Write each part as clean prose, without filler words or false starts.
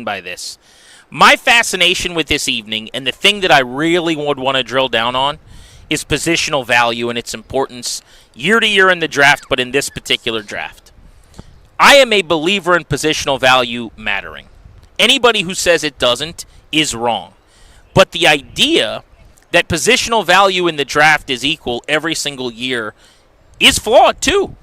by this. My fascination with this evening, and the thing that I really would want to drill down on, is positional value and its importance year to year in the draft, but in this particular draft. I am a believer in positional value mattering. Anybody who says it doesn't is wrong. But the idea that positional value in the draft is equal every single year is flawed too.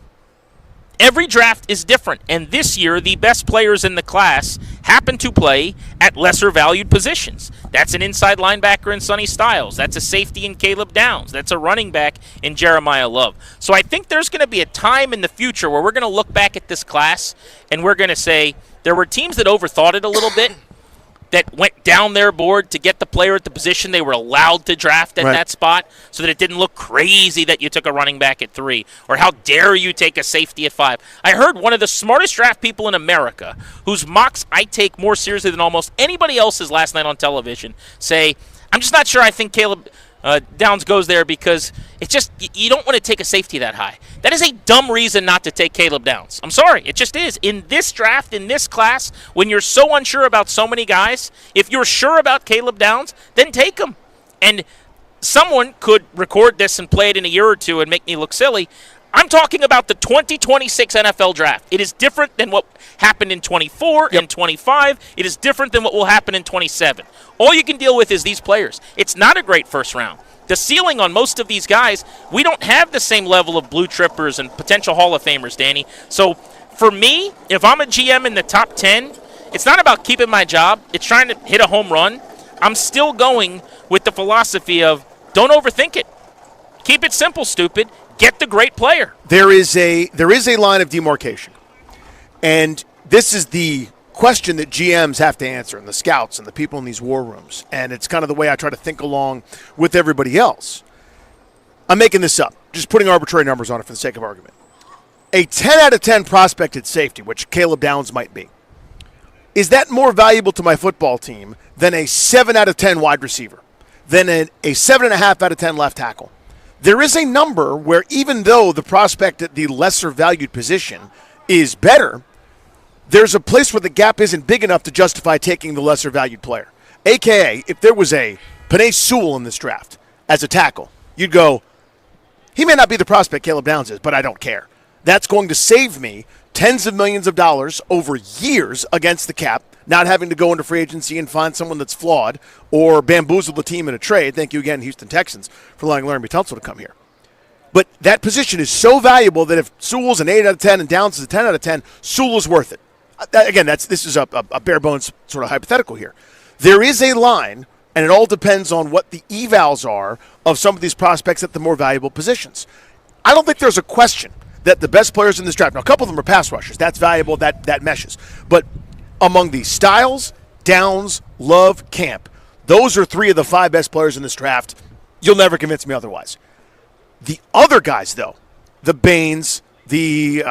Every draft is different, and this year the best players in the class happen to play at lesser valued positions. That's an inside linebacker in Sonny Styles. That's a safety in Caleb Downs. That's a running back in Jeremiah Love. So I think there's going to be a time in the future where we're going to look back at this class and we're going to say there were teams that overthought it a little bit, that went down their board to get the player at the position they were allowed to draft at that spot so that it didn't look crazy that you took a running back at 3, or how dare you take a safety at 5. I heard one of the smartest draft people in America, whose mocks I take more seriously than almost anybody else's last night on television, say, I'm just not sure I think Caleb Downs goes there because it's just, you don't want to take a safety that high. That is a dumb reason not to take Caleb Downs. I'm sorry, it just is. In this draft, in this class, when you're so unsure about so many guys, if you're sure about Caleb Downs, then take him. And someone could record this and play it in a year or two and make me look silly. I'm talking about the 2026 NFL draft. It is different than what happened in 24 and 25. It is different than what will happen in 27. All you can deal with is these players. It's not a great first round. The ceiling on most of these guys, we don't have the same level of blue trippers and potential Hall of Famers, Danny. So for me, if I'm a GM in the top 10, it's not about keeping my job. It's trying to hit a home run. I'm still going with the philosophy of don't overthink it. Keep it simple, stupid. Get the great player. There is a line of demarcation. And this is the question that GMs have to answer, and the scouts and the people in these war rooms. And it's kind of the way I try to think along with everybody else. I'm making this up, just putting arbitrary numbers on it for the sake of argument. A 10 out of 10 prospect at safety, which Caleb Downs might be, is that more valuable to my football team than a 7 out of 10 wide receiver, than a 7.5 out of 10 left tackle? There is a number where even though the prospect at the lesser valued position is better, there's a place where the gap isn't big enough to justify taking the lesser valued player. AKA, if there was a Penei Sewell in this draft as a tackle, you'd go, he may not be the prospect Caleb Downs is, but I don't care. That's going to save me tens of millions of dollars over years against the cap, not having to go into free agency and find someone that's flawed or bamboozle the team in a trade. Thank you again, Houston Texans, for allowing Larry Tunsil to come here. But that position is so valuable that if Sewell's an 8 out of 10 and Downs is a 10 out of 10, Sewell is worth it. Again, this is a bare bones sort of hypothetical here. There is a line, and it all depends on what the evals are of some of these prospects at the more valuable positions. I don't think there's a question that the best players in this draft, now a couple of them are pass rushers, that's valuable, that meshes. But among the Styles, Downs, Love, Camp, those are 3 of the 5 best players in this draft. You'll never convince me otherwise. The other guys, though, the Baines, the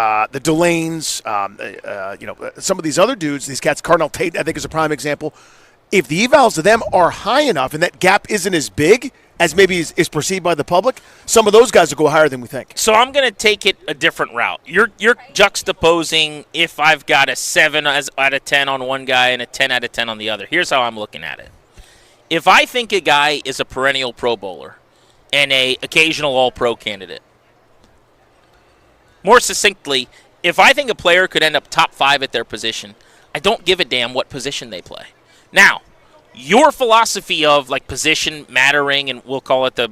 Delanes, some of these other dudes, these cats, Cardinal Tate, I think is a prime example. If the evals of them are high enough and that gap isn't as big as maybe is perceived by the public, some of those guys will go higher than we think. So I'm going to take it a different route. You're juxtaposing if I've got a 7 out of 10 on one guy and a 10 out of 10 on the other. Here's how I'm looking at it. If I think a guy is a perennial Pro Bowler and a occasional All-Pro candidate, more succinctly, if I think a player could end up top 5 at their position, I don't give a damn what position they play. Now, your philosophy of like position mattering, and we'll call it the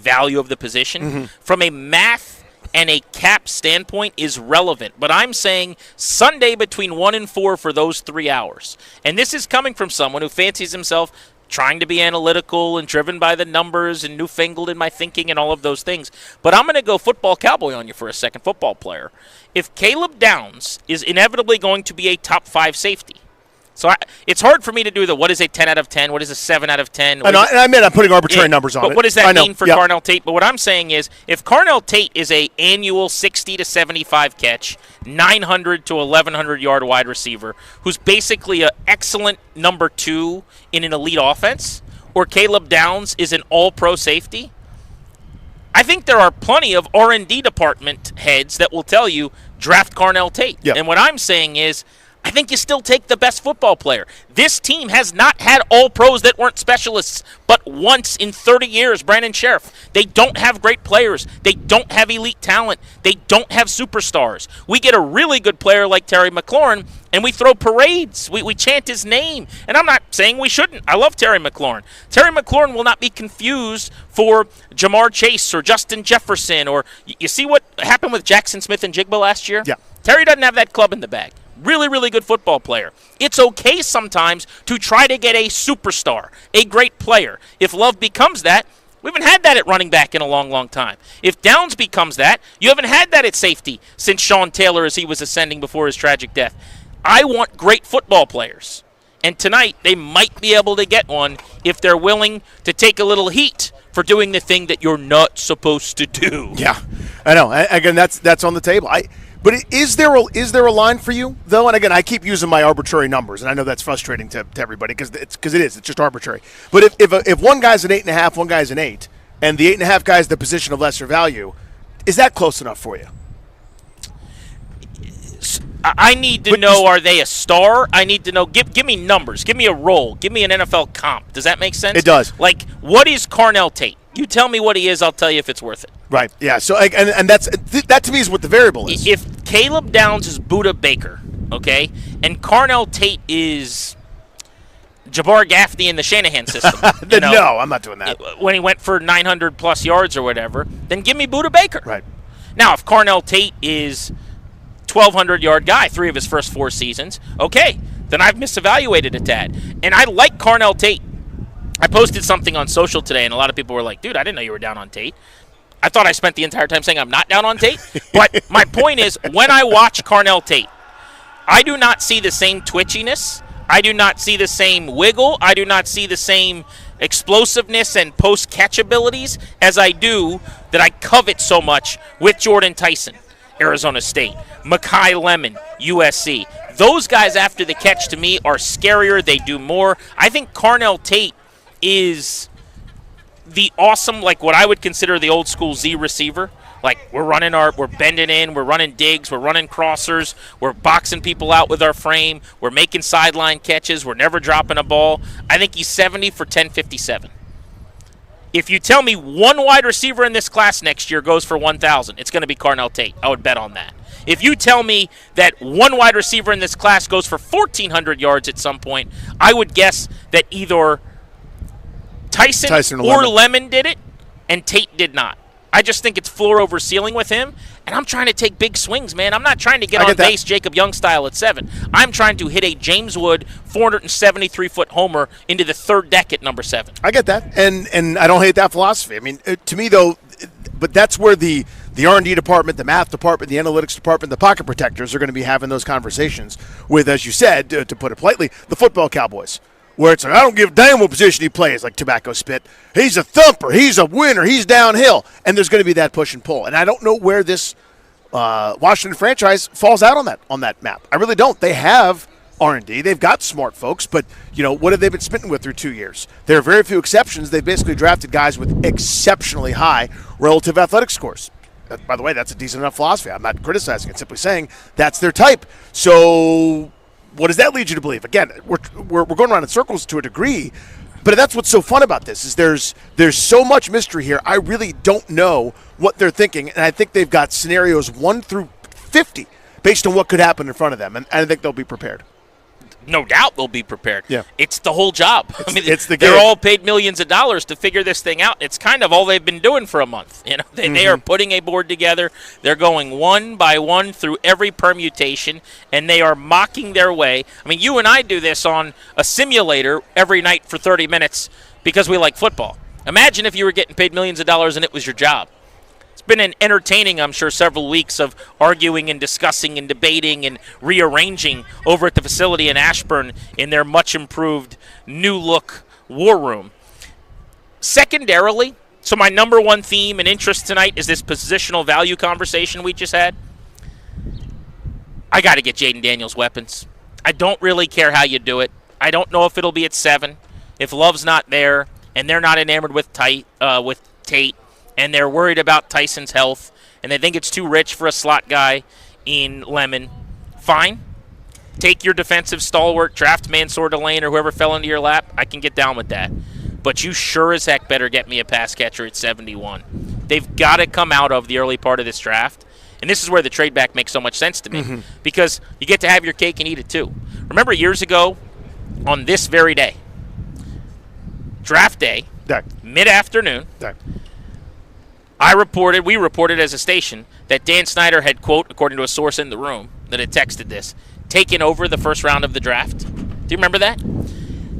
value of the position, from a math and a cap standpoint is relevant. But I'm saying Sunday between 1 and 4 for those 3 hours. And this is coming from someone who fancies himself trying to be analytical and driven by the numbers and newfangled in my thinking and all of those things. But I'm going to go football cowboy on you for a second, football player. If Caleb Downs is inevitably going to be a top 5 safety, so it's hard for me to do what is a 10 out of 10, what is a 7 out of 10. And I admit I'm putting arbitrary numbers on it. But what does that mean for Carnell Tate? But what I'm saying is if Carnell Tate is a annual 60 to 75 catch, 900 to 1,100 yard wide receiver who's basically an excellent number 2 in an elite offense, or Caleb Downs is an all-pro safety, I think there are plenty of R&D department heads that will tell you draft Carnell Tate. Yep. And what I'm saying is I think you still take the best football player. This team has not had all pros that weren't specialists, but once in 30 years, Brandon Sheriff. They don't have great players. They don't have elite talent. They don't have superstars. We get a really good player like Terry McLaurin, and we throw parades. We chant his name. And I'm not saying we shouldn't. I love Terry McLaurin. Terry McLaurin will not be confused for Jamar Chase or Justin Jefferson. Or you see what happened with Jackson Smith and Jigba last year? Yeah. Terry doesn't have that club in the bag. Really, really good football player. It's okay sometimes to try to get a superstar, a great player. If Love becomes that, we haven't had that at running back in a long, long time. If Downs becomes that, you haven't had that at safety since Sean Taylor as he was ascending before his tragic death. I want great football players. And tonight, they might be able to get one if they're willing to take a little heat for doing the thing that you're not supposed to do. Yeah, I know. Again, that's on the table. But is there a line for you, though? And again, I keep using my arbitrary numbers, and I know that's frustrating to everybody because it is. It's just arbitrary. But if one guy's an 8.5, one guy's an 8, and the 8.5 guy's the position of lesser value, is that close enough for you? I need to know, are they a star? I need to know, give me numbers. Give me a role. Give me an NFL comp. Does that make sense? It does. Like, what is Carnell Tate? You tell me what he is, I'll tell you if it's worth it. Right, yeah. So, and that to me is what the variable is. If Caleb Downs is Buda Baker, okay, and Carnell Tate is Jabbar Gaffney in the Shanahan system. No, I'm not doing that. When he went for 900-plus yards or whatever, then give me Buda Baker. Right. Now, if Carnell Tate is 1,200-yard guy, 3 of his first 4 seasons, okay, then I've misevaluated a tad. And I like Carnell Tate. I posted something on social today, and a lot of people were like, dude, I didn't know you were down on Tate. I thought I spent the entire time saying I'm not down on Tate. But my point is, when I watch Carnell Tate, I do not see the same twitchiness. I do not see the same wiggle. I do not see the same explosiveness and post-catch abilities as I do that I covet so much with Jordan Tyson, Arizona State, Mekhi Lemon, USC. Those guys after the catch to me are scarier. They do more. I think Carnell Tate is the awesome, like what I would consider the old school Z receiver. Like we're bending in, we're running digs, we're running crossers, we're boxing people out with our frame, we're making sideline catches, we're never dropping a ball. I think he's 70 for 1057. If you tell me one wide receiver in this class next year goes for 1,000, it's going to be Carnell Tate. I would bet on that. If you tell me that one wide receiver in this class goes for 1,400 yards at some point, I would guess that either Tyson or Lemon did it, and Tate did not. I just think it's floor over ceiling with him, and I'm trying to take big swings, man. I'm not trying to get on base Jacob Young style at 7. I'm trying to hit a James Wood 473-foot homer into the third deck at number 7. I get that, and I don't hate that philosophy. I mean, to me, though, but that's where the R&D department, the math department, the analytics department, the pocket protectors are going to be having those conversations with, as you said, to put it politely, the football cowboys. Where it's like, I don't give a damn what position he plays, like Tobacco Spit. He's a thumper. He's a winner. He's downhill. And there's going to be that push and pull. And I don't know where this Washington franchise falls out on that map. I really don't. They have R&D. They've got smart folks. But, what have they been spitting with through 2 years? There are very few exceptions. They've basically drafted guys with exceptionally high relative athletic scores. By the way, that's a decent enough philosophy. I'm not criticizing it. Simply saying that's their type. So what does that lead you to believe? Again, we're going around in circles to a degree, but that's what's so fun about this is there's so much mystery here. I really don't know what they're thinking, and I think they've got scenarios 1 through 50 based on what could happen in front of them, and I think they'll be prepared. No doubt they'll be prepared. Yeah. It's the whole job. It's the they're all paid millions of dollars to figure this thing out. It's kind of all they've been doing for a month. They are putting a board together. They're going one by one through every permutation, and they are mocking their way. I mean, you and I do this on a simulator every night for 30 minutes because we like football. Imagine if you were getting paid millions of dollars and it was your job. It's been an entertaining, I'm sure, several weeks of arguing and discussing and debating and rearranging over at the facility in Ashburn in their much-improved new-look war room. Secondarily, so my number one theme and interest tonight is this positional value conversation we just had. I got to get Jaden Daniels weapons. I don't really care how you do it. I don't know if it'll be at 7. If Love's not there and they're not enamored with Tate, and they're worried about Tyson's health, and they think it's too rich for a slot guy in Lemon, fine. take your defensive stalwart, draft Mansour Delane or whoever fell into your lap, I can get down with that. But you sure as heck better get me a pass catcher at 71. They've got to come out of the early part of this draft. And this is where the trade back makes so much sense to me because you get to have your cake and eat it too. Remember years ago on this very day, draft day, mid-afternoon, we reported as a station that Dan Snyder had, quote, according to a source in the room that had texted this, taken over the first round of the draft. Do you remember that?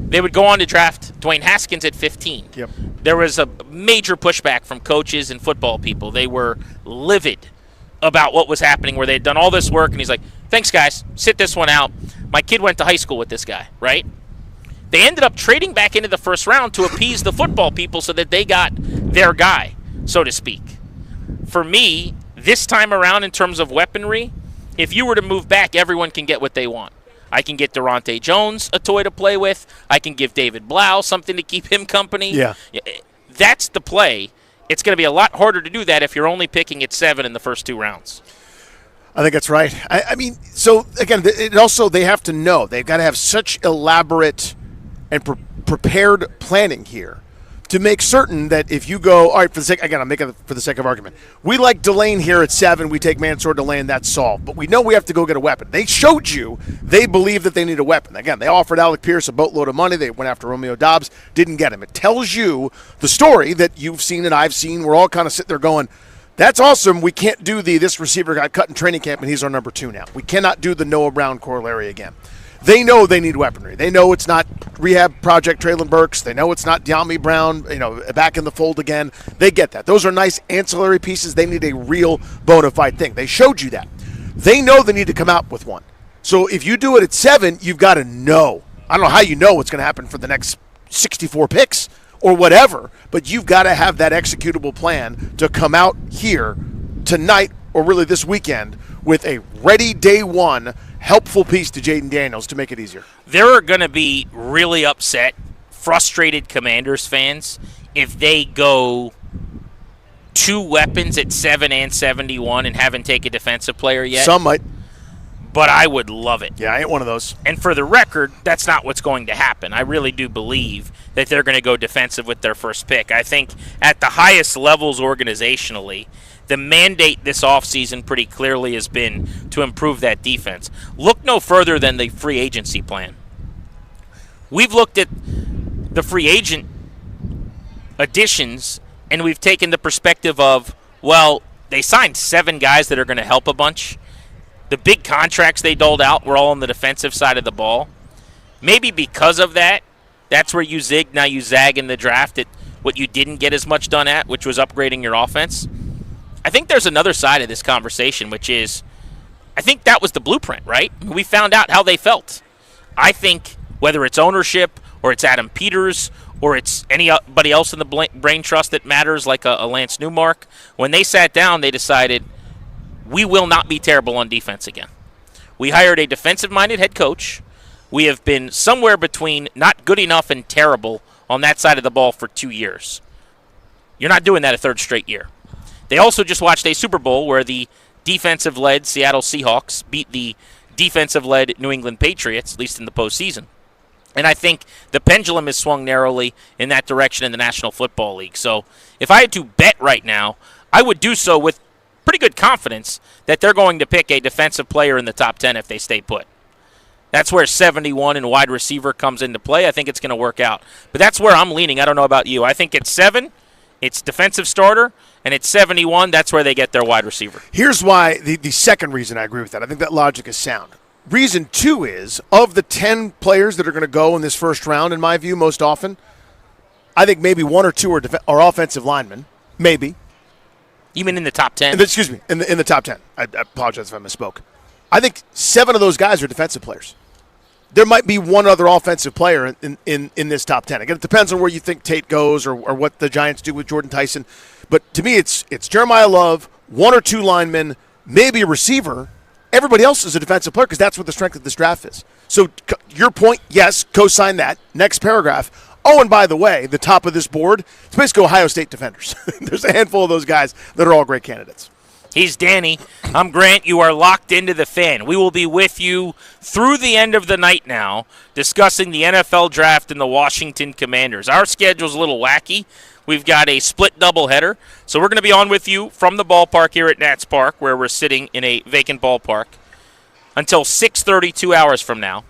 They would go on to draft Dwayne Haskins at 15. Yep. There was a major pushback from coaches and football people. They were livid about what was happening where they had done all this work, and he's like, thanks, guys. Sit this one out. My kid went to high school with this guy, right? They ended up trading back into the first round to appease the football people so that they got their guy, so to speak. For me, this time around in terms of weaponry, if you were to move back, everyone can get what they want. I can get Durante Jones a toy to play with. I can give David Blau something to keep him company. Yeah. That's the play. It's going to be a lot harder to do that if you're only picking at 7 in the first 2 rounds. I think that's right. I mean, so, again, it also they have to know. They've got to have such elaborate and prepared planning here to make certain that if you go, all right, I'm making it for the sake of argument. We like Delane here at 7. We take Mansour Delane. That's solved. But we know we have to go get a weapon. They showed you they believe that they need a weapon. Again, they offered Alec Pierce a boatload of money. They went after Romeo Doubs. Didn't get him. It tells you the story that you've seen and I've seen. We're all kind of sitting there going, that's awesome. We can't do this receiver got cut in training camp and he's our number 2 now. We cannot do the Noah Brown corollary again. They know they need weaponry. They know it's not rehab project Traylon Burks. They know it's not De'Ami Brown, back in the fold again. They get that. Those are nice ancillary pieces. They need a real bona fide thing. They showed you that. They know they need to come out with one. So if you do it at 7, you've got to know. I don't know how you know what's going to happen for the next 64 picks or whatever, but you've got to have that executable plan to come out here tonight or really this weekend with a ready day one helpful piece to Jaden Daniels to make it easier. There are going to be really upset, frustrated Commanders fans if they go 2 weapons at 7 and 71 and haven't taken a defensive player yet. Some might. But I would love it. Yeah, I ain't one of those. And for the record, that's not what's going to happen. I really do believe that they're going to go defensive with their first pick. I think at the highest levels organizationally, the mandate this offseason pretty clearly has been to improve that defense. Look no further than the free agency plan. We've looked at the free agent additions, and we've taken the perspective of, well, they signed 7 guys that are going to help a bunch. The big contracts they doled out were all on the defensive side of the ball. Maybe because of that, that's where you zig, now you zag in the draft at what you didn't get as much done at, which was upgrading your offense. I think there's another side of this conversation, which is I think that was the blueprint, right? We found out how they felt. I think whether it's ownership or it's Adam Peters or it's anybody else in the brain trust that matters, like a Lance Newmark, when they sat down, they decided we will not be terrible on defense again. We hired a defensive-minded head coach. We have been somewhere between not good enough and terrible on that side of the ball for 2 years. You're not doing that a third straight year. They also just watched a Super Bowl where the defensive-led Seattle Seahawks beat the defensive-led New England Patriots, at least in the postseason. And I think the pendulum is swung narrowly in that direction in the National Football League. So if I had to bet right now, I would do so with pretty good confidence that they're going to pick a defensive player in the top 10 if they stay put. That's where 71 and wide receiver comes into play. I think it's going to work out. But that's where I'm leaning. I don't know about you. I think at 7, it's defensive starter, and at 71, that's where they get their wide receiver. Here's why the second reason I agree with that. I think that logic is sound. Reason 2 is, of the 10 players that are going to go in this first round, in my view, most often, I think maybe 1 or 2 are offensive linemen. Maybe. Even in the top 10? Excuse me, in the top 10. I apologize if I misspoke. I think 7 of those guys are defensive players. There might be 1 other offensive player in this top 10. Again, it depends on where you think Tate goes or what the Giants do with Jordan Tyson. But to me, it's Jeremiah Love, 1 or 2 linemen, maybe a receiver. Everybody else is a defensive player because that's what the strength of this draft is. So your point, yes, co-sign that. Next paragraph. Oh, and by the way, the top of this board, it's basically Ohio State defenders. There's a handful of those guys that are all great candidates. He's Danny. I'm Grant. You are locked into the Fan. We will be with you through the end of the night now, discussing the NFL draft and the Washington Commanders. Our schedule's a little wacky. We've got a split doubleheader, so we're going to be on with you from the ballpark here at Nats Park, where we're sitting in a vacant ballpark, until 6:30, 2 hours from now.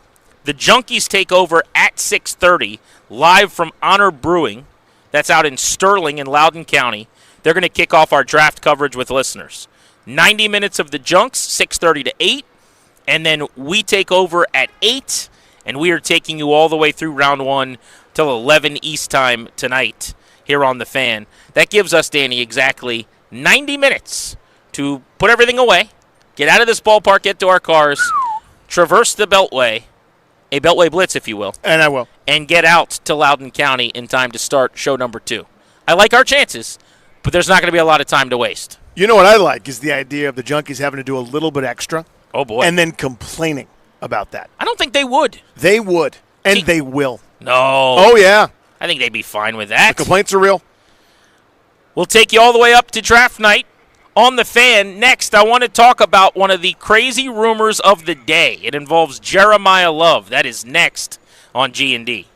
The Junkies take over at 6:30, live from Honor Brewing. That's out in Sterling in Loudoun County. They're going to kick off our draft coverage with listeners. 90 minutes of the Junks, 6:30 to 8, and then we take over at 8, and we are taking you all the way through round 1 till 11 East time tonight here on The Fan. That gives us, Danny, exactly 90 minutes to put everything away, get out of this ballpark, get to our cars, traverse the Beltway, a Beltway Blitz, if you will. And I will. And get out to Loudoun County in time to start show number 2. I like our chances, but there's not going to be a lot of time to waste. You know what I like is the idea of the Junkies having to do a little bit extra. Oh, boy. And then complaining about that. I don't think they would. They would, and they will. No. Oh, yeah. I think they'd be fine with that. The complaints are real. We'll take you all the way up to draft night on The Fan. Next, I want to talk about one of the crazy rumors of the day. It involves Jeremiah Love. That is next on G&D.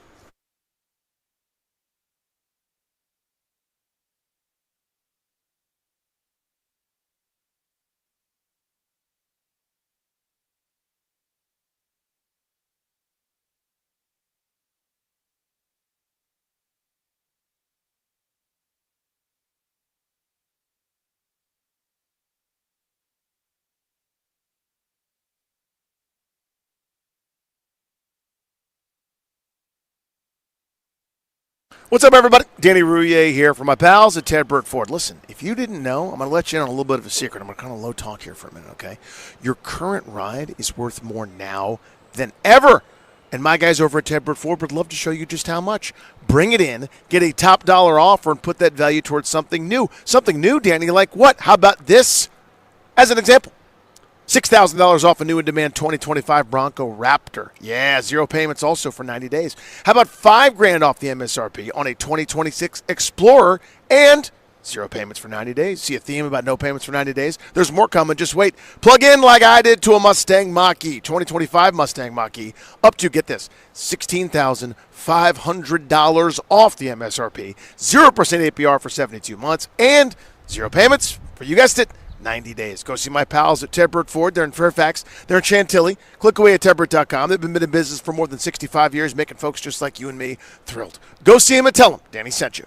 What's up, everybody? Danny Rouillet here for my pals at Ted Burt Ford. Listen, if you didn't know, I'm going to let you in on a little bit of a secret. I'm going to kind of low talk here for a minute, okay? Your current ride is worth more now than ever. And my guys over at Ted Burt Ford would love to show you just how much. Bring it in, get a top dollar offer, and put that value towards something new. Something new, Danny, like what? How about this as an example? $6,000 off a new in-demand 2025 Bronco Raptor. Yeah, 0 payments also for 90 days. How about $5,000 off the MSRP on a 2026 Explorer and 0 payments for 90 days? See a theme about no payments for 90 days? There's more coming. Just wait. Plug in like I did to a Mustang Mach-E, 2025 Mustang Mach-E, up to, get this, $16,500 off the MSRP, 0% APR for 72 months, and 0 payments for, you guessed it, 90 days. Go see my pals at Ted Burt Ford. They're in Fairfax. They're in Chantilly. Click away at tedburt.com. They've been in business for more than 65 years, making folks just like you and me thrilled. Go see them and tell them Danny sent you.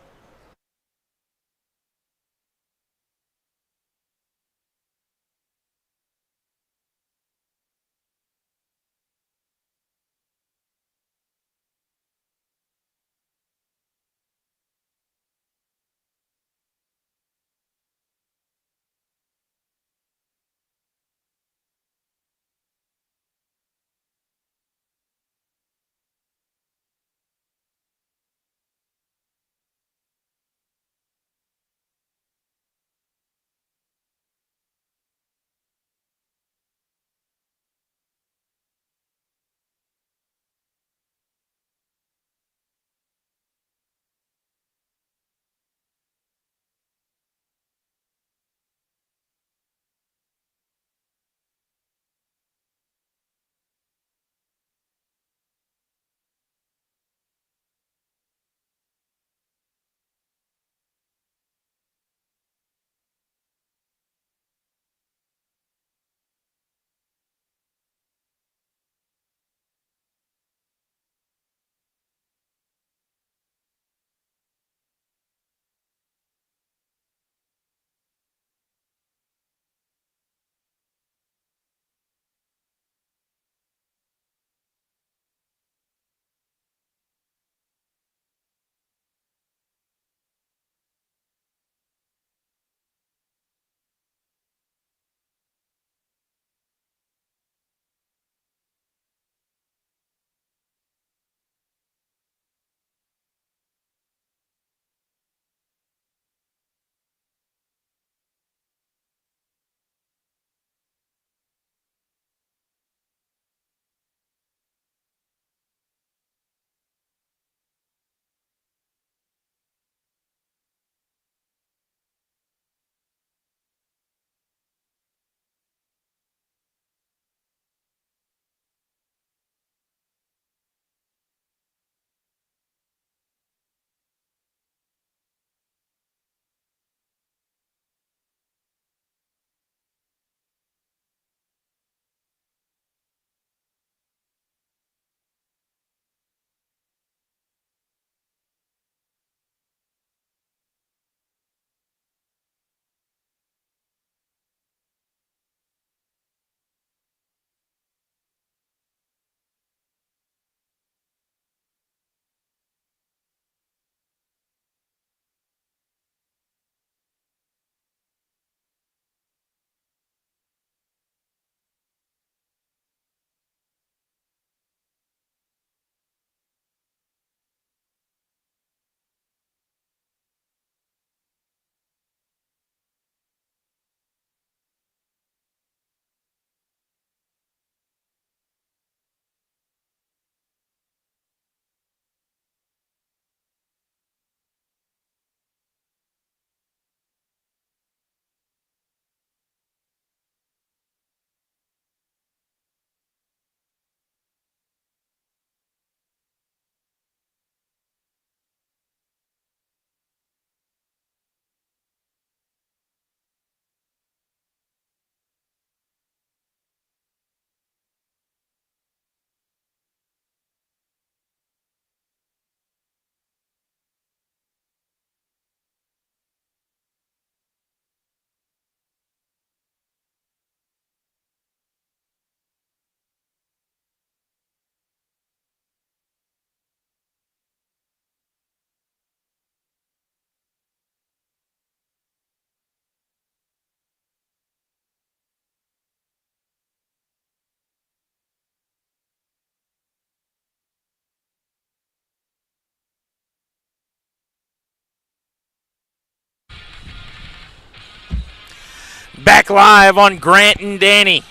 Back live on Grant and Danny.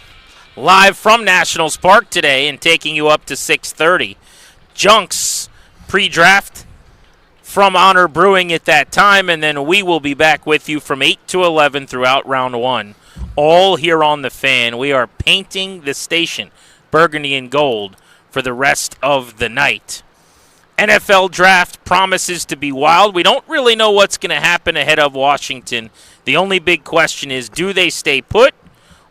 Live from Nationals Park today and taking you up to 6:30. Junks pre-draft from Honor Brewing at that time, and then we will be back with you from 8 to 11 throughout round one. All here on The Fan. We are painting the station burgundy and gold for the rest of the night. NFL draft promises to be wild. We don't really know what's going to happen ahead of Washington. The only big question is, do they stay put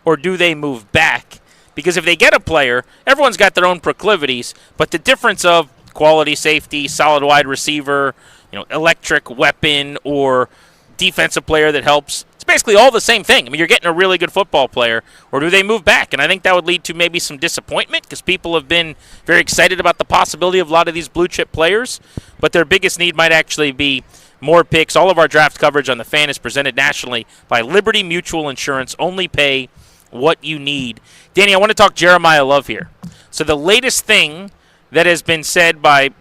or do they move back? Because if they get a player, everyone's got their own proclivities, but the difference of quality safety, solid wide receiver, electric weapon, or defensive player that helps, it's basically all the same thing. I mean, you're getting a really good football player, or do they move back? And I think that would lead to maybe some disappointment because people have been very excited about the possibility of a lot of these blue-chip players, but their biggest need might actually be more picks. All of our draft coverage on The Fan is presented nationally by Liberty Mutual Insurance. Only pay what you need. Danny, I want to talk Jeremiah Love here. So the latest thing that has been said by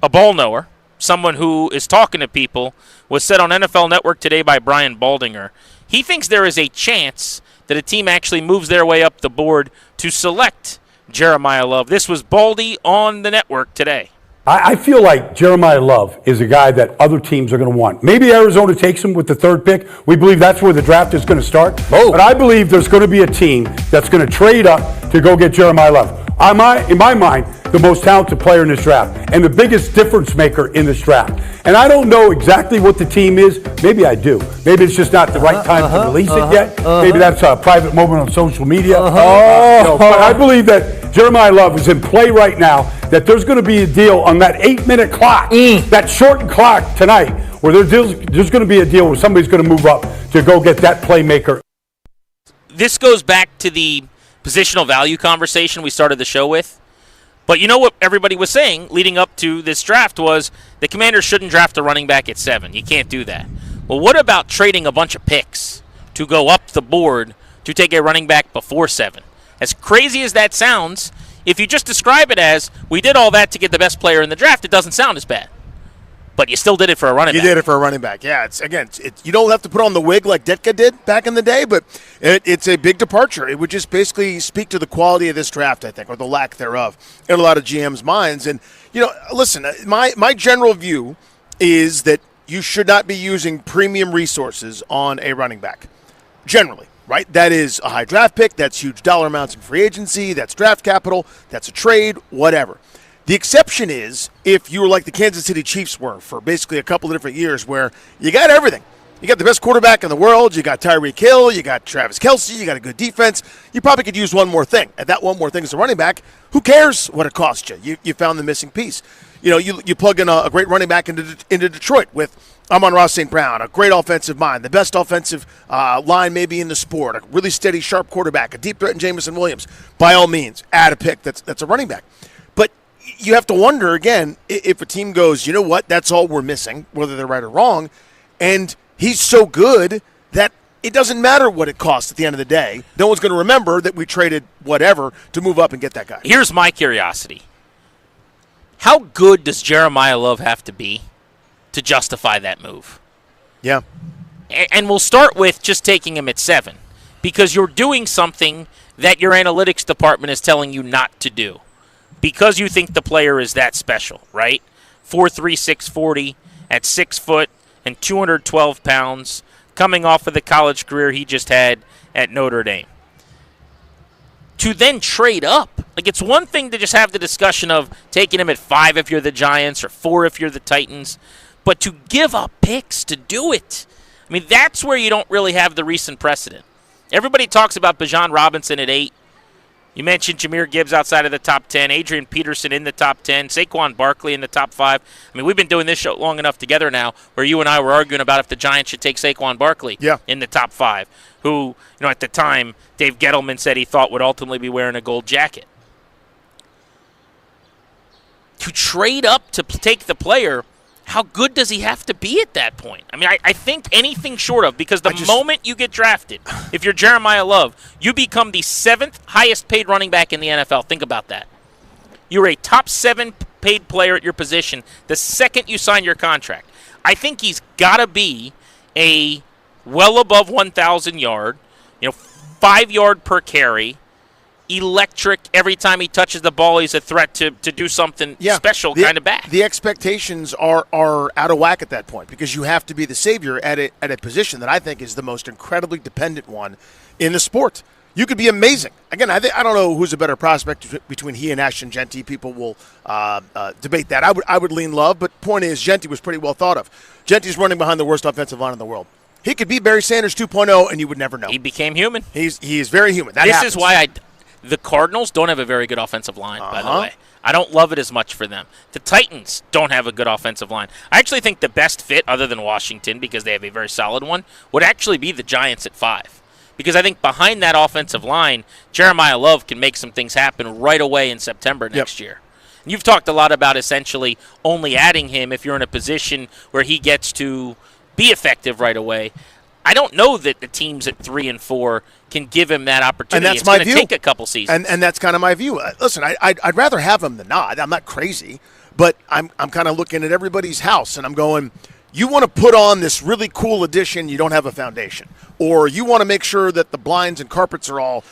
a ball knower, someone who is talking to people, was said on NFL Network today by Brian Baldinger. He thinks there is a chance that a team actually moves their way up the board to select Jeremiah Love. This was Baldy on the network today. I feel like Jeremiah Love is a guy that other teams are going to want. Maybe Arizona takes him with the third pick. We believe that's where the draft is going to start. Oh. But I believe there's going to be a team that's going to trade up to go get Jeremiah Love. In my mind, the most talented player in this draft and the biggest difference maker in this draft. And I don't know exactly what the team is. Maybe I do. Maybe it's just not the right time to release it yet. Maybe that's a private moment on social media. But I believe that Jeremiah Love is in play right now, that there's going to be a deal on that 8-minute clock, that shortened clock tonight, where there's going to be a deal where somebody's going to move up to go get that playmaker. This goes back to the positional value conversation we started the show with. But you know what everybody was saying leading up to this draft was the Commanders shouldn't draft a running back at 7. You can't do that. Well, what about trading a bunch of picks to go up the board to take a running back before 7? As crazy as that sounds, if you just describe it as we did all that to get the best player in the draft, it doesn't sound as bad. But you still did it for a running back. You did it for a running back. Yeah, it's you don't have to put on the wig like Ditka did back in the day, but it's a big departure. It would just basically speak to the quality of this draft, I think, or the lack thereof in a lot of GMs' minds. And, listen, my general view is that you should not be using premium resources on a running back, generally. Right? That is a high draft pick. That's huge dollar amounts in free agency. That's draft capital. That's a trade, whatever. The exception is if you were like the Kansas City Chiefs were for basically a couple of different years where you got everything. You got the best quarterback in the world. You got Tyreek Hill. You got Travis Kelce. You got a good defense. You probably could use one more thing. And that one more thing is a running back. Who cares what it cost you? You found the missing piece. You plug in a great running back into Detroit with Amon-Ra St. Brown, a great offensive mind, the best offensive line maybe in the sport, a really steady, sharp quarterback, a deep threat in Jameson Williams. By all means, add a pick that's a running back. But you have to wonder, again, if a team goes, you know what, that's all we're missing, whether they're right or wrong, and he's so good that it doesn't matter what it costs at the end of the day. No one's going to remember that we traded whatever to move up and get that guy. Here's my curiosity. How good does Jeremiah Love have to be to justify that move? Yeah. And we'll start with just taking him at 7 because you're doing something that your analytics department is telling you not to do because you think the player is that special, right? 4'3", 640 at 6 foot and 212 pounds coming off of the college career he just had at Notre Dame. To then trade up. Like, it's one thing to just have the discussion of taking him at 5 if you're the Giants or 4 if you're the Titans, but to give up picks to do it. I mean, that's where you don't really have the recent precedent. Everybody talks about Bijan Robinson at 8. You mentioned Jahmyr Gibbs outside of the top 10, Adrian Peterson in the top 10, Saquon Barkley in the top 5. I mean, we've been doing this show long enough together now where you and I were arguing about if the Giants should take Saquon Barkley in the top 5, who, at the time, Dave Gettleman said he thought would ultimately be wearing a gold jacket. To trade up to take the player, how good does he have to be at that point? I mean, I think anything short of, because the moment you get drafted, if you're Jeremiah Love, you become the 7th highest paid running back in the NFL. Think about that. You're a top 7 paid player at your position the second you sign your contract. I think he's got to be a well above 1,000 yard, 5 yard per carry, electric. Every time he touches the ball, he's a threat to do something special kind of back. The expectations are out of whack at that point because you have to be the savior at a position that I think is the most incredibly dependent one in the sport. You could be amazing. Again, I don't know who's a better prospect between he and Ashton Genty. People will debate that. I would lean Love, but point is, Genty was pretty well thought of. Genty's running behind the worst offensive line in the world. He could be Barry Sanders 2.0, and you would never know. He became human. He is very human. This is why the Cardinals don't have a very good offensive line, by the way. I don't love it as much for them. The Titans don't have a good offensive line. I actually think the best fit, other than Washington, because they have a very solid one, would actually be the Giants at 5. Because I think behind that offensive line, Jeremiah Love can make some things happen right away in September next year. And you've talked a lot about essentially only adding him if you're in a position where he gets to be effective right away. I don't know that the teams at 3 and 4 can give him that opportunity. And that's my view. It's going to take a couple seasons. And that's kind of my view. Listen, I'd rather have him than not. I'm not crazy, but I'm kind of looking at everybody's house, and I'm going, you want to put on this really cool addition, you don't have a foundation. Or you want to make sure that the blinds and carpets are all,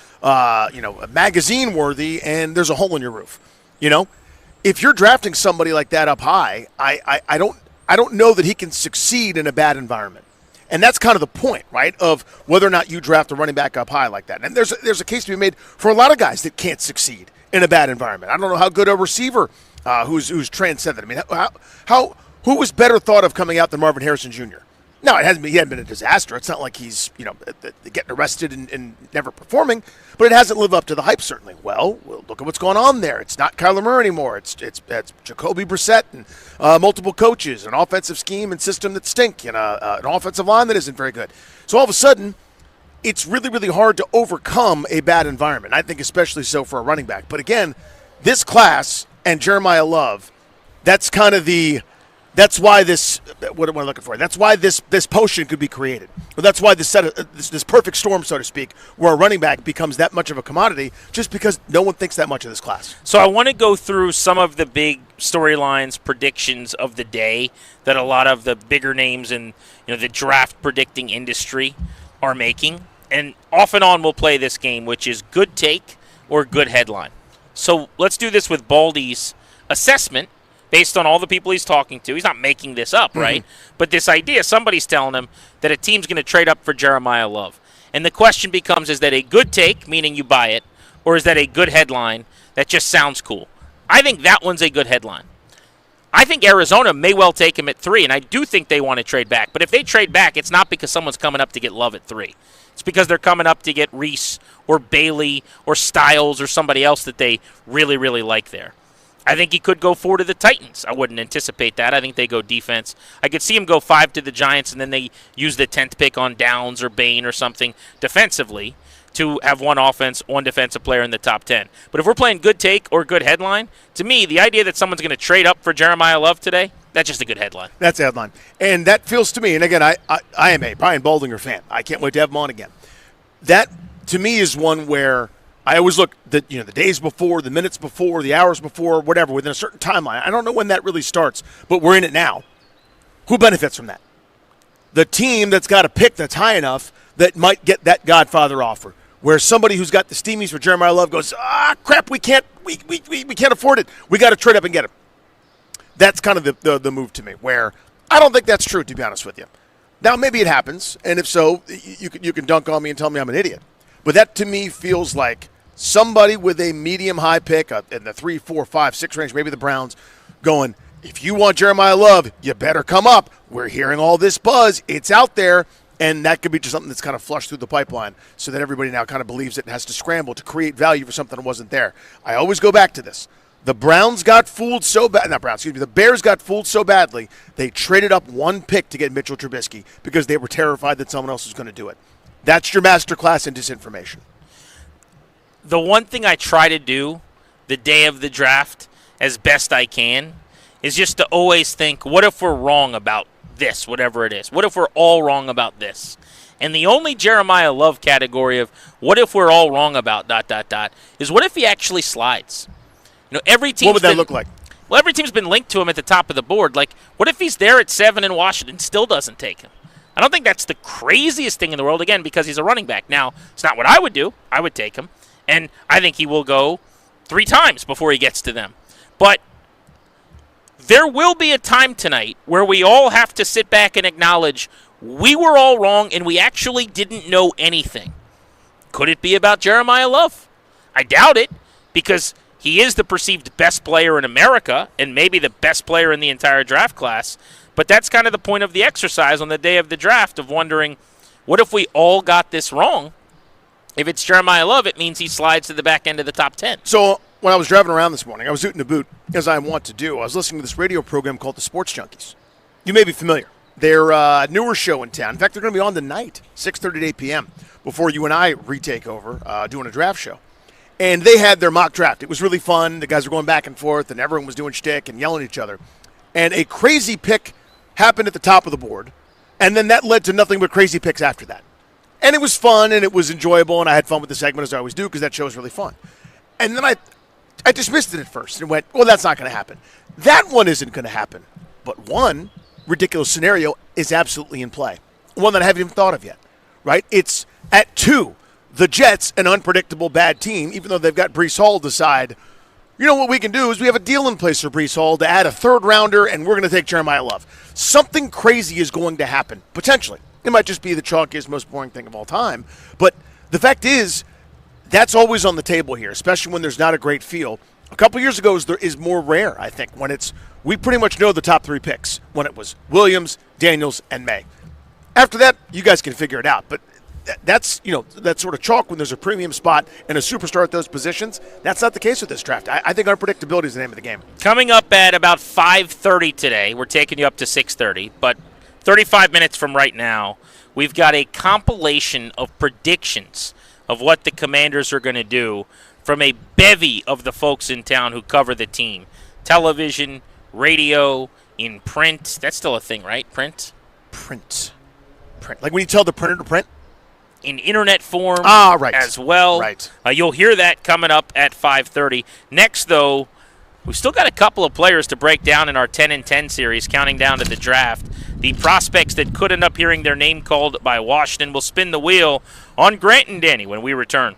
magazine worthy, and there's a hole in your roof. If you're drafting somebody like that up high, I don't know that he can succeed in a bad environment. And that's kind of the point, right, of whether or not you draft a running back up high like that. And there's a case to be made for a lot of guys that can't succeed in a bad environment. I don't know how good a receiver who's transcended. I mean, who was better thought of coming out than Marvin Harrison Jr.? No, he hadn't been a disaster. It's not like he's getting arrested and never performing, but it hasn't lived up to the hype, certainly. Well, look at what's going on there. It's not Kyler Murray anymore. It's Jacoby Brissett and multiple coaches, an offensive scheme and system that stink, and an offensive line that isn't very good. So all of a sudden, it's really, really hard to overcome a bad environment. I think especially so for a running back. But again, this class and Jeremiah Love, that's kind of that's why this. What am I looking for? That's why this potion could be created. Or that's why this perfect storm, so to speak, where a running back becomes that much of a commodity, just because no one thinks that much of this class. So I want to go through some of the big storylines, predictions of the day that a lot of the bigger names in the draft predicting industry are making. And off and on, we'll play this game, which is good take or good headline. So let's do this with Baldy's assessment. Based on all the people he's talking to. He's not making this up, right? Mm-hmm. But this idea, somebody's telling him that a team's going to trade up for Jeremiah Love. And the question becomes, is that a good take, meaning you buy it, or is that a good headline that just sounds cool? I think that one's a good headline. I think Arizona may well take him at 3, and I do think they want to trade back. But if they trade back, it's not because someone's coming up to get Love at 3. It's because they're coming up to get Reese or Bailey or Styles or somebody else that they really, really like there. I think he could go 4 to the Titans. I wouldn't anticipate that. I think they go defense. I could see him go 5 to the Giants, and then they use the 10th pick on Downs or Bain or something defensively to have one defensive player in the top 10. But if we're playing good take or good headline, to me, the idea that someone's going to trade up for Jeremiah Love today, that's just a good headline. That's a headline. And that feels to me, and again, I am a Brian Baldinger fan. I can't wait to have him on again. That, to me, is one where I always look the days before, the minutes before, the hours before, whatever, within a certain timeline. I don't know when that really starts, but we're in it now. Who benefits from that? The team that's got a pick that's high enough that might get that Godfather offer, where somebody who's got the steamies for Jeremiah Love goes, crap, we can't afford it. We got to trade up and get him. That's kind of the move to me, where I don't think that's true, to be honest with you. Now, maybe it happens, and if so, you can dunk on me and tell me I'm an idiot. But that, to me, feels like somebody with a medium-high pick in the 3, 4, 5, 6 range, maybe the Browns, going, if you want Jeremiah Love, you better come up. We're hearing all this buzz. It's out there. And that could be just something that's kind of flushed through the pipeline so that everybody now kind of believes it and has to scramble to create value for something that wasn't there. I always go back to this. The Browns got fooled so bad. The Bears got fooled so badly, they traded up 1 pick to get Mitchell Trubisky because they were terrified that someone else was going to do it. That's your masterclass in disinformation. The one thing I try to do the day of the draft as best I can is just to always think, what if we're wrong about this, whatever it is? What if we're all wrong about this? And the only Jeremiah Love category of what if we're all wrong about ... is what if he actually slides? Every team. What would that look like? Well, every team's been linked to him at the top of the board. Like, what if he's there at 7 and Washington still doesn't take him? I don't think that's the craziest thing in the world, again, because he's a running back. Now, it's not what I would do. I would take him. And I think he will go 3 times before he gets to them. But there will be a time tonight where we all have to sit back and acknowledge we were all wrong and we actually didn't know anything. Could it be about Jeremiah Love? I doubt it, because he is the perceived best player in America and maybe the best player in the entire draft class. But that's kind of the point of the exercise on the day of the draft, of wondering, what if we all got this wrong? If it's Jeremiah Love, it means he slides to the back end of the top 10. So when I was driving around this morning, I was ooting the boot, as I want to do. I was listening to this radio program called The Sports Junkies. You may be familiar. They're a newer show in town. In fact, they're going to be on tonight, 6:30 to 8 p.m., before you and I retake over doing a draft show. And they had their mock draft. It was really fun. The guys were going back and forth, and everyone was doing shtick and yelling at each other. And a crazy pick happened at the top of the board, and then that led to nothing but crazy picks after that. And it was fun, and it was enjoyable, and I had fun with the segment, as I always do, because that show is really fun. And then I dismissed it at first and went, well, that's not going to happen. That one isn't going to happen. But one ridiculous scenario is absolutely in play, one that I haven't even thought of yet, right? It's at 2, the Jets, an unpredictable bad team, even though they've got Breece Hall, decide, you know what we can do is we have a deal in place for Breece Hall to add a 3rd rounder, and we're going to take Jeremiah Love. Something crazy is going to happen, potentially. It might just be the chalkiest, most boring thing of all time. But the fact is, that's always on the table here, especially when there's not a great feel. A couple years ago is more rare, I think, when we pretty much know the top 3 picks, when it was Williams, Daniels, and May. After that, you guys can figure it out. But that's sort of chalk when there's a premium spot and a superstar at those positions. That's not the case with this draft. I think unpredictability is the name of the game. Coming up at about 5:30 today, we're taking you up to 6:30, but 35 minutes from right now, we've got a compilation of predictions of what the Commanders are going to do from a bevy of the folks in town who cover the team. Television, radio, in print. That's still a thing, right? Print? Print. Like when you tell the printer to print? In internet form right. as well. Right. You'll hear that coming up at 5:30. Next, though, we've still got a couple of players to break down in our 10 and 10 series, counting down to the draft. The prospects that could end up hearing their name called by Washington will spin the wheel on Grant and Danny when we return.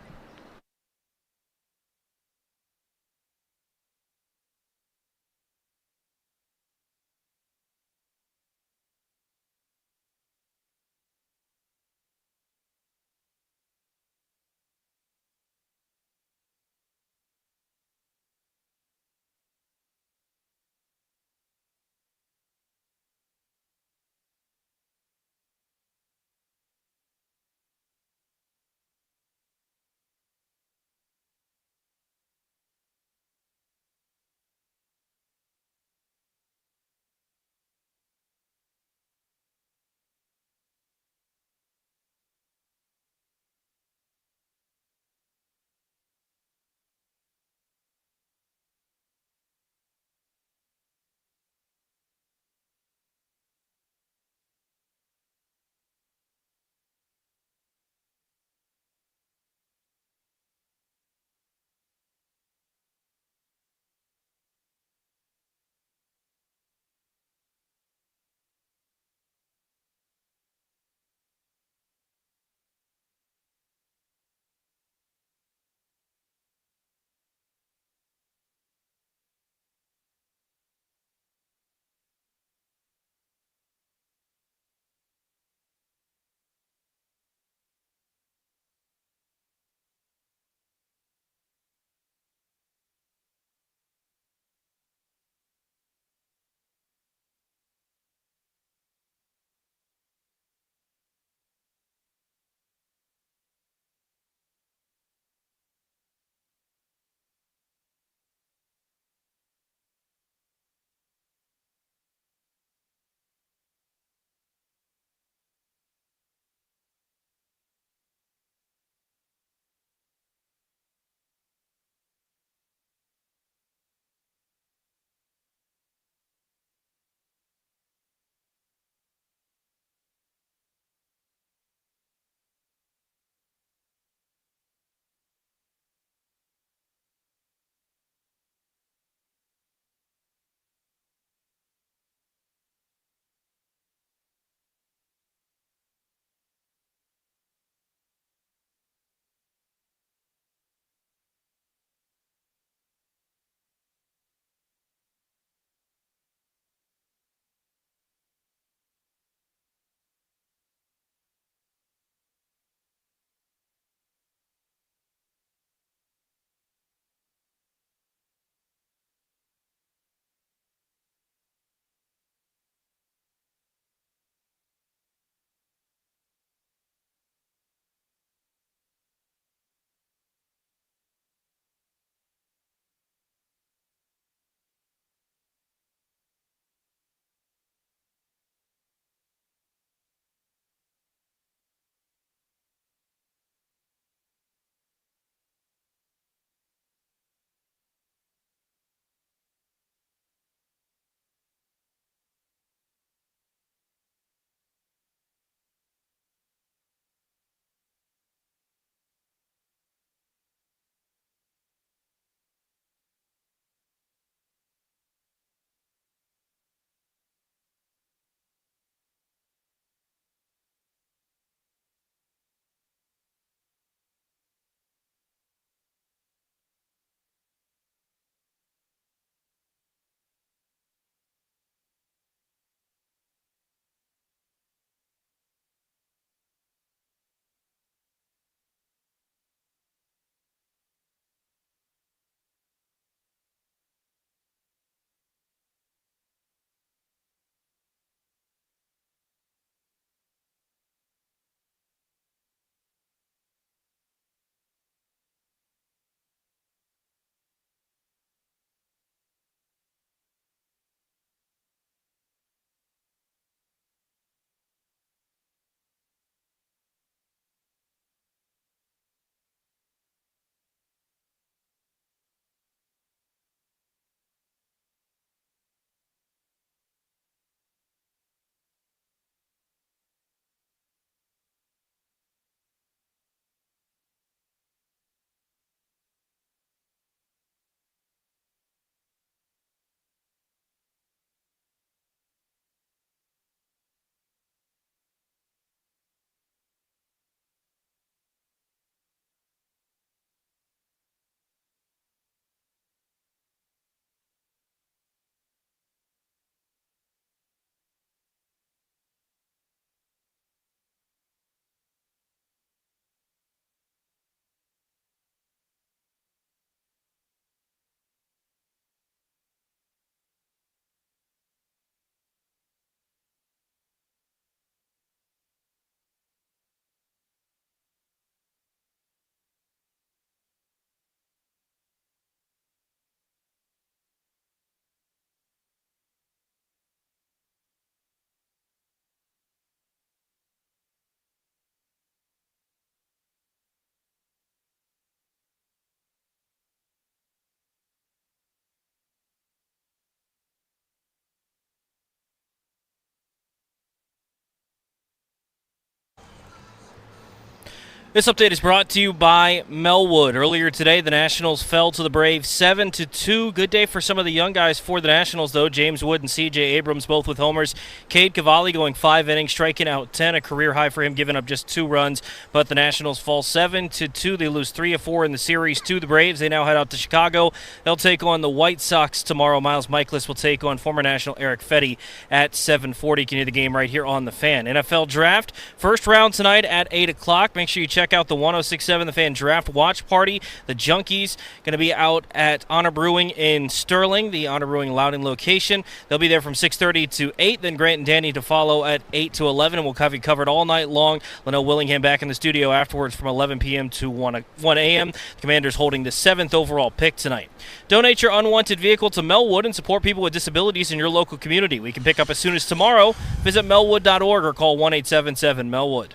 This update is brought to you by Melwood. Earlier today, the Nationals fell to the Braves 7-2. Good day for some of the young guys for the Nationals, though. James Wood and C.J. Abrams both with homers. Cade Cavalli going 5 innings, striking out 10, a career high for him, giving up just 2 runs. But the Nationals fall 7-2. They lose 3 of 4 in the series to the Braves. They now head out to Chicago. They'll take on the White Sox tomorrow. Miles Michaelis will take on former National Eric Fetty at 7:40. You can hear the game right here on The Fan. NFL Draft, first round tonight at 8 o'clock. Make sure you check out the 106.7 The Fan Draft Watch Party. The Junkies going to be out at Honor Brewing in Sterling, the Honor Brewing Loudon location. They'll be there from 6:30 to 8. Then Grant and Danny to follow at 8 to 11, and we'll have you covered all night long. Lynnell Willingham back in the studio afterwards from 11 p.m. to 1 a.m. The Commanders holding the 7th overall pick tonight. Donate your unwanted vehicle to Melwood and support people with disabilities in your local community. We can pick up as soon as tomorrow. Visit melwood.org or call 1-877-MELWOOD.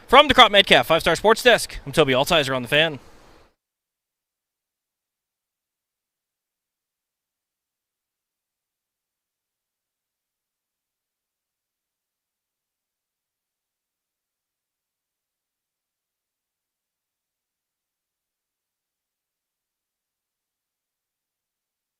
From the Crop Metcalf 5-Star Sports Desk, I'm Toby Altizer on The Fan.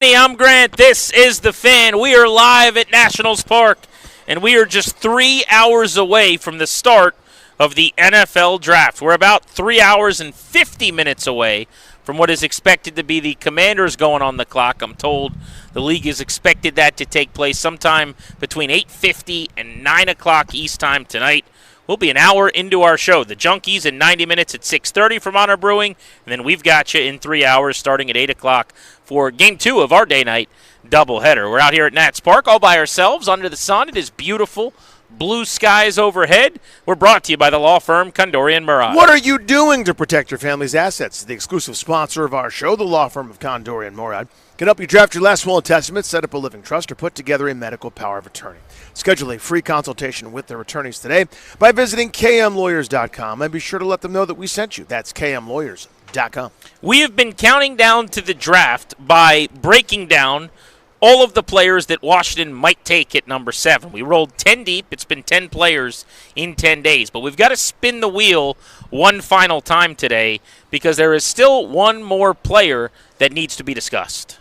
I'm Grant. This is The Fan. We are live at Nationals Park, and we are just 3 hours away from the start of the NFL Draft. We're about 3 hours and 50 minutes away from what is expected to be the Commanders going on the clock. I'm told the league has expected that to take place sometime between 8:50 and 9 o'clock East time tonight. We'll be an hour into our show. The Junkies in 90 minutes at 6:30 from Honor Brewing, and then we've got you in 3 hours starting at 8 o'clock for Game 2 of our day night doubleheader. We're out here at Nats Park all by ourselves under the sun. It is beautiful. Blue skies overhead. We're brought to you by the law firm Condori & Murad. What are you doing to protect your family's assets? The exclusive sponsor of our show, the law firm of Condori & Murad, can help you draft your last will and testament, set up a living trust, or put together a medical power of attorney. Schedule a free consultation with their attorneys today by visiting kmlawyers.com, and be sure to let them know that we sent you. That's kmlawyers.com. We have been counting down to the draft by breaking down all of the players that Washington might take at number 7. We rolled 10 deep. It's been 10 players in 10 days. But we've got to spin the wheel one final time today because there is still one more player that needs to be discussed.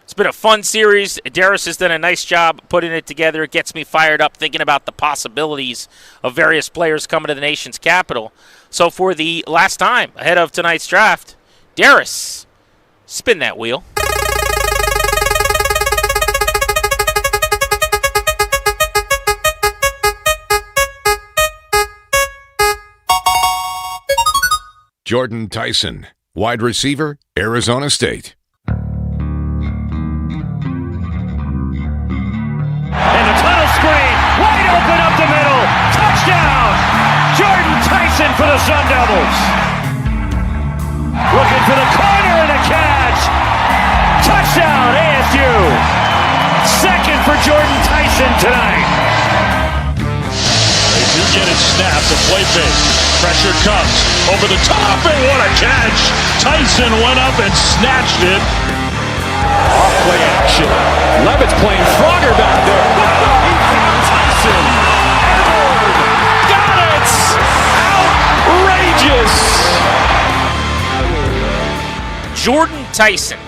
It's been a fun series. Darius has done a nice job putting it together. It gets me fired up thinking about the possibilities of various players coming to the nation's capital. So for the last time ahead of tonight's draft, Darius, spin that wheel. Jordan Tyson, wide receiver, Arizona State. And the tunnel screen, wide open up the middle. Touchdown! Jordan Tyson for the Sun Devils. Looking for the corner and a catch. Touchdown, ASU. Second for Jordan Tyson tonight. They do get it snapped. The play fake. Pressure comes over the top, and what a catch. Tyson went up and snatched it. Off-play action. Levitt's playing Frogger back there. He found Tyson. Edward got it. Outrageous. Jordan Tyson,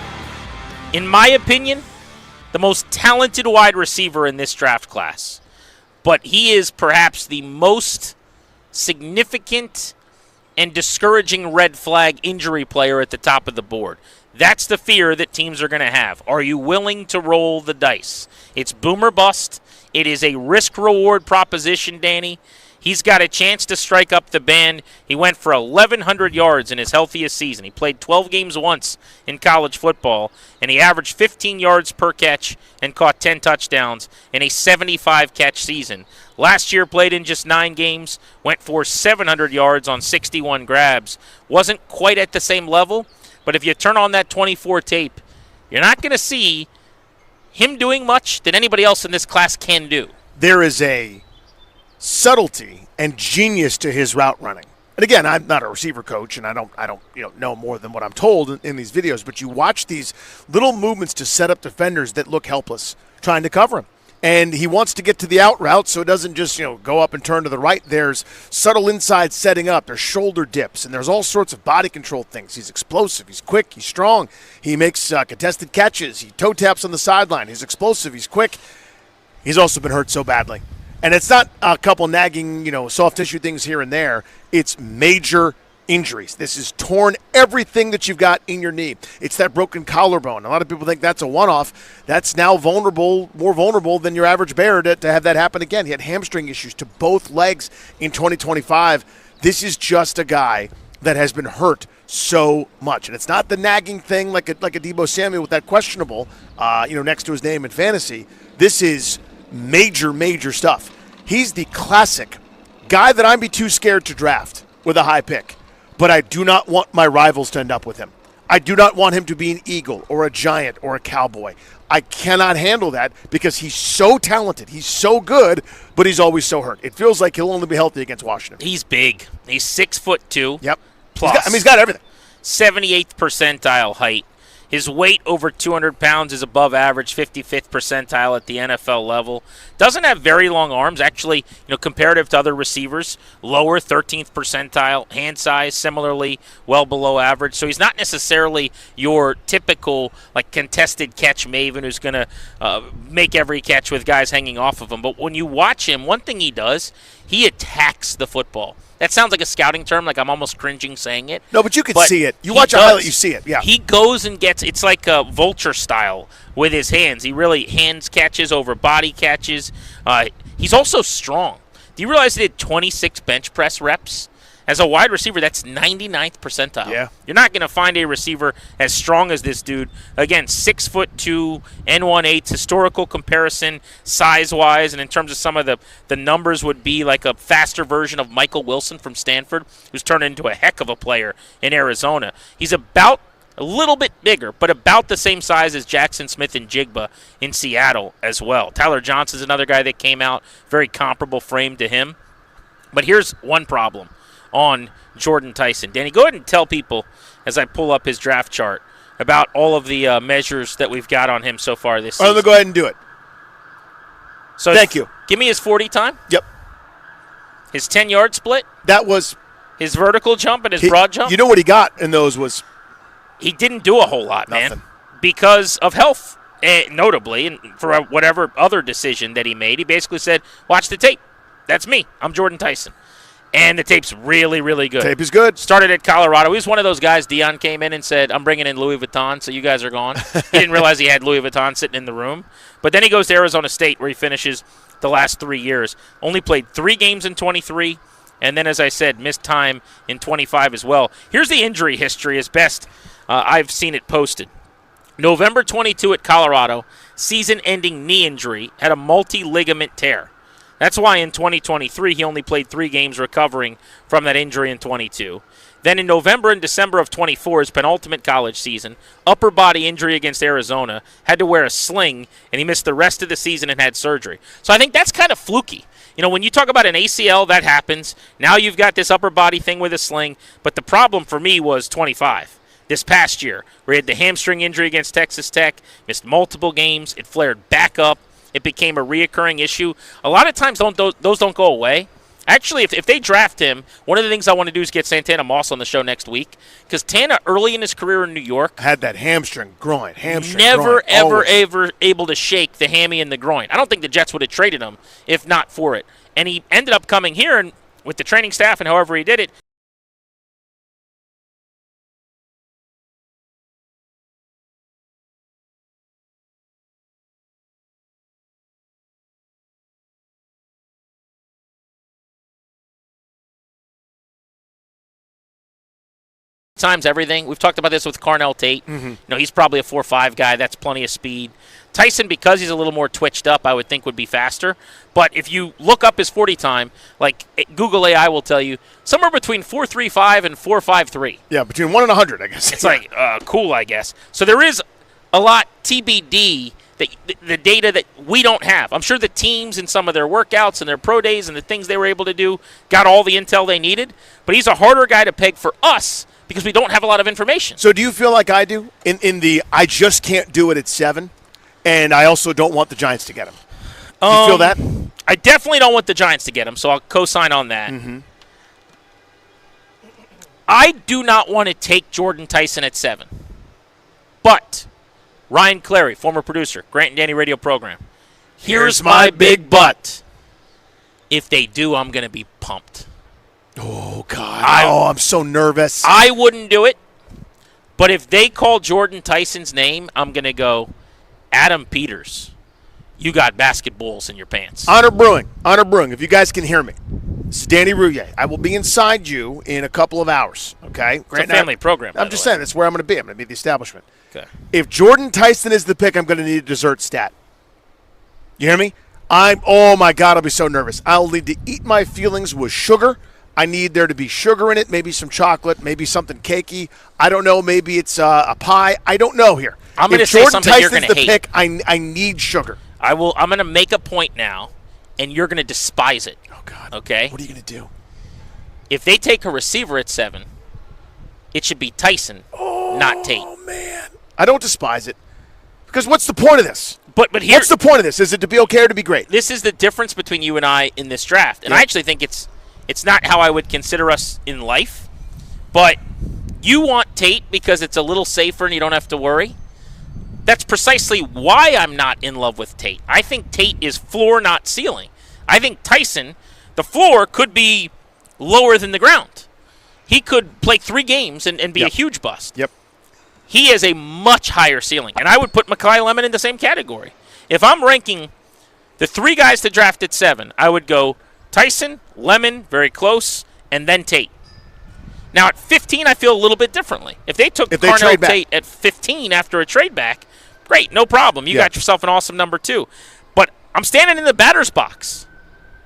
in my opinion, the most talented wide receiver in this draft class. But he is perhaps the most significant and discouraging red flag injury player at the top of the board. That's the fear that teams are going to have. Are you willing to roll the dice? It's boom or bust. It is a risk-reward proposition, Danny. He's got a chance to strike up the band. He went for 1,100 yards in his healthiest season. He played 12 games once in college football, and he averaged 15 yards per catch and caught 10 touchdowns in a 75-catch season. Last year played in just 9 games, went for 700 yards on 61 grabs. Wasn't quite at the same level, but if you turn on that 24 tape, you're not going to see him doing much that anybody else in this class can do. There is a subtlety and genius to his route running And again, I'm not a receiver coach, and I don't know more than what I'm told in these videos. But you watch these little movements to set up defenders that look helpless, trying to cover him. And he wants to get to the out route, so it doesn't just go up and turn to the right. There's subtle inside setting up. There's shoulder dips, and there's all sorts of body control things. He's explosive. He's quick. He's strong. He makes contested catches. He toe taps on the sideline. He's explosive. He's quick. He's also been hurt so badly. And it's not a couple nagging, soft tissue things here and there. It's major injuries. This is torn everything that you've got in your knee. It's that broken collarbone. A lot of people think that's a one-off. That's now more vulnerable than your average bear to have that happen again. He had hamstring issues to both legs in 2025. This is just a guy that has been hurt so much. And it's not the nagging thing like a Deebo Samuel with that questionable, next to his name in fantasy. This is major, major stuff. He's the classic guy that I'd be too scared to draft with a high pick. But I do not want my rivals to end up with him. I do not want him to be an Eagle or a Giant or a Cowboy. I cannot handle that because he's so talented. He's so good, but he's always so hurt. It feels like he'll only be healthy against Washington. He's big. He's 6'2". Yep. Plus. He's got everything. 78th percentile height. His weight over 200 pounds is above average, 55th percentile at the NFL level. Doesn't have very long arms, actually, comparative to other receivers. Lower, 13th percentile. Hand size, similarly, well below average. So he's not necessarily your typical, contested catch maven who's going to make every catch with guys hanging off of him. But when you watch him, one thing he does, he attacks the football. That sounds like a scouting term, I'm almost cringing saying it. No, but you can see it. You watch a highlight, you see it, yeah. He goes and gets, it's like a vulture style with his hands. He really hands catches over body catches. He's also strong. Do you realize he did 26 bench press reps? As a wide receiver, that's 99th percentile. Yeah. You're not going to find a receiver as strong as this dude. Again, 6'2", N1/8", historical comparison size-wise, and in terms of some of the numbers would be like a faster version of Michael Wilson from Stanford, who's turned into a heck of a player in Arizona. He's about a little bit bigger, but about the same size as Jackson Smith and Jigba in Seattle as well. Tyler Johnson's another guy that came out, very comparable frame to him. But here's one problem on Jordan Tyson. Danny, go ahead and tell people, as I pull up his draft chart, about all of the measures that we've got on him so far this season. Let me go ahead and do it. So thank you. Give me his 40 time. Yep. His 10-yard split. That was his vertical jump and his broad jump. You know what he got in those was? He didn't do a whole lot, nothing. Man, because of health, notably, and for whatever other decision that he made. He basically said, watch the tape. That's me. I'm Jordan Tyson. And the tape's really, really good. Tape is good. Started at Colorado. He was one of those guys, Deion came in and said, I'm bringing in Louis Vuitton, so you guys are gone. He didn't realize he had Louis Vuitton sitting in the room. But then he goes to Arizona State, where he finishes the last 3 years. Only played 3 games in 23, and then, as I said, missed time in 25 as well. Here's the injury history as best I've seen it posted. November 22 at Colorado, season-ending knee injury, had a multi-ligament tear. That's why in 2023 he only played 3 games recovering from that injury in 22. Then in November and December of 24, his penultimate college season, upper body injury against Arizona, had to wear a sling, and he missed the rest of the season and had surgery. So I think that's kind of fluky. When you talk about an ACL, that happens. Now you've got this upper body thing with a sling, but the problem for me was 25. This past year, where he had the hamstring injury against Texas Tech, missed multiple games, it flared back up. It became a reoccurring issue. A lot of times those don't go away. Actually, if they draft him, one of the things I want to do is get Santana Moss on the show next week, because Tana, early in his career in New York, had that hamstring, groin, never, groin, ever able to shake the hammy and the groin. I don't think the Jets would have traded him if not for it. And he ended up coming here, and with the training staff and however he did it, times everything. We've talked about this with Carnell Tate. Mm-hmm. He's probably a 4.5 guy. That's plenty of speed. Tyson, because he's a little more twitched up, I would think would be faster. But if you look up his 40 time, Google AI will tell you, somewhere between 4.35 and 4.53. Yeah, between 1 and 100, I guess. It's cool, I guess. So there is a lot TBD the data that we don't have. I'm sure the teams in some of their workouts and their pro days and the things they were able to do got all the intel they needed. But he's a harder guy to peg for us because we don't have a lot of information. So do you feel like I do in the I just can't do it at 7, and I also don't want the Giants to get him? Do you feel that? I definitely don't want the Giants to get him, so I'll co-sign on that. Mm-hmm. I do not want to take Jordan Tyson at 7. But Ryan Clary, former producer, Grant and Danny radio program. Here's my big but. If they do, I'm going to be pumped. Oh, God. I'm so nervous. I wouldn't do it. But if they call Jordan Tyson's name, I'm going to go, Adam Peters, you got basketballs in your pants. Honor Brewing, if you guys can hear me. This is Danny Rouillet. I will be inside you in a couple of hours, okay? It's a family program, I'm just saying, that's where I'm going to be. I'm going to be at the establishment. Okay. If Jordan Tyson is the pick, I'm going to need a dessert stat. You hear me? Oh, my God, I'll be so nervous. I'll need to eat my feelings with sugar. I need there to be sugar in it, maybe some chocolate, maybe something cakey. I don't know. Maybe it's a pie. I don't know here. I'm going to say something you're going to hate. If Jordan Tyson's the pick, I need sugar. I'm going to make a point now, and you're going to despise it. Oh, God. Okay? What are you going to do? If they take a receiver at 7, it should be Tyson, not Tate. Oh, man. I don't despise it. Because what's the point of this? But here, what's the point of this? Is it to be okay or to be great? This is the difference between you and I in this draft. And I actually think it's not how I would consider us in life. But you want Tate because it's a little safer and you don't have to worry. That's precisely why I'm not in love with Tate. I think Tate is floor, not ceiling. I think Tyson, the floor could be lower than the ground. He could play 3 games and be a huge bust. Yep. He has a much higher ceiling. And I would put Mekhi Lemon in the same category. If I'm ranking the 3 guys to draft at 7, I would go Tyson, Lemon, very close, and then Tate. Now, at 15, I feel a little bit differently. If they took Carnell Tate at 15 after a trade back, great, no problem. You got yourself an awesome number 2. But I'm standing in the batter's box.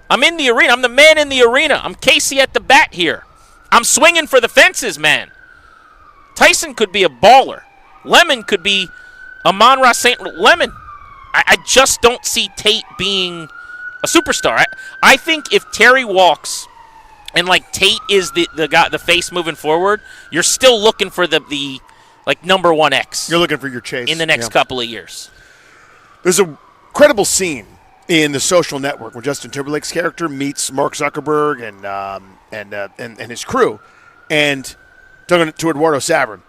I'm in the arena. I'm the man in the arena. I'm Casey at the bat here. I'm swinging for the fences, man. Tyson could be a baller. Lemon could be Amon-Ra St. Lemon. I just don't see Tate being a superstar. I think if Terry walks and like Tate is the guy, the face moving forward, you're still looking for the like number 1 X. You're looking for your chase in the next couple of years. There's a credible scene in The Social Network where Justin Timberlake's character meets Mark Zuckerberg and his crew, and talking to Eduardo Saverin.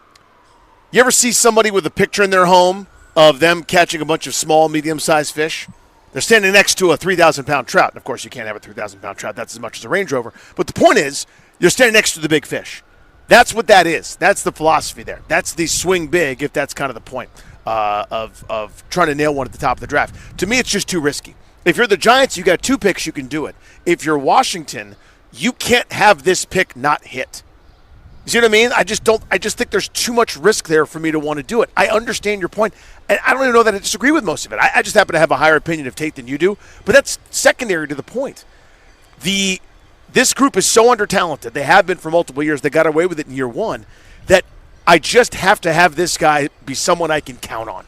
You ever see somebody with a picture in their home of them catching a bunch of small, medium-sized fish? They're standing next to a 3,000-pound trout. And of course, you can't have a 3,000-pound trout. That's as much as a Range Rover. But the point is, you're standing next to the big fish. That's what that is. That's the philosophy there. That's the swing big, if that's kind of the point of trying to nail one at the top of the draft. To me, it's just too risky. If you're the Giants, you got 2 picks, you can do it. If you're Washington, you can't have this pick not hit. You see what I mean? I just think there's too much risk there for me to want to do it. I understand your point, and I don't even know that I disagree with most of it. I just happen to have a higher opinion of Tate than you do, but that's secondary to the point. This group is so under-talented. They have been for multiple years. They got away with it in year 1 that I just have to have this guy be someone I can count on.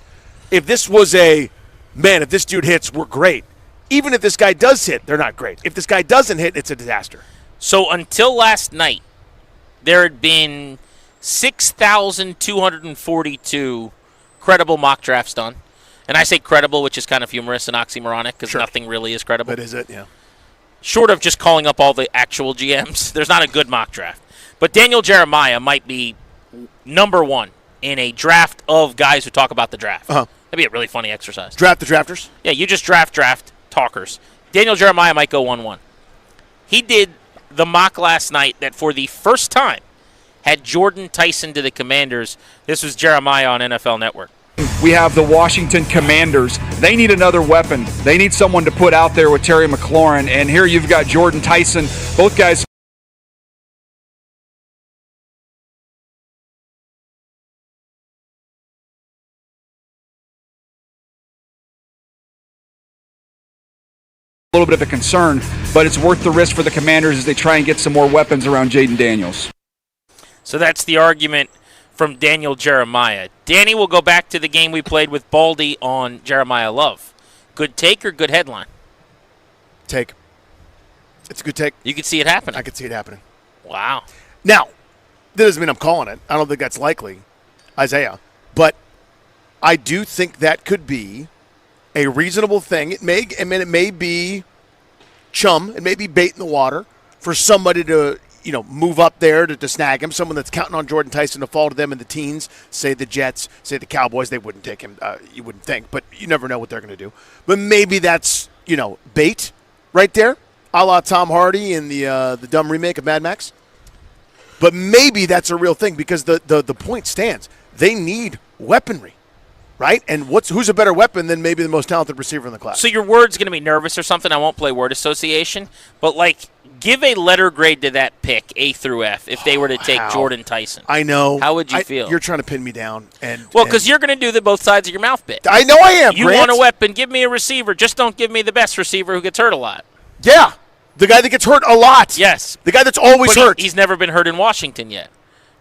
If this was if this dude hits, we're great. Even if this guy does hit, they're not great. If this guy doesn't hit, it's a disaster. So until last night, there had been 6,242 credible mock drafts done. And I say credible, which is kind of humorous and oxymoronic because nothing really is credible. But is it? Yeah. Short of just calling up all the actual GMs, there's not a good mock draft. But Daniel Jeremiah might be number 1 in a draft of guys who talk about the draft. Uh-huh. That'd be a really funny exercise. Draft the drafters? Yeah, you just draft talkers. Daniel Jeremiah might go 1-1. He did the mock last night that for the first time had Jordan Tyson to the Commanders. This was Jeremiah on NFL Network. We have the Washington Commanders. They need another weapon. They need someone to put out there with Terry McLaurin. And here you've got Jordan Tyson. Both guys. A little bit of a concern, but it's worth the risk for the Commanders as they try and get some more weapons around Jaden Daniels. So that's the argument from Daniel Jeremiah. Danny, will go back to the game we played with Baldy on Jeremiah Love. Good take or good headline? Take. It's a good take. You could see it happening. I could see it happening. Wow. Now, that doesn't mean I'm calling it. I don't think that's likely, Isaiah. But I do think that could be a reasonable thing. It may be chum. It may be bait in the water for somebody to, move up there to snag him. Someone that's counting on Jordan Tyson to fall to them in the teens, say the Jets, say the Cowboys. They wouldn't take him. You wouldn't think, but you never know what they're going to do. But maybe that's, bait right there, a la Tom Hardy in the dumb remake of Mad Max. But maybe that's a real thing because the point stands. They need weaponry, right? And who's a better weapon than maybe the most talented receiver in the class? So your word's going to be nervous or something. I won't play word association. But, give a letter grade to that pick, A through F, if they were to take Jordan Tyson. I know. How would you feel? You're trying to pin me down. Because you're going to do the both sides of your mouth bit. I know I am, You Grant. want a weapon, give me a receiver. Just don't give me the best receiver who gets hurt a lot. Yeah. The guy that gets hurt a lot. Yes. The guy that's always hurt. He's never been hurt in Washington yet.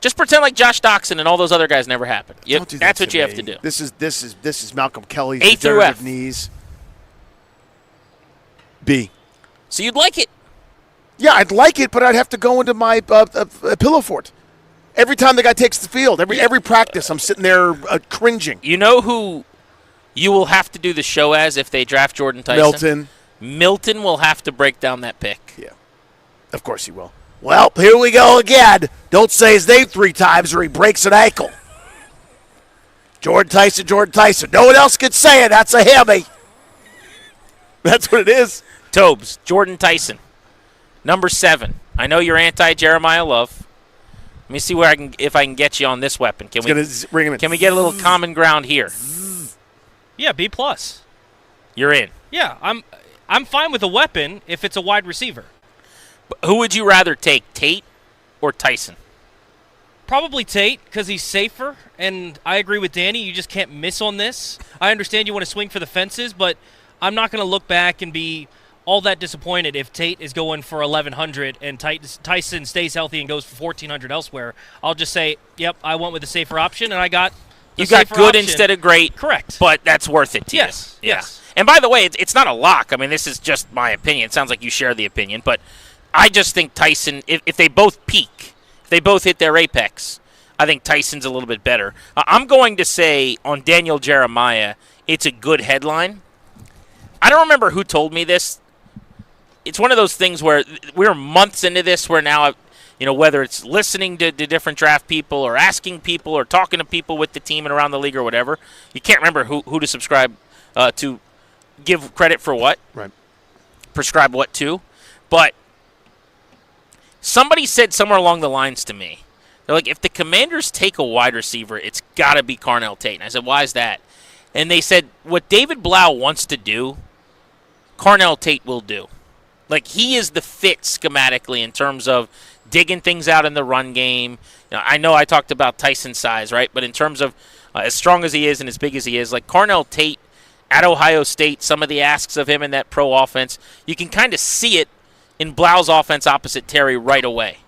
Just pretend like Josh Doxson and all those other guys never happened. Don't do That's that what to you me. have to do. This is Malcolm Kelly's A through degenerative F. knees. B. So you'd like it. Yeah, I'd like it, but I'd have to go into my pillow fort. Every time the guy takes the field, every practice, I'm sitting there cringing. You know who you will have to do the show as if they draft Jordan Tyson? Milton. Milton will have to break down that pick. Yeah, of course he will. Well, here we go again. Don't say his name 3 times or he breaks an ankle. Jordan Tyson. No one else can say it. That's a hammy. That's what it is. Tobes, Jordan Tyson, number 7. I know you're anti-Jeremiah Love. Let me see if I can get you on this weapon. Can we get a little common ground here? Yeah, B+. You're in. Yeah, I'm fine with a weapon if it's a wide receiver. Who would you rather take, Tate or Tyson? Probably Tate because he's safer, and I agree with Danny. You just can't miss on this. I understand you want to swing for the fences, but I'm not going to look back and be all that disappointed if Tate is going for 1,100 and Tyson stays healthy and goes for 1,400 elsewhere. I'll just say, yep, I went with the safer option, and I got the You got safer good option. instead of great. Correct. But that's worth it to you. Yes. Yeah. Yes. And by the way, it's not a lock. I mean, this is just my opinion. It sounds like you share the opinion, but I just think Tyson, if they both peak, if they both hit their apex, I think Tyson's a little bit better. I'm going to say on Daniel Jeremiah, it's a good headline. I don't remember who told me this. It's one of those things where we're months into this where now, whether it's listening to different draft people or asking people or talking to people with the team and around the league or whatever, you can't remember who to subscribe to give credit for what. Right. Prescribe what to. But somebody said somewhere along the lines to me, they're like, if the Commanders take a wide receiver, it's got to be Carnell Tate. And I said, why is that? And they said, what David Blau wants to do, Carnell Tate will do. Like, he is the fit schematically in terms of digging things out in the run game. I know I talked about Tyson's size, right? But in terms of as strong as he is and as big as he is, like Carnell Tate at Ohio State, some of the asks of him in that pro offense, you can kind of see it in Blau's offense opposite Terry right away.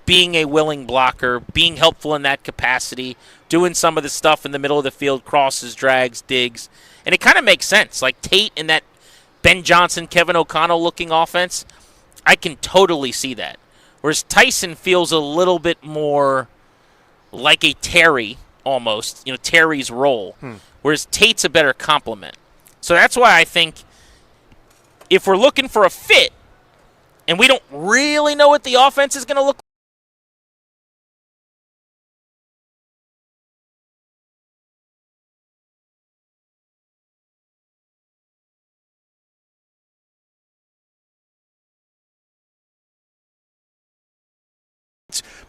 Being a willing blocker, being helpful in that capacity, doing some of the stuff in the middle of the field, crosses, drags, digs. And it kind of makes sense. Like Tate in that Ben Johnson, Kevin O'Connell looking offense, I can totally see that. Whereas Tyson feels a little bit more like a Terry almost, Terry's role. Whereas Tate's a better complement. So that's why I think if we're looking for a fit and we don't really know what the offense is going to look like,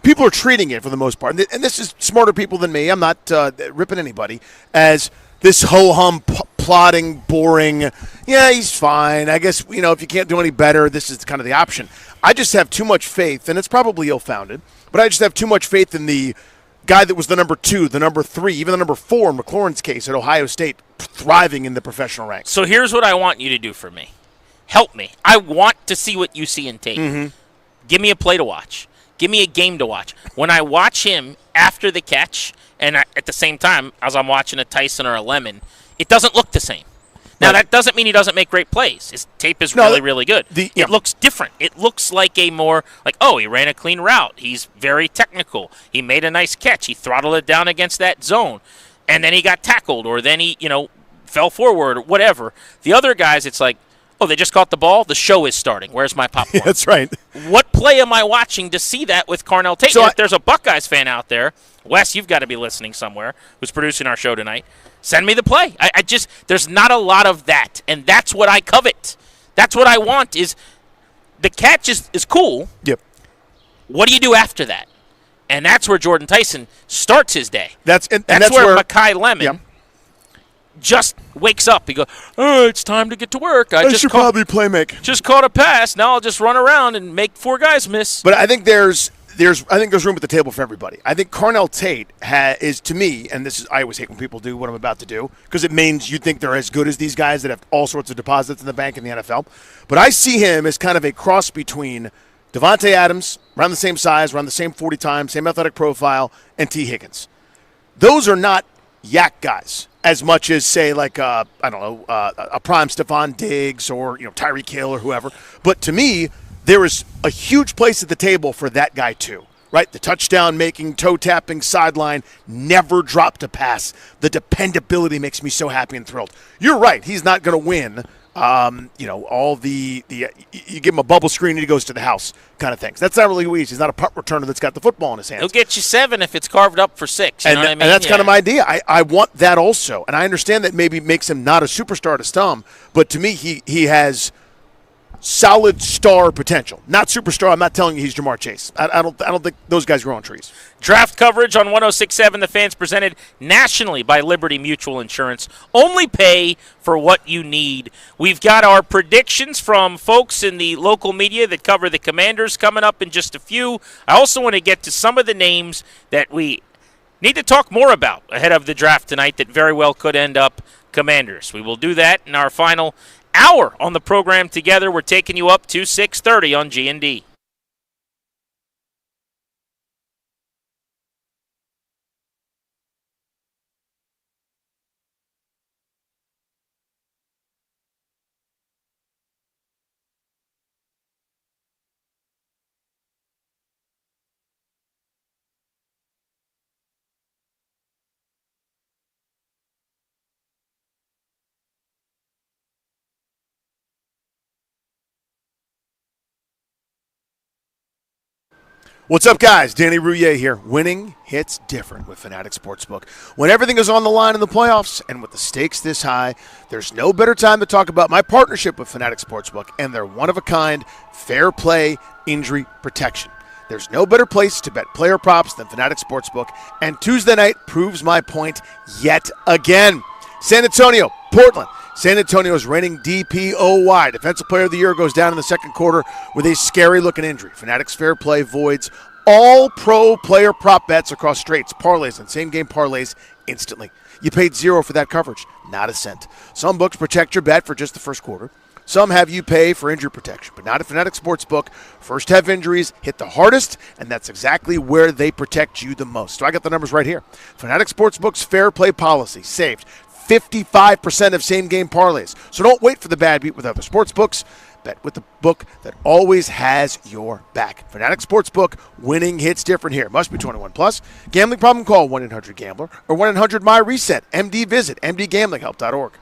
people are treating it for the most part, and this is smarter people than me. I'm not ripping anybody as this ho-hum, plodding, boring. Yeah, he's fine. I guess if you can't do any better, this is kind of the option. I just have too much faith, and it's probably ill-founded, but I just have too much faith in the guy that was the number 2, the number 3, even the number 4 in McLaurin's case at Ohio State, thriving in the professional ranks. So here's what I want you to do for me. Help me. I want to see what you see in Tate. Give me a play to watch. Give me a game to watch. When I watch him, after the catch, and at the same time, as I'm watching a Tyson or a Lemon, it doesn't look the same. Now, Right. that doesn't mean he doesn't make great plays. His tape is really, really good. Yeah. It looks different. It looks like a more, like, oh, he ran a clean route. He's very technical. He made a nice catch. He throttled it down against that zone. And then he got tackled, or then he, fell forward, or whatever. The other guys, it's like, oh, they just caught the ball? The show is starting. Where's my popcorn? That's right. What play am I watching to see that with Carnell Tate? So If there's a Buckeyes fan out there, Wes, you've got to be listening somewhere, who's producing our show tonight, send me the play. I just, there's not a lot of that, and that's what I covet. That's what I want is the catch is cool. Yep. What do you do after that? And that's where Jordan Tyson starts his day. That's where Makai Lemon Yep. just wakes up. He goes, oh, it's time to get to work. I should probably play make. Just caught a pass. Now I'll just run around and make 4 guys miss. But I think there's room at the table for everybody. I think Carnell Tate is, to me, and this is, I always hate when people do what I'm about to do, because it means you think they're as good as these guys that have all sorts of deposits in the bank in the NFL. But I see him as kind of a cross between Devontae Adams, around the same size, around the same 40 times, same athletic profile, and T. Higgins. Those are not yak guys as much as, say, like, a prime Stephon Diggs or, Tyreek Hill or whoever. But to me, there is a huge place at the table for that guy too, right? The touchdown-making, toe-tapping, sideline, never dropped a pass. The dependability makes me so happy and thrilled. You're right. He's not going to win, all the you give him a bubble screen and he goes to the house kind of things. That's not really who he is. He's not a punt returner that's got the football in his hands. He'll get you 7 if it's carved up for 6. You know what I mean? And that's kind of my idea. I want that also. And I understand that maybe makes him not a superstar to some, but to me, he has solid star potential. Not superstar. I'm not telling you he's Jamar Chase. I don't think those guys grow on trees. Draft coverage on 106.7 The Fans, presented nationally by Liberty Mutual Insurance. Only pay for what you need. We've got our predictions from folks in the local media that cover the Commanders coming up in just a few. I also want to get to some of the names that we need to talk more about ahead of the draft tonight that very well could end up Commanders. We will do that in our final hour on the program together. We're taking you up to 6:30 on G&D. What's up, guys? Danny Rouillet here. Winning hits different with Fanatic Sportsbook. When everything is on the line in the playoffs and with the stakes this high, there's no better time to talk about my partnership with Fanatic Sportsbook and their one-of-a-kind fair play injury protection. There's no better place to bet player props than Fanatic Sportsbook, and Tuesday night proves my point yet again. San Antonio, Portland. San Antonio's reigning DPOY, Defensive Player of the Year, goes down in the second quarter with a scary-looking injury. Fanatics Fair Play voids all pro player prop bets across straights, parlays, and same-game parlays instantly. You paid $0 for that coverage, not a cent. Some books protect your bet for just the first quarter. Some have you pay for injury protection, but not at Fanatic Sportsbook. First have injuries hit the hardest, and that's exactly where they protect you the most. So I got the numbers right here. Fanatic Sportsbook's Fair Play policy saved 55% of same-game parlays. So don't wait for the bad beat with other sports books. Bet with the book that always has your back. Fanatic Sportsbook, winning hits different here. Must be 21 plus. Gambling problem? Call 1-800-GAMBLER or 1-800-MY-RESET. MD visit mdgamblinghelp.org.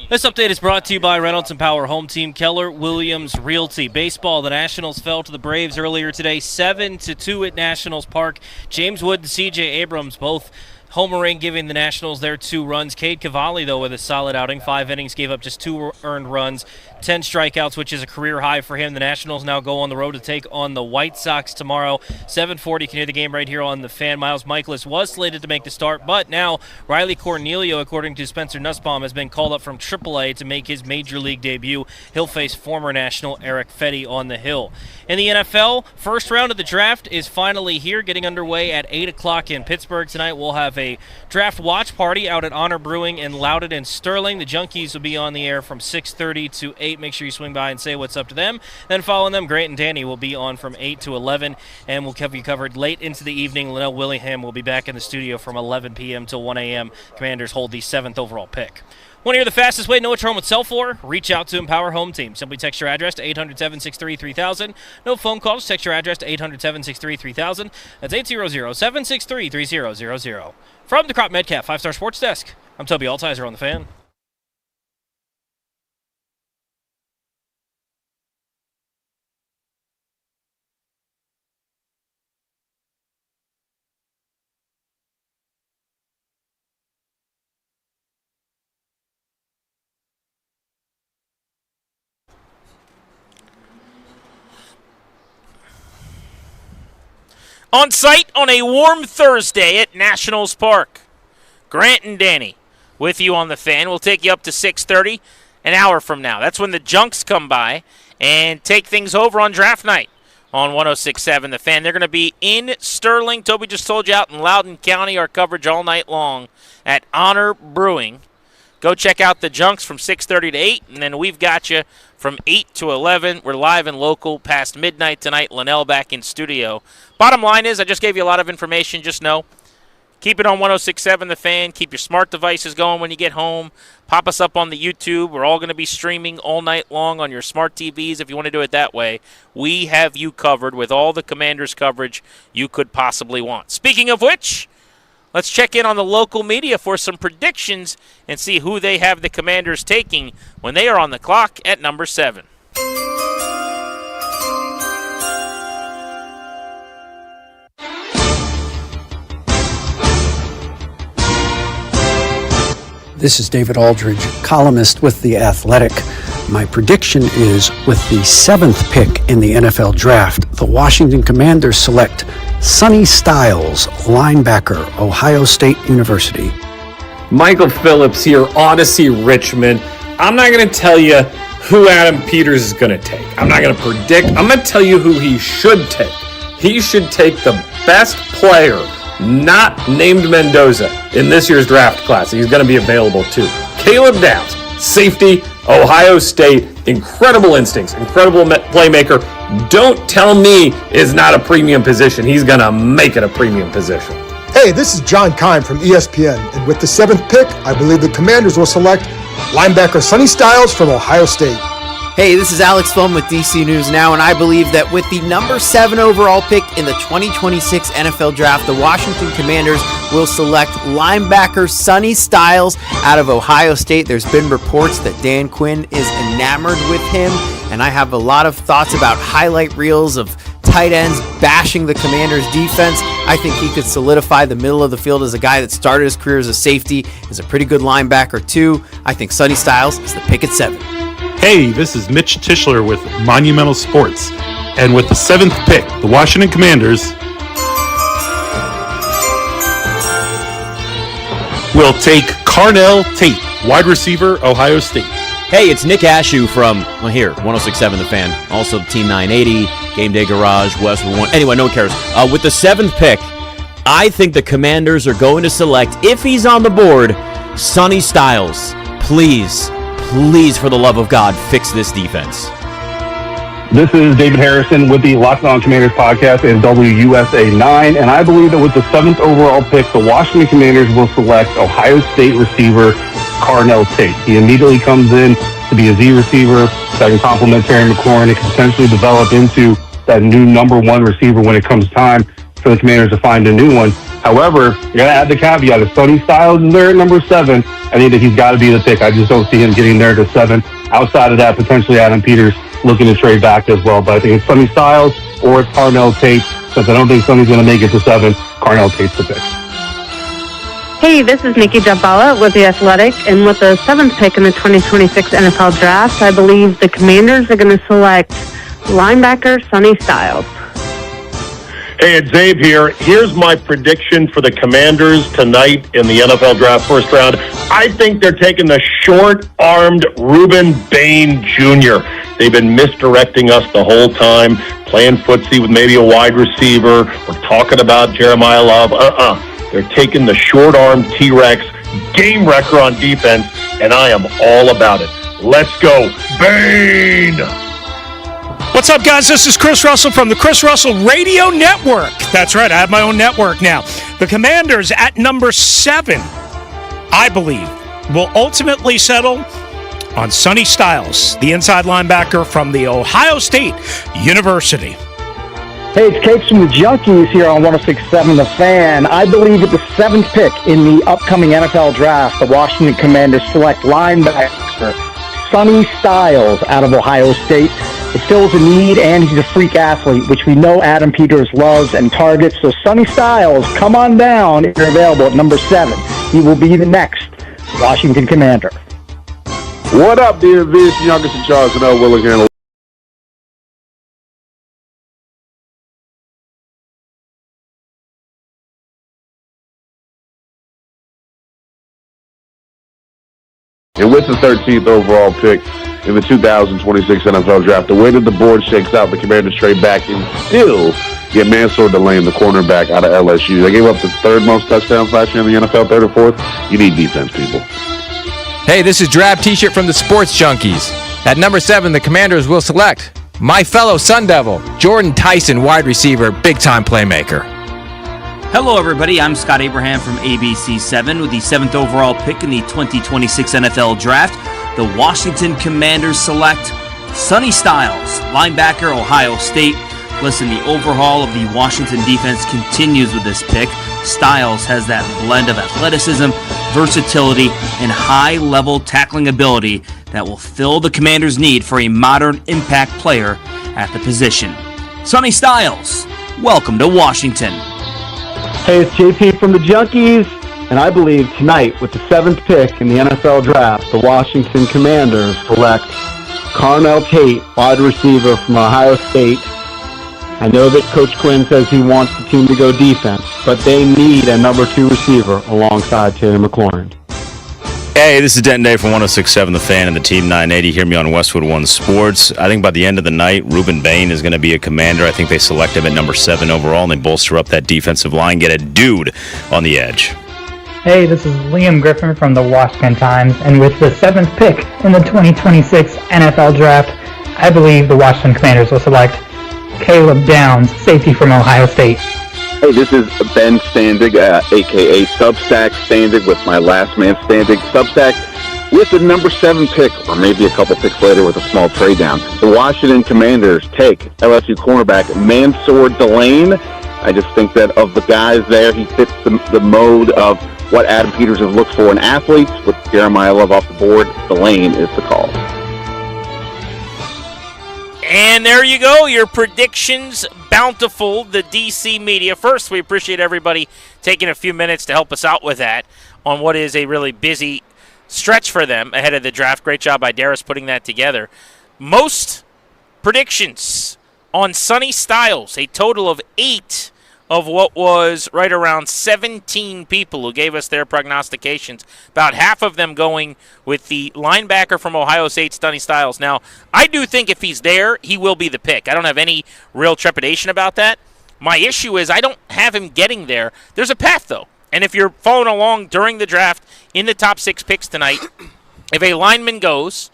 This update is brought to you by Reynolds and Power Home Team, Keller Williams Realty. Baseball, the Nationals fell to the Braves earlier today, 7-2 at Nationals Park. James Wood and C.J. Abrams both homering, giving the Nationals their 2 runs. Cade Cavalli, though, with a solid outing. 5 innings, gave up just 2 earned runs, 10 strikeouts, which is a career high for him. The Nationals now go on the road to take on the White Sox tomorrow. 7:40, you can hear the game right here on the Fan. Miles Michaelis was slated to make the start, but now Riley Cornelio, according to Spencer Nussbaum, has been called up from AAA to make his Major League debut. He'll face former National Eric Fetty on the hill. In the NFL, first round of the draft is finally here, getting underway at 8 o'clock in Pittsburgh tonight. We'll have a draft watch party out at Honor Brewing in Loudoun and Sterling. The Junkies will be on the air from 6:30 to 8. Make sure you swing by and say what's up to them. Then following them, Grant and Danny will be on from 8 to 11, and we'll have you covered late into the evening. Lynnell Willingham will be back in the studio from 11 p.m. till 1 a.m. Commanders hold the 7th overall pick. Want to hear the fastest way to know what your home would sell for? Reach out to Empower Home Team. Simply text your address to 800-763-3000. No phone calls. Text your address to 800-763-3000. That's 800-763-3000. From the Crop Medcalf 5-Star Sports Desk, I'm Toby Altizer on the Fan. On site on a warm Thursday at Nationals Park, Grant and Danny with you on the Fan. We'll take you up to 6:30 an hour from now. That's when the Junks come by and take things over on draft night on 106.7 The Fan. They're going to be in Sterling. Toby just told you out in Loudoun County. Our coverage all night long at Honor Brewing. Go check out the Junks from 6:30 to 8, and then we've got you from 8 to 11. We're live and local past midnight tonight. Lynnell back in studio. Bottom line is, I just gave you a lot of information. Just know, keep it on 106.7 The Fan. Keep your smart devices going when you get home. Pop us up on the YouTube. We're all going to be streaming all night long on your smart TVs if you want to do it that way. We have you covered with all the Commanders coverage you could possibly want. Speaking of which, let's check in on the local media for some predictions and see who they have the Commanders taking when they are on the clock at number 7. This is David Aldridge, columnist with The Athletic. My prediction is with the 7th pick in the NFL Draft, the Washington Commanders select Sonny Styles, linebacker, Ohio State University. Michael Phillips here, Odyssey Richmond. I'm not going to tell you who Adam Peters is going to take. I'm not going to predict. I'm going to tell you who he should take. He should take the best player, not named Mendoza, in this year's draft class. He's going to be available too. Caleb Downs, safety, Ohio State, incredible instincts, incredible playmaker. Don't tell me is not a premium position. He's going to make it a premium position. Hey, this is John Kime from ESPN, and with the 7th pick, I believe the Commanders will select linebacker Sonny Styles from Ohio State. Hey, this is Alex Foam with DC News Now, and I believe that with the number 7 overall pick in the 2026 NFL Draft, the Washington Commanders will select linebacker Sonny Styles out of Ohio State. There's been reports that Dan Quinn is enamored with him, and I have a lot of thoughts about highlight reels of tight ends bashing the Commanders' defense. I think he could solidify the middle of the field as a guy that started his career as a safety, is a pretty good linebacker too. I think Sonny Styles is the pick at 7. Hey, this is Mitch Tischler with Monumental Sports. And with the 7th pick, the Washington Commanders will take Carnell Tate, wide receiver, Ohio State. Hey, it's Nick Ashew from, 106.7 The Fan. Also Team 980, Game Day Garage, Westwood One. Anyway, no one cares. With the 7th pick, I think the Commanders are going to select, if he's on the board, Sonny Styles. Please, for the love of God, fix this defense. This is David Harrison with the Locked On Commanders podcast and WUSA 9, and I believe that with the 7th overall pick, the Washington Commanders will select Ohio State receiver Carnell Tate. He immediately comes in to be a Z receiver that can complement Terry McLaurin and can potentially develop into that new number 1 receiver when it comes time for the Commanders to find a new one. However, you got to add the caveat. If Sonny Styles is there at number 7, I think that he's got to be the pick. I just don't see him getting there to 7. Outside of that, potentially Adam Peters looking to trade back as well. But I think it's Sonny Styles or it's Carnell Tate. Since I don't think Sonny's going to make it to 7, Carnell Tate's the pick. Hey, this is Nikki Jabala with The Athletic, and with the 7th pick in the 2026 NFL Draft, I believe the Commanders are going to select linebacker Sonny Styles. Hey, it's Zabe here. Here's my prediction for the Commanders tonight in the NFL Draft first round. I think they're taking the short-armed Ruben Bain Jr. They've been misdirecting us the whole time, playing footsie with maybe a wide receiver. We're talking about Jeremiah Love. They're taking the short-armed T-Rex, game wrecker on defense, and I am all about it. Let's go, Bain! What's up, guys? This is Chris Russell from the Chris Russell Radio Network. That's right, I have my own network now. The Commanders at number 7, I believe, will ultimately settle on Sonny Styles, the inside linebacker from the Ohio State University. Hey, it's Capes from the Junkies here on 106.7 The Fan. I believe at the 7th pick in the upcoming NFL Draft, the Washington Commanders select linebacker Sonny Styles out of Ohio State. It fills a need, and he's a freak athlete, which we know Adam Peters loves and targets. So Sonny Styles, come on down if you're available at number 7. He will be the next Washington Commander. What up, dear Vince? Youngest in Charles and Willingham. And with the 13th overall pick in the 2026 NFL Draft, the way that the board shakes out, the Commanders trade back and still get Mansour Delane, the cornerback out of LSU. They gave up the 3rd most touchdowns last year in the NFL, 3rd or 4th. You need defense, people. Hey, this is Drab T-shirt from the Sports Junkies. At number 7, the Commanders will select my fellow Sun Devil, Jordan Tyson, wide receiver, big-time playmaker. Hello, everybody. I'm Scott Abraham from ABC7 with the 7th overall pick in the 2026 NFL Draft. The Washington Commanders select Sonny Styles, linebacker, Ohio State. Listen, the overhaul of the Washington defense continues with this pick. Styles has that blend of athleticism, versatility, and high-level tackling ability that will fill the Commanders' need for a modern impact player at the position. Sonny Styles, welcome to Washington. Hey, it's JP from the Junkies, and I believe tonight, with the 7th pick in the NFL Draft, the Washington Commanders select Carnell Tate, wide receiver from Ohio State. I know that Coach Quinn says he wants the team to go defense, but they need a number 2 receiver alongside Terry McLaurin. Hey, this is Denton Day from 106.7 The Fan and the Team 980. Hear me on Westwood One Sports. I think by the end of the night, Ruben Bain is going to be a Commander. I think they select him at number 7 overall, and they bolster up that defensive line, get a dude on the edge. Hey, this is Liam Griffin from the Washington Times, and with the 7th pick in the 2026 NFL Draft, I believe the Washington Commanders will select Caleb Downs, safety from Ohio State. Hey, this is Ben Standig, a.k.a. Substack Standig with my last man Standig. Substack with the number 7 pick, or maybe a couple picks later with a small trade down. The Washington Commanders take LSU cornerback Mansour Delane. I just think that of the guys there, he fits the mode of what Adam Peters has looked for in athletes. With Jeremiah Love off the board, Delane is the call. And there you go, your predictions, bountiful, the DC media. First, we appreciate everybody taking a few minutes to help us out with that on what is a really busy stretch for them ahead of the draft. Great job by Darius putting that together. Most predictions on Sonny Styles, a total of 8 of what was right around 17 people who gave us their prognostications. About half of them going with the linebacker from Ohio State, Sonny Styles. Now, I do think if he's there, he will be the pick. I don't have any real trepidation about that. My issue is I don't have him getting there. There's a path, though. And if you're following along during the draft in the top 6 picks tonight, if a lineman goes,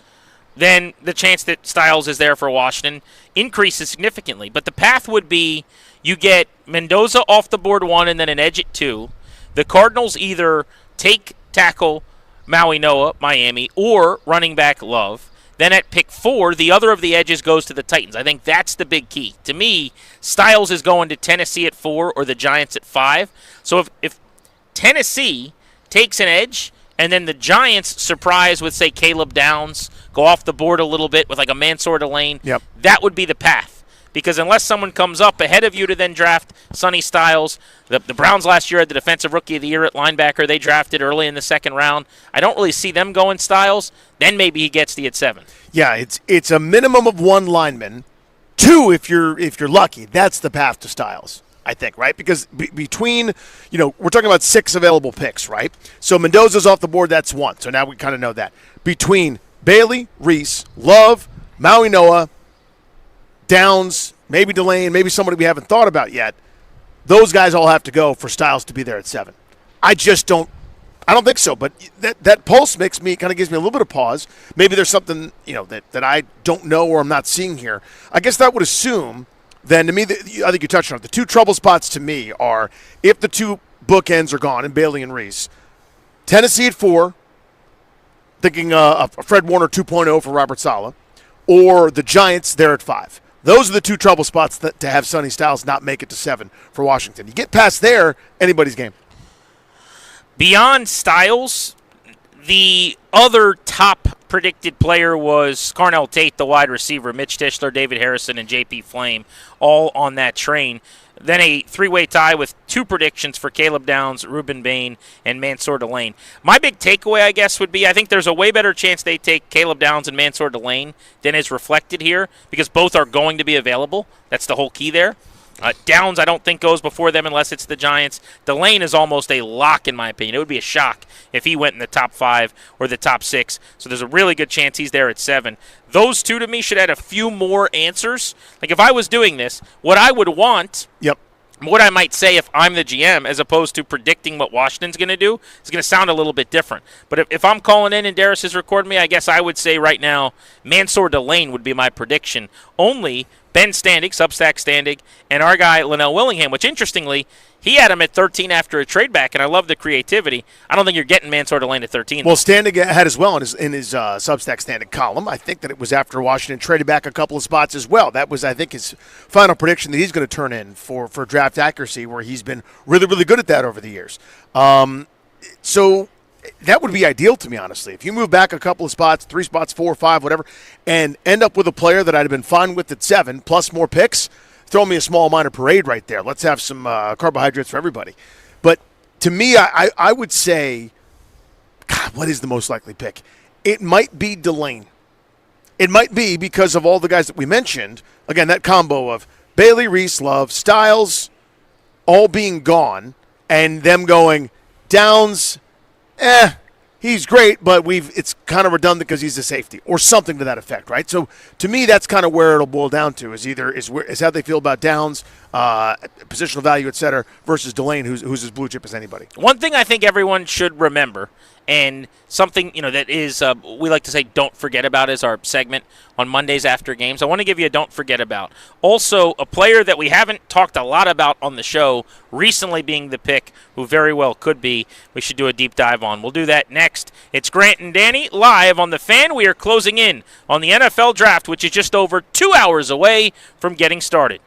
then the chance that Styles is there for Washington increases significantly. But the path would be you get Mendoza off the board 1 and then an edge at 2. The Cardinals either take tackle Maui Noah, Miami, or running back Love. Then at pick 4, the other of the edges goes to the Titans. I think that's the big key. To me, Styles is going to Tennessee at 4 or the Giants at 5. So if Tennessee takes an edge and then the Giants surprise with, say, Caleb Downs, go off the board a little bit with like a Mansour Delane, that would be the path. Because unless someone comes up ahead of you to then draft Sonny Styles, the Browns last year had the Defensive Rookie of the Year at linebacker. They drafted early in the second round. I don't really see them going Styles. Then maybe he gets the at 7. Yeah, it's a minimum of 1 lineman. 2 if you're lucky. That's the path to Styles, I think, right? Because between, we're talking about 6 available picks, right? So Mendoza's off the board, that's 1. So now we kind of know that. Between Bailey, Reese, Love, Maui Noah, Downs, maybe Delane, maybe somebody we haven't thought about yet, those guys all have to go for Styles to be there at 7. I don't think so, but that pulse gives me a little bit of pause. Maybe there's something, that I don't know or I'm not seeing here. I guess that would assume then, to me, I think you touched on it. The 2 trouble spots to me are if the 2 bookends are gone, and Bailey and Reese, Tennessee at 4, thinking a Fred Warner 2.0 for Robert Saleh, or the Giants there at 5. Those are the 2 trouble spots to have Sonny Styles not make it to 7 for Washington. You get past there, anybody's game. Beyond Styles, the other top predicted player was Carnell Tate, the wide receiver, Mitch Tischler, David Harrison, and J.P. Flame, all on that train. Then a 3-way tie with 2 predictions for Caleb Downs, Ruben Bain, and Mansour Delane. My big takeaway, I guess, would be I think there's a way better chance they take Caleb Downs and Mansour Delane than is reflected here because both are going to be available. That's the whole key there. Downs, I don't think, goes before them unless it's the Giants. Delane is almost a lock, in my opinion. It would be a shock if he went in the top 5 or the top 6. So there's a really good chance he's there at 7. Those 2, to me, should add a few more answers. Like, if I was doing this, what I would want, what I might say if I'm the GM, as opposed to predicting what Washington's going to do, is going to sound a little bit different. But if I'm calling in and Darius is recording me, I guess I would say right now Mansour Delane would be my prediction. Only Ben Standig, Substack Standig, and our guy Lynnell Willingham, which interestingly, he had him at 13 after a trade back, and I love the creativity. I don't think you're getting Mansour Delane at 13. Well, Standig had as well in his Substack Standig column. I think that it was after Washington traded back a couple of spots as well. That was, I think, his final prediction that he's going to turn in for draft accuracy, where he's been really, really good at that over the years. So that would be ideal to me, honestly. If you move back a couple of spots, 3 spots, 4, 5, whatever, and end up with a player that I'd have been fine with at 7, plus more picks, throw me a small minor parade right there. Let's have some carbohydrates for everybody. But to me, I would say, God, what is the most likely pick? It might be Delane. It might be because of all the guys that we mentioned. Again, that combo of Bailey, Reese, Love, Styles, all being gone, and them going, Downs, he's great, but it's kind of redundant because he's a safety or something to that effect, right? So to me, that's kind of where it'll boil down to is how they feel about Downs, positional value, et cetera, versus Delane, who's as blue chip as anybody. One thing I think everyone should remember, and something that is we like to say don't forget about is our segment on Mondays after games. I want to give you a don't forget about. Also, a player that we haven't talked a lot about on the show recently being the pick, who very well could be, we should do a deep dive on. We'll do that next. It's Grant and Danny live on The Fan. We are closing in on the NFL Draft, which is just over 2 hours away from getting started.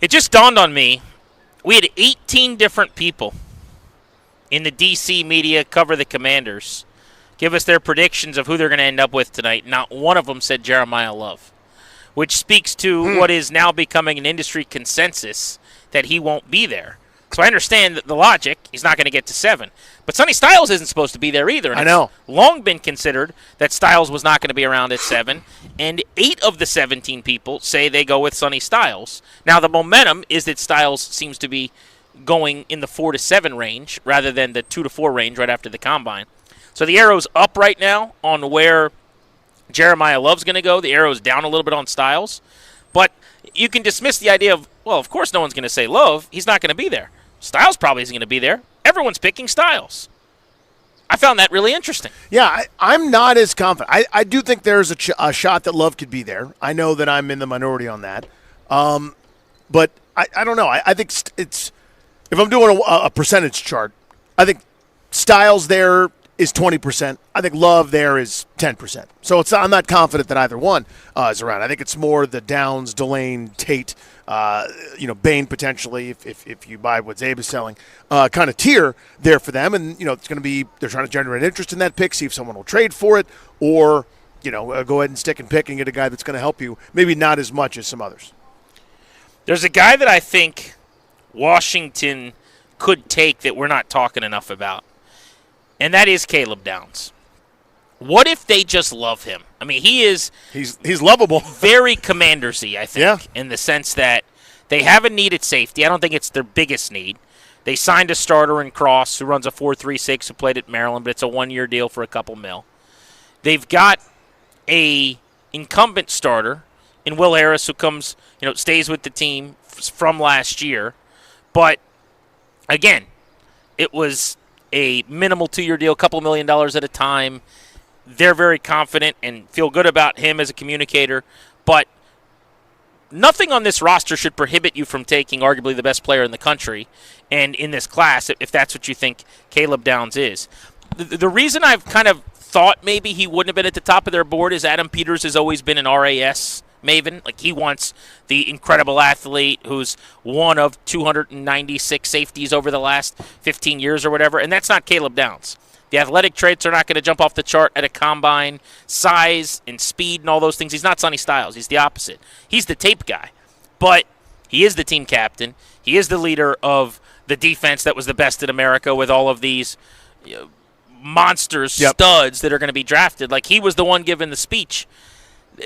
It just dawned on me, we had 18 different people in the D.C. media cover the Commanders, give us their predictions of who they're going to end up with tonight. Not one of them said Jeremiah Love, which speaks to what is now becoming an industry consensus that he won't be there. So I understand the logic. He's not going to get to 7. But Sonny Styles isn't supposed to be there either. And I know. It's long been considered that Styles was not going to be around at 7. And 8 of the 17 people say they go with Sonny Styles. Now, the momentum is that Styles seems to be going in the 4 to 7 range rather than the 2 to 4 range right after the combine. So the arrow's up right now on where Jeremiah Love's going to go. The arrow's down a little bit on Styles. But you can dismiss the idea of, well, of course no one's going to say Love. He's not going to be there. Styles probably isn't going to be there. Everyone's picking Styles. I found that really interesting. Yeah, I'm not as confident. I do think there's a shot that Love could be there. I know that I'm in the minority on that. But I don't know. I think it's if I'm doing a percentage chart, I think Styles there is 20%. I think Love there is 10%. So I'm not confident that either one is around. I think it's more the Downs, Delane, Tate, Bain potentially, if you buy what Zabe is selling, kind of tier there for them. And, it's going to be, they're trying to generate interest in that pick, see if someone will trade for it, or, go ahead and stick and pick and get a guy that's going to help you, maybe not as much as some others. There's a guy that I think Washington could take that we're not talking enough about, and that is Caleb Downs. What if they just love him? I mean, he's lovable. Very Commanders-y, I think, in the sense that they have a need at safety. I don't think it's their biggest need. They signed a starter in Cross who runs a 4.36 who played at Maryland, but it's a one-year deal for a couple mil. They've got a incumbent starter in Will Harris who comes, stays with the team from last year. But, again, it was a minimal 2-year deal, a couple $1 million at a time. They're very confident and feel good about him as a communicator. But nothing on this roster should prohibit you from taking arguably the best player in the country and in this class, if that's what you think Caleb Downs is. The reason I've kind of thought maybe he wouldn't have been at the top of their board is Adam Peters has always been an RAS maven. Like, he wants the incredible athlete who's one of 296 safeties over the last 15 years or whatever, and that's not Caleb Downs. The athletic traits are not going to jump off the chart at a combine. Size and speed and all those things. He's not Sonny Styles. He's the opposite. He's the tape guy. But he is the team captain. He is the leader of the defense that was the best in America with all of these monsters, studs that are going to be drafted. Like, he was the one giving the speech.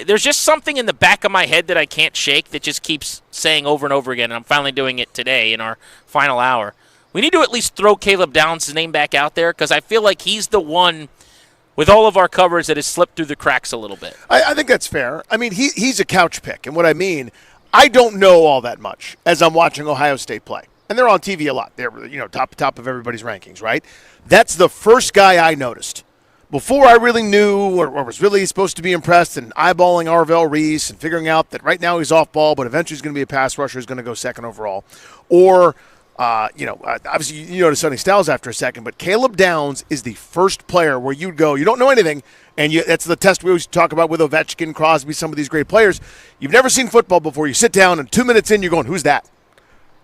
There's just something in the back of my head that I can't shake that just keeps saying over and over again, and I'm finally doing it today in our final hour. We need to at least throw Caleb Downs' name back out there because I feel like he's the one with all of our covers that has slipped through the cracks a little bit. I think that's fair. I mean, he's a couch pick, and what I mean, I don't know all that much as I'm watching Ohio State play. And they're on TV a lot. They're, top of everybody's rankings, right? That's the first guy I noticed. Before I really knew or was really supposed to be impressed and eyeballing Arvell Reese and figuring out that right now he's off ball, but eventually he's going to be a pass rusher, he's going to go second overall. Or, obviously you notice Sonny Styles after a second, but Caleb Downs is the first player where you'd go, you don't know anything, and that's the test we always talk about with Ovechkin, Crosby, some of these great players. You've never seen football before. You sit down, and 2 minutes in, you're going, who's that?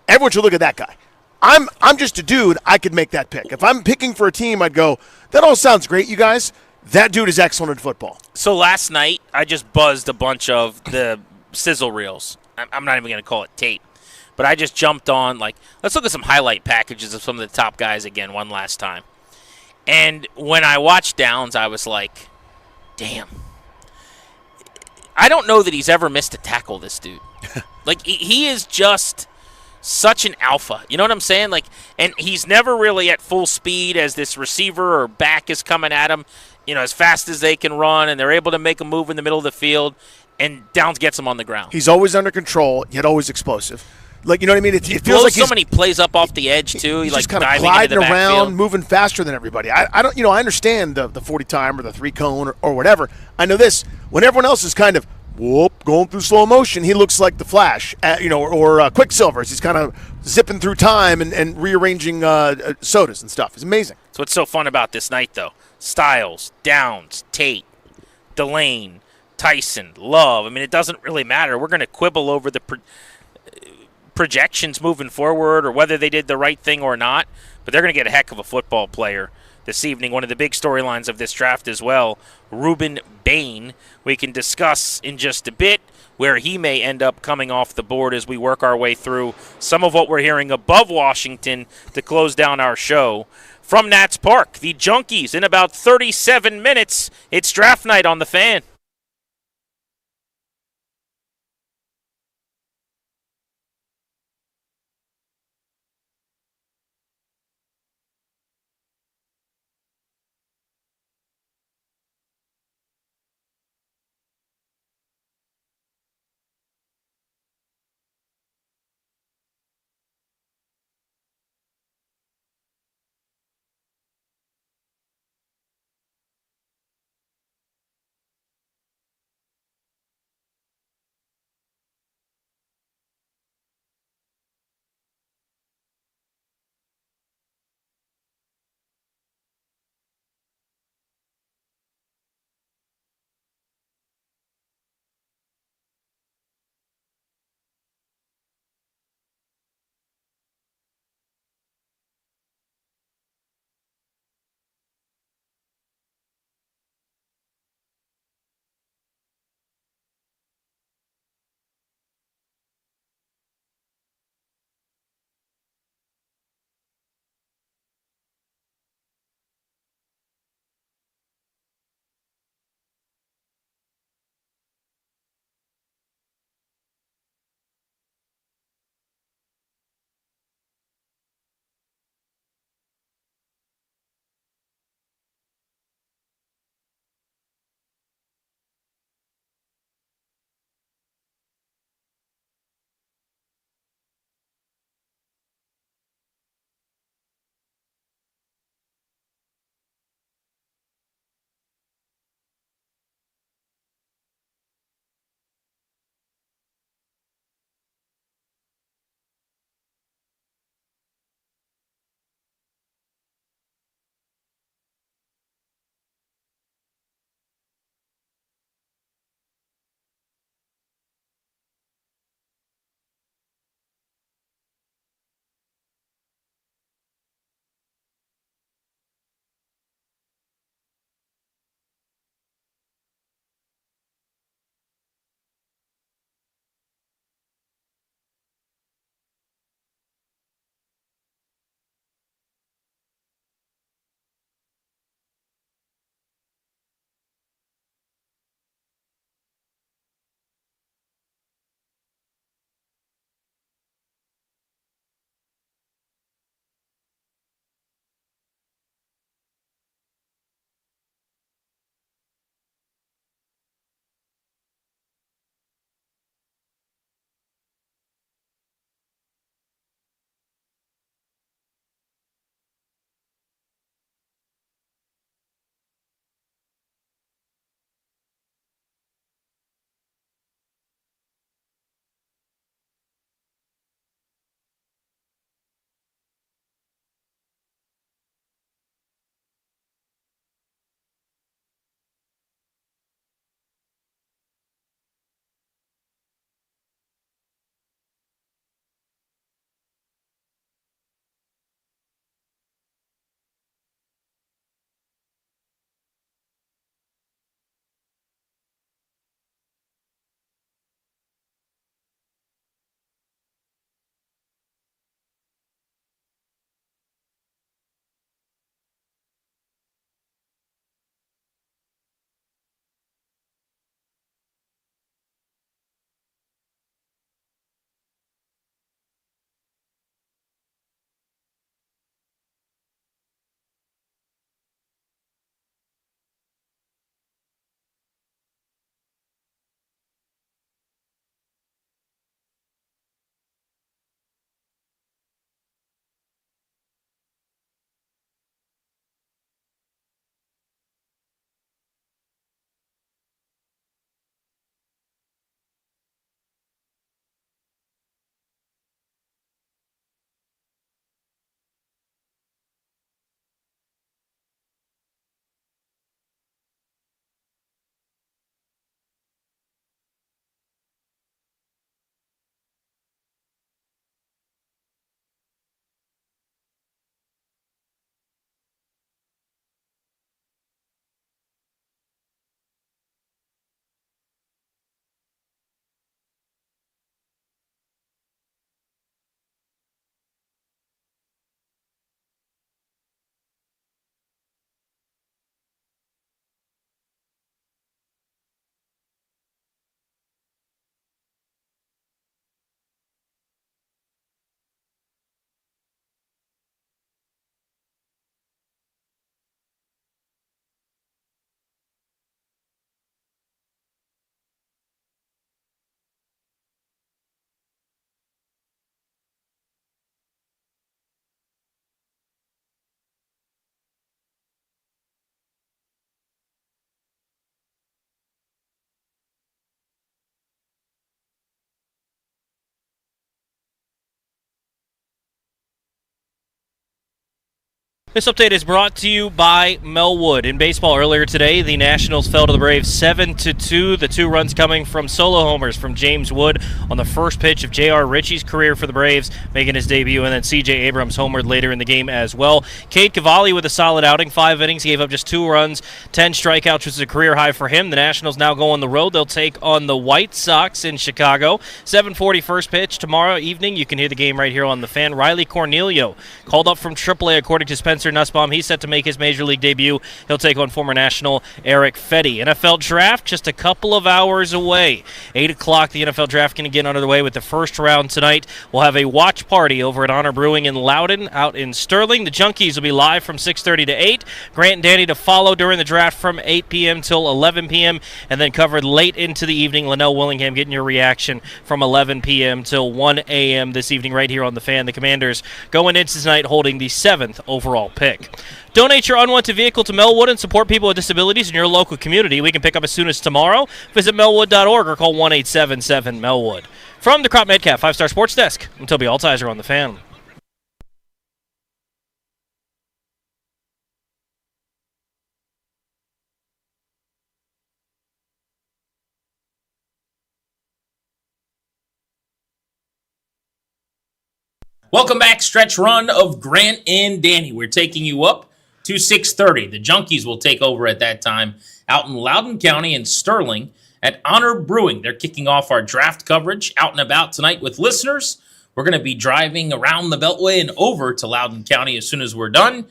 Everyone should look at that guy. I'm just a dude. I could make that pick. If I'm picking for a team, I'd go, that all sounds great, you guys. That dude is excellent at football. So last night, I just buzzed a bunch of the sizzle reels. I'm not even going to call it tape. But I just jumped on, let's look at some highlight packages of some of the top guys again one last time. And when I watched Downs, I was like, damn. I don't know that he's ever missed a tackle, this dude. He is just such an alpha. You know what I'm saying? And he's never really at full speed as this receiver or back is coming at him, as fast as they can run, and they're able to make a move in the middle of the field, and Downs gets him on the ground. He's always under control, yet always explosive. You know what I mean? It feels like so many plays up off the edge, too. He's just kind of gliding around, moving faster than everybody. I don't, I understand the 40 time or the 3-cone or whatever. I know this. When everyone else is kind of going through slow motion, he looks like the Flash, or Quicksilver. He's kind of zipping through time and rearranging sodas and stuff. It's amazing. So what's so fun about this night, though? Styles, Downs, Tate, Delane, Tyson, Love. I mean, it doesn't really matter. We're going to quibble over the projections moving forward or whether they did the right thing or not, but they're going to get a heck of a football player this evening. One of the big storylines of this draft as well, Ruben Bain. We can discuss in just a bit where he may end up coming off the board as we work our way through some of what we're hearing above Washington to close down our show. From Nats Park, the Junkies in about 37 minutes. It's draft night on the Fan. This update is brought to you by Melwood. In baseball earlier today, the Nationals fell to the Braves 7-2. The 2 runs coming from solo homers from James Wood on the first pitch of J.R. Ritchie's career for the Braves, making his debut, and then C.J. Abrams homered later in the game as well. Cade Cavalli with a solid outing, 5 innings, gave up just 2 runs, 10 strikeouts, which is a career high for him. The Nationals now go on the road. They'll take on the White Sox in Chicago. 7:40 first pitch tomorrow evening. You can hear the game right here on The Fan. Riley Cornelio called up from AAA according to Spencer Nussbaum. He's set to make his Major League debut. He'll take on former National Eric Fetty. NFL Draft just a couple of hours away. 8 o'clock, the NFL Draft going to get underway with the first round tonight. We'll have a watch party over at Honor Brewing in Loudon, out in Sterling. The Junkies will be live from 6:30 to 8. Grant and Danny to follow during the draft from 8 p.m. till 11 p.m. and then covered late into the evening. Lynnell Willingham getting your reaction from 11 p.m. till 1 a.m. this evening right here on The Fan. The Commanders going into tonight holding the 7th overall pick. Donate your unwanted vehicle to Melwood and support people with disabilities in your local community. We can pick up as soon as tomorrow. Visit melwood.org or call 1-877-MELWOOD. From the Crop Medcalf 5-Star Sports Desk, I'm Toby Altizer on The Fan. Welcome back, stretch run of Grant and Danny. We're taking you up to 6:30. The Junkies will take over at that time out in Loudoun County and Sterling at Honor Brewing. They're kicking off our draft coverage out and about tonight with listeners. We're going to be driving around the Beltway and over to Loudoun County as soon as we're done.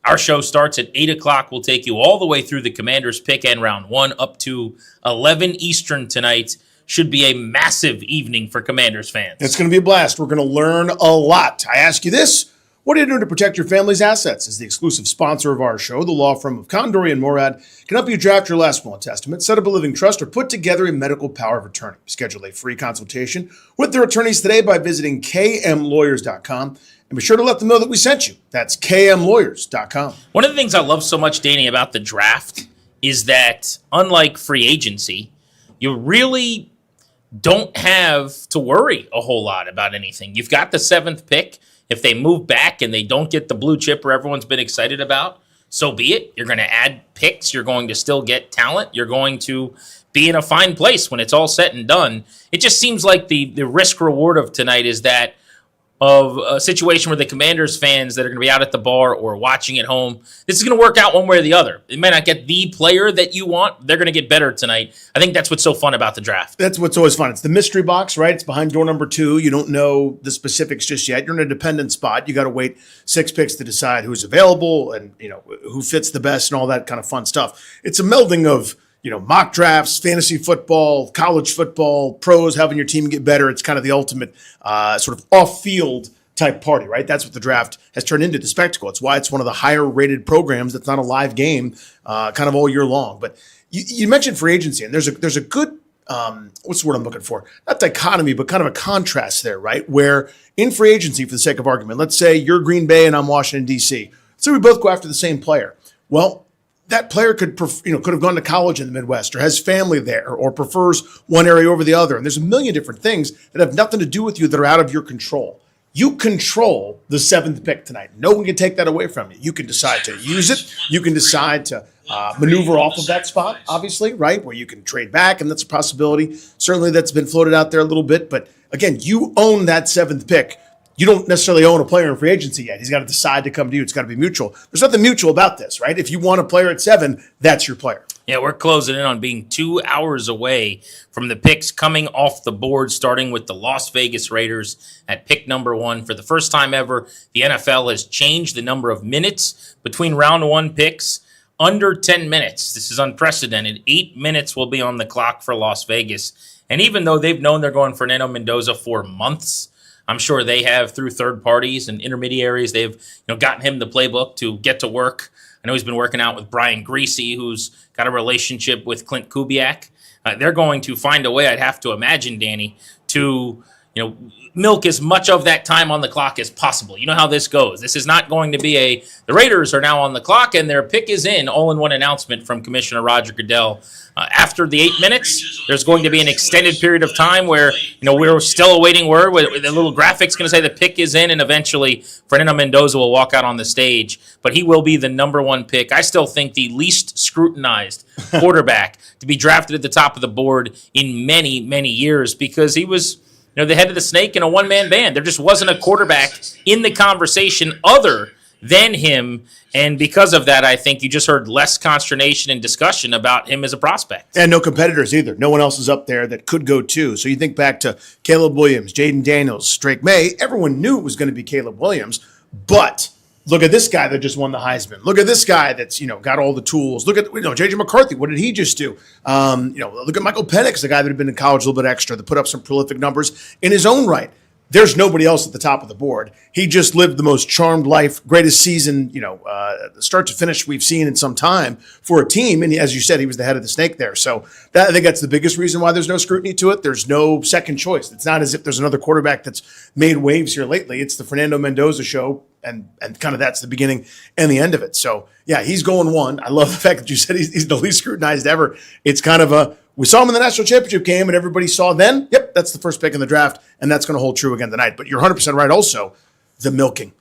Our show starts at 8 o'clock. We'll take you all the way through the Commanders pick and round 1 up to 11 Eastern tonight. Should be a massive evening for Commanders fans. It's going to be a blast. We're going to learn a lot. I ask you this. What are you doing to protect your family's assets? As the exclusive sponsor of our show, the law firm of Condori and Morad can help you draft your last will and testament, set up a living trust, or put together a medical power of attorney. Schedule a free consultation with their attorneys today by visiting kmlawyers.com. And be sure to let them know that we sent you. That's kmlawyers.com. One of the things I love so much, Danny, about the draft is that, unlike free agency, you really don't have to worry a whole lot about anything. You've got the 7th pick. If they move back and they don't get the blue chipper everyone's been excited about, so be it. You're going to add picks. You're going to still get talent. You're going to be in a fine place when it's all said and done. It just seems like the risk-reward of tonight is that of a situation where the Commanders fans that are going to be out at the bar or watching at home, this is going to work out one way or the other. They may not get the player that you want. They're going to get better tonight. I think that's what's so fun about the draft. That's what's always fun. It's the mystery box, right? It's behind door number 2. You don't know the specifics just yet. You're in a dependent spot. You got to wait 6 picks to decide who's available and who fits the best and all that kind of fun stuff. It's a melding of mock drafts, fantasy football, college football, pros, having your team get better. It's kind of the ultimate sort of off-field type party, right? That's what the draft has turned into, the spectacle. It's why it's one of the higher-rated programs that's not a live game kind of all year long. But you mentioned free agency, and there's a good, what's the word I'm looking for? Not dichotomy, but kind of a contrast there, right? Where in free agency, for the sake of argument, let's say you're Green Bay and I'm Washington, D.C. So we both go after the same player. Well, that player could have gone to college in the Midwest or has family there or prefers one area over the other. And there's a million different things that have nothing to do with you that are out of your control. You control the 7th pick tonight. No one can take that away from you. You can decide to use it. You can decide to maneuver off of that spot, obviously, right, where you can trade back, and that's a possibility. Certainly that's been floated out there a little bit. But, again, you own that 7th pick. You don't necessarily own a player in free agency yet. He's got to decide to come to you. It's got to be mutual. There's nothing mutual about this, right? If you want a player at 7, that's your player. Yeah, we're closing in on being 2 hours away from the picks coming off the board, starting with the Las Vegas Raiders at pick number 1. For the first time ever, the NFL has changed the number of minutes between round 1 picks under 10 minutes. This is unprecedented. 8 minutes will be on the clock for Las Vegas. And even though they've known they're going Fernando Mendoza for months, I'm sure they have, through third parties and intermediaries, they've gotten him the playbook to get to work. I know he's been working out with Brian Greasy, who's got a relationship with Clint Kubiak. They're going to find a way, I'd have to imagine, Danny, to milk as much of that time on the clock as possible. You know how this goes. This is not going to be the Raiders are now on the clock and their pick is in. All-in-one announcement from Commissioner Roger Goodell. After the 8 minutes, there's going to be an extended period of time where, we're still awaiting word. Where the little graphic's going to say the pick is in, and eventually Fernando Mendoza will walk out on the stage. But he will be the number one pick. I still think the least scrutinized quarterback to be drafted at the top of the board in many, many years, because he was the head of the snake in a one-man band. There just wasn't a quarterback in the conversation other than him. And because of that, I think you just heard less consternation and discussion about him as a prospect. And no competitors either. No one else is up there that could go too. So you think back to Caleb Williams, Jaden Daniels, Drake May. Everyone knew it was going to be Caleb Williams. But look at this guy that just won the Heisman. Look at this guy that's, got all the tools. Look at, J.J. McCarthy. What did he just do? Look at Michael Penix, the guy that had been in college a little bit extra, that put up some prolific numbers in his own right. There's nobody else at the top of the board. He just lived the most charmed life, greatest season, start to finish we've seen in some time for a team. And as you said, he was the head of the snake there. So I think that's the biggest reason why there's no scrutiny to it. There's no second choice. It's not as if there's another quarterback that's made waves here lately. It's the Fernando Mendoza show. And kind of that's the beginning and the end of it. So, yeah, he's going one. I love the fact that you said he's the least scrutinized ever. It's kind of we saw him in the national championship game and everybody saw then, yep, that's the first pick in the draft, and that's going to hold true again tonight. But you're 100% right also, the milking.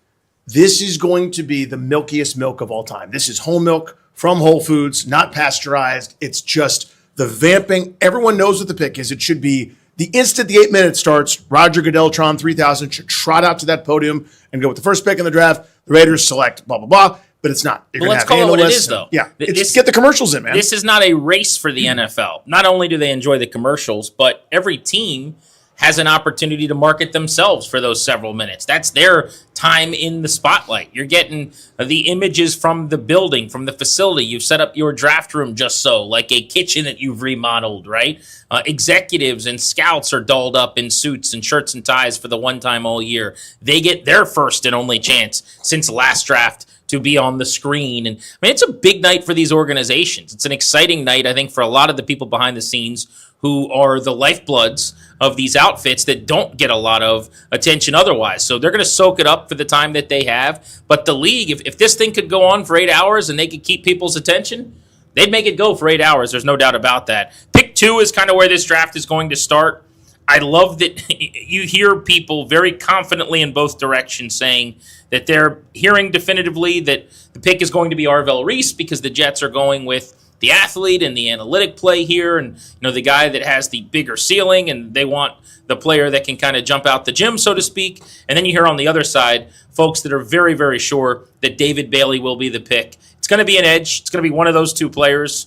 This is going to be the milkiest milk of all time. This is whole milk from Whole Foods, not pasteurized. It's just the vamping. Everyone knows what the pick is. It should be the instant the 8 minutes starts, Roger Goodell, Tron 3000 should trot out to that podium and go with the first pick in the draft. The Raiders select blah, blah, blah. But it's not. Well, let's call it what it is, though. Yeah, get the commercials in, man. This is not a race for the NFL. Not only do they enjoy the commercials, but every team has an opportunity to market themselves for those several minutes. That's their time in the spotlight. You're getting the images from the building, from the facility. You've set up your draft room just so, like a kitchen that you've remodeled, right? Executives and scouts are dolled up in suits and shirts and ties for the one time all year. They get their first and only chance since last draft to be on the screen. And it's a big night for these organizations. It's an exciting night, I think, for a lot of the people behind the scenes who are the lifebloods of these outfits that don't get a lot of attention otherwise. So they're going to soak it up for the time that they have. But the league, if this thing could go on for 8 hours and they could keep people's attention, they'd make it go for 8 hours. There's no doubt about that. Pick 2 is kind of where this draft is going to start. I love that you hear people very confidently in both directions saying that they're hearing definitively that the pick is going to be Arvell Reese because the Jets are going with the athlete and the analytic play here and the guy that has the bigger ceiling, and they want the player that can kind of jump out the gym, so to speak. And then you hear on the other side folks that are very, very sure that David Bailey will be the pick. It's going to be an edge. It's going to be one of those two players.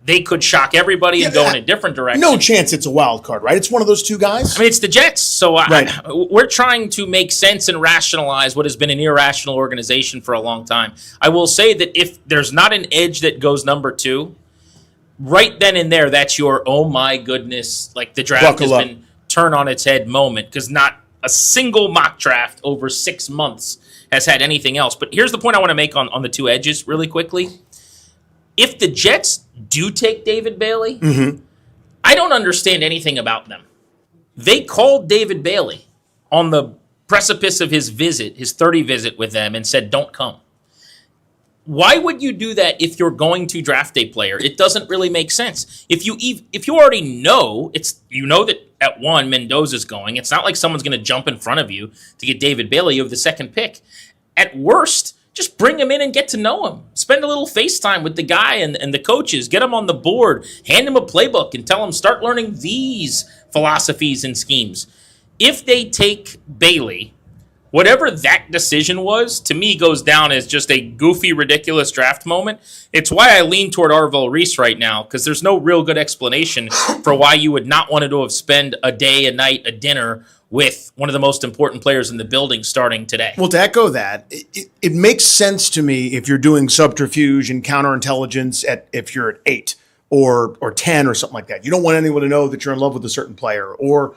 They could shock everybody and go in a different direction. No chance it's a wild card, right? It's one of those two guys. It's the Jets. So we're trying to make sense and rationalize what has been an irrational organization for a long time. I will say that if there's not an edge that goes number 2, right then and there, that's your, oh my goodness, like the draft has been turned on its head moment, because not a single mock draft over 6 months has had anything else. But here's the point I want to make on the two edges really quickly. If the Jets do take David Bailey, I don't understand anything about them. They called David Bailey on the precipice of his visit, his 30 visit with them, and said, don't come. Why would you do that if you're going to draft a player? It doesn't really make sense. If you already know, that at 1, Mendoza's going. It's not like someone's going to jump in front of you to get David Bailey. You have the second pick. At worst, just bring him in and get to know him. Spend a little FaceTime with the guy and the coaches. Get him on the board. Hand him a playbook and tell him, start learning these philosophies and schemes. If they take Bailey, whatever that decision was, to me goes down as just a goofy, ridiculous draft moment. It's why I lean toward Arvell Reese right now, because there's no real good explanation for why you would not want to have spent a day, a night, a dinner with one of the most important players in the building starting today. Well, to echo that, it makes sense to me if you're doing subterfuge and counterintelligence if you're at 8 or 10 or something like that. You don't want anyone to know that you're in love with a certain player, or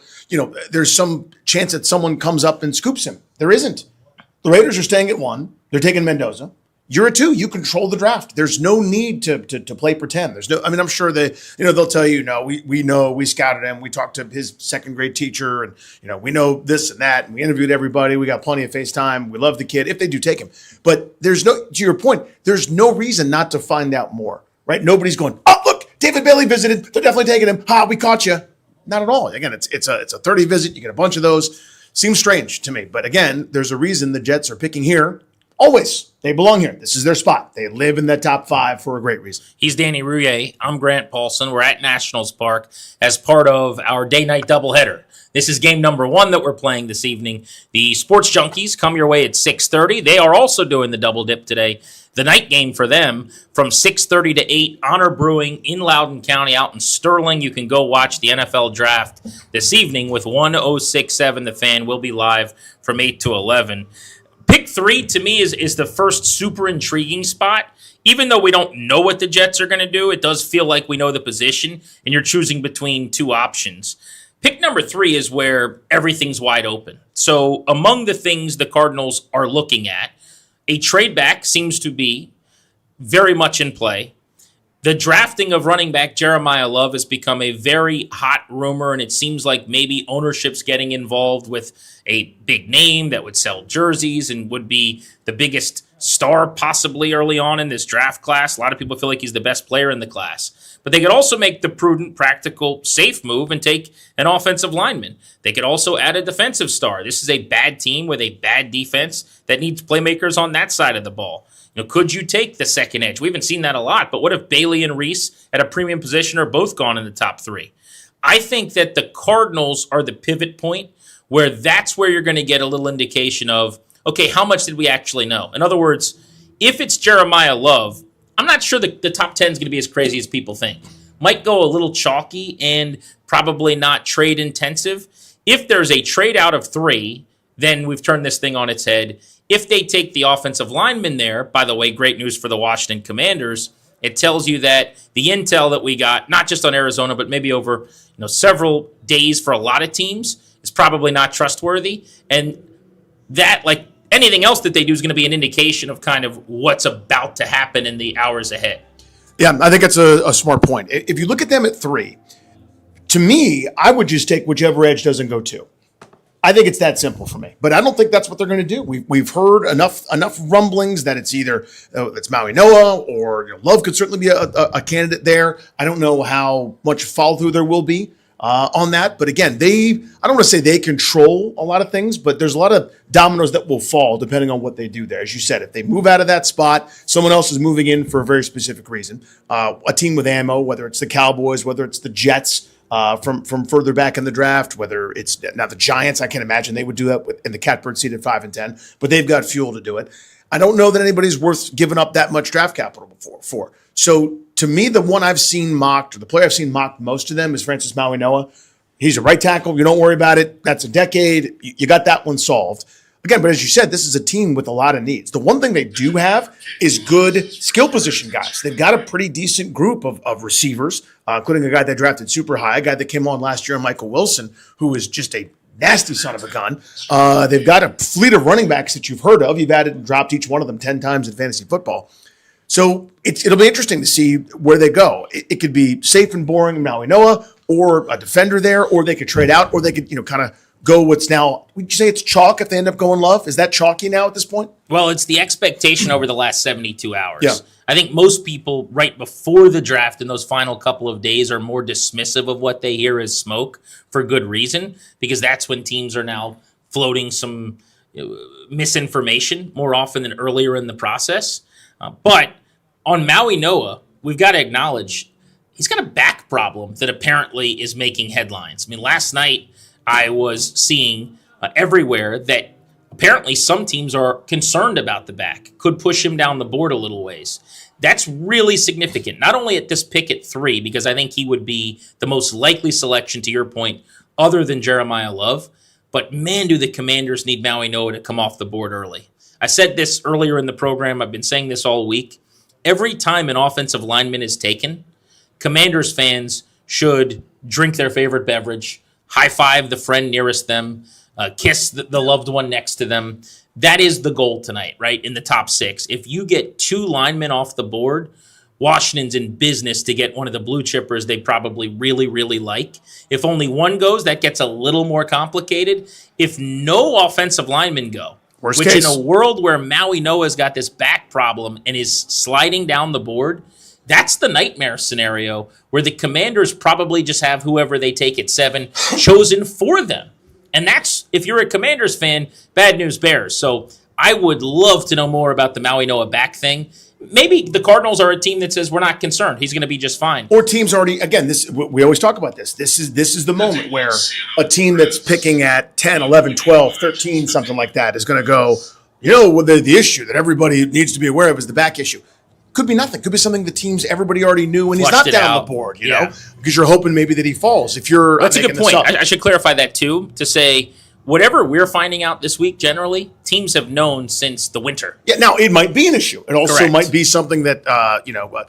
there's some chance that someone comes up and scoops him. There isn't. The Raiders are staying at 1. They're taking Mendoza. You're a 2. You control the draft. There's no need to play pretend. There's no. I mean, I'm sure they'll tell you, no, we know, we scouted him. We talked to his second grade teacher, and we know this and that, and we interviewed everybody. We got plenty of FaceTime. We love the kid if they do take him. But there's no. To your point, there's no reason not to find out more. Right? Nobody's going, oh look, David Bailey visited. They're definitely taking him. Ha, we caught you. Not at all. Again, it's a 30 visit. You get a bunch of those. Seems strange to me, but again, there's a reason the Jets are picking here. Always. They belong here. This is their spot. They live in the top 5 for a great reason. He's Danny Rouillet. I'm Grant Paulson. We're at Nationals Park as part of our day-night doubleheader. This is game number 1 that we're playing this evening. The Sports Junkies come your way at 6:30. They are also doing the double dip today. The night game for them from 6:30 to 8, Honor Brewing in Loudoun County out in Sterling. You can go watch the NFL Draft this evening with 106.7 The Fan. We'll be live from 8 to 11. Pick 3 to me is the first super intriguing spot. Even though we don't know what the Jets are going to do, it does feel like we know the position, and you're choosing between 2 options. Pick number 3 is where everything's wide open. So among the things the Cardinals are looking at, a trade back seems to be very much in play. The drafting of running back Jeremiah Love has become a very hot rumor, and it seems like maybe ownership's getting involved with a big name that would sell jerseys and would be the biggest star possibly early on in this draft class. A lot of people feel like he's the best player in the class. But they could also make the prudent, practical, safe move and take an offensive lineman. They could also add a defensive star. This is a bad team with a bad defense that needs playmakers on that side of the ball. Could you take the second edge? We haven't seen that a lot, but what if Bailey and Reese at a premium position are both gone in the top 3? I think that the Cardinals are the pivot point where that's where you're going to get a little indication of, okay, how much did we actually know? In other words, if it's Jeremiah Love, I'm not sure the top 10 is going to be as crazy as people think. Might go a little chalky and probably not trade intensive. If there's a trade out of 3, then we've turned this thing on its head. If they take the offensive lineman there, by the way, great news for the Washington Commanders, it tells you that the intel that we got, not just on Arizona, but maybe over several days for a lot of teams, is probably not trustworthy. And that, like anything else that they do, is going to be an indication of kind of what's about to happen in the hours ahead. Yeah, I think it's a smart point. If you look at them at 3, to me, I would just take whichever edge doesn't go 2. I think it's that simple for me, but I don't think that's what they're going to do. We've heard enough rumblings that it's either it's Maui Noah or Love could certainly be a candidate there. I don't know how much follow through there will be on that, but again, I don't want to say they control a lot of things, but there's a lot of dominoes that will fall depending on what they do there. As you said, if they move out of that spot, someone else is moving in for a very specific reason. A team with ammo, whether it's the Cowboys, whether it's the Jets. From further back in the draft, whether it's now the Giants, I can't imagine they would do that in the catbird seat at 5 and 10, but they've got fuel to do it. I don't know that anybody's worth giving up that much draft capital for. So to me, the one I've seen mocked, or the player I've seen mocked most of them, is Francis Maui Noah. He's a right tackle. You don't worry about it. That's a decade. You got that one solved. Again, but as you said, this is a team with a lot of needs. The one thing they do have is good skill position guys. They've got a pretty decent group of receivers, including a guy they drafted super high, a guy that came on last year, Michael Wilson, who is just a nasty son of a gun. They've got a fleet of running backs that you've heard of. You've added and dropped each one of them 10 times in fantasy football. So it'll be interesting to see where they go. It could be safe and boring Maui Noah, or a defender there, or they could trade out, or they could kind of go what's now, would you say it's chalk if they end up going Love? Is that chalky now at this point? Well, it's the expectation over the last 72 hours. Yeah. I think most people right before the draft in those final couple of days are more dismissive of what they hear as smoke for good reason, because that's when teams are now floating some misinformation more often than earlier in the process. But on Maui Noah, we've got to acknowledge he's got a back problem that apparently is making headlines. I mean, last night, I was seeing everywhere that apparently some teams are concerned about the back, could push him down the board a little ways. That's really significant, not only at this pick at 3, because I think he would be the most likely selection, to your point, other than Jeremiah Love, but man, do the Commanders need Maui Noah to come off the board early. I said this earlier in the program. I've been saying this all week. Every time an offensive lineman is taken, Commanders fans should drink their favorite beverage, high-five the friend nearest them, kiss the loved one next to them. That is the goal tonight, right? In the top 6. If you get 2 linemen off the board, Washington's in business to get one of the blue chippers they probably really, really like. If only one goes, that gets a little more complicated. If no offensive linemen go, Worst case. in a world where Maui Noah's got this back problem and is sliding down the board, that's the nightmare scenario where the Commanders probably just have whoever they take at 7 chosen for them. And that's, if you're a Commanders fan, bad news bears. So I would love to know more about the Maui Noah back thing. Maybe the Cardinals are a team that says we're not concerned. He's going to be just fine. Or teams already, again, this we always talk about this. This is the moment where a team that's picking at 10, 11, 12, 13, something like that is going to go, the issue that everybody needs to be aware of is the back issue. Could be nothing. Could be something the teams everybody already knew and he's not down the board, you know, because you're hoping maybe that he falls. If you're That's a good point. I should clarify that too, to say whatever we're finding out this week, generally, teams have known since the winter. Yeah, now it might be an issue. It also Correct. might be something that,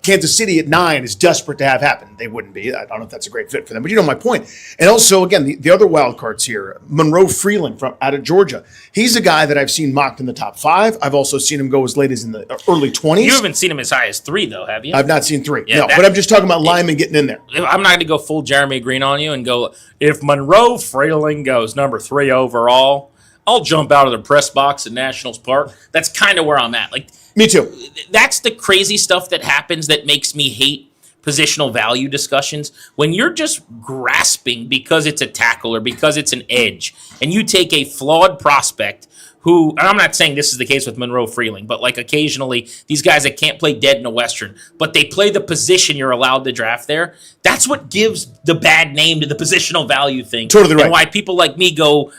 Kansas City at 9 is desperate to have happen. They wouldn't be. I don't know if that's a great fit for them, but you know my point. And also, again, the other wild cards here, Monroe Freeland from out of Georgia. He's a guy that I've seen mocked in the top 5. I've also seen him go as late as in the early 20s. You haven't seen him as high as 3, though, have you? I've not seen 3. Yeah, but I'm just talking about linemen getting in there. I'm not going to go full Jeremy Green on you and go, if Monroe Freeland goes number 3 overall, I'll jump out of the press box at Nationals Park. That's kind of where I'm at. Like, me too. That's the crazy stuff that happens that makes me hate positional value discussions. When you're just grasping because it's a tackle or because it's an edge, and you take a flawed prospect who, and I'm not saying this is the case with Monroe Freeling, but like occasionally these guys that can't play dead in a Western, but they play the position you're allowed to draft there. That's what gives the bad name to the positional value thing. Totally right. And why people like me go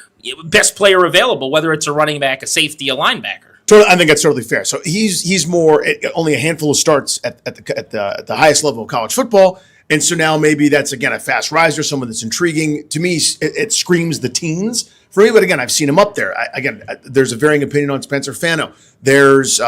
best player available, whether it's a running back, a safety, a linebacker. I think that's totally fair. So he's more only a handful of starts at the highest level of college football, and so now maybe that's again a fast riser, someone that's intriguing to me. It screams the teens for me, but again, I've seen him up there. There's a varying opinion on Spencer Fano. There's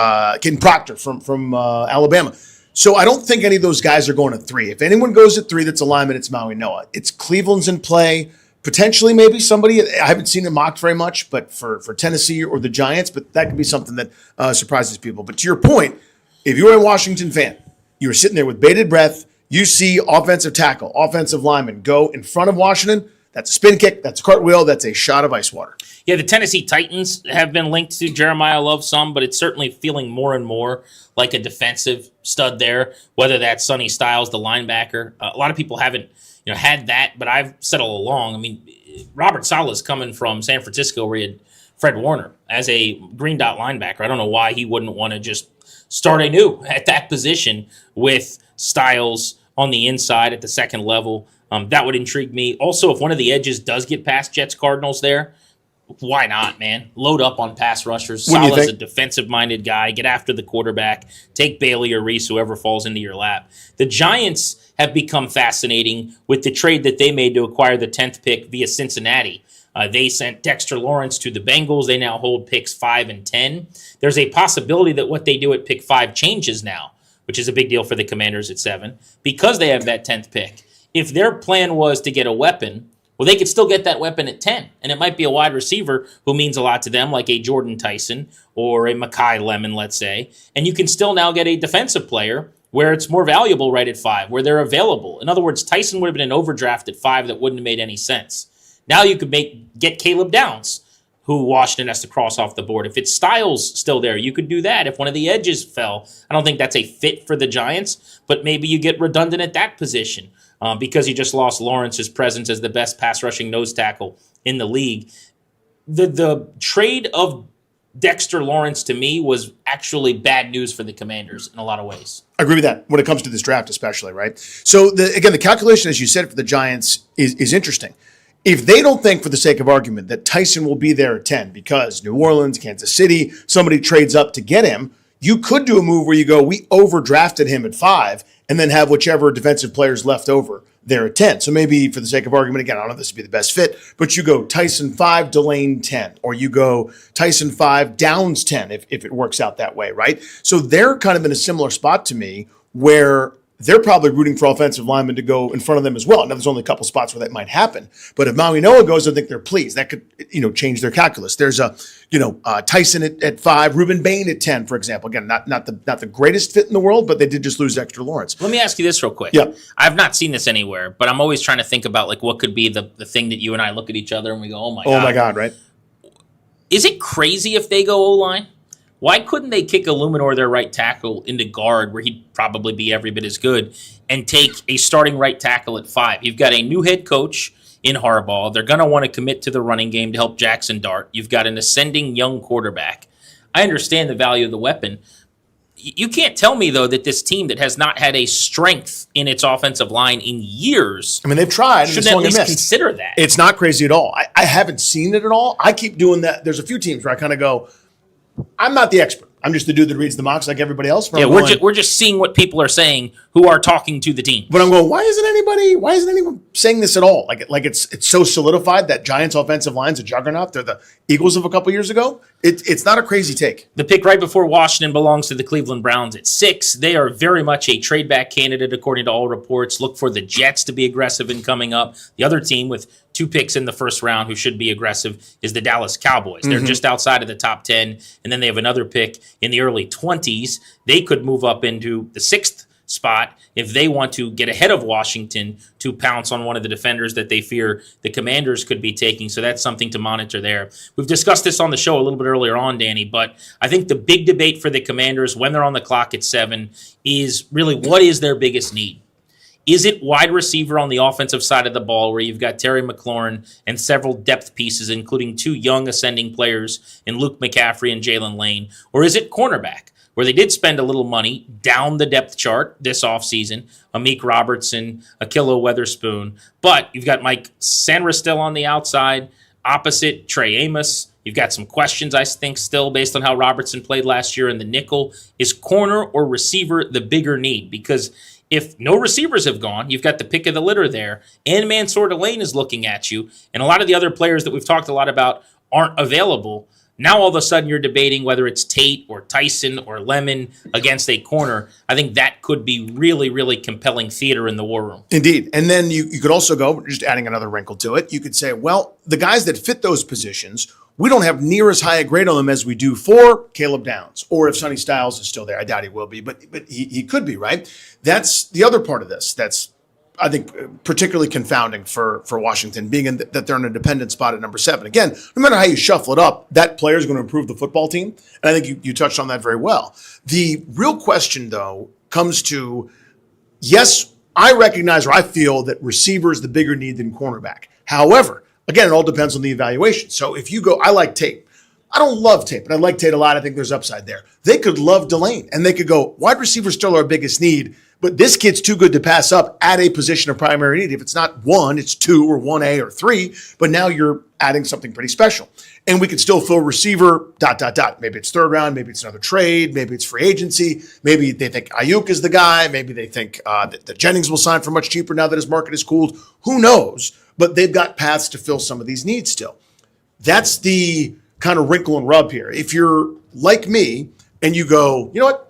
Ken Proctor from Alabama. So I don't think any of those guys are going at 3. If anyone goes at 3, that's a lineman. It's Maui Noah. It's Cleveland's in play. Potentially, maybe somebody, I haven't seen him mocked very much, but for Tennessee or the Giants, but that could be something that surprises people. But to your point, if you're a Washington fan, you're sitting there with bated breath, you see offensive tackle, offensive lineman go in front of Washington, that's a spin kick, that's a cartwheel, that's a shot of ice water. Yeah, the Tennessee Titans have been linked to Jeremiah Love some, but it's certainly feeling more and more like a defensive stud there, whether that's Sonny Styles, the linebacker. A lot of people haven't had that, but I've said all along, I mean, Robert Saleh's coming from San Francisco where he had Fred Warner as a green dot linebacker. I don't know why he wouldn't want to just start anew at that position with Styles on the inside at the second level. That would intrigue me. Also, if one of the edges does get past Jets Cardinals there, why not, man? Load up on pass rushers. Saleh's a defensive-minded guy. Get after the quarterback. Take Bailey or Reese, whoever falls into your lap. The Giants have become fascinating with the trade that they made to acquire the 10th pick via Cincinnati. They sent Dexter Lawrence to the Bengals. They now hold picks 5 and 10. There's a possibility that what they do at pick 5 changes now, which is a big deal for the Commanders at 7, because they have that 10th pick. If their plan was to get a weapon, well, they could still get that weapon at 10, and it might be a wide receiver who means a lot to them, like a Jordan Tyson or a Mekhi Lemon, let's say, and you can still now get a defensive player where it's more valuable right at 5, where they're available. In other words, Tyson would have been an overdraft at 5 that wouldn't have made any sense. Now you could get Caleb Downs, who Washington has to cross off the board. If it's Styles still there, you could do that. If one of the edges fell, I don't think that's a fit for the Giants, but maybe you get redundant at that position. Because you just lost Lawrence's presence as the best pass rushing nose tackle in the league. The trade of Dexter Lawrence to me was actually bad news for the Commanders in a lot of ways. I agree with that when it comes to this draft especially, right? So, the calculation, as you said, for the Giants is interesting. If they don't think, for the sake of argument, that Tyson will be there at 10 because New Orleans, Kansas City, somebody trades up to get him, you could do a move where you go, we overdrafted him at 5 and then have whichever defensive players left over there at 10. So maybe for the sake of argument, again, I don't know if this would be the best fit, but you go Tyson 5, Delane 10, or you go Tyson 5, Downs 10 if it works out that way, right? So they're kind of in a similar spot to me where they're probably rooting for offensive linemen to go in front of them as well. Now, there's only a couple spots where that might happen. But if Maui Noah goes, I think they're pleased. That could, change their calculus. There's Tyson at 5, Ruben Bain at 10, for example. Again, not the greatest fit in the world, but they did just lose Dexter Lawrence. Let me ask you this real quick. Yeah. I've not seen this anywhere, but I'm always trying to think about like what could be the thing that you and I look at each other and we go, oh my God. Oh my God, right? Is it crazy if they go O-line? Why couldn't they kick Illuminor, their right tackle, into guard where he'd probably be every bit as good and take a starting right tackle at 5? You've got a new head coach in Harbaugh. They're going to want to commit to the running game to help Jackson Dart. You've got an ascending young quarterback. I understand the value of the weapon. You can't tell me, though, that this team that has not had a strength in its offensive line in years. I mean, they've tried. Should at least consider that. It's not crazy at all. I haven't seen it at all. I keep doing that. There's a few teams where I kind of go, I'm not the expert. I'm just the dude that reads the mocks like everybody else. Yeah, we're just seeing what people are saying who are talking to the team. But I'm going, why isn't anyone saying this at all? Like it's so solidified that Giants offensive line's a juggernaut. They're the Eagles of a couple years ago. It's not a crazy take. The pick right before Washington belongs to the Cleveland Browns at 6. They are very much a trade back candidate according to all reports. Look for the Jets to be aggressive in coming up. The other team with 2 picks in the first round who should be aggressive is the Dallas Cowboys. They're just outside of the top 10, and then they have another pick in the early 20s. They could move up into the 6th spot if they want to get ahead of Washington to pounce on one of the defenders that they fear the Commanders could be taking. So that's something to monitor there. We've discussed this on the show a little bit earlier on, Danny, but I think the big debate for the Commanders when they're on the clock at 7 is really what is their biggest need? Is it wide receiver on the offensive side of the ball where you've got Terry McLaurin and several depth pieces, including 2 young ascending players in Luke McCaffrey and Jalen Lane? Or is it cornerback where they did spend a little money down the depth chart this offseason, Amik Robertson, Akilo Weatherspoon, but you've got Mike Sanra on the outside, opposite Trey Amos. You've got some questions, I think, still based on how Robertson played last year in the nickel. Is corner or receiver the bigger need? Because if no receivers have gone, you've got the pick of the litter there, and Mansour Delane is looking at you, and a lot of the other players that we've talked a lot about aren't available. Now all of a sudden you're debating whether it's Tate or Tyson or Lemon against a corner. I think that could be really, really compelling theater in the war room. Indeed. And then you could also go, just adding another wrinkle to it, you could say, well, the guys that fit those positions, we don't have near as high a grade on them as we do for Caleb Downs, or if Sonny Styles is still there. I doubt he will be, but he could be, right? That's the other part of this. That's, I think, particularly confounding for Washington, being that they're in a dependent spot at number 7. Again, no matter how you shuffle it up, that player is going to improve the football team. And I think you touched on that very well. The real question, though, comes to, yes, I recognize or I feel that receiver is the bigger need than cornerback. However, again, it all depends on the evaluation. So if you go, I like Tate. I don't love Tate, but I like Tate a lot. I think there's upside there. They could love Delane, and they could go, wide receiver still our biggest need, but this kid's too good to pass up at a position of primary need. If it's not 1, it's 2 or 1A or 3, but now you're adding something pretty special. And we could still fill receiver, ... Maybe it's 3rd round, maybe it's another trade, maybe it's free agency, maybe they think Ayuk is the guy, maybe they think that Jennings will sign for much cheaper now that his market is cooled. Who knows? But they've got paths to fill some of these needs still. That's the kind of wrinkle and rub here. If you're like me and you go, you know what?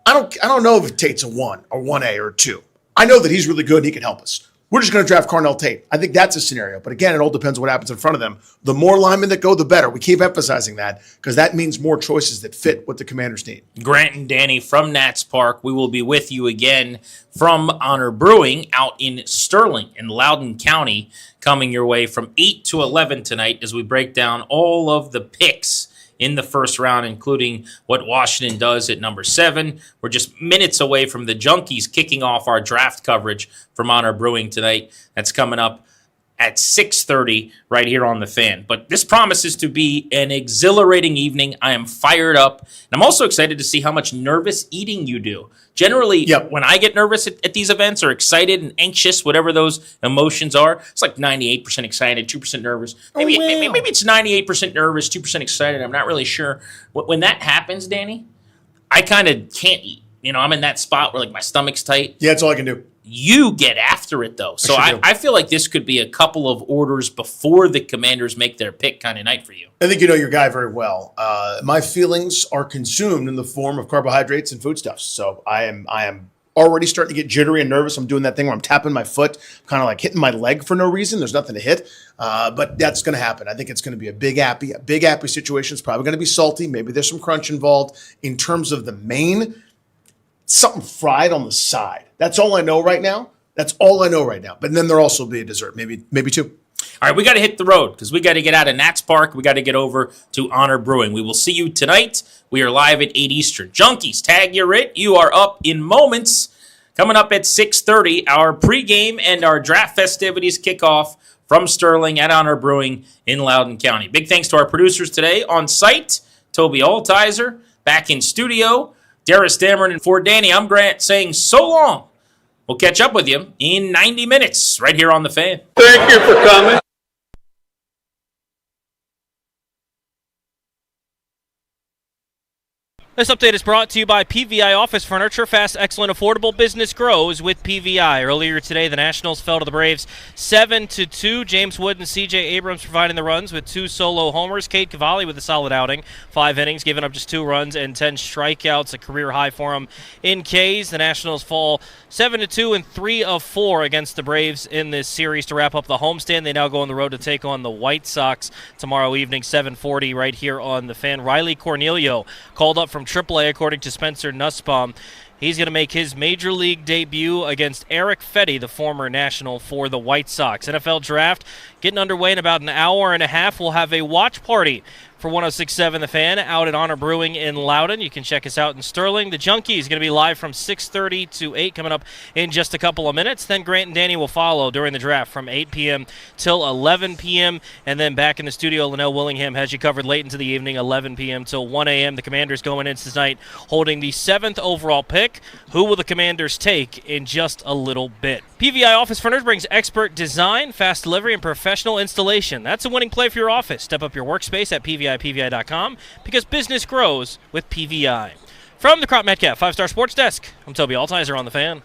I don't know if Tate's a 1 or 1A or 2. I know that he's really good and he can help us. We're just going to draft Carnell Tate. I think that's a scenario. But again, it all depends on what happens in front of them. The more linemen that go, the better. We keep emphasizing that because that means more choices that fit what the Commanders need. Grant and Danny from Nats Park. We will be with you again from Honor Brewing out in Sterling in Loudoun County, coming your way from 8 to 11 tonight as we break down all of the picks in the first round, including what Washington does at number 7. We're just minutes away from the Junkies kicking off our draft coverage from Honor Brewing tonight. That's coming up at 6:30 right here on The Fan. But this promises to be an exhilarating evening. I am fired up. And I'm also excited to see how much nervous eating you do. Generally, when I get nervous at these events or excited and anxious, whatever those emotions are, it's like 98% excited, 2% nervous. Maybe it's 98% nervous, 2% excited. I'm not really sure. When that happens, Danny, I kind of can't eat. You know, I'm in that spot where like my stomach's tight. Yeah, that's all I can do. You get after it, though. So I feel like this could be a couple of orders before the Commanders make their pick kind of night for you. I think you know your guy very well. My feelings are consumed in the form of carbohydrates and foodstuffs. So I am already starting to get jittery and nervous. I'm doing that thing where I'm tapping my foot, kind of like hitting my leg for no reason. There's nothing to hit, but that's going to happen. I think it's going to be a big appy situation. It's probably going to be salty. Maybe there's some crunch involved. In terms of the main, something fried on the side. That's all I know right now. But then there'll also be a dessert, maybe two. All right, we got to hit the road because we got to get out of Nats Park. We got to get over to Honor Brewing. We will see you tonight. We are live at 8 Eastern. Junkies, tag your it. You are up in moments. Coming up at 6:30, our pregame and our draft festivities kick off from Sterling at Honor Brewing in Loudoun County. Big thanks to our producers today on site, Toby Altizer, back in studio, Darius Dameron, and for Danny, I'm Grant saying so long. We'll catch up with you in 90 minutes right here on The Fan. Thank you for coming. This update is brought to you by PVI Office Furniture. Fast, excellent, affordable business grows with PVI. Earlier today, the Nationals fell to the Braves 7-2. James Wood and C.J. Abrams providing the runs with 2 solo homers. Cade Cavalli with a solid outing. 5 innings, giving up just 2 runs and 10 strikeouts, a career high for him in Ks. The Nationals fall 7-2 and 3 of 4 against the Braves in this series to wrap up the homestand. They now go on the road to take on the White Sox tomorrow evening, 7:40, right here on The Fan. Riley Cornelio called up from AAA, according to Spencer Nussbaum. He's going to make his major league debut against Eric Fetty, the former National for the White Sox. NFL Draft getting underway in about an hour and a half. We'll have a watch party for 106.7 The Fan out at Honor Brewing in Loudoun. You can check us out in Sterling. The Junkies is going to be live from 6:30 to 8 coming up in just a couple of minutes. Then Grant and Danny will follow during the draft from 8 p.m. till 11 p.m. And then back in the studio, Lynnell Willingham has you covered late into the evening, 11 p.m. till 1 a.m. The Commanders going in tonight holding the 7th overall pick. Who will the Commanders take in just a little bit? PVI Office Furniture brings expert design, fast delivery, and professional installation. That's a winning play for your office. Step up your workspace at PVI.com because business grows with PVI. From the Crop Metcalf 5-Star Sports Desk, I'm Toby Altizer on The Fan.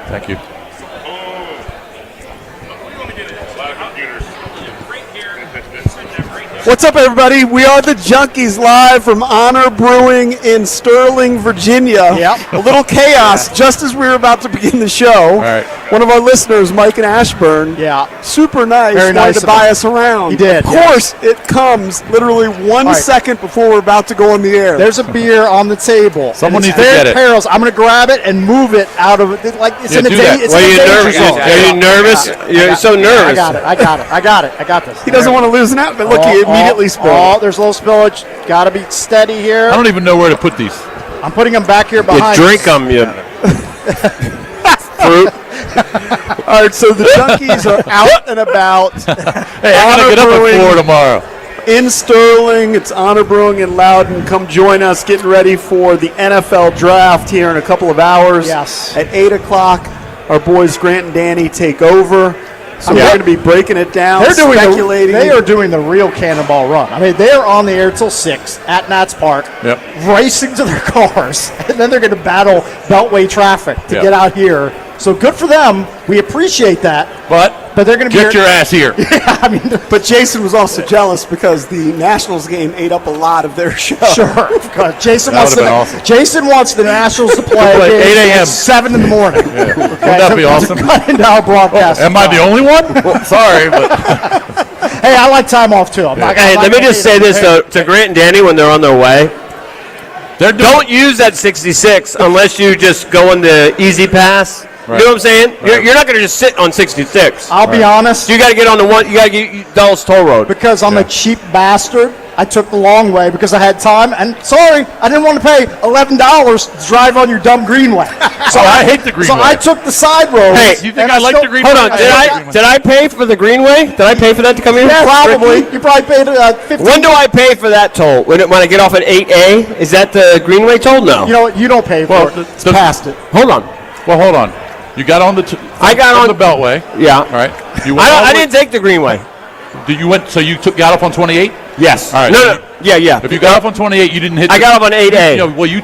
Thank you. What's up, everybody? We are the Junkies live from Honor Brewing in Sterling, Virginia. Yep. A little chaos just as we were about to begin the show. Right. One of our listeners, Mike in Ashburn, super nice, Very wanted nice to of buy him. us around. He did, Of course, it comes literally 1 second before we're about to go on the air. There's a beer on the table. Someone and it's needs to very get it. perilous. I'm going to grab it and move it out of it. Like it's in a do that. it's Well, in a you're danger nervous. zone. Are you nervous? You're so nervous. I got this. He doesn't want to lose an out, but look, he immediately spilled. There's a little spillage. Got to be steady here. I don't even know where to put these. I'm putting them back here behind. them, you fruit. All right, so the Junkies are out and about. Hey, I gotta get up at 4 tomorrow. In Sterling, it's Honor Brewing in Loudon. Come join us, getting ready for the NFL Draft here in a couple of hours. Yes. At 8 o'clock, our boys Grant and Danny take over. So we're going to be breaking it down, speculating. They are doing the real cannonball run. I mean, they are on the air till 6 at Nats Park, racing to their cars, and then they're going to battle Beltway traffic to get out here. So good for them. We appreciate that. But they're going to Get your ass here. But Jason was also jealous because the Nationals game ate up a lot of their show. Sure. Because Jason That wants would've been awesome. Jason wants the Nationals to play Play 8 a.m. at 7 in the morning. Yeah. Wouldn't that be awesome? Cut into our broadcast. Am I the only one? Well, sorry, but Hey, I like time off too. Hey, let me just say this though, to Grant and Danny when they're on their way. Don't use that 66 unless you just go in the easy pass. Right. You know what I'm saying? Right. You're not going to just sit on 66. I'll be honest. You got to get on the one. You got to get Dulles Toll Road. Because I'm a cheap bastard, I took the long way because I had time. And sorry, I didn't want to pay $11 to drive on your dumb greenway. So I hate the greenway. So I took the side road. Hey, you think I like the greenway? Hold on. Did I pay for the greenway? Did I pay for that to come here? Yeah, probably. You probably paid $15. When do I pay for that toll? When I get off at 8A? Is that the greenway toll? No. You know what? You don't pay for it. It's past it. Hold on. Well, hold on. You got on the I got on the Beltway. Yeah. All right. You went I didn't take the greenway. Did you went? So you got off on 28? Yes. All right. No. Yeah. If you got off on 28, you didn't hit. I got off on 8A. Well, you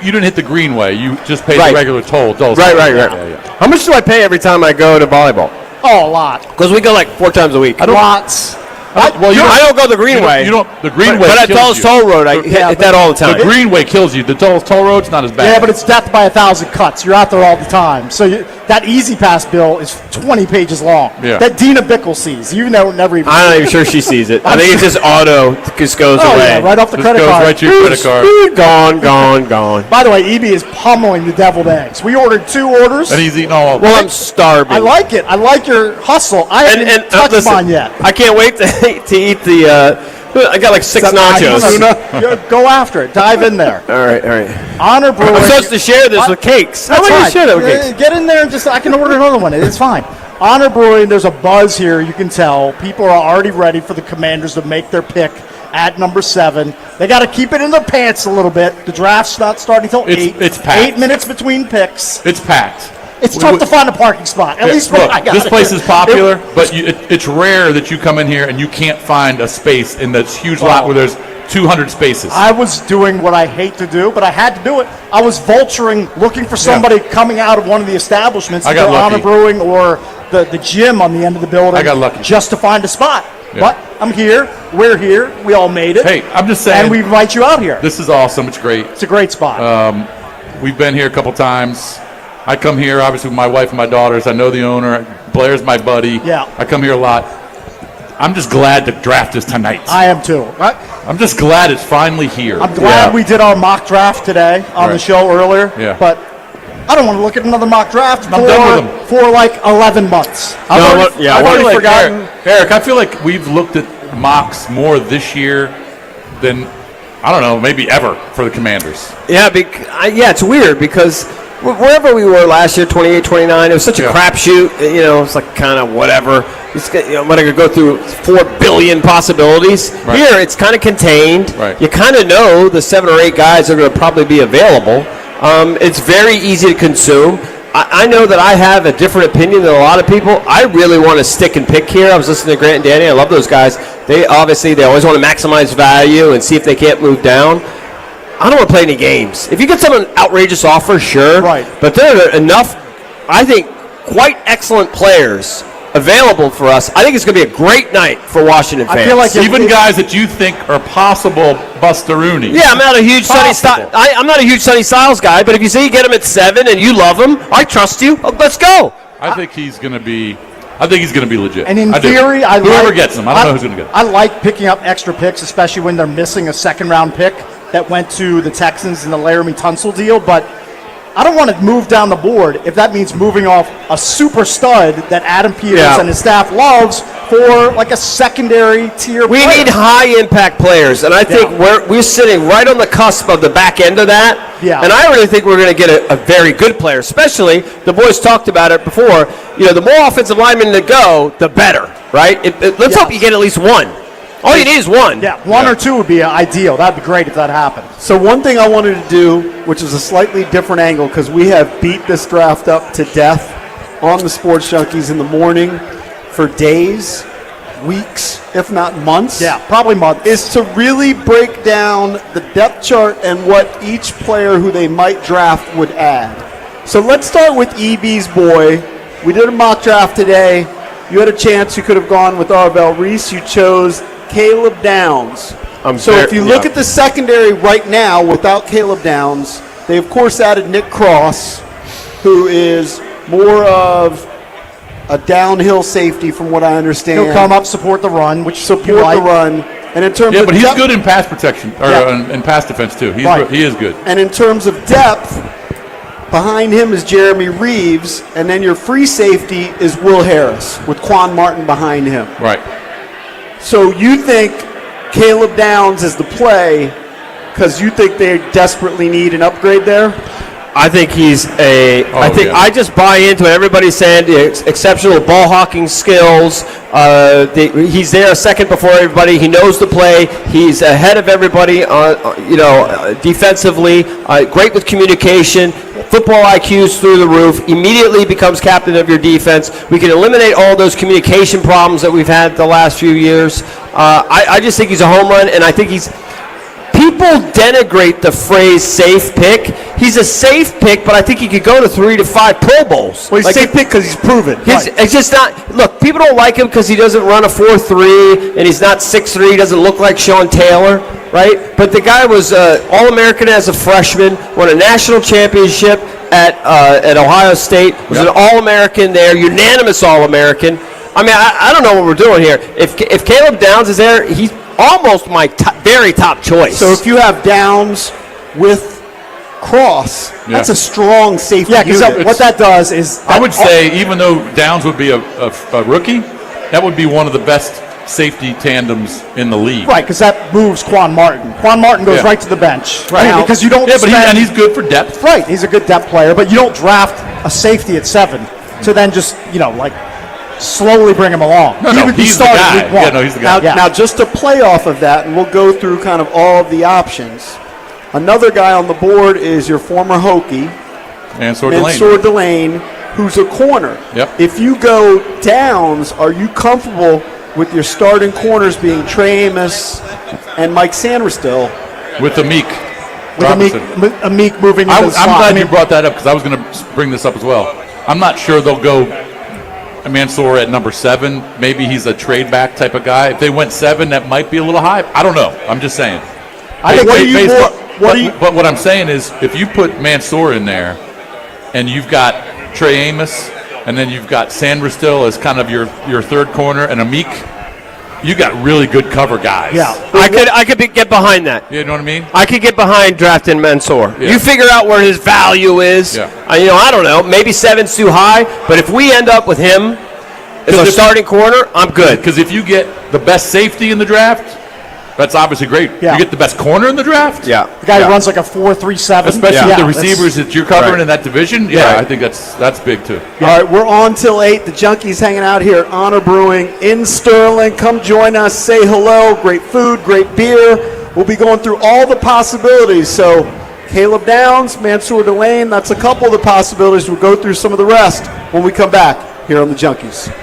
didn't hit the greenway. You just paid Right. the regular toll. Right. Yeah. How much do I pay every time I go to volleyball? Oh, a lot. Because we go like 4 times a week. Lots. I don't go the greenway. You don't. The greenway. But at kills Dulles you. Toll Road, I hit that all the time. The greenway kills you. The Dulles Toll Road's not as bad. Yeah, but it's death by 1,000 cuts. You're out there all the time. So that Easy Pass bill is 20 pages long. Yeah. That Dina Bickle sees. You never even. I'm not even sure she sees it. I think it's just auto just goes away. Yeah, right off the Just credit goes card. right to your credit card. Gone. By the way, EB is pummeling the deviled eggs. We ordered 2 orders. And he's eating all of Well, them. I'm starving. I like it. I like your hustle. I haven't touched listen, mine yet. I can't wait to eat the. I got like 6 nachos. Go after it. Dive in there. All right. Honor Brewing. I'm supposed to share this with cakes. That's How about you fine. share that with cakes? Get in there and I can order another one. It's fine. Honor Brewing, there's a buzz here. You can tell. People are already ready for the Commanders to make their pick at number 7. They got to keep it in their pants a little bit. The draft's not starting until 8. It's packed. 8 minutes between picks. It's packed. It's tough to find a parking spot. At least when look, I got this it. place is popular, but it's rare that you come in here and you can't find a space in this huge lot where there's 200 spaces. I was doing what I hate to do, but I had to do it. I was vulturing, looking for somebody coming out of one of the establishments, I got either lucky. Honor Brewing or the gym on the end of the building. I got lucky. Just to find a spot. Yeah. But I'm here. We're here. We all made it. Hey, I'm just saying. And we invite you out here. This is awesome. It's great. It's a great spot. We've been here a couple times. I come here, obviously, with my wife and my daughters. I know the owner. Blair's my buddy. Yeah. I come here a lot. I'm just glad the draft is tonight. I am too. I'm just glad it's finally here. I'm glad we did our mock draft today on the show earlier. Yeah. But I don't want to look at another mock draft I'm done with them. for like 11 months. I've already forgotten. Eric, I feel like we've looked at mocks more this year than, I don't know, maybe ever for the Commanders. Yeah, it's weird because wherever we were last year, 28, 29, it was such a crapshoot. It's like kind of whatever. I'm going to go through 4 billion possibilities. Right. Here, it's kind of contained. Right. You kind of know the 7 or 8 guys are going to probably be available. It's very easy to consume. I know that I have a different opinion than a lot of people. I really want to stick and pick here. I was listening to Grant and Danny. I love those guys. They always want to maximize value and see if they can't move down. I don't want to play any games. If you get some outrageous offer, sure. Right. But there are enough, I think, quite excellent players available for us. I think it's going to be a great night for Washington fans. I feel like even guys that you think are possible Bustaroonies. Yeah, I'm not a huge Sonny Styles. I'm not a huge Sonny Styles guy, but if you say you get him at 7 and you love him, I trust you. Let's go. I think he's going to be. I think he's going to be legit. And in I do. theory, whoever gets him, I don't know who's going to get him. I like picking up extra picks, especially when they're missing a second-round pick that went to the Texans in the Laramie Tunsil deal. But I don't want to move down the board if that means moving off a super stud that Adam Peters and his staff loves for like a secondary tier We player. need high-impact players, and I think we're sitting right on the cusp of the back end of that. Yeah. And I really think we're going to get a very good player, especially the boys talked about it before. The more offensive linemen that go, the better, right? Let's hope you get at least one. All you need is one. Yeah, one or two would be ideal. That'd be great if that happened. So one thing I wanted to do, which is a slightly different angle, because we have beat this draft up to death on the Sports Junkies in the morning for days, weeks, if not months. Yeah, probably months. Is to really break down the depth chart and what each player who they might draft would add. So let's start with EB's boy. We did a mock draft today. You had a chance. You could have gone with Arvell Reese. You chose Caleb Downs. If you look at the secondary right now without Caleb Downs, they of course added Nick Cross, who is more of a downhill safety from what I understand. He'll come up, support the run, which support the run. And in terms of but he's depth, good in pass protection or in pass defense too. He is good. And in terms of depth, behind him is Jeremy Reeves, and then your free safety is Will Harris with Quan Martin behind him. Right. So you think Caleb Downs is the play because you think they desperately need an upgrade there? I think he's I just buy into what everybody's saying. The exceptional ball hawking skills. He's there a second before everybody. He knows the play. He's ahead of everybody. Defensively, great with communication. Football IQ is through the roof. Immediately becomes captain of your defense. We can eliminate all those communication problems that we've had the last few years. I just think he's a home run, and I think people denigrate the phrase safe pick. He's a safe pick, but I think he could go to 3 to 5 Pro Bowls. Well, he's a safe pick because he's proven. It's just not. Look, people don't like him because he doesn't run a 4.3 and he's not 6'3". He doesn't look like Sean Taylor, right? But the guy was All-American as a freshman, won a national championship at Ohio State, was an All-American there, unanimous All-American. I mean, I don't know what we're doing here. If Caleb Downs is there, he's almost my very top choice. So if you have Downs with Cross, that's a strong safety. Yeah, because what that does is... I would say, even though Downs would be a rookie, that would be one of the best safety tandems in the league. Right, because that moves Quan Martin. Quan Martin goes right to the bench. Right, Now, because you don't and he's good for depth. Right, he's a good depth player, but you don't draft a safety at 7 to then just, slowly bring him along. No, he's the guy. Week 1. He's the guy. Now, just to play off of that, and we'll go through kind of all of the options. Another guy on the board is your former Hokie, Mansour Delane, who's a corner. Yep. If you go Downs, are you comfortable with your starting corners being Trey Amos and Mike Sanderstil? With Amik. Amik moving into the slot. I'm glad you brought that up because I was going to bring this up as well. I'm not sure they'll go Mansour at number 7. Maybe he's a trade back type of guy. If they went 7, that might be a little high. I don't know. I'm just saying. But what I'm saying is, if you put Mansour in there, and you've got Trey Amos, and then you've got Sanderstil as kind of your third corner, and Amik, you got really good cover guys. Yeah, I could get behind that. You know what I mean? I could get behind drafting Mansour. Yeah. You figure out where his value is. Yeah. I don't know. Maybe 7's too high, but if we end up with him as a starting corner, I'm good. Because if you get the best safety in the draft, that's obviously great. Yeah. You get the best corner in the draft. Yeah, the guy who runs like a 4.37, especially with the receivers that you're covering in that division. Yeah, I think that's big too. All right, we're on till 8. The Junkies hanging out here at Honor Brewing in Sterling. Come join us. Say hello. Great food, great beer. We'll be going through all the possibilities. So Caleb Downs, Mansour Delane, that's a couple of the possibilities. We'll go through some of the rest when we come back here on the Junkies.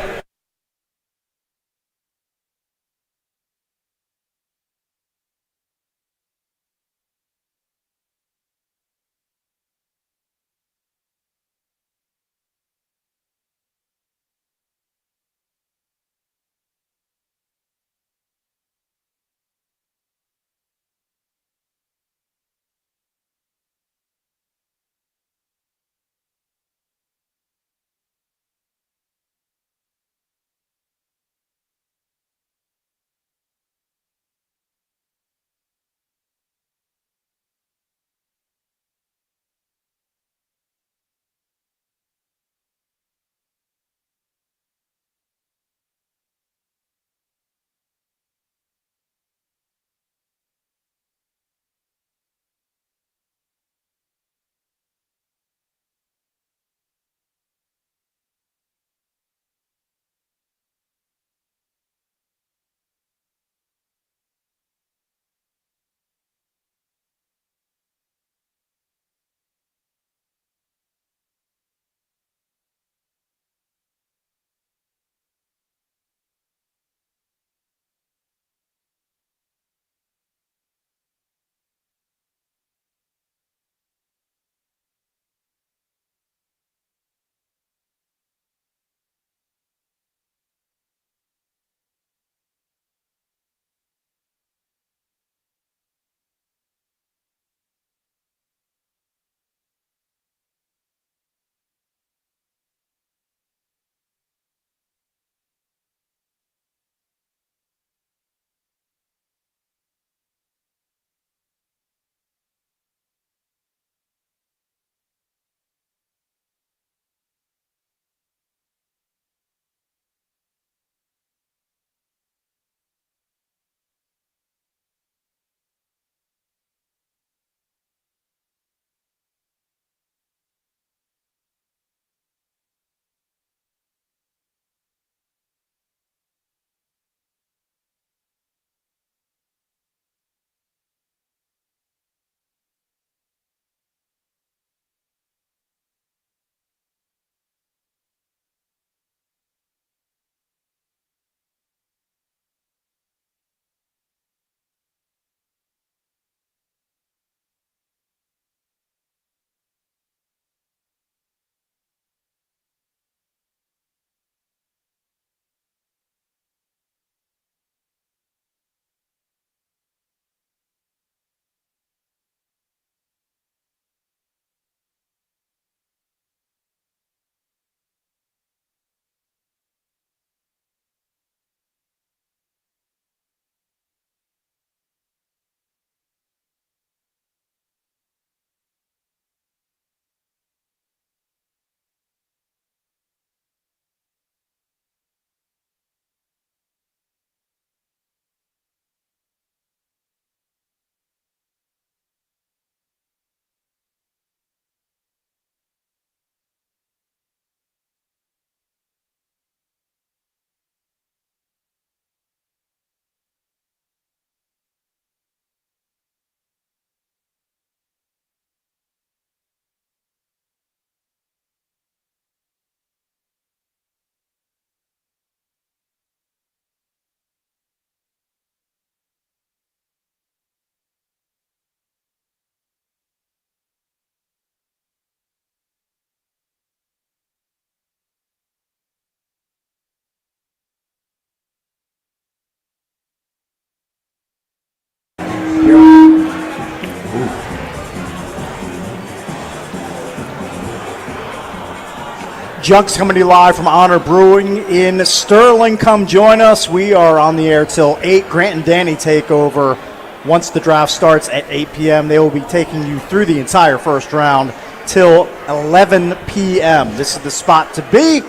Junks coming to you live from Honor Brewing in Sterling. Come join us. We are on the air till 8. Grant and Danny take over once the draft starts at 8 p.m. They will be taking you through the entire first round till 11 p.m. This is the spot to be.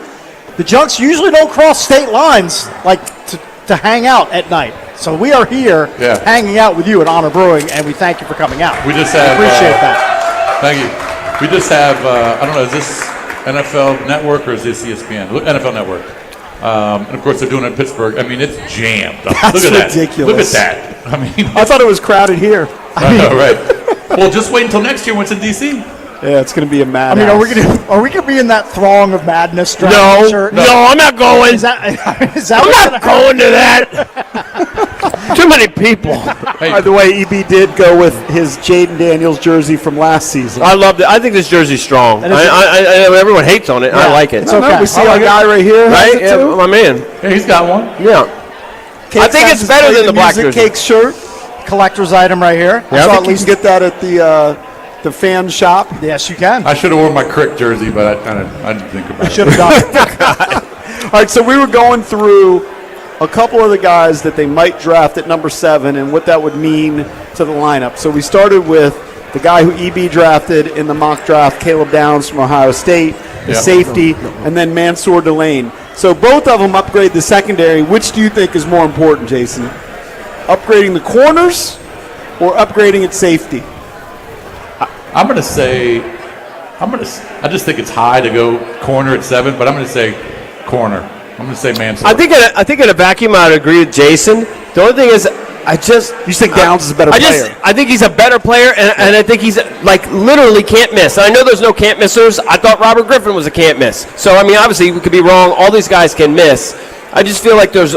The Junks usually don't cross state lines like to hang out at night. So we are here hanging out with you at Honor Brewing, and we thank you for coming out. We just have, appreciate that. Thank you. We just have, I don't know, is this NFL Network or is this ESPN? NFL Network. And of course, they're doing it in Pittsburgh. I mean, it's jammed. That's Look at ridiculous. That. Look at that. I mean, I thought it was crowded here. I know, right? Well, just wait until next year when it's in D.C. Yeah, it's going to be a madhouse. I mean, are we going to be in that throng of madness? No, I'm not going. Is that I'm not going to that. Too many people. By the way, EB did go with his Jaden Daniels jersey from last season. I loved it. I think this jersey's strong. Everyone hates on it. Yeah, I like it. It's okay. We see our guy right here. Right? Yeah, my man. Yeah, he's got one. Yeah. I think it's better than the black jersey. Cake shirt, collector's item right here. Yeah, I think you can get that at the fan shop. Yes, you can. I should have worn my Crick jersey, but I didn't think about it. Should have done it. All right, so we were going through a couple of the guys that they might draft at number 7 and what that would mean to the lineup. So we started with the guy who EB drafted in the mock draft, Caleb Downs from Ohio State, the safety, and then Mansour Delane. So both of them upgrade the secondary. Which do you think is more important, Jason? Upgrading the corners or upgrading at safety? I'm going to say, I just think it's high to go corner at 7, but I'm going to say corner. I'm going to say Mansour. I think in a vacuum, I'd agree with Jason. The only thing is, you think Downs is a better player? I think he's a better player, and I think he's literally can't miss. And I know there's no can't missers. I thought Robert Griffin was a can't miss. So I mean, obviously we could be wrong. All these guys can miss. I just feel like there's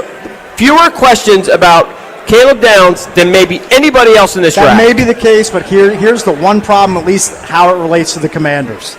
fewer questions about Caleb Downs than maybe anybody else in this draft. That may be the case, but here's the one problem, at least how it relates to the Commanders.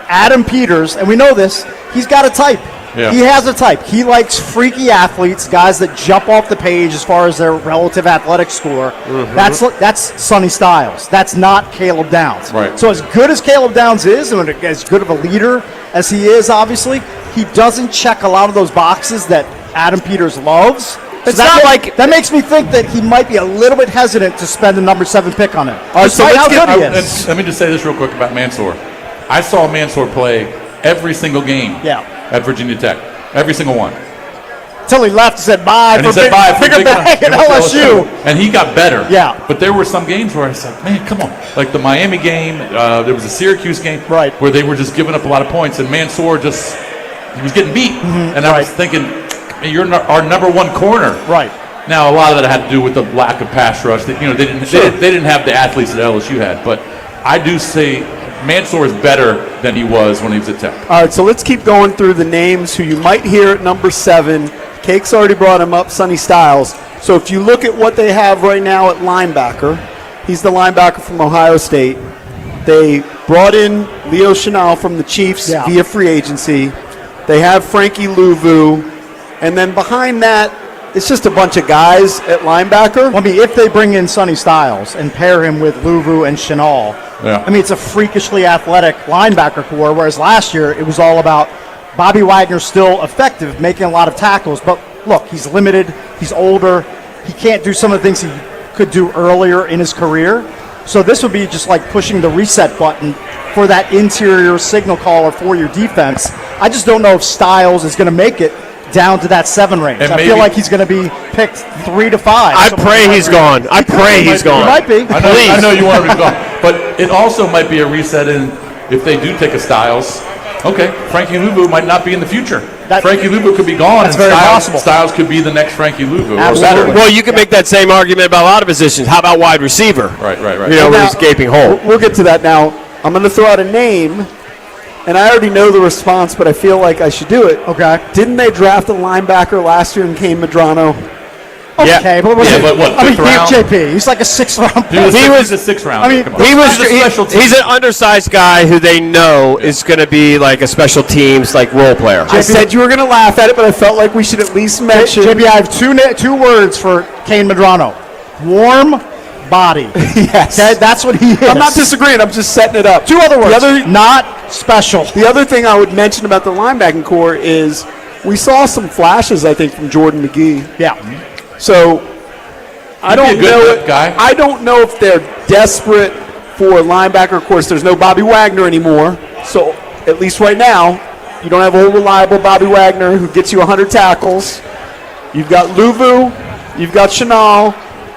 Adam Peters, and we know this, he's got a type. Yeah. He has a type. He likes freaky athletes, guys that jump off the page as far as their relative athletic score. Mm-hmm. That's Sonny Styles. That's not Caleb Downs. Right. So as good as Caleb Downs is, and as good of a leader as he is, obviously, he doesn't check a lot of those boxes that Adam Peters loves. It's not like that makes me think that he might be a little bit hesitant to spend the number 7 pick on him. So how good he is. let me just say this real quick about Mansour. I saw Mansour play every single game at Virginia Tech. Every single one. Until he left and said bye And for he said bye for bigger bag at LSU. And he got better. Yeah. But there were some games where I said, man, come on. Like the Miami game, there was a Syracuse game where they were just giving up a lot of points, and Mansour he was getting beat. And I was thinking, you're our number 1 corner. Right. Now, a lot of that had to do with the lack of pass rush. They didn't have the athletes that LSU had. But I do say Mansour is better than he was when he was at Tech. All right, so let's keep going through the names who you might hear at number 7. Cake's already brought him up, Sonny Styles. So if you look at what they have right now at linebacker, he's the linebacker from Ohio State. They brought in Leo Chenal from the Chiefs via free agency. They have Frankie Louvu. And then behind that, it's just a bunch of guys at linebacker. Well, I mean, if they bring in Sonny Styles and pair him with Louvu and Chenal, I mean, it's a freakishly athletic linebacker core, whereas last year it was all about Bobby Wagner still effective, making a lot of tackles. But look, he's limited. He's older. He can't do some of the things he could do earlier in his career. So this would be just like pushing the reset button for that interior signal caller for your defense. I just don't know if Styles is going to make it down to that 7 range. And I feel like he's going to be picked 3 to 5. I pray he's gone. I pray he's gone. He might be. I know you want him to go. But it also might be a reset in if they do take a Styles. Okay, Frankie Louvu might not be in the future. Frankie Louvu could be gone, and Styles could be the next Frankie Louvu. Or better. Well, you can make that same argument about a lot of positions. How about wide receiver? Right. You know, with his gaping hole. We'll get to that now. I'm going to throw out a name, and I already know the response, but I feel like I should do it. Okay. Didn't they draft a linebacker last year in Kane Medrano? Okay, but what? I mean, JP, he's like a 6th round pick. He was a 6th round. I mean, he's an undersized guy who they know is going to be like a special teams like role player. I said you were going to laugh at it, but I felt like we should at least mention. JP, I have two words for Kane Medrano: warm body. Yes, okay, that's what he is. I'm not disagreeing. I'm just setting it up. 2 other words: not Special. The other thing I would mention about the linebacking core is we saw some flashes, I think, from Jordan McGee. Yeah. So I don't know. I don't know if they're desperate for a linebacker. Of course, there's no Bobby Wagner anymore. So at least right now, you don't have a reliable Bobby Wagner who gets you 100 tackles. You've got Luvu, you've got Chenal,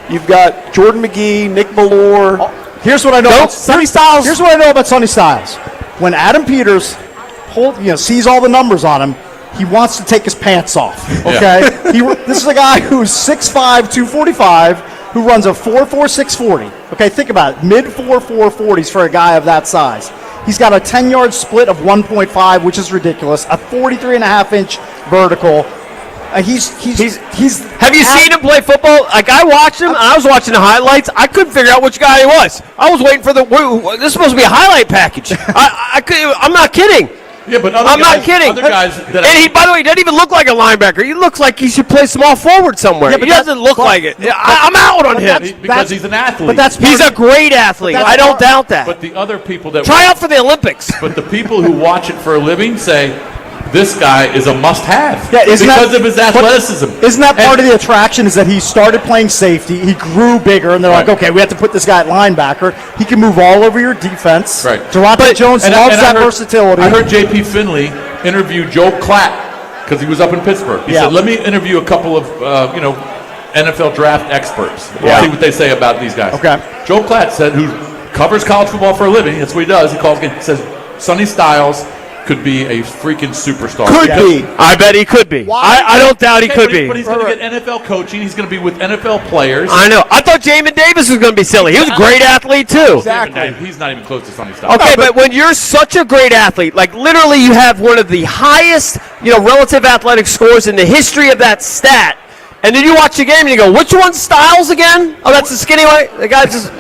you've got Jordan McGee, Nick Ballore. Here's what I know about Sonny Styles. Here's what I know about Sonny Styles. When Adam Peters sees all the numbers on him, he wants to take his pants off. Okay, this is a guy who's 6'5", 245, who runs a 4.4 640. Okay, think about it, mid 4.4 40s for a guy of that size. He's got a 10-yard split of 1.5, which is ridiculous. A 43.5-inch vertical. He's. Have you seen him play football? Like, I watched him, and I was watching the highlights. I couldn't figure out which guy he was. I was waiting for this is supposed to be a highlight package. I'm not kidding. Yeah, but I'm not kidding. Other guys and he, by the way, he doesn't even look like a linebacker. He looks like he should play small forward somewhere. Yeah, he doesn't look like it. I'm out on him. because he's an athlete. He's a great athlete. I don't doubt that. But the other people that try out for the Olympics. But the people who watch it for a living say, this guy is a must-have because of his athleticism. Isn't that part of the attraction is that he started playing safety, he grew bigger, and they're like, okay, we have to put this guy at linebacker. He can move all over your defense. Right. Durante Jones loves that versatility. I heard J.P. Finley interview Joe Klatt because he was up in Pittsburgh. He said, let me interview a couple of, NFL draft experts. We'll see what they say about these guys. Okay. Joe Klatt said, who covers college football for a living, that's what he does. He says, Sonny Styles could be a freaking superstar. Could be. I bet he could be. I don't doubt he could be. But he's going to get NFL coaching. He's going to be with NFL players. I know. I thought Jamin Davis was going to be silly. He was a great athlete, too. Exactly. He's not even close to Sonny Styles. Okay, but when you're such a great athlete, like literally you have one of the highest, relative athletic scores in the history of that stat, and then you watch the game and you go, which one's Styles again? Oh, that's the skinny one? The guy just...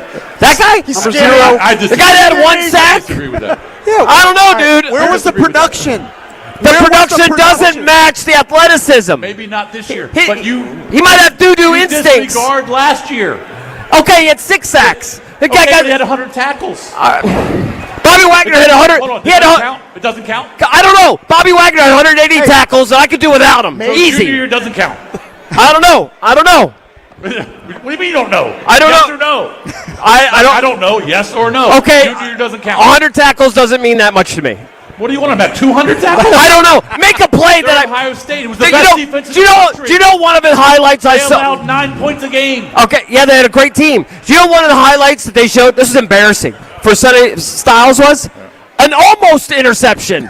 That guy? He's the guy that had one sack? I disagree with that. I don't know, dude. Where was the production? The production doesn't match the athleticism. Maybe not this year, He might have doo-doo instincts. Disregard last year. Okay, he had 6 sacks. The guy he had 100 tackles. Bobby Wagner had 100. Hold on, it doesn't count? I don't know. Bobby Wagner had 180 tackles, and I could do without him. Easy. Junior year doesn't count. I don't know. What do you mean you don't know? I don't yes know. Or no? I don't know. Yes or no? Okay. Junior year doesn't count. 100 tackles doesn't mean that much to me. What do you want him at? 200 tackles? I don't know. Make a play They're that Ohio State. It was the best defense in the country. Do you know one of the highlights I They saw? allowed 9 points a game. Okay, yeah, they had a great team. Do you know one of the highlights that they showed? This is embarrassing. For Sonny Styles was an almost interception.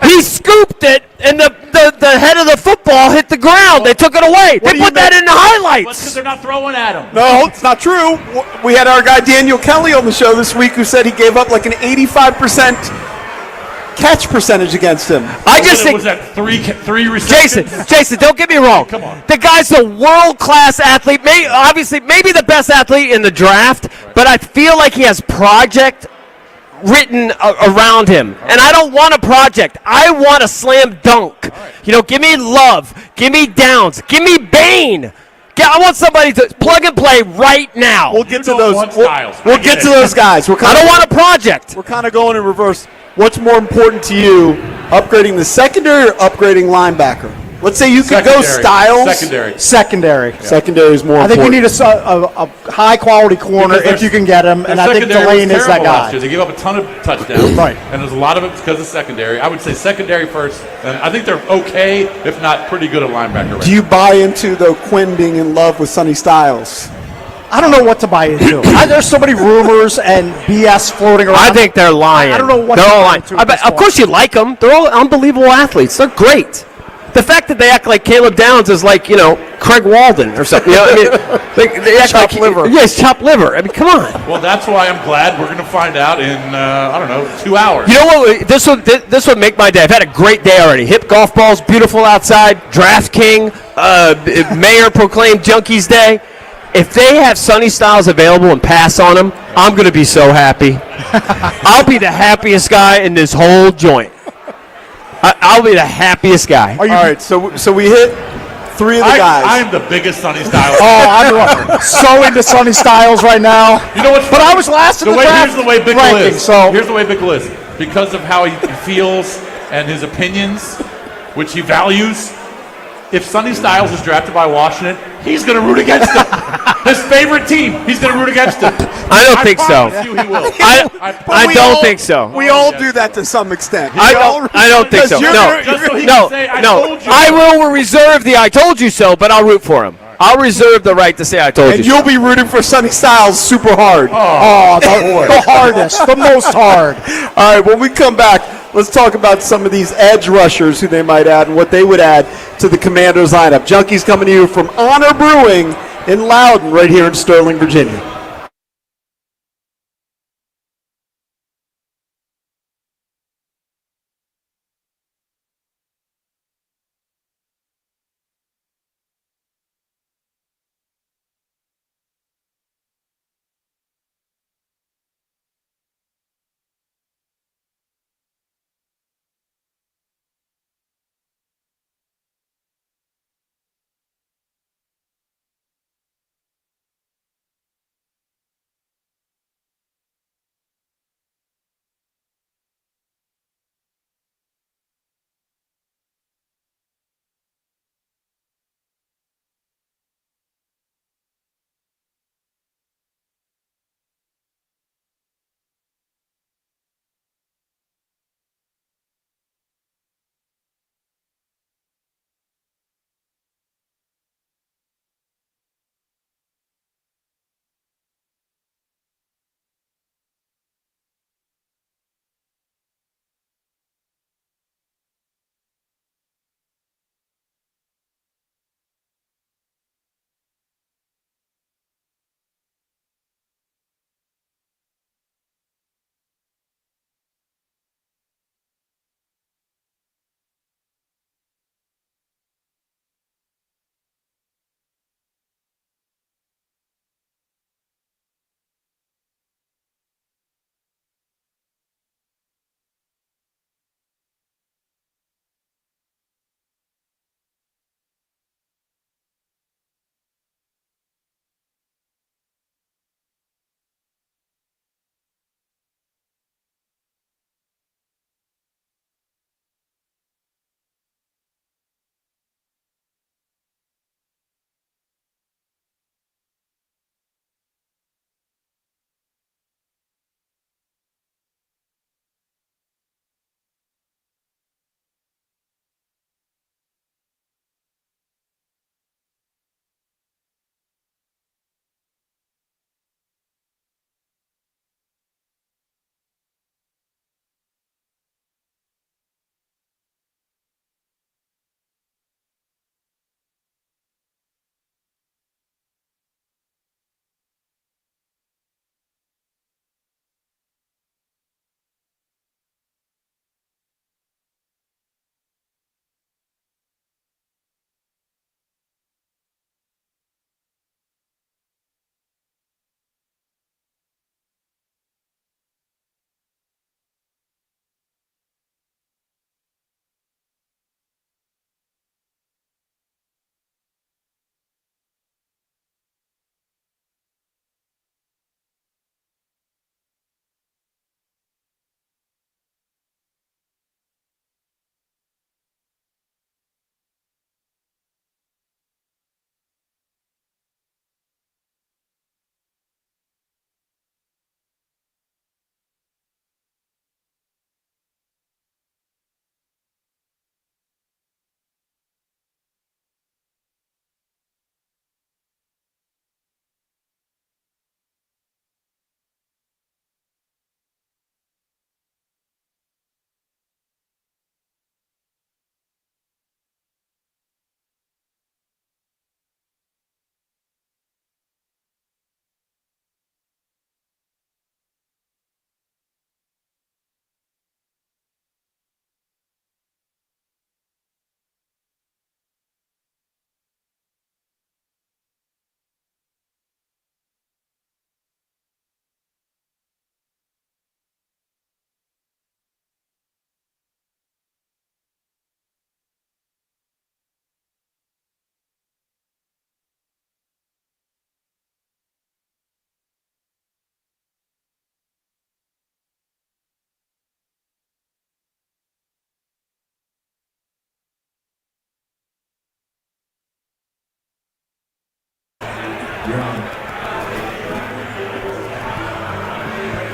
He scooped it, and the head of the football hit the ground. They took it away. They put that in the highlights. Because they're not throwing at him. No, it's not true. We had our guy Daniel Kelly on the show this week who said he gave up like an 85% catch percentage against him. I just think was that three receptions? Jason, don't get me wrong. Come on. The guy's a world-class athlete. Maybe the best athlete in the draft, but I feel like he has project written around him, and I don't want a project. I want a slam dunk. Right. Give me Love, give me Downs, give me Bain. I want somebody to plug and play right now. We'll get to those. We'll get to those guys. I don't want a project. We're kind of going in reverse. What's more important to you, upgrading the secondary or upgrading linebacker? Let's say you could go Styles. Secondary. Yeah. Secondary is more important. I think you need a high-quality corner if you can get him, and I think Delane is that guy. They gave up a ton of touchdowns, right? And there's a lot of it because of secondary. I would say secondary first, and I think they're okay, if not pretty good at linebacker. Do you buy into, though, Quinn being in love with Sonny Styles? I don't know what to buy into. There's so many rumors and BS floating around. I think they're lying. I don't know what they're all lying. Of course you like them. They're all unbelievable athletes. They're great. The fact that they act like Caleb Downs is like, Craig Walden or something. They act chopped liver. Yes, chopped liver. I mean, come on. Well, that's why I'm glad we're going to find out in, 2 hours. You know what? This would make my day. I've had a great day already. Hip golf balls, beautiful outside, Draft King, Mayor proclaimed Junkies Day. If they have Sonny Styles available and pass on him, I'm going to be so happy. I'll be the happiest guy in this whole joint. I'll be the happiest guy. All right, so we hit 3 of the guys. I am the biggest Sonny Styles. I'm so into Sonny Styles right now. You know what's But I was last in the draft. Here's the way Bickle ranking, is. so. Here's the way Bickle is. because of how he feels and his opinions, which he values. If Sonny Styles is drafted by Washington, he's going to root against him. His favorite team, he's going to root against him. I don't think so. promise you he will. I don't think so. We all do that to some extent. I don't think so. I will reserve the I told you so, but I'll root for him. I'll reserve the right to say I told you And so. you'll be rooting for Sonny Styles super hard. The hardest, the most hard. All right, when we come back, let's talk about some of these edge rushers who they might add and what they would add to the Commanders lineup. Junkies coming to you from Honor Brewing in Loudon, right here in Sterling, Virginia.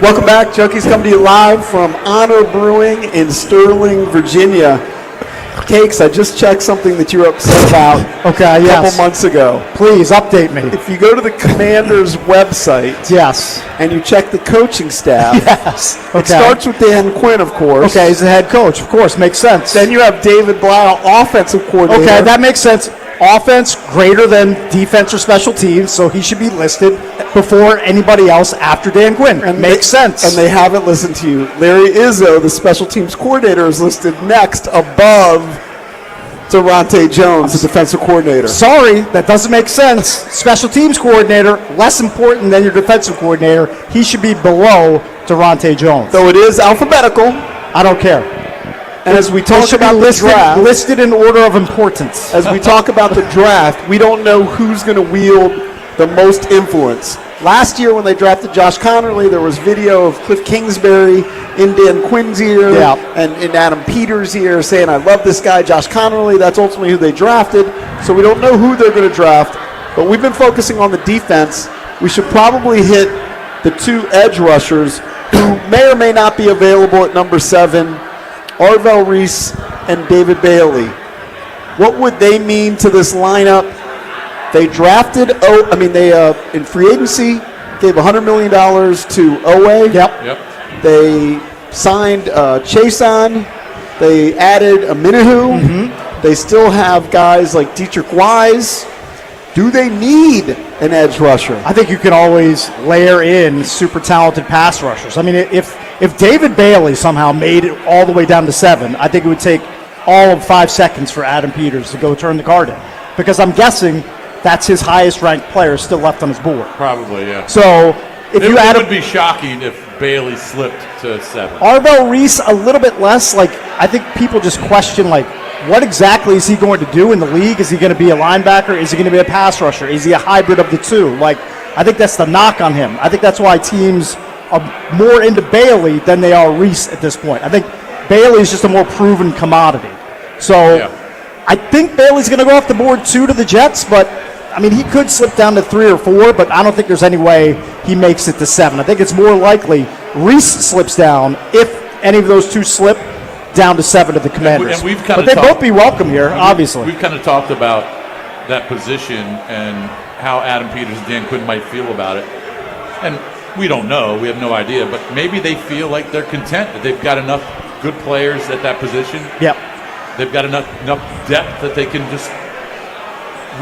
Welcome back. Junkies come to you live from Honor Brewing in Sterling, Virginia. Cakes, I just checked something that you were upset about a couple months ago. Please update me. If you go to the Commanders website, and you check the coaching staff, it starts with Dan Quinn, of course. Okay, he's the head coach, of course, makes sense. Then you have David Blau, offensive coordinator. Okay, that makes sense. Offense greater than defense or special teams, so he should be listed before anybody else after Dan Quinn. Makes sense. And they haven't listened to you. Larry Izzo, the special teams coordinator, is listed next above Durante Jones, the defensive coordinator. Sorry, that doesn't make sense. Special teams coordinator, less important than your defensive coordinator. He should be below Durante Jones. Though it is alphabetical. I don't care. And as we talk about the draft, listed in order of importance. As we talk about the draft, we don't know who's going to wield the most influence. Last year when they drafted Josh Connerly, there was video of Cliff Kingsbury in Dan Quinn's ear and in Adam Peters' ear saying, I love this guy, Josh Connerly. That's ultimately who they drafted. So we don't know who they're going to draft. But we've been focusing on the defense. We should probably hit the two edge rushers who may or may not be available at number 7, Arvell Reese and David Bailey. What would they mean to this lineup? They drafted, in free agency, gave $100 million to Owe. Yep. They signed Chason. They added a Minahu. Mm-hmm. They still have guys like Dietrich Wise. Do they need an edge rusher? I think you can always layer in super talented pass rushers. I mean, if David Bailey somehow made it all the way down to 7, I think it would take all of 5 seconds for Adam Peters to go turn the card in. Because I'm guessing that's his highest ranked player still left on his board. Probably, yeah. So if you add it would be shocking if Bailey slipped to 7. Arvell Reese a little bit less. Like, I think people just question, like, what exactly is he going to do in the league? Is he going to be a linebacker? Is he going to be a pass rusher? Is he a hybrid of the two? Like, I think that's the knock on him. I think that's why teams are more into Bailey than they are Reese at this point. I think Bailey is just a more proven commodity. So I think Bailey's going to go off the board 2 to the Jets, but I mean, he could slip down to 3 or 4, but I don't think there's any way he makes it to 7. I think it's more likely Reese slips down, if any of those two slip, down to 7 to the Commanders. And we've but they'd both be welcome here, obviously. We've kind of talked about that position and how Adam Peters and Dan Quinn might feel about it. And we don't know. We have no idea. But maybe they feel like they're content, that they've got enough good players at that position. Yep. They've got enough depth that they can just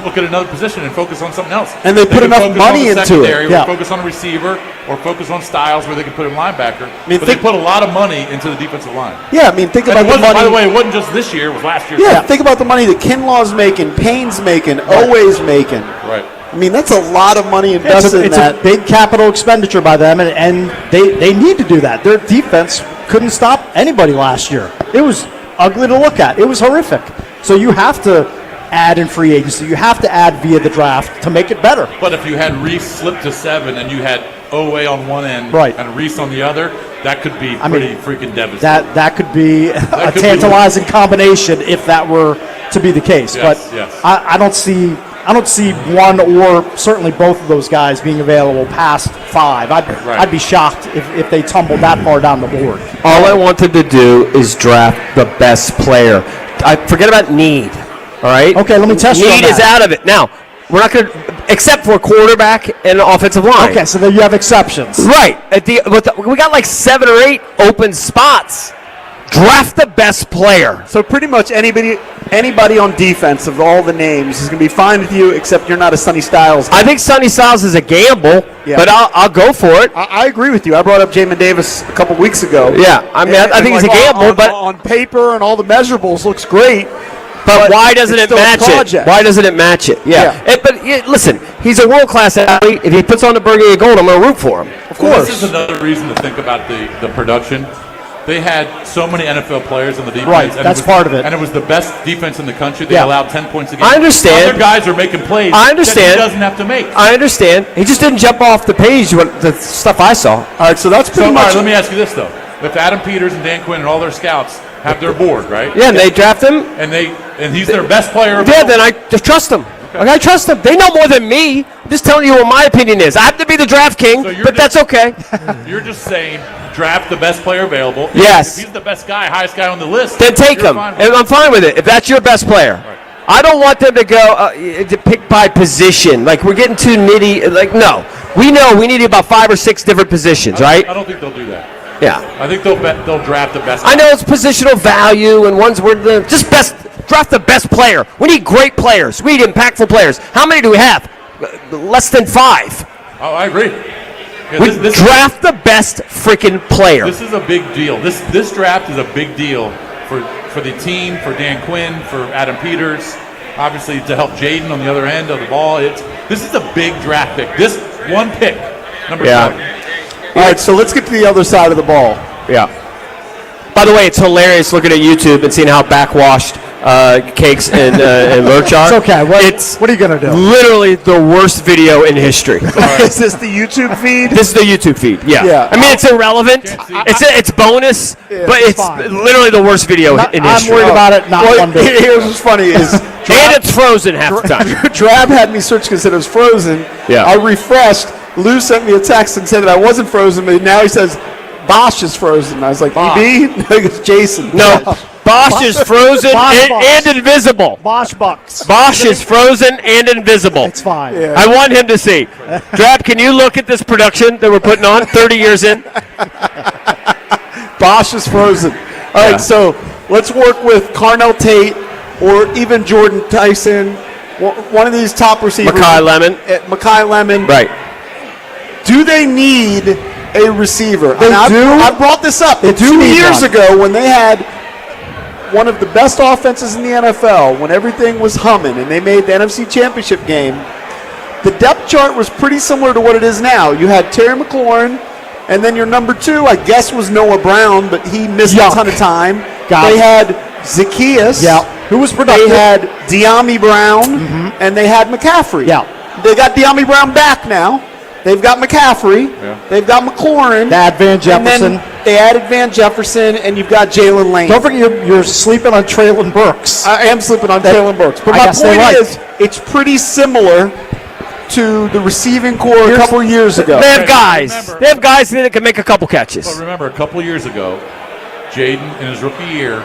look at another position and focus on something else. And they put enough money into it. Or focus on a receiver, or focus on Styles where they can put in linebacker. But they put a lot of money into the defensive line. Yeah, I mean, think about the money. By the way, it wasn't just this year; it was last year. Yeah, think about the money that Kinlaw's making, Payne's making, Oweh's making. Right. I mean, that's a lot of money invested in that. It's a big capital expenditure by them, and they need to do that. Their defense couldn't stop anybody last year. It was ugly to look at. It was horrific. So you have to add in free agency. You have to add via the draft to make it better. But if you had Reese slip to 7 and you had Owe on one end and Reese on the other, that could be pretty freaking devastating. That could be a tantalizing combination if that were to be the case. Yes, but yes. I don't see one or certainly both of those guys being available past 5. I'd be shocked if they tumbled that far down the board. All I wanted to do is draft the best player. I forget about need. All right. Okay, let me test you on Need is that. out of it. Now, we're not going to, except for quarterback and offensive line. Okay, so then you have exceptions. Right. We got like 7 or 8 open spots. Draft the best player. So pretty much anybody on defense of all the names is going to be fine with you, except you're not a Sonny Styles guy. I think Sonny Styles is a gamble, but I'll go for it. I agree with you. I brought up Jamin Davis a couple weeks ago. Yeah, I mean, I think he's a gamble, but on paper and all the measurables looks great. But why doesn't it match it? Why doesn't it match it? Yeah. Listen, he's a world-class athlete. If he puts on the burgundy and gold, I'm going to root for him. Of course. This is another reason to think about the production. They had so many NFL players on the defense. Right, that's part of it. And it was the best defense in the country. They allowed 10 points a game. I understand. Other guys are making plays I understand. that he doesn't have to make. I understand. He just didn't jump off the page with the stuff I saw. All right, so that's pretty much. All right, let me ask you this, though. If Adam Peters and Dan Quinn and all their scouts have their board, right? Yeah, and they draft him. And he's their best player. Yeah, then I just trust him. Okay, I trust them. They know more than me. I'm just telling you what my opinion is. I have to be the draft king, but that's okay. You're just saying draft the best player available. Yes. If he's the best guy, highest guy on the list, Then take him. And I'm fine with it. If that's your best player. Right. I don't want them to go to pick by position. Like, we're getting too nitty. Like, no. We know we need about 5 or 6 different positions, right? I don't think they'll do that. Yeah. I think they'll draft the best. I know it's positional value, and one's worth the just best. Draft the best player. We need great players. We need impactful players. How many do we have? Less than 5. Oh, I agree. Yeah, We draft the best freaking player. This is a big deal. This draft is a big deal for the team, for Dan Quinn, for Adam Peters, obviously to help Jaden on the other end of the ball. This is a big draft pick. This one pick, number 7. All right, so let's get to the other side of the ball. Yeah. By the way, it's hilarious looking at YouTube and seeing how backwashed Cakes and Lurch are. It's okay. What are you going to do? Literally the worst video in history. Is this the YouTube feed? This is the YouTube feed. Yeah. I mean, it's irrelevant. It's bonus, but it's literally the worst video in history. I'm worried about it. Not one bit. Here's what's funny is and it's frozen half the time. Drab had me search because it was frozen. Yeah. I refreshed. Lou sent me a text and said that I wasn't frozen, but now he says Bosch is frozen. I was like, EB? No, it's Jason. No, Bosch is frozen and invisible. Bosch Bucks. Bosch is frozen and invisible. It's fine. Yeah. I want him to see. Drab, can you look at this production that we're putting on 30 years in? Bosch is frozen. All right, so let's work with Carnell Tate or even Jordan Tyson, one of these top receivers. Makai Lemon. Makai Lemon. Right. Do they need a receiver? They do. I brought this up 2 years ago when they had one of the best offenses in the NFL, when everything was humming and they made the NFC Championship game. The depth chart was pretty similar to what it is now. You had Terry McLaurin, and then your number 2, I guess, was Noah Brown, but he missed a ton of time. They had Zacchaeus, who was productive. They had De'Ami Brown, and they had McCaffrey. Yeah. They got De'Ami Brown back now. They've got McCaffrey. Yeah. They've got McLaurin. They had Van Jefferson. And then they added Van Jefferson, and you've got Jalen Lane. Don't forget you're sleeping on Traylon Burks. I am sleeping on Traylon Burks. But my point is, it's pretty similar to the receiving core a couple of years ago. They have guys. They have guys that can make a couple catches. But remember, a couple of years ago, Jaden in his rookie year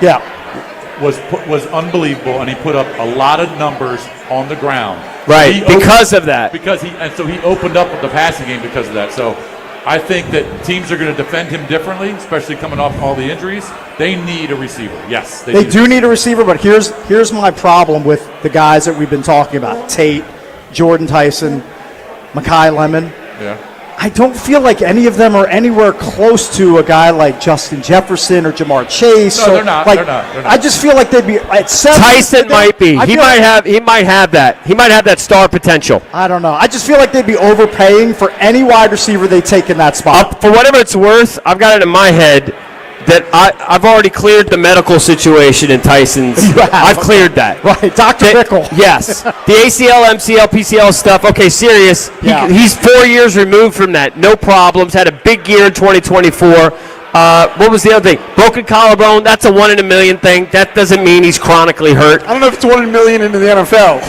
was unbelievable, and he put up a lot of numbers on the ground. Right, because of that. So he opened up with the passing game because of that. So I think that teams are going to defend him differently, especially coming off all the injuries. They need a receiver. Yes, they do need a receiver, but here's my problem with the guys that we've been talking about: Tate, Jordan Tyson, Makai Lemon. Yeah. I don't feel like any of them are anywhere close to a guy like Justin Jefferson or Jamar Chase. No, they're not. They're not. I just feel like they'd be at 7. Tyson might be. He might have that. He might have that star potential. I don't know. I just feel like they'd be overpaying for any wide receiver they take in that spot. For whatever it's worth, I've got it in my head that I've already cleared the medical situation in Tyson's. I've cleared that. Right, Dr. Bickle. Yes. The ACL, MCL, PCL stuff, okay, serious. He's 4 years removed from that. No problems. Had a big year in 2024. What was the other thing? Broken collarbone, that's a 1 in a million thing. That doesn't mean he's chronically hurt. I don't know if it's 1 in a million into the NFL.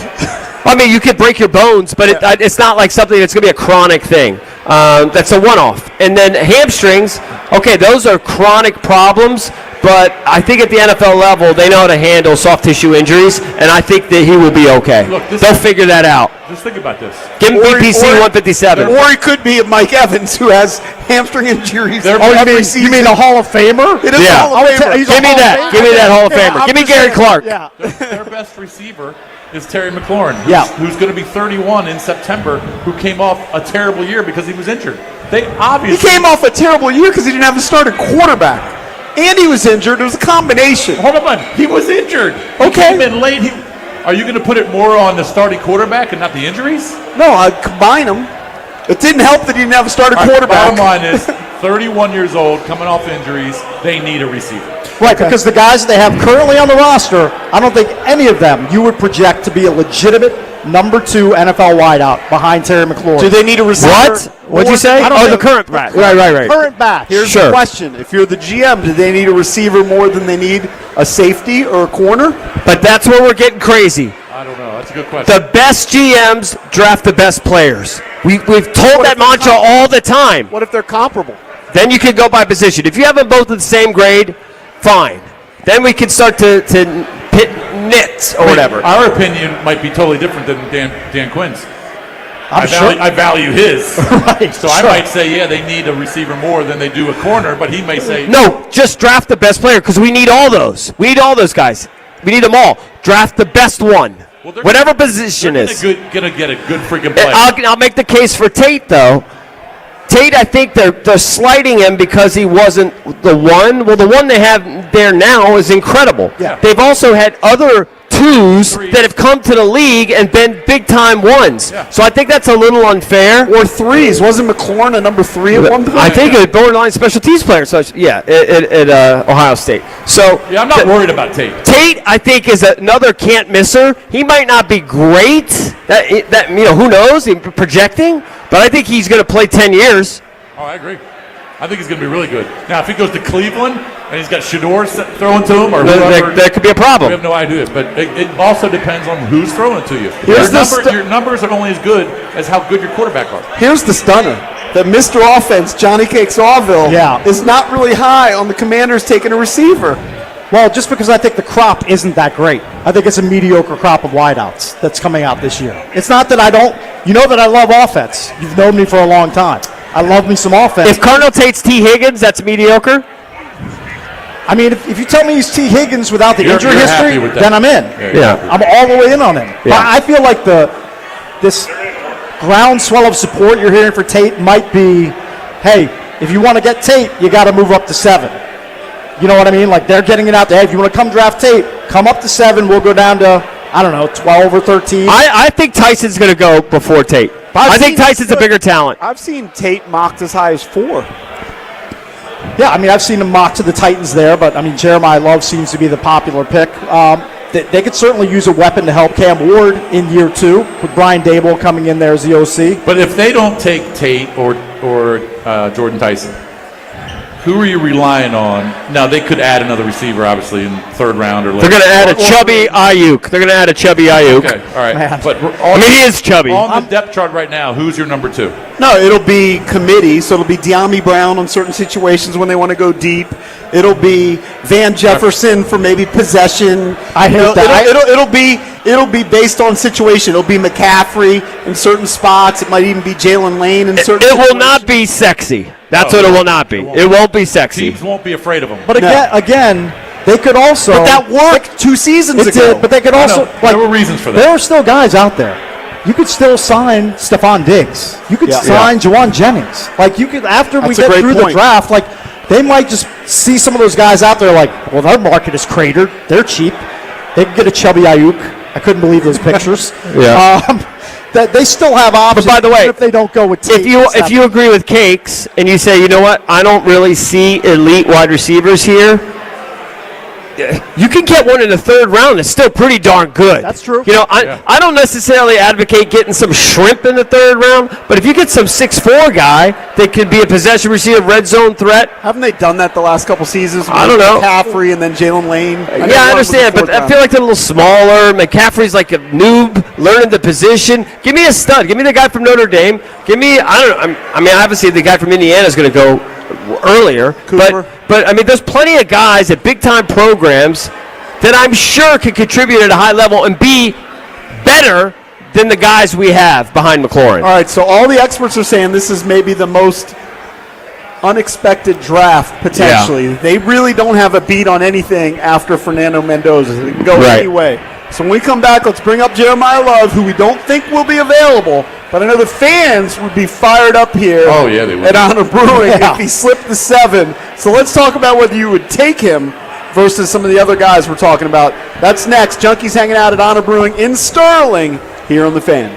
I mean, you could break your bones, but it's not like something that's going to be a chronic thing. That's a one-off. And then hamstrings, okay, those are chronic problems, but I think at the NFL level, they know how to handle soft tissue injuries, and I think that he will be okay. Look, they'll figure that out. Just think about this. Give him BPC 157. Or he could be Mike Evans, who has hamstring injuries. You mean a Hall of Famer? It is a Hall of Famer. Give me that. Give me that Hall of Famer. Give me Gary Clark. Their best receiver is Terry McLaurin, who's going to be 31 in September, who came off a terrible year because he was injured. He came off a terrible year because he didn't have a starting quarterback. And he was injured. It was a combination. Hold on. He was injured. Okay. He came in late. Are you going to put it more on the starting quarterback and not the injuries? No, I'd combine them. It didn't help that he didn't have a starting quarterback. Bottom line is, 31 years old, coming off injuries, they need a receiver. Right, because the guys they have currently on the roster, I don't think any of them you would project to be a legitimate number 2 NFL wideout behind Terry McLaurin. Do they need a receiver? What? What'd you say? The current batch. Right. Current batch. Here's the question. If you're the GM, do they need a receiver more than they need a safety or a corner? But that's where we're getting crazy. I don't know. That's a good question. The best GMs draft the best players. We've told that mantra all the time. What if they're comparable? Then you can go by position. If you have them both in the same grade, fine. Then we can start to pit nits or whatever. Our opinion might be totally different than Dan Quinn's. I value his. Right, so I might say, yeah, they need a receiver more than they do a corner, but he may say, no, just draft the best player because we need all those. We need all those guys. We need them all. Draft the best one, whatever position is. Gonna get a good freaking player. I'll make the case for Tate though. Tate, I think they're slighting him because he wasn't the one. Well, the one they have there now is incredible. Yeah. They've also had other twos that have come to the league and been big-time ones. Yeah. So I think that's a little unfair. Or threes. Wasn't McLaurin a number 3 at one point? I think it was borderline special teams player. So at Ohio State. So yeah, I'm not worried about Tate. Tate, I think, is another can't misser. He might not be great. That who knows? He's projecting, but I think he's going to play 10 years. Oh, I agree. I think he's going to be really good. Now, if he goes to Cleveland and he's got Shador throwing to him, or whoever, that could be a problem. We have no idea, but it also depends on who's throwing it to you. Your numbers are only as good as how good your quarterback are. Here's the stunner. That Mr. Offense, Johnny Cakes Awville, is not really high on the Commanders taking a receiver. Well, just because I think the crop isn't that great. I think it's a mediocre crop of wideouts that's coming out this year. It's not that I don't. You know that I love offense. You've known me for a long time. I love me some offense. If Cardinal Tate's T. Higgins, that's mediocre. I mean, if you tell me he's T. Higgins without the injury history, then I'm in. Yeah. I'm all the way in on him. Yeah. But I feel like this groundswell of support you're hearing for Tate might be, hey, if you want to get Tate, you got to move up to 7. You know what I mean? Like they're getting it out there. Hey, if you want to come draft Tate, come up to 7. We'll go down to, 12 or 13. I think Tyson's going to go before Tate. I think Tyson's a bigger talent. I've seen Tate mocked as high as 4. Yeah, I mean, I've seen him mock to the Titans there, but, Jeremiah Love seems to be the popular pick. They could certainly use a weapon to help Cam Ward in year 2, with Brian Dable coming in there as the OC. But if they don't take Tate or Jordan Tyson, who are you relying on? Now, they could add another receiver, obviously, in third round or later. They're going to add a chubby Ayuk. Okay, all right. Man. But he is chubby. On the depth chart right now, who's your number 2? No, it'll be committee, so it'll be De'Ami Brown on certain situations when they want to go deep. It'll be Van Jefferson for maybe possession. I hate that. It'll be based on situation. It'll be McCaffrey in certain spots. It might even be Jalen Lane in certain It will situations. not be sexy. That's what it will not be. It won't be sexy. Teams won't be afraid of him. But again, they could also. But that worked 2 seasons ago. But they could also. There were reasons for that. There are still guys out there. You could still sign Stephon Diggs. You could sign Juwan Jennings. Like you could after we get through the draft. Like they might just see some of those guys out there. Like, well, their market is cratered. They're cheap. They could get a chubby Ayuk. I couldn't believe those pictures. That they still have options. But by the way, if they don't go with Tate, if you agree with Cakes and you say, you know what, I don't really see elite wide receivers here, you can get one in the 3rd round. It's still pretty darn good. That's true. I don't necessarily advocate getting some shrimp in the 3rd round, but if you get some 6'4" guy that could be a possession receiver, red zone threat. Haven't they done that the last couple seasons? I don't know. McCaffrey and then Jalen Lane. I understand, but I feel like they're a little smaller. McCaffrey's like a noob learning the position. Give me a stud. Give me the guy from Notre Dame. Give me, obviously the guy from Indiana is going to go earlier. Cooper. But there's plenty of guys at big-time programs that I'm sure can contribute at a high level and be better than the guys we have behind McLaurin. All right, so all the experts are saying this is maybe the most unexpected draft, potentially. Yeah. They really don't have a beat on anything after Fernando Mendoza. They can go any way. So when we come back, let's bring up Jeremiah Love, who we don't think will be available. But I know the fans would be fired up here they would. at Honor Brewing if he slipped the 7. So let's talk about whether you would take him versus some of the other guys we're talking about. That's next. Junkies hanging out at Honor Brewing in Sterling here on The Fan.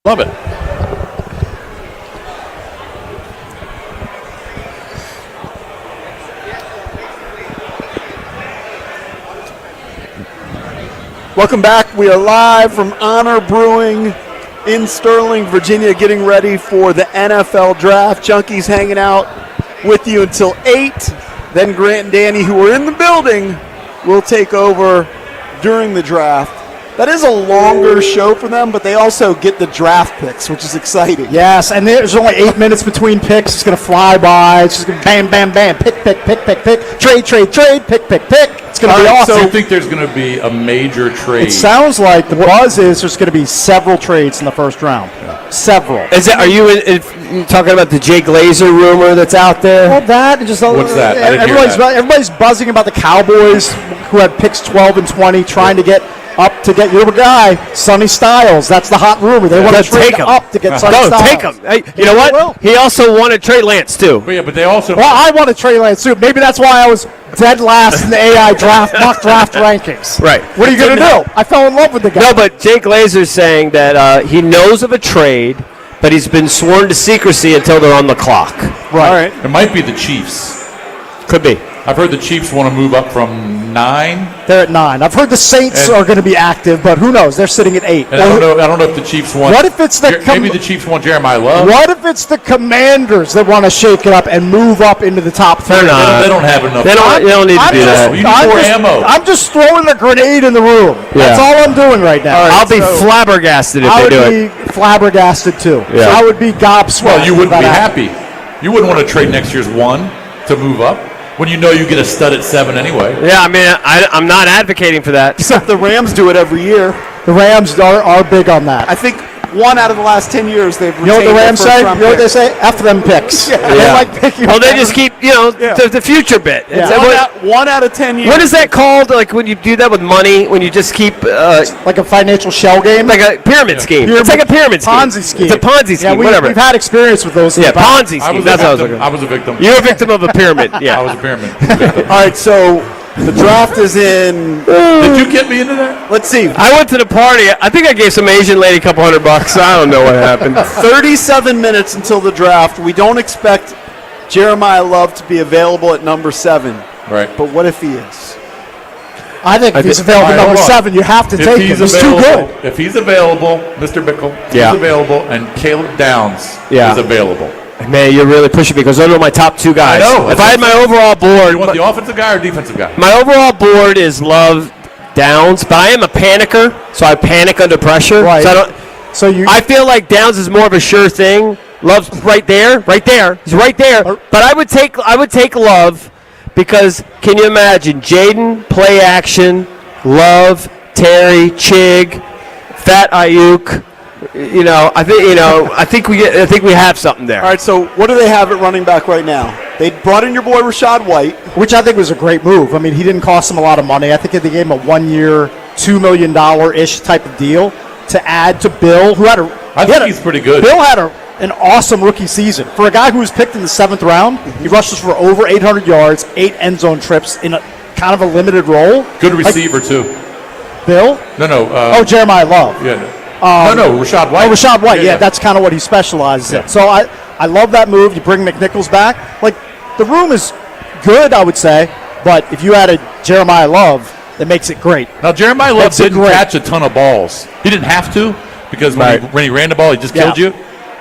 Love it. Welcome back. We are live from Honor Brewing in Sterling, Virginia, getting ready for the NFL Draft. Junkies hanging out with you until 8. Then Grant and Danny, who are in the building, will take over during the draft. That is a longer show for them, but they also get the draft picks, which is exciting. Yes, and there's only 8 minutes between picks. It's going to fly by. It's just going to bam, bam, bam. Pick, pick, pick, pick, pick. Trade, trade, trade. Pick, pick, pick. It's going to be awesome. So you think there's going to be a major trade? It sounds like the buzz is there's going to be several trades in the first round. Yeah. Several. Are you talking about the Jay Glazer rumor that's out there? Well, that just what's that? Everybody's buzzing about the Cowboys who had picks 12 and 20, trying to get up to get your guy, Sonny Styles. That's the hot rumor. They want to trade up to get Sonny Styles. Take him. Hey, you know what? He also wanted Trey Lance, too. But they also... Well, I wanted Trey Lance, too. Maybe that's why I was dead last in the AI mock draft rankings. Right. What are you going to do? I fell in love with the guy. No, but Jay Glazer's saying that he knows of a trade, but he's been sworn to secrecy until they're on the clock. Right. All right. It might be the Chiefs. Could be. I've heard the Chiefs want to move up from 9. They're at 9. I've heard the Saints are going to be active, but who knows? They're sitting at 8. And I don't know if the Chiefs want... What if it's the... maybe the Chiefs want Jeremiah Love? What if it's the Commanders that want to shake it up and move up into the top 3? They're not. They don't have enough. They don't need to do that. You need more ammo. I'm just throwing a grenade in the room. That's all I'm doing right now. I'll be flabbergasted if they do it. I would be flabbergasted, too. Yeah. So I would be gobsmacked. Well, you wouldn't be happy. You wouldn't want to trade next year's 1 to move up when you know you get a stud at 7 anyway. Yeah, I mean, I'm not advocating for that. Except the Rams do it every year. The Rams are big on that. I think 1 out of the last 10 years they've retained. You know what the Rams say? You know what they say? F them picks. Yeah. They like picking. Well, they just keep, the future bit. Yeah. One out of 10 years. What is that called? Like when you do that with money, when you just keep like a financial shell game, like a pyramid scheme. It's like a pyramid scheme. Ponzi scheme. It's a Ponzi scheme. Yeah, whatever. We've had experience with those. Yeah, Ponzi scheme. That's what I was looking. I was a victim. You're a victim of a pyramid. Yeah, I was a pyramid. All right, so the draft is in. Did you get me into that? Let's see. I went to the party. I think I gave some Asian lady a couple $100. I don't know what happened. 37 minutes until the draft. We don't expect Jeremiah Love to be available at number 7. Right. But what if he is? I think if he's available at number 7, you have to take him. He's too good. If he's available, Mr. Bickle, he's available, and Caleb Downs is available. Man, you're really pushing me because those are my top 2 guys. I know. If I had my overall board, you want the offensive guy or defensive guy? My overall board is Love, Downs, but I am a panicker, so I panic under pressure. Right. So I feel like Downs is more of a sure thing. Love's right there. He's right there. But I would take Love because can you imagine Jaden, play action, Love, Terry, Chig, Fat Ayuk. I think we have something there. All right, so what do they have at running back right now? They brought in your boy Rashad White, which I think was a great move. I mean, he didn't cost them a lot of money. I think they gave him a 1-year, $2 million-ish type of deal to add to Bill, who I think he's pretty good. Bill had an awesome rookie season. For a guy who was picked in the 7th round, he rushes for over 800 yards, 8 end zone trips in a kind of a limited role. Good receiver, too. Bill? No. Jeremiah Love. Yeah. Rashad White. Oh, Rashad White, yeah, that's kind of what he specializes in. So I love that move. You bring McNichols back. Like, the room is good, I would say, but if you added Jeremiah Love, that makes it great. Now, Jeremiah Love didn't catch a ton of balls. He didn't have to because when he ran the ball, he just killed you.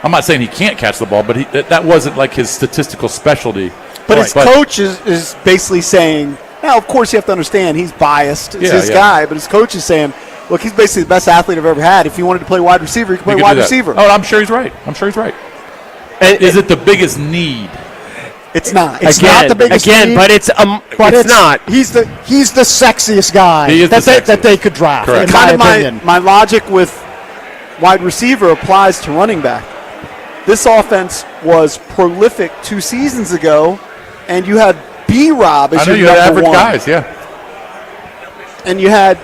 I'm not saying he can't catch the ball, but that wasn't like his statistical specialty. But his coach is basically saying, now, of course, you have to understand he's biased. It's his guy, but his coach is saying, look, he's basically the best athlete I've ever had. If you wanted to play wide receiver, you could play wide receiver. Oh, I'm sure he's right. Is it the biggest need? It's not. It's not the biggest need. But it's not. He's the sexiest guy that they could draft. Correct. In my opinion. My logic with wide receiver applies to running back. This offense was prolific 2 seasons ago, and you had B-Rob as your number 1. I know you had average guys, yeah. And you had,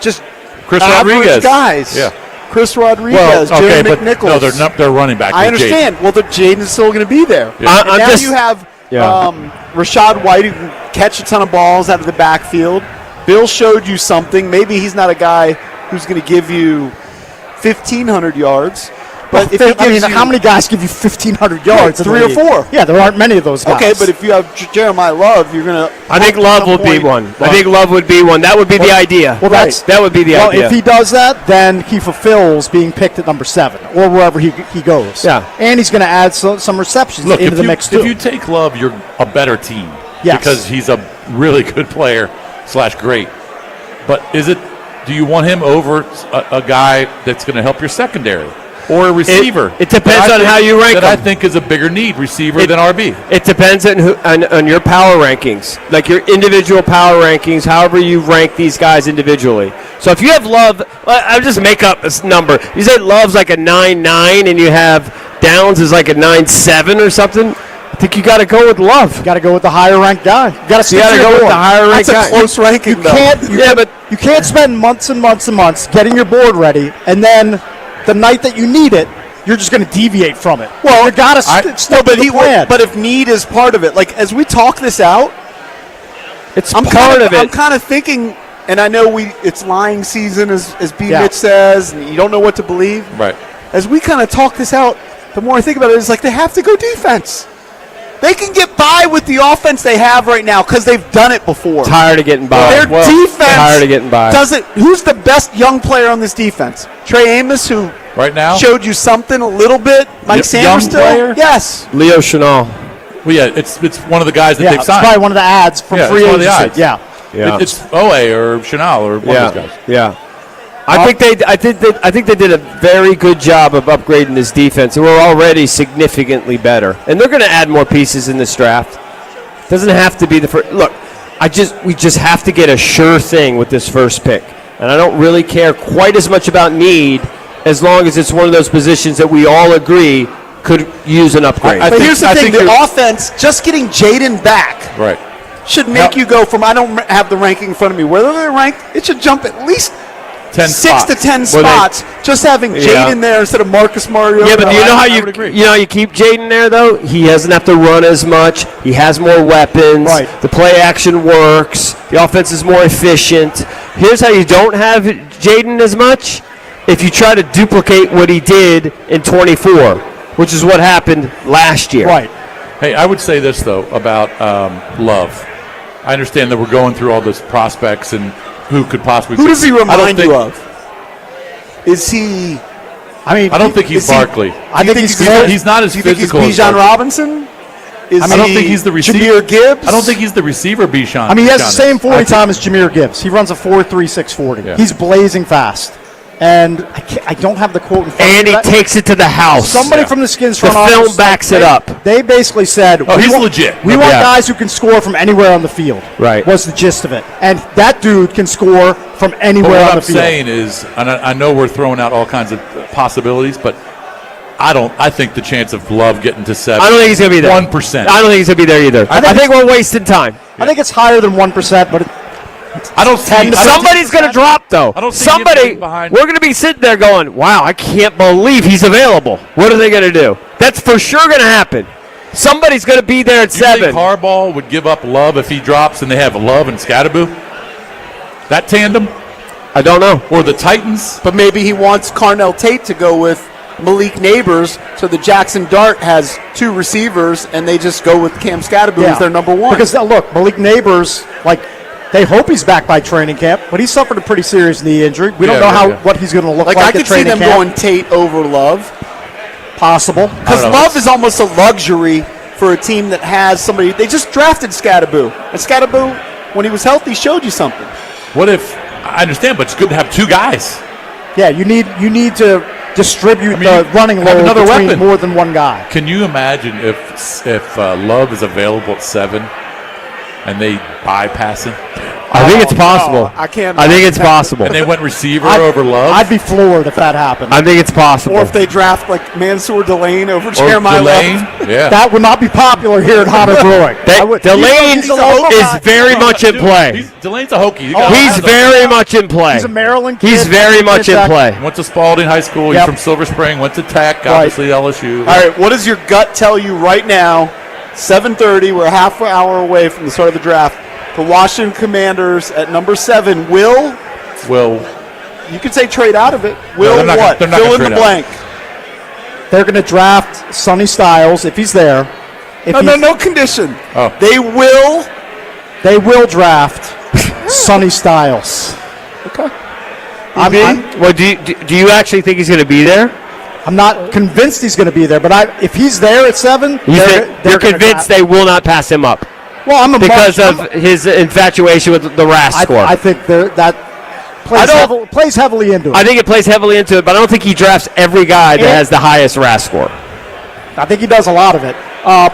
just Chris average Rodriguez guys. Yeah. Chris Rodriguez, Jerry McNichols. No, they're running back. I understand. Jaden. Well, Jaden's still going to be there. Yeah. And now you have Rashad White who can catch a ton of balls out of the backfield. Bill showed you something. Maybe he's not a guy who's going to give you 1,500 yards, But if he gives how many guys give you 1,500 yards? Three or four. Yeah, there aren't many of those guys. Okay, but if you have Jeremiah Love, you're going to. I think Love will be one. I think Love would be one. That would be the idea. Well, that would be the idea. If he does that, then he fulfills being picked at number 7 or wherever he goes. Yeah. And he's going to add some receptions into the mix, too. If you take Love, you're a better team. Yes. Because he's a really good player / great. But do you want him over a guy that's going to help your secondary? Or a receiver. It depends on how you rank that them. I think is a bigger need, receiver than RB. It depends on your power rankings, like your individual power rankings, however you rank these guys individually. So if you have Love, I'll just make up this number. You say Love's like a 9.9 and you have Downs is like a 9.7 or something. I think you got to go with Love. You got to go with the higher ranked guy. You got to go with the higher ranked guy. That's a close ranking, though. You can't spend months and months and months getting your board ready, and then the night that you need it, you're just going to deviate from it. Well, you got to stick to the plan. But if need is part of it, like as we talk this out, I'm kind of thinking, and I know it's lying season, as B. Mitch says, and you don't know what to believe. Right. As we kind of talk this out, the more I think about it, it's like they have to go defense. They can get by with the offense they have right now because they've done it before. Tired of getting by. Their defense tired of getting by. Who's the best young player on this defense? Trey Amos, who right now showed you something a little bit. Mike Sanders still? Player? Yes. Leo Chenal. Well, yeah, it's one of the guys that they've signed. It's probably one of the ads from free agency. Yeah. It's Owe or Chenal or one of those guys. Yeah. I think they did a very good job of upgrading this defense. And we're already significantly better, and they're going to add more pieces in this draft. Doesn't have to be the first. Look, we just have to get a sure thing with this first pick, and I don't really care quite as much about need as long as it's one of those positions that we all agree could use an upgrade. But here's the thing: the offense, just getting Jaden back, right, should make you go from. I don't have the ranking in front of me. Whether they're ranked, it should jump at least 6 to 10 spots, just having Jaden there instead of Marcus Mariota. Yeah, but you know how you keep Jaden there though? He doesn't have to run as much. He has more weapons. Right. The play action works. The offense is more efficient. Here's how you don't have Jaden as much. If you try to duplicate what he did in 24, which is what happened last year. Right. Hey, I would say this though about Love. I understand that we're going through all those prospects and who could possibly. Who does he remind you of? Is he? I don't think he's Barkley. I think he's not as physical. He's Bijan Robinson. I don't think he's the receiver. Jahmyr Gibbs. I don't think he's the receiver. Bijan. He has the same 40 time as Jahmyr Gibbs. He runs a 4.36 40. Yeah. He's blazing fast. And I don't have the quote in front of me. And he takes it to the house. Somebody from the Skins front office. The film backs it up. They basically said, he's legit. We want guys who can score from anywhere on the field. Right. Was the gist of it. And that dude can score from anywhere on the field. What I'm saying is, and I know we're throwing out all kinds of possibilities, but I think the chance of Love getting to 7. I don't think he's going to be there. 1%. I don't think he's going to be there either. I think we're wasting time. I think it's higher than 1%, but somebody's going to drop, though. We're going to be sitting there going, wow, I can't believe he's available. What are they going to do? That's for sure going to happen. Somebody's going to be there at 7. You think Harbaugh would give up Love if he drops and they have Love and Scadaboo? That tandem? I don't know. Or the Titans? But maybe he wants Carnell Tate to go with Malik Neighbors, so the Jackson Dart has 2 receivers, and they just go with Cam Scadaboo as their number 1. Because, look, Malik Neighbors, they hope he's back by training camp, but he suffered a pretty serious knee injury. We don't know what he's going to look like I at could see training them camp. going Tate over Love. Possible. Because Love is almost a luxury for a team that has somebody. They just drafted Scadaboo. And Scadaboo, when he was healthy, showed you something. What if, I understand, but it's good to have 2 guys. Yeah, you need to distribute the running load between more than one guy. Can you imagine if Love is available at 7 and they bypass him? I think it's possible. I can't. I think it's possible. And they went receiver over Love? I'd be floored if that happened. I think it's possible. Or if they draft Mansour Delane over Jeremiah Love. Yeah. That would not be popular here at Hunter Brewing. Delane is very much in play. Delane's a Hokie. He's very much in play. He's a Maryland kid. He's very much in play. Went to Spalding High School. He's from Silver Spring. Went to Tech. Obviously LSU. All right. What does your gut tell you right now? 7:30. We're a half an hour away from the start of the draft. The Washington Commanders at number 7 will. You could say trade out of it. They're not what? They're not Fill in trade the blank. they're going to draft Sonny Styles if he's there. No condition. Oh. They will draft Sonny Styles. Okay. Do you actually think he's going to be there? I'm not convinced he's going to be there, but if he's there at 7, they're convinced they will not pass him up. Well, because of his infatuation with the RAS score. I think that plays heavily into it. I think it plays heavily into it, but I don't think he drafts every guy that has the highest RAS score. I think he does a lot of it.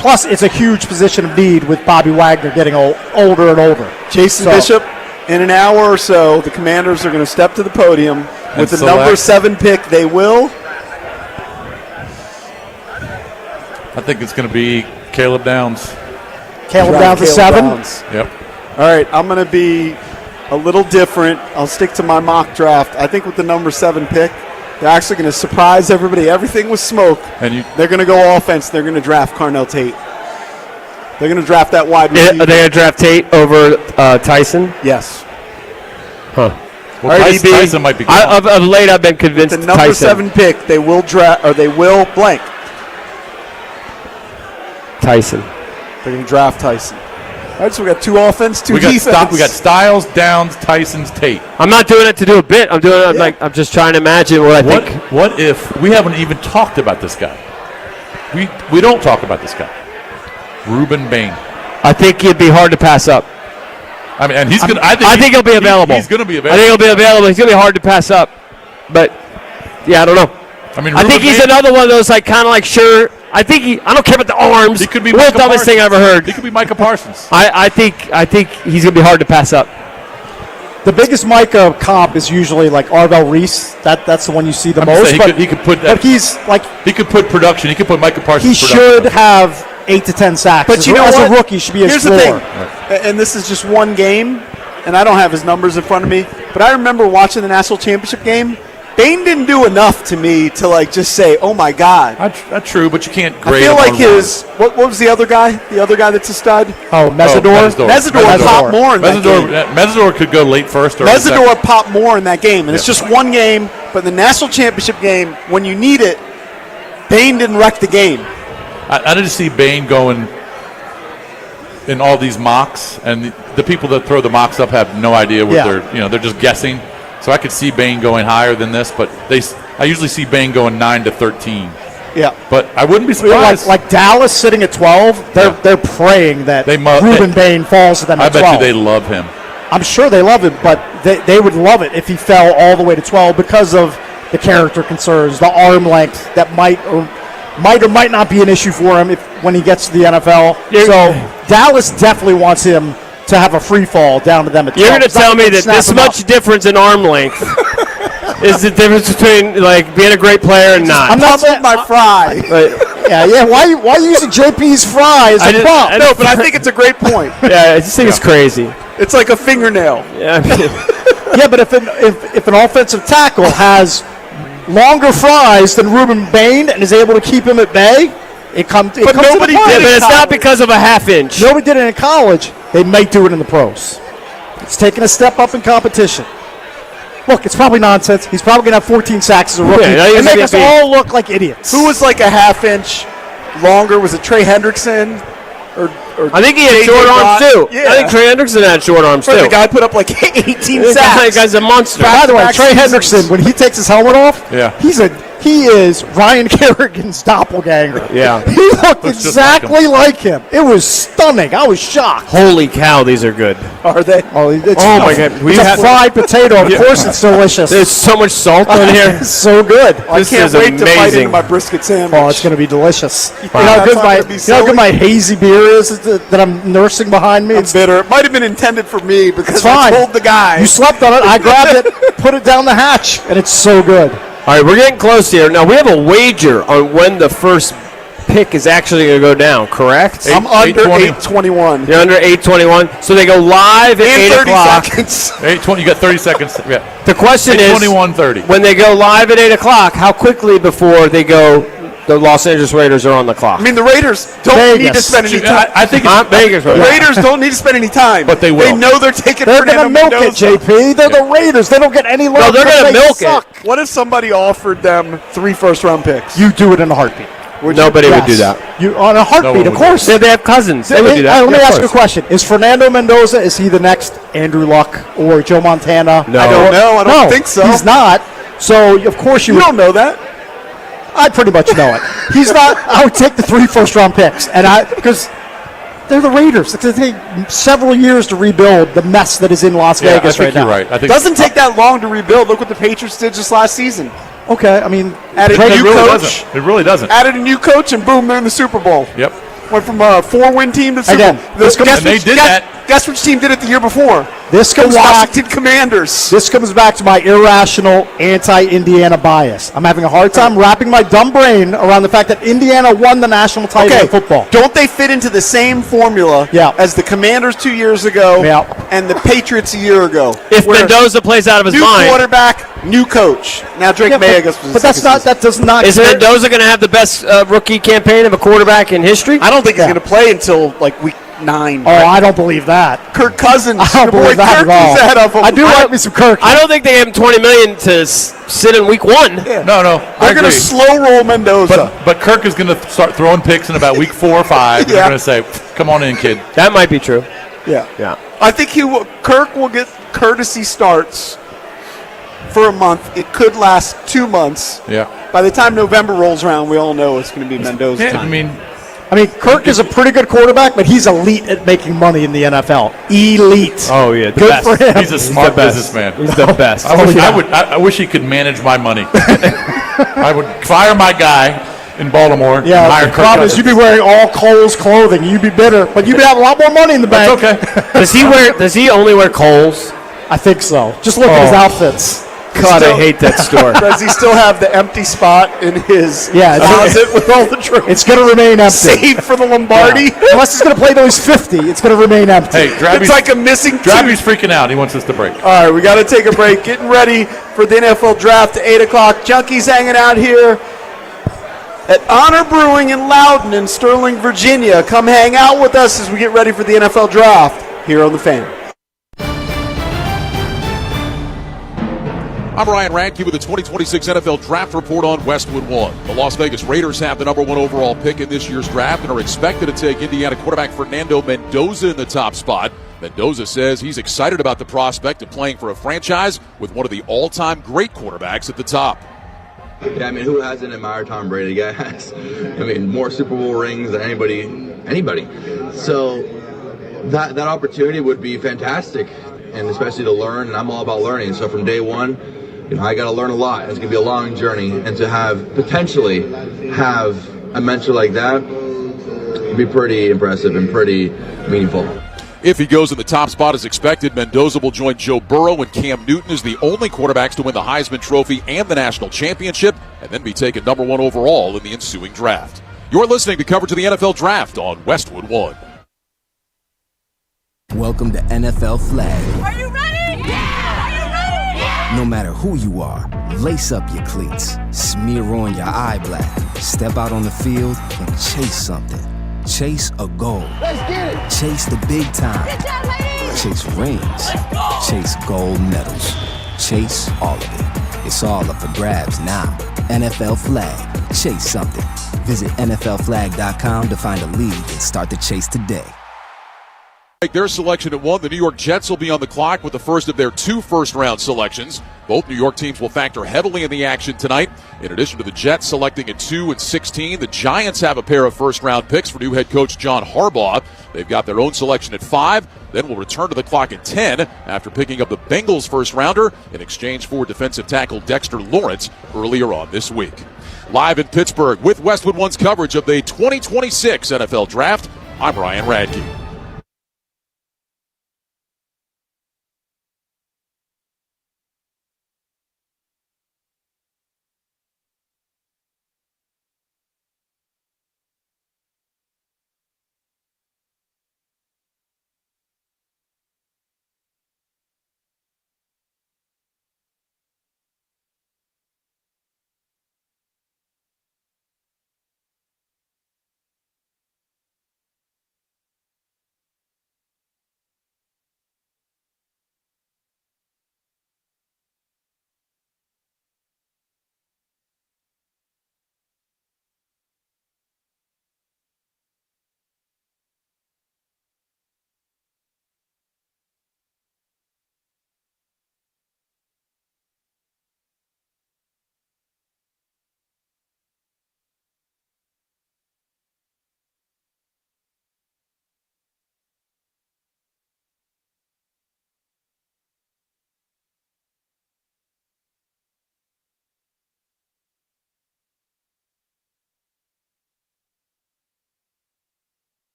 Plus, it's a huge position of need with Bobby Wagner getting older and older. Jason Bishop, in an hour or so, the Commanders are going to step to the podium with the number 7 pick. They will. I think it's going to be Caleb Downs. Caleb Downs at 7? Yep. All right, I'm going to be a little different. I'll stick to my mock draft. I think with the number 7 pick, they're actually going to surprise everybody. Everything was smoke. They're going to go offense. They're going to draft Carnell Tate. They're going to draft that wide receiver. Are they going to draft Tate over Tyson? Yes. Huh. Well, Tyson might be gone. Of late, I've been convinced the number Tyson. 7 pick, they will draft, or they will blank. Tyson. They're going to draft Tyson. All right, so we got 2 offense, 2 defense. We got Styles, Downs, Tyson's, Tate. I'm not doing it to do a bit. I'm doing it I'm just trying to imagine what I think. What if we haven't even talked about this guy? We don't talk about this guy. Ruben Bain. I think he'd be hard to pass up. I mean, and he's going to. I think he'll be available. He's going to be available. I think he'll be available. He's going to be hard to pass up. But yeah, I don't know. I mean, I think he's another one of those kind of like sure. I don't care about the arms. He could be the dumbest thing I ever heard. He could be Micah Parsons. I think he's going to be hard to pass up. The biggest Micah comp is usually like Arvell Reese. That's the one you see the most. He could put that. But he's like he could put production. He could put Micah Parsons. He should have 8 to 10 sacks. But you know as what? a rookie, should be his floor. Here's the thing, and this is just one game, and I don't have his numbers in front of me, but I remember watching the national championship game. Bain didn't do enough to me to like just say, "Oh my God." That's true, but you can't grade. I feel him like his what was the other guy? The other guy that's a stud? Mesidor. Mesidor popped more in that game. Mesidor could go late first or Mesidor popped more in that game, and it's just one game. But in the national championship game, when you need it, Bain didn't wreck the game. I didn't see Bain going in all these mocks, and the people that throw the mocks up have no idea what they're just guessing. So I could see Bain going higher than this, but I usually see Bain going 9 to 13. Yeah, but I wouldn't be surprised. Like Dallas sitting at 12, they're praying that Ruben Bain falls to them at 12. I bet you they love him. I'm sure they love him, but they would love it if he fell all the way to 12 because of the character concerns, the arm length that might or might not be an issue for him when he gets to the NFL. So Dallas definitely wants him to have a free fall down to them at 12. You're going to tell me that this much difference in arm length is the difference between like being a great player and not. I'm not saying my fry. Yeah. Why are you using JP's fry as a pump? No, but I think it's a great point. Yeah, I just think it's crazy. It's like a fingernail. Yeah, yeah, but if an offensive tackle has longer fries than Ruben Bain and is able to keep him at bay, it comes. But nobody did it. But it's not because of a half inch. Nobody did it in college. They might do it in the pros. It's taking a step up in competition. Look, it's probably nonsense. He's probably going to have 14 sacks as a rookie and make us all look like idiots. Who was like a half inch longer? Was it Trey Hendrickson? Or I think he had short arms too. Yeah. I think Trey Hendrickson had short arms too. The guy put up like 18 sacks. That guy's a monster. By the way, Trey Hendrickson, when he takes his helmet off, he is Ryan Kerrigan's doppelganger. Yeah. He looked exactly like him. It was stunning. I was shocked. Holy cow, these are good. Are they? Oh my God. It's a fried potato. Of course it's delicious. There's so much salt on here. It's so good. I can't wait to bite into my brisket sandwich. Oh, it's going to be delicious. Wow. You know how good my hazy beer is that I'm nursing behind me? It's bitter. It might have been intended for me because I told the guy. You slept on it. I grabbed it, put it down the hatch, and it's so good. All right, we're getting close here. Now, we have a wager on when the first pick is actually going to go down, correct? I'm under 8:21. You're under 8:21. So they go live at 8 o'clock. 8:20. You got 30 seconds. Yeah. The question is, 8:21:30. when they go live at 8 o'clock, how quickly before they go The Los Angeles Raiders are on the clock. I mean, the Raiders don't need to spend any time. I think it's Vegas. The Raiders don't need to spend any time. But they will. They know they're taking They're Fernando going to milk Mendoza. it, JP. They're the Raiders. They don't get any love. No, they're going to milk it. What if somebody offered them 3 first-round picks? You do it in a heartbeat. Nobody would do that. You on a heartbeat, of course. They have cousins. They would do that. Let me Yeah, of ask you a course. question: is Fernando Mendoza? Is he the next Andrew Luck or Joe Montana? No. I don't know. I don't think so. He's not. So of course you don't know that. I pretty much know it. He's not. I would take the 3 first-round picks, because they're the Raiders. It's going to take several years to rebuild the mess that is in Las Vegas right now. Right. I think Doesn't take that long to rebuild. Look what the Patriots did just last season. Okay, I mean, Added a new coach. doesn't. It really doesn't. Added a new coach, and boom, they're in the Super Bowl. Yep. Went from a 4-win team to Super Again, Bowl. this comes- And they did that. Guess which team did it the year before? This The comes back. Washington Commanders. This comes back to my irrational anti-Indiana bias. I'm having a hard time wrapping my dumb brain around the fact that Indiana won the national title in football. Don't they fit into the same formula as the Commanders 2 years ago and the Patriots a year ago? If Where Mendoza plays out of his new mind. quarterback, new coach. Now Drake May, I guess, was But that's not. That does not. Is Mendoza going to have the best rookie campaign of a quarterback in history? I don't think he's going to play until like week 9. Oh, I don't believe that. Kirk Cousins, I don't your boy believe that Kirk, at all. is ahead of him. I do like me some Kirk. I don't think they gave him $20 million to sit in week 1. Yeah. No. They're going to slow roll Mendoza. But Kirk is going to start throwing picks in about week 4 or 5. And they're going to say, "Come on in, kid." That might be true. Yeah. Yeah. I think Kirk will get courtesy starts for a month. It could last 2 months. Yeah. By the time November rolls around, we all know it's going to be Mendoza Yeah, time. I mean, Kirk is a pretty good quarterback, but he's elite at making money in the NFL. Elite. Oh yeah, Good for him. he's a smart businessman. He's the best. I wish he could manage my money. I would fire my guy in Baltimore and hire the Kirk problem is Cousins. you'd be wearing all Kohl's clothing. You'd be bitter, but you'd have a lot more money in the bank. That's Does okay. he only wear Kohl's? I think so. Just look at his outfits. God, I hate that store. Does he still have the empty spot in his closet with all the drinks? It's going to remain empty. Saved for the Lombardi? Yeah. Unless he's going to play till he's 50, it's going to remain empty. Hey, It's like a missing Drabby's freaking out. He wants us to break. All right, we got to take a break. Getting ready for the NFL draft at 8 o'clock. Junkies hanging out here at Honor Brewing in Loudon in Sterling, Virginia. Come hang out with us as we get ready for the NFL draft here on The Fan. I'm Ryan Radke with the 2026 NFL Draft Report on Westwood One. The Las Vegas Raiders have the number 1 overall pick in this year's draft and are expected to take Indiana quarterback Fernando Mendoza in the top spot. Mendoza says he's excited about the prospect of playing for a franchise with one of the all-time great quarterbacks at the top. Yeah, I mean, who hasn't admired Tom Brady, guys? I mean, more Super Bowl rings than anybody. So that opportunity would be fantastic, and especially to learn, and I'm all about learning. So from day one, I got to learn a lot. It's going to be a long journey, and to potentially have a mentor like that would be pretty impressive and pretty meaningful. If he goes in the top spot as expected, Mendoza will join Joe Burrow and Cam Newton as the only quarterbacks to win the Heisman Trophy and the national championship, and then be taken number 1 overall in the ensuing draft. You're listening to coverage of the NFL Draft on Westwood One. Welcome to NFL Flag. Are you ready? Yeah! Are you ready? Yeah! No matter who you are, lace up your cleats, smear on your eye black, step out on the field and chase something. Chase a goal. Let's get it! Chase the big time. Get that, ladies! Chase rings. Chase gold medals. Chase all of it. It's all up for grabs now. NFL Flag. Chase something. Visit NFLflag.com to find a league and start the chase today. Make their selection at 1. The New York Jets will be on the clock with the first of their 2 first-round selections. Both New York teams will factor heavily in the action tonight. In addition to the Jets selecting at 2 and 16, the Giants have a pair of first-round picks for new head coach John Harbaugh. They've got their own selection at 5, then will return to the clock at 10 after picking up the Bengals first-rounder in exchange for defensive tackle Dexter Lawrence earlier on this week. Live in Pittsburgh with Westwood One's coverage of the 2026 NFL Draft, I'm Ryan Radke.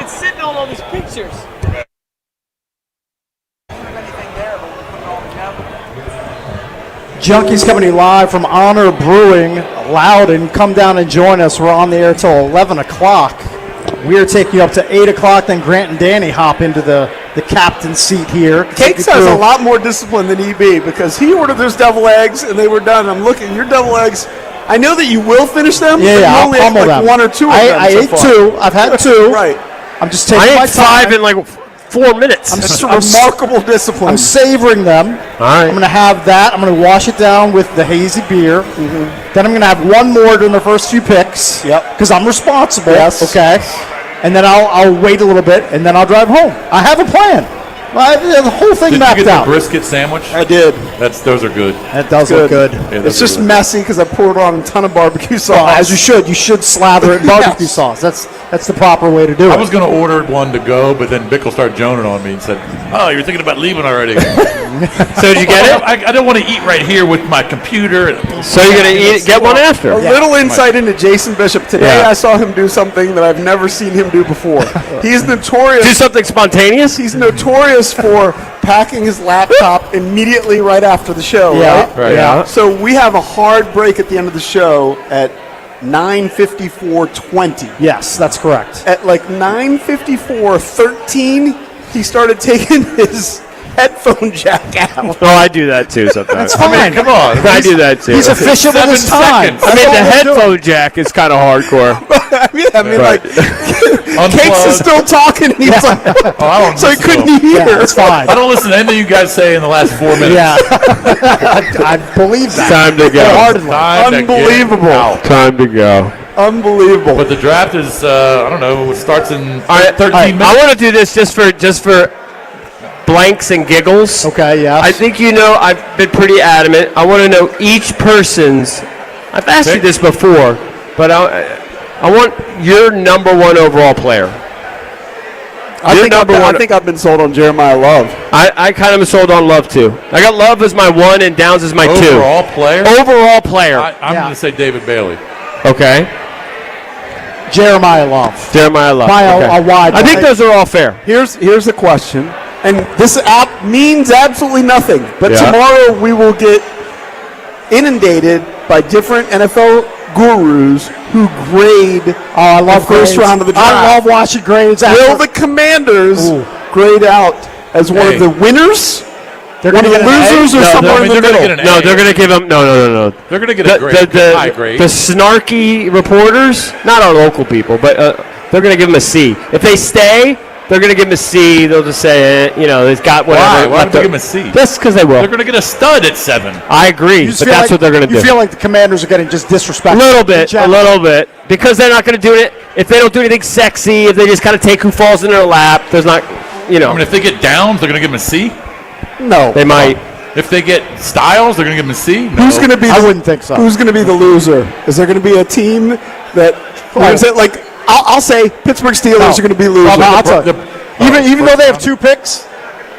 been sitting on all these pictures. Junkies coming to you live from Honor Brewing, Loudon. Come down and join us. We're on the air till 11 o'clock. We are taking you up to 8 o'clock. Then Grant and Danny hop into the captain's seat here. Cakes has a lot more discipline than EB because he ordered those devil eggs and they were done. I'm looking, your devil eggs, I know that you will finish them. Yeah, but yeah, you I'll only ate pummel like them. one or two of them. I so ate far. 2. I've had 2. Right. I'm just taking I my ate 5 time. in like 4 minutes. That's remarkable discipline. I'm savoring them. All right. I'm going to have that. I'm going to wash it down with the hazy beer. Then I'm going to have one more during the first few picks. Yep. Because I'm responsible. Yes. Okay. And then I'll wait a little bit, and then I'll drive home. I have a plan. The whole thing Did mapped you get out. the brisket sandwich? I did. Those are good. That does look good. Yeah, It's just messy because I poured on a ton of barbecue sauce. Well, as you should. You should slather it in barbecue sauce. That's the proper way to do it. I was going to order one to go, but then Bickle started joning on me and said, "Oh, you're thinking about leaving already." So did you get it? I don't want to eat right here with my computer. So you're going to get one after? A little insight into Jason Bishop. Today Yeah. I saw him do something that I've never seen him do before. He's notorious. Do something spontaneous? He's notorious for packing his laptop immediately right after the show, Yeah, right? right, yeah. So we have a hard break at the end of the show at 9:54:20. Yes, that's correct. At like 9:54:13, he started taking his headphone jack out. Oh, I do that too sometimes. That's fine. Come on. I do that too. He's efficient with his 7 time. seconds. I mean, the That's all we're doing. headphone jack is kind of hardcore. I mean, Right. like, Cakes is still talking, and he's like, Oh, I don't so he listen to couldn't him. hear. Yeah, it's fine. I don't listen to anything you guys say in the last 4 minutes. Yeah. I believe that. Time to go. Wholeheartedly. Time to get Unbelievable. out. Time to go. Unbelievable. But the draft is, I don't know, it starts in All right, 13 minutes. I want to do this just for blanks and giggles. Okay, yeah. I think I've been pretty adamant. I want to know each person's. I've asked you this before, but I want your number 1 overall player. I think I've been sold on Jeremiah Love. I kind of am sold on Love too. I got Love as my 1 and Downs as my 2. Overall player? Overall player. I'm going to say David Bailey. Okay. Jeremiah Love. Jeremiah Love. By Okay. a wide. I think those are all fair. Here's the question, and this app means absolutely nothing. But Yeah. tomorrow we will get inundated by different NFL gurus who grade I love the first grades. round of the draft. I love watching grades. Will the Commanders grade out as one of the winners? They're One of going the to get losers or somewhere in the middle? No, they're going to give them. No. They're going to get a grade, high grade. The snarky reporters, not our local people, but they're going to give them a C. If they stay, they're going to give them a C. They'll just say, they've got whatever. Why would they give them a C? Just because they will. They're going to get a stud at 7. I agree, You just but feel that's like- what they're going to do. You feel like the Commanders are getting just disrespected. A little bit, because they're not going to do it. If they don't do anything sexy, if they just kind of take who falls in their lap, there's not, I mean, if they get Downs, they're going to give them a C. No, they might. If they get Styles, they're going to give them a C. No. Who's going to be? I wouldn't think so. Who's going to be the loser? Is there going to be a team that? Or is it like? I'll say Pittsburgh Steelers are going to be losers. I'll tell you. Even though they have 2 picks,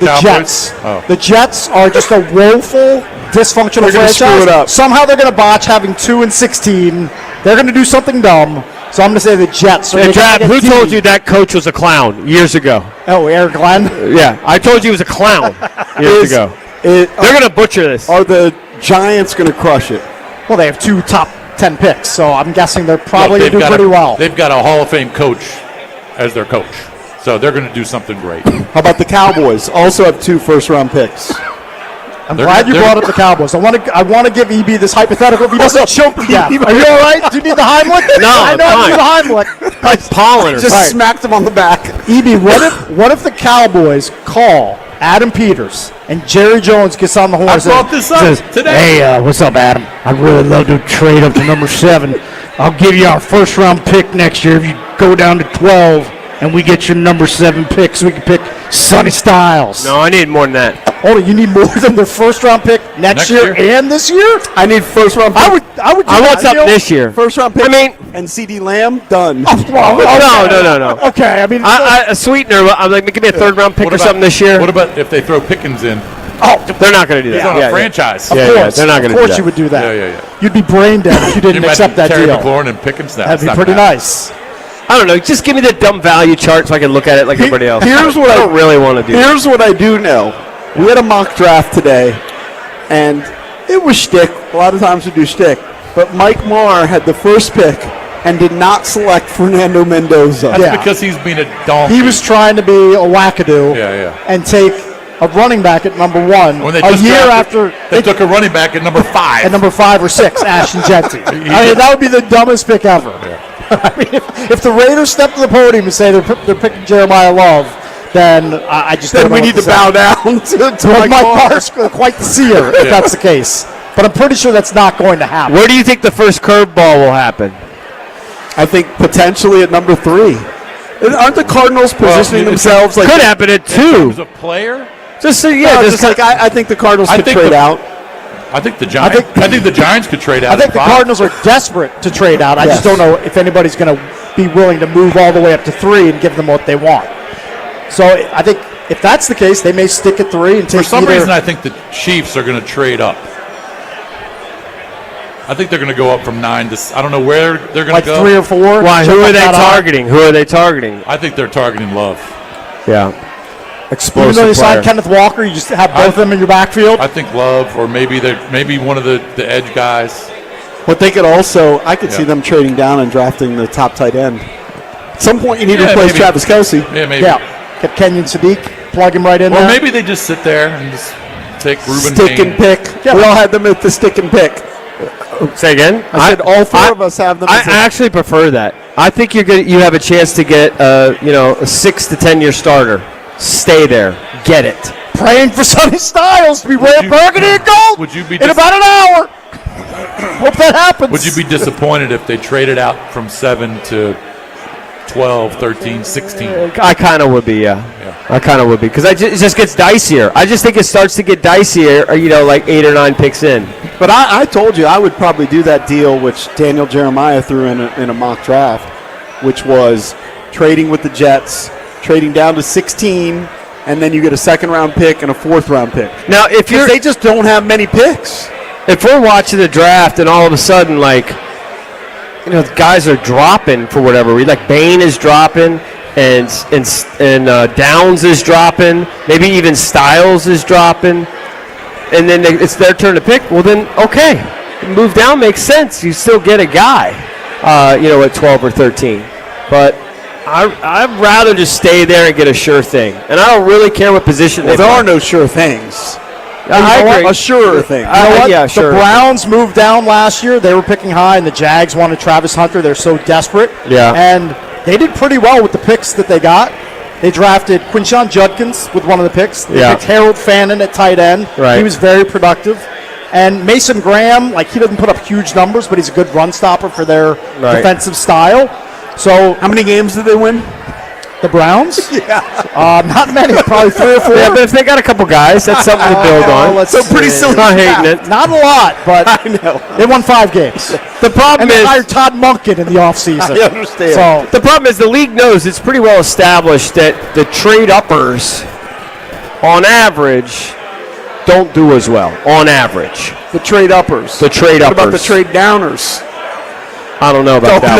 the Cowboys? Jets. Oh. The Jets are just a woeful, dysfunctional They're gonna franchise. screw it up. Somehow they're going to botch having 2-16. They're going to do something dumb. So I'm going to say the Jets. Are Hey, gonna Trav, who get told D. you that coach was a clown years ago? Oh, Eric Glenn. Yeah, I told you he was a clown years ago. They're going to butcher this. Are the Giants going to crush it? Well, they have 2 top 10 picks, so I'm guessing they're probably Look, going to do pretty well. They've got a Hall of Fame coach as their coach. So they're going to do something great. How about the Cowboys? Also have 2 first-round picks. I'm glad you brought up the Cowboys. I want to give EB this hypothetical. If he doesn't choke to death, are you all right? Do you need the Heimlich? No, I know I'm I need the Heimlich. Like pollen or Just something. smacked him on the back. EB, what if the Cowboys call Adam Peters and Jerry Jones gets on the horn? I and brought this up today. Hey, what's up, Adam? I'd really love to trade up to number 7. I'll give you our first-round pick next year if you go down to 12 and we get your number 7 pick so we can pick Sonny Styles. No, I need more than that. Hold on, you need more than their first-round pick next year and this year? I need first-round pick. I would. I want something this year. First-round pick. I mean, and CD Lamb done. No. Okay, I mean, a sweetener. I'm like, give me a third-round pick or something this year. What about if they throw Pickens in? Oh, they're not going to do He's that. on a franchise. Of course, they're not going to do Of course, that. you would do that. Yeah. You'd be brain dead if you didn't Can you accept that imagine Terry deal. McLaurin and Pickens now? That'd be pretty nice. I don't know. Just give me the dumb value chart so I can look at it like everybody else. Here's what I don't really want to do. Here's what I do know. We had a mock draft today, and it was shtick. A lot of times we do shtick. But Mike Marr had the first pick and did not select Fernando Mendoza. That's because he's been a donkey. He was trying to be a wackadoo and take a running back at number 1 When they a just year drafted- after they took a running back at number 5. At number 5 or 6, Ashton Jeanty. I mean, that would be the dumbest pick ever. I mean, if the Raiders step to the podium and say they're picking Jeremiah Love, then I just Then don't know we what need to say. bow down to Well, Mike Mike Marr. Marr's quite the seer if that's the case. But I'm pretty sure that's not going to happen. Where do you think the first curveball will happen? I think potentially at number 3. Aren't the Cardinals positioning themselves like could happen at 2? As a player? Just so, just like I think the Cardinals could trade out. I think the Giants. I think the Giants could trade out. I think at the 5. Cardinals are desperate to trade out. I just don't know if anybody's going to be willing to move all the way up to 3 and give them what they want. So I think if that's the case, they may stick at 3 and take For some either. reason, I think the Chiefs are going to trade up. I think they're going to go up from 9 to. I don't know where they're going to go. 3 or 4. Why? Who are they targeting? Who are they targeting? I think they're targeting Love. Yeah. Even Explosive though you player. signed Kenneth Walker, you just have both of them in your backfield. I think Love, or maybe one of the edge guys. But they could also, I could Yeah. see them trading down and drafting the top tight end. At some point, you need to Yeah, replace maybe. Travis Kelce. Yeah, maybe. Yeah, get Kenyon Sadiq, plug him right in Or there. maybe they just sit there and just take Ruben Stick Payne. and pick. We all had them at the stick and pick. Say again? I said all 4 of us have them. I as a- actually prefer that. I think you have a chance to get a 6 to 10 year starter. Stay there. Get it. Praying for Sonny Styles to be wearing burgundy and gold Would you be in about an hour. Hope that happens. Would you be disappointed if they traded out from 7 to 12, 13, 16? I kind of would be, yeah. I kind of would be because it just gets dicier. I just think it starts to get dicier, like 8 or 9 picks in. But I told you I would probably do that deal which Daniel Jeremiah threw in a mock draft, which was trading with the Jets, trading down to 16, and then you get a 2nd-round pick and a 4th-round pick. Now, if they just don't have many picks. If we're watching the draft and all of a sudden, the guys are dropping for whatever reason, like Bain is dropping and Downs is dropping, maybe even Styles is dropping, and then it's their turn to pick. Well, then okay, move down makes sense. You still get a guy, at 12 or 13, but. I'd rather just stay there and get a sure thing, and I don't really care what position they There play. are no sure things. I agree. A sure thing. You know what? Yeah, sure. The Browns moved down last year. They were picking high, and the Jags wanted Travis Hunter. They're so desperate. Yeah. And they did pretty well with the picks that they got. They drafted Quinshon Judkins with one of the picks. They picked Harold Fannin at tight end. Right. He was very productive. And Mason Graham, he doesn't put up huge numbers, but he's a good run stopper for their defensive style. So, how many games did they win? The Browns? Yeah. Not many, probably 3 or 4. Yeah, but if they got a couple guys, that's something to build on. So pretty silly. Not hating it. Not a lot, but I know. they won 5 games. The problem And they is hired Todd Monken in the offseason. I understand. So, the problem is the league knows it's pretty well established that the trade uppers, on average, don't do as well. On average, The trade uppers. the trade What uppers. about the trade downers? I don't know about that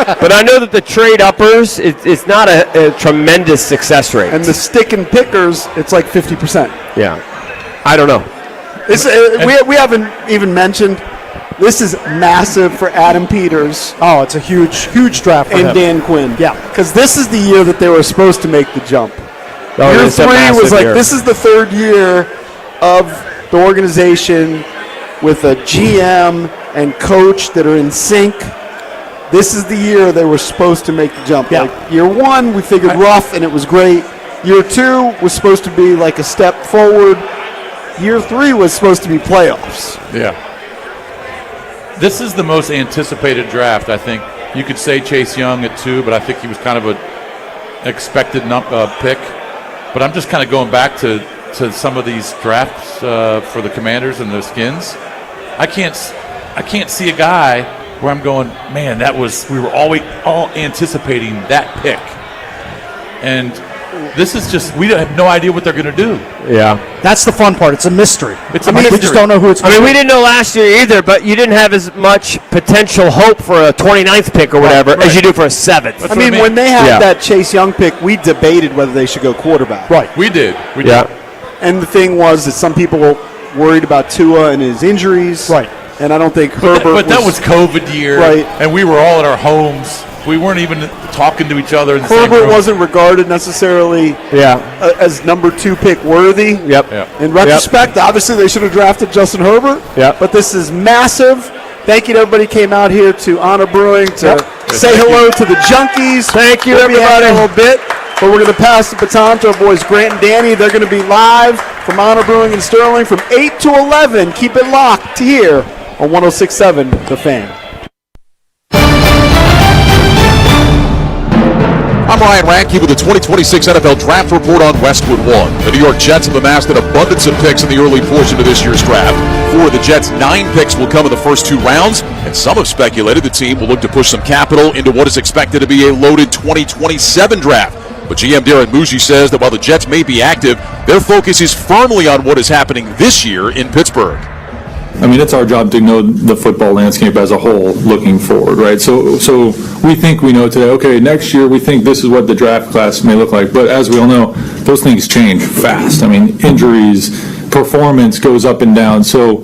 one, but I know that the trade uppers, it's not a tremendous success rate. And the stick and pickers, it's like 50%. Yeah, I don't know. We haven't even mentioned. This is massive for Adam Peters. Oh, it's a huge draft for and him. Dan Quinn. Yeah. Because this is the year that they were supposed to make the jump. Oh, Year it's a 3 massive was like, year. this is the 3rd year of the organization with a GM and coach that are in sync. This is the year they were supposed to make the jump. Yeah. Like year 1, we figured rough and it was great. Year 2 was supposed to be like a step forward. Year 3 was supposed to be playoffs. Yeah. This is the most anticipated draft, I think. You could say Chase Young at 2, but I think he was kind of an expected pick. But I'm just kind of going back to some of these drafts for the Commanders and the Skins. I can't see a guy where I'm going, man, we were all anticipating that pick. And This is just, we have no idea what they're going to do. Yeah. That's the fun part. It's a mystery. It's a We mystery. just don't know who it's I mean, gonna we be. didn't know last year either, but you didn't have as much potential hope for a 29th pick or whatever as you do for a 7th. I mean, when they had that Chase Young pick, we debated whether they should go quarterback. Right. We did. And the thing was that some people were worried about Tua and his injuries. Right. And I don't think Herbert But that was COVID year. Right. And we were all at our homes. We weren't even talking to each other in the same Herbert room. wasn't regarded necessarily as number 2 pick worthy. Yep. In retrospect, obviously they should have drafted Justin Herbert. Yep. But this is massive. Thank you to everybody who came out here to Honor Brewing to say hello to the Junkies. Thank you, We'll be everybody. hanging a little bit, but we're going to pass the baton to our boys Grant and Danny. They're going to be live from Honor Brewing in Sterling from 8 to 11. Keep it locked here on 106.7 The Fan. I'm Ryan Radke with the 2026 NFL Draft Report on Westwood One. The New York Jets have amassed an abundance of picks in the early portion of this year's draft. For the Jets, 9 picks will come in the first 2 rounds, and some have speculated the team will look to push some capital into what is expected to be a loaded 2027 draft. But GM Darren Muji says that while the Jets may be active, their focus is firmly on what is happening this year in Pittsburgh. I mean, it's our job to know the football landscape as a whole looking forward, right? So we think we know today, okay, next year we think this is what the draft class may look like. But as we all know, those things change fast. I mean, injuries, performance goes up and down. So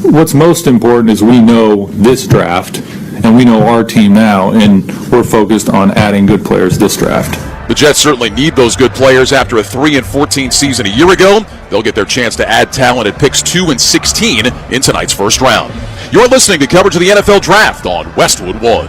what's most important is we know this draft and we know our team now, and we're focused on adding good players this draft. The Jets certainly need those good players after a 3-14 season a year ago. They'll get their chance to add talent at picks 2 and 16 in tonight's first round. You're listening to coverage of the NFL Draft on Westwood One.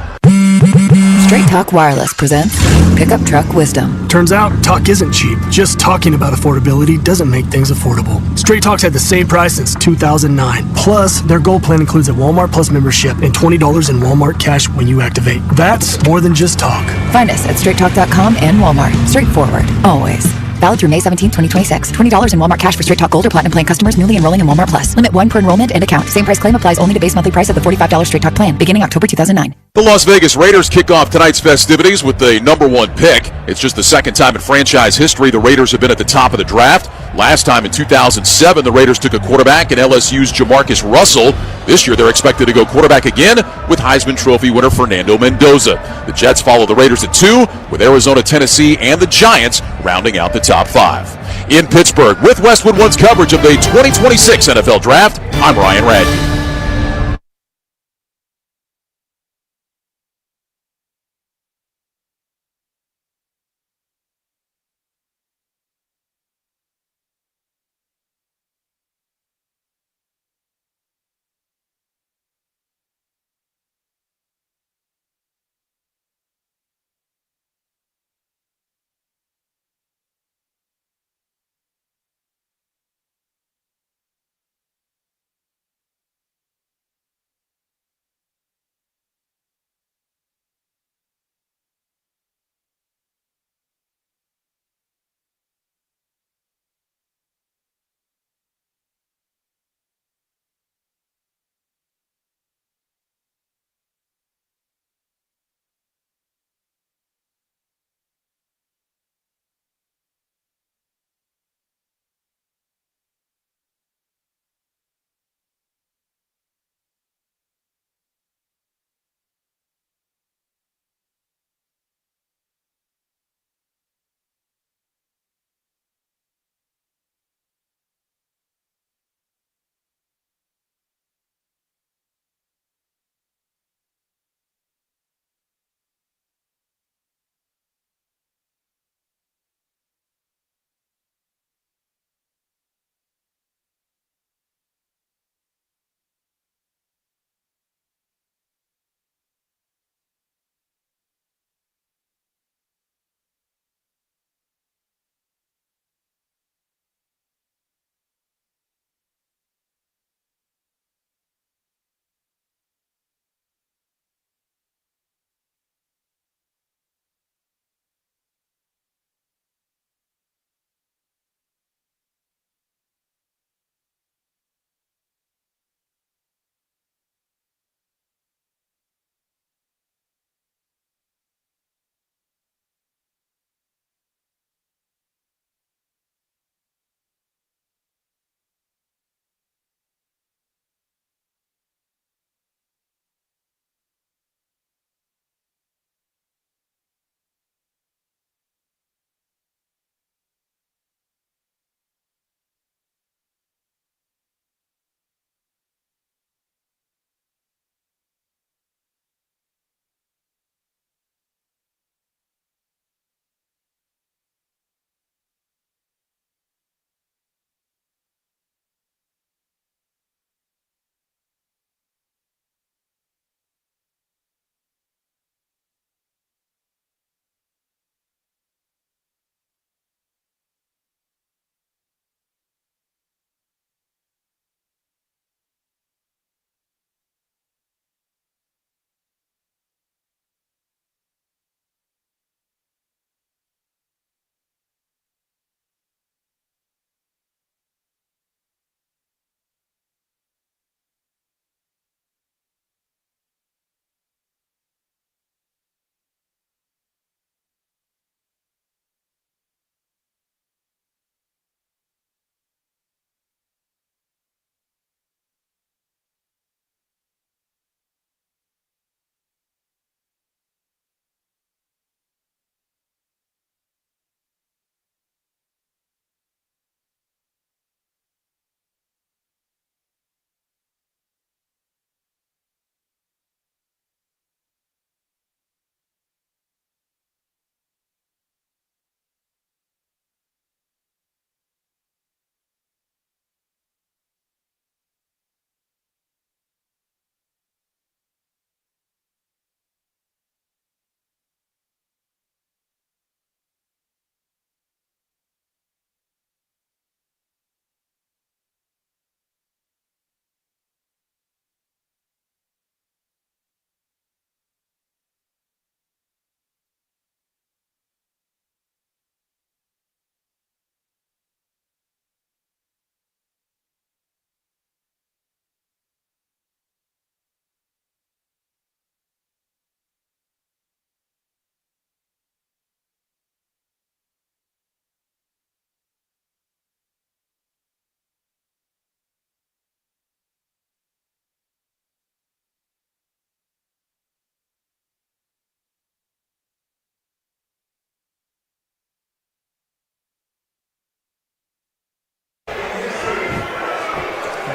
Straight Talk Wireless presents Pickup Truck Wisdom. Turns out, talk isn't cheap. Just talking about affordability doesn't make things affordable. Straight Talk's had the same price since 2009. Plus, their Gold plan includes a Walmart Plus membership and $20 in Walmart cash when you activate. That's more than just talk. Find us at straighttalk.com and Walmart. Straightforward, always. Valid through May 17, 2026. $20 in Walmart cash for Straight Talk Gold or Platinum plan customers newly enrolling in Walmart Plus. Limit 1 per enrollment and account. Same price claim applies only to base monthly price of the $45 Straight Talk plan, beginning October 2009. The Las Vegas Raiders kick off tonight's festivities with the number 1 pick. It's just the second time in franchise history the Raiders have been at the top of the draft. Last time in 2007, the Raiders took a quarterback in LSU's Jamarcus Russell. This year, they're expected to go quarterback again with Heisman Trophy winner Fernando Mendoza. The Jets follow the Raiders at 2, with Arizona, Tennessee, and the Giants rounding out the top 5. In Pittsburgh, with Westwood One's coverage of the 2026 NFL Draft, I'm Ryan Radke.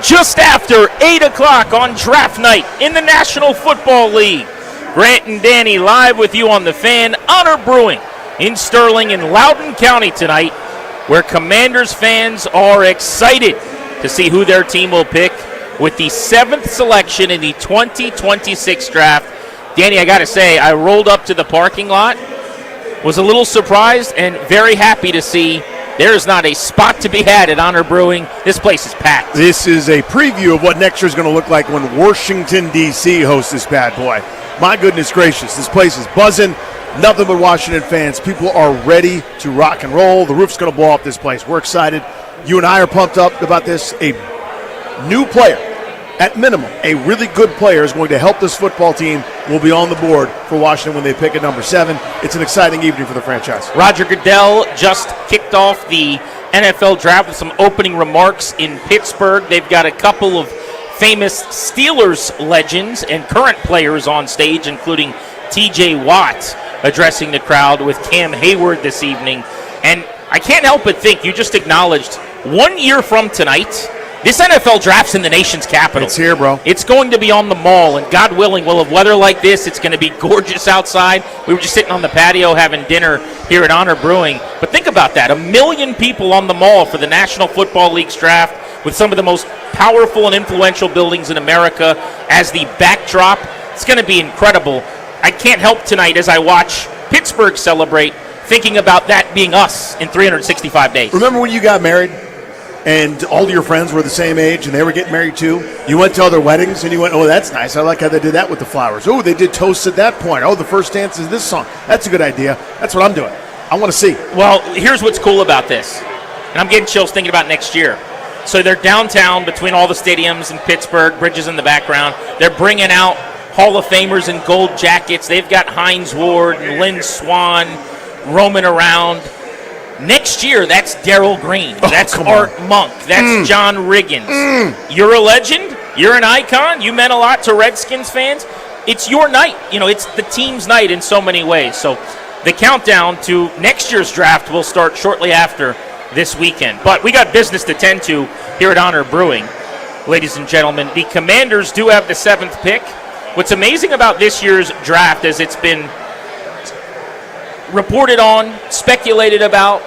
just after 8 o'clock on draft night in the National Football League. Grant and Danny live with you on the Fan. Honor Brewing in Sterling and Loudoun County tonight, where Commanders fans are excited to see who their team will pick with the 7th selection in the 2026 draft. Danny, I got to say, I rolled up to the parking lot, was a little surprised and very happy to see there's not a spot to be had at Honor Brewing. This place is packed. This is a preview of what next year is going to look like when Washington, D.C. hosts this bad boy. My goodness gracious, this place is buzzing. Nothing but Washington fans. People are ready to rock and roll. The roof's going to blow up this place. We're excited. You and I are pumped up about this. A new player, at minimum, a really good player is going to help this football team. Will be on the board for Washington when they pick at number 7. It's an exciting evening for the franchise. Roger Goodell just kicked off the NFL draft with some opening remarks in Pittsburgh. They've got a couple of famous Steelers legends and current players on stage, including T.J. Watt addressing the crowd with Cam Hayward this evening. And I can't help but think, you just acknowledged, 1 year from tonight, this NFL draft's in the nation's capital. It's here, bro. It's going to be on the mall, and God willing, we'll have weather like this. It's going to be gorgeous outside. We were just sitting on the patio having dinner here at Honor Brewing. But think about that, 1 million people on the mall for the National Football League's draft with some of the most powerful and influential buildings in America as the backdrop. It's going to be incredible. I can't help tonight as I watch Pittsburgh celebrate, thinking about that being us in 365 days. Remember when you got married and all of your friends were the same age and they were getting married too? You went to other weddings and you went, oh, that's nice. I like how they did that with the flowers. Oh, they did toasts at that point. Oh, the first dance is this song. That's a good idea. That's what I'm doing. I want to see. Well, here's what's cool about this. And I'm getting chills thinking about next year. So they're downtown between all the stadiums in Pittsburgh, bridges in the background. They're bringing out Hall of Famers in gold jackets. They've got Hines Ward and Lynn Swann roaming around. Next year, that's Darryl Green. That's Art Monk. That's John Riggins. You're a legend. You're an icon. You meant a lot to Redskins fans. It's your night. You know, it's the team's night in so many ways. So the countdown to next year's draft will start shortly after this weekend. But we got business to tend to here at Honor Brewing. Ladies and gentlemen, the Commanders do have the 7th pick. What's amazing about this year's draft is it's been reported on, speculated about.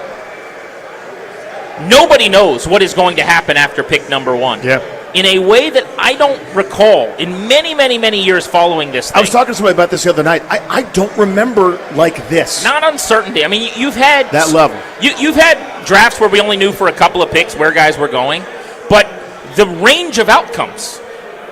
Nobody knows what is going to happen after pick number 1. Yeah. In a way that I don't recall in many, many, many years following this thing. I was talking to somebody about this the other night. I don't remember like this. Not uncertainty. I mean, you've had that level. You've had drafts where we only knew for a couple of picks where guys were going, but the range of outcomes.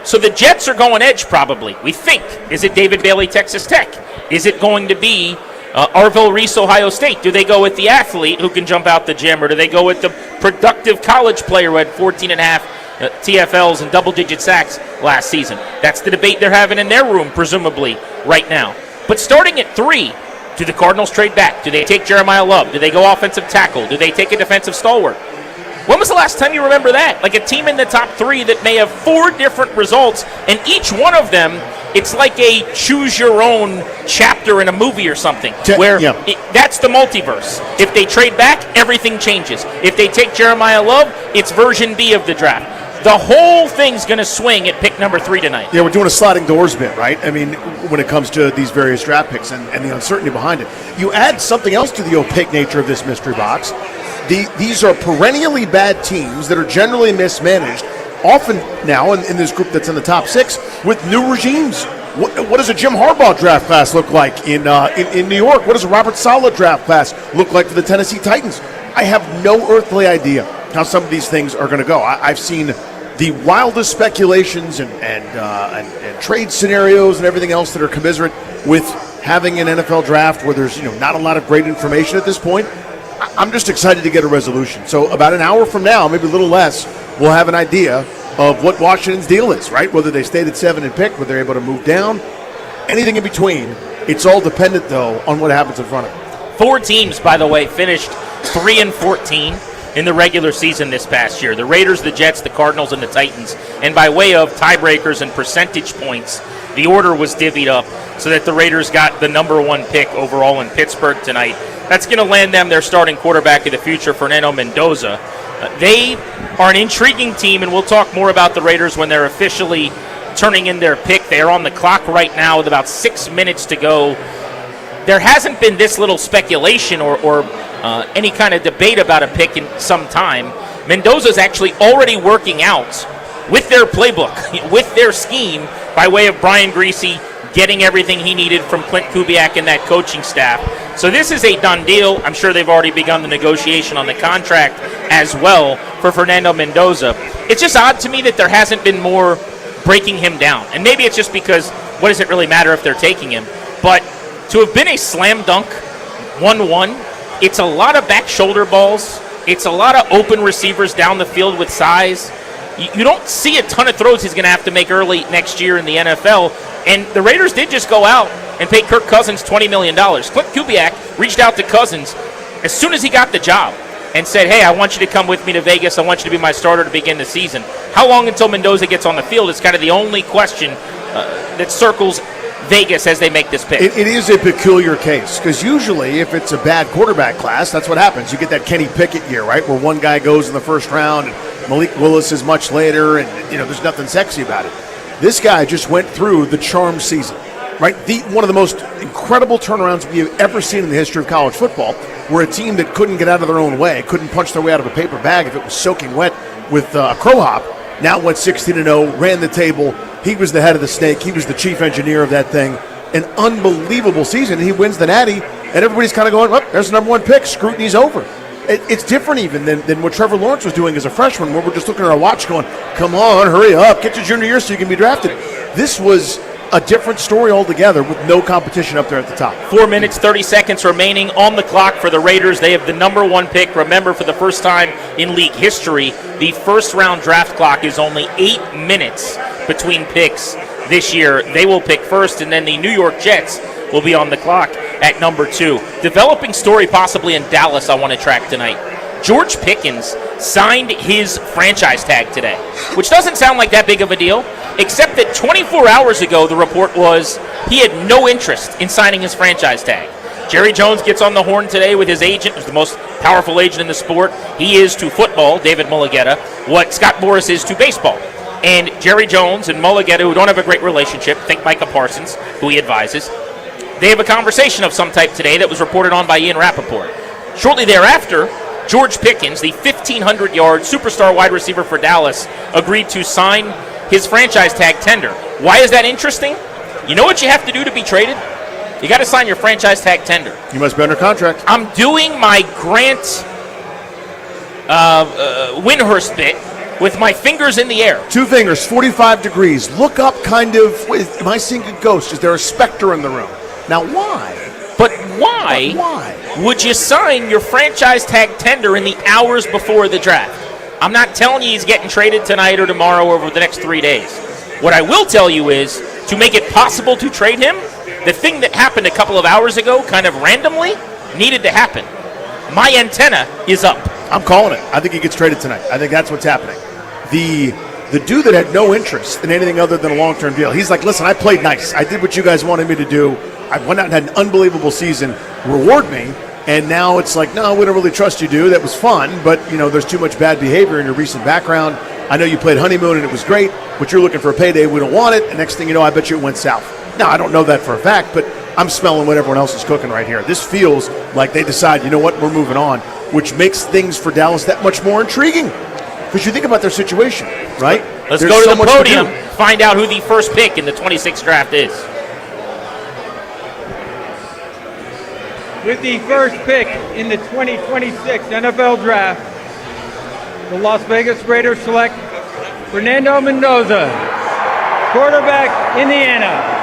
So the Jets are going edge probably, we think. Is it David Bailey, Texas Tech? Is it going to be Arvell Reese, Ohio State? Do they go with the athlete who can jump out the gym, or do they go with the productive college player who had 14.5 TFLs and double-digit sacks last season? That's the debate they're having in their room, presumably, right now. But starting at 3, do the Cardinals trade back? Do they take Jeremiah Love? Do they go offensive tackle? Do they take a defensive stalwart? When was the last time you remember that? Like a team in the top 3 that may have 4 different results, and each one of them, it's like a choose-your-own chapter in a movie or something, where that's the multiverse. If they trade back, everything changes. If they take Jeremiah Love, it's version B of the draft. The whole thing's going to swing at pick number 3 tonight. Yeah, we're doing a sliding doors bit, right? I mean, when it comes to these various draft picks and the uncertainty behind it. You add something else to the opaque nature of this mystery box. These are perennially bad teams that are generally mismanaged, often now in this group that's in the top 6 with new regimes. What does a Jim Harbaugh draft class look like in New York? What does a Robert Saleh draft class look like for the Tennessee Titans? I have no earthly idea how some of these things are going to go. I've seen the wildest speculations and trade scenarios and everything else that are commiserate with having an NFL draft where there's not a lot of great information at this point. I'm just excited to get a resolution. So about an hour from now, maybe a little less, we'll have an idea of what Washington's deal is, right? Whether they stayed at 7 and pick, whether they're able to move down, anything in between. It's all dependent, though, on what happens in front of them. 4 teams, by the way, finished 3-14 in the regular season this past year. The Raiders, the Jets, the Cardinals, and the Titans. And by way of tiebreakers and percentage points, the order was divvied up so that the Raiders got the number 1 pick overall in Pittsburgh tonight. That's going to land them their starting quarterback of the future, Fernando Mendoza. They are an intriguing team, and we'll talk more about the Raiders when they're officially turning in their pick. They are on the clock right now with about 6 minutes to go. There hasn't been this little speculation or any kind of debate about a pick in some time. Mendoza's actually already working out with their playbook, with their scheme, by way of Brian Griese getting everything he needed from Clint Kubiak and that coaching staff. So this is a done deal. I'm sure they've already begun the negotiation on the contract as well for Fernando Mendoza. It's just odd to me that there hasn't been more breaking him down. And maybe it's just because what does it really matter if they're taking him? But to have been a slam dunk 1-1, it's a lot of back shoulder balls. It's a lot of open receivers down the field with size. You don't see a ton of throws he's going to have to make early next year in the NFL. And the Raiders did just go out and pay Kirk Cousins $20 million. Clint Kubiak reached out to Cousins as soon as he got the job and said, hey, I want you to come with me to Vegas. I want you to be my starter to begin the season. How long until Mendoza gets on the field is kind of the only question that circles Vegas as they make this pick. It is a peculiar case because usually if it's a bad quarterback class, that's what happens. You get that Kenny Pickett year, right, where one guy goes in the first round and Malik Willis is much later, and there's nothing sexy about it. This guy just went through the charm season, right? One of the most incredible turnarounds we have ever seen in the history of college football, where a team that couldn't get out of their own way, couldn't punch their way out of a paper bag if it was soaking wet with a crow hop, now went 16-0, ran the table. He was the head of the snake. He was the chief engineer of that thing. An unbelievable season. He wins the Natty, and everybody's kind of going, well, there's the number one pick. Scrutiny's over. It's different even than what Trevor Lawrence was doing as a freshman, where we're just looking at our watch going, come on, hurry up, get to junior year so you can be drafted. This was a different story altogether with no competition up there at the top. 4 minutes, 30 seconds remaining on the clock for the Raiders. They have the number one pick. Remember, for the first time in league history, the first-round draft clock is only 8 minutes between picks this year. They will pick first, and then the New York Jets will be on the clock at number 2. Developing story possibly in Dallas I want to track tonight. George Pickens signed his franchise tag today, which doesn't sound like that big of a deal, except that 24 hours ago the report was he had no interest in signing his franchise tag. Jerry Jones gets on the horn today with his agent, who's the most powerful agent in the sport. He is to football, David Mulligetta, what Scott Boras is to baseball. And Jerry Jones and Mulligetta, who don't have a great relationship, think Micah Parsons, who he advises, they have a conversation of some type today that was reported on by Ian Rappaport. Shortly thereafter, George Pickens, the 1,500-yard superstar wide receiver for Dallas, agreed to sign his franchise tag tender. Why is that interesting? You know what you have to do to be traded? You got to sign your franchise tag tender. You must be under contract. I'm doing my Grant Windhurst bit with my fingers in the air. 2 fingers, 45 degrees. Look up kind of, am I seeing a ghost? Is there a specter in the room? Now, why? But why would you sign your franchise tag tender in the hours before the draft? I'm not telling you he's getting traded tonight or tomorrow or over the next 3 days. What I will tell you is, to make it possible to trade him, the thing that happened a couple of hours ago, kind of randomly, needed to happen. My antenna is up. I'm calling it. I think he gets traded tonight. I think that's what's happening. The dude that had no interest in anything other than a long-term deal, he's like, listen, I played nice. I did what you guys wanted me to do. I went out and had an unbelievable season. Reward me. And now it's like, no, we don't really trust you, dude. That was fun, but, there's too much bad behavior in your recent background. I know you played honeymoon and it was great, but you're looking for a payday. We don't want it. And next thing you know, I bet you it went south. Now, I don't know that for a fact, but I'm smelling what everyone else is cooking right here. This feels like they decide, you know what, we're moving on, which makes things for Dallas that much more intriguing. Because you think about their situation, right? Let's go to the podium, find out who the first pick in the 26th draft is. With the first pick in the 2026 NFL Draft, the Las Vegas Raiders select Fernando Mendoza, quarterback, Indiana.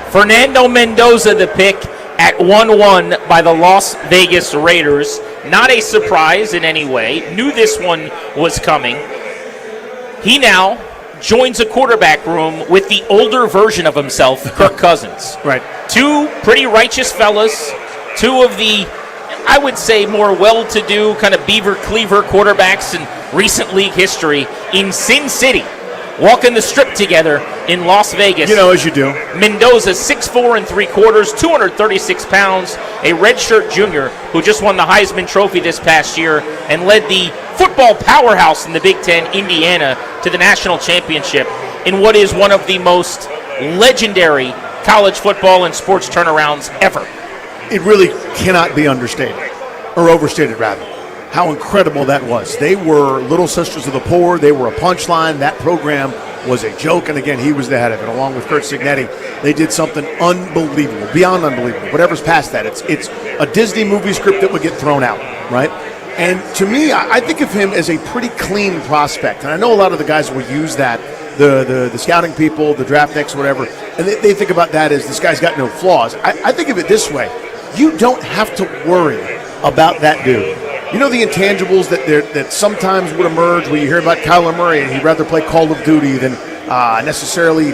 Fernando Mendoza, the pick at 1-1 by the Las Vegas Raiders. Not a surprise in any way. Knew this one was coming. He now joins a quarterback room with the older version of himself, Kirk Cousins. Right. 2 pretty righteous fellas. 2 of the, I would say, more well-to-do kind of Beaver Cleaver quarterbacks in recent league history in Sin City. walking the strip together in Las Vegas. You know, as you do. Mendoza, 6'4" and 3/4, 236 pounds, a redshirt junior who just won the Heisman Trophy this past year and led the football powerhouse in the Big Ten, Indiana, to the national championship in what is one of the most legendary college football and sports turnarounds ever. It really cannot be understated, or overstated rather, how incredible that was. They were Little Sisters of the Poor. They were a punchline. That program was a joke, and again, he was the head of it, along with Kurt Signetti. They did something unbelievable, beyond unbelievable. Whatever's past that, it's a Disney movie script that would get thrown out, right? And to me, I think of him as a pretty clean prospect, and I know a lot of the guys will use that, the scouting people, the draft nicks, whatever, and they think about that as this guy's got no flaws. I think of it this way. You don't have to worry about that dude. You know the intangibles that sometimes would emerge when you hear about Kyler Murray and he'd rather play Call of Duty than necessarily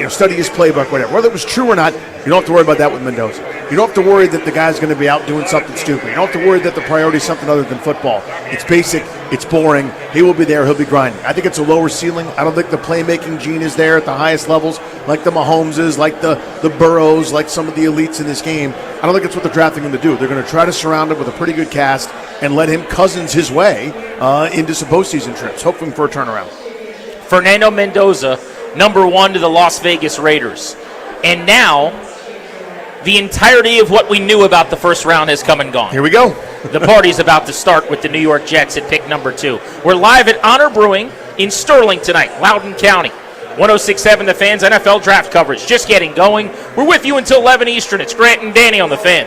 study his playbook, whatever. Whether it was true or not, you don't have to worry about that with Mendoza. You don't have to worry that the guy's going to be out doing something stupid. You don't have to worry that the priority is something other than football. It's basic. It's boring. He will be there. He'll be grinding. I think it's a lower ceiling. I don't think the playmaking gene is there at the highest levels, like the Mahomeses, like the Burrows, like some of the elites in this game. I don't think it's what they're drafting him to do. They're going to try to surround him with a pretty good cast and let him Cousins his way into some postseason trips, hoping for a turnaround. Fernando Mendoza, number 1 to the Las Vegas Raiders. And now, the entirety of what we knew about the first round has come and gone. Here we go. The party's about to start with the New York Jets at pick number 2. We're live at Honor Brewing in Sterling tonight, Loudoun County. 106.7 The Fan's NFL Draft coverage just getting going. We're with you until 11 Eastern. It's Grant and Danny on The Fan.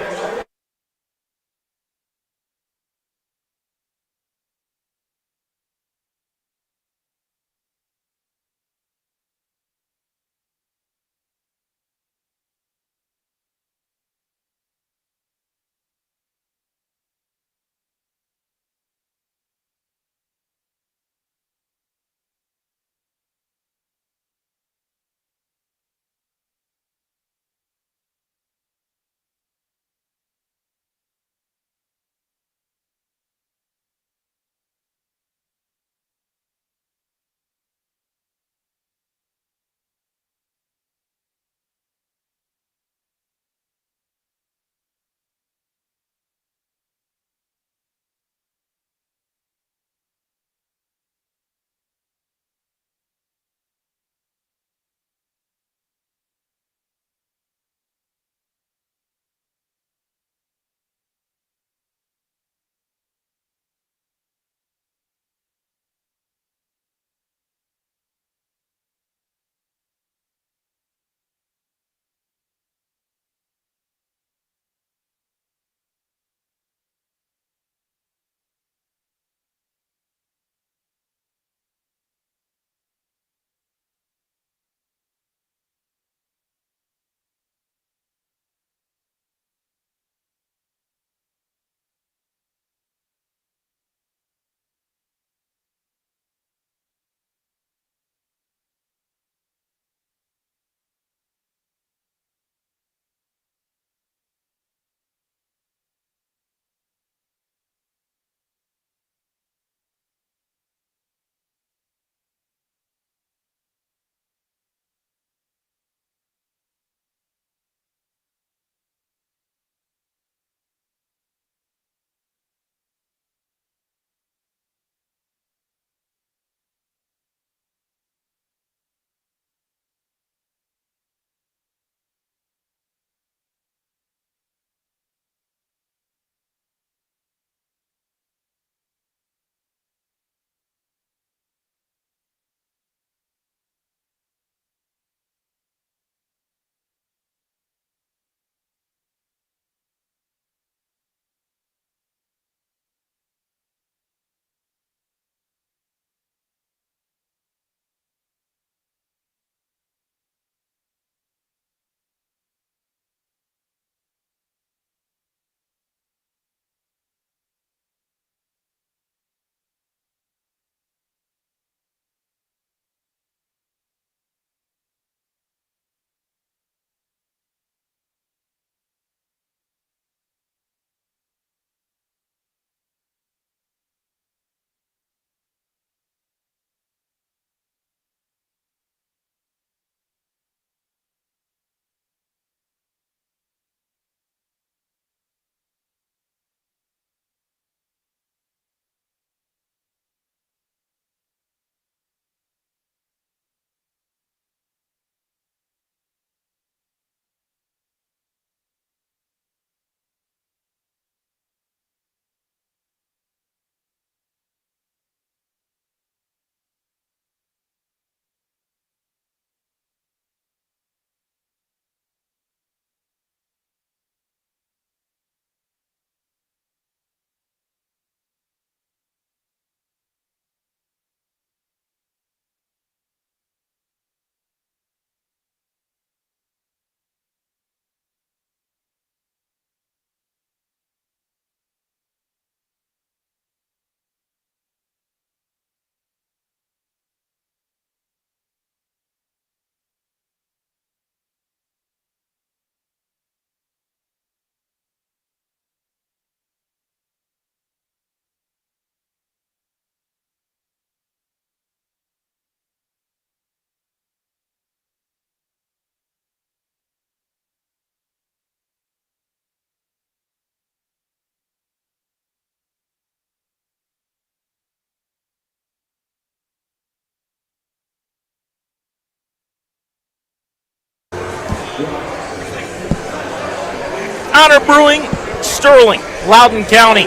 Honor Brewing, Sterling, Loudoun County,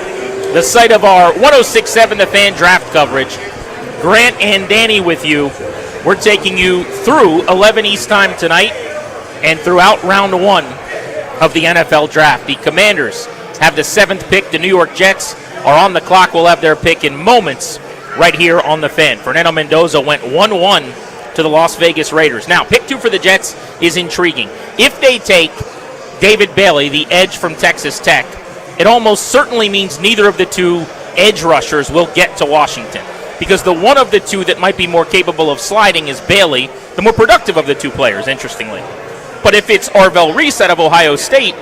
the site of our 106.7 The Fan draft coverage. Grant and Danny with you. We're taking you through 11 East time tonight and throughout round 1 of the NFL draft. The Commanders have the 7th pick. The New York Jets are on the clock. We'll have their pick in moments right here on The Fan. Fernando Mendoza went 1-1 to the Las Vegas Raiders. Now, pick 2 for the Jets is intriguing. If they take David Bailey, the edge from Texas Tech, it almost certainly means neither of the 2 edge rushers will get to Washington, because the one of the 2 that might be more capable of sliding is Bailey, the more productive of the 2 players, interestingly. But if it's Arvell Reese out of Ohio State,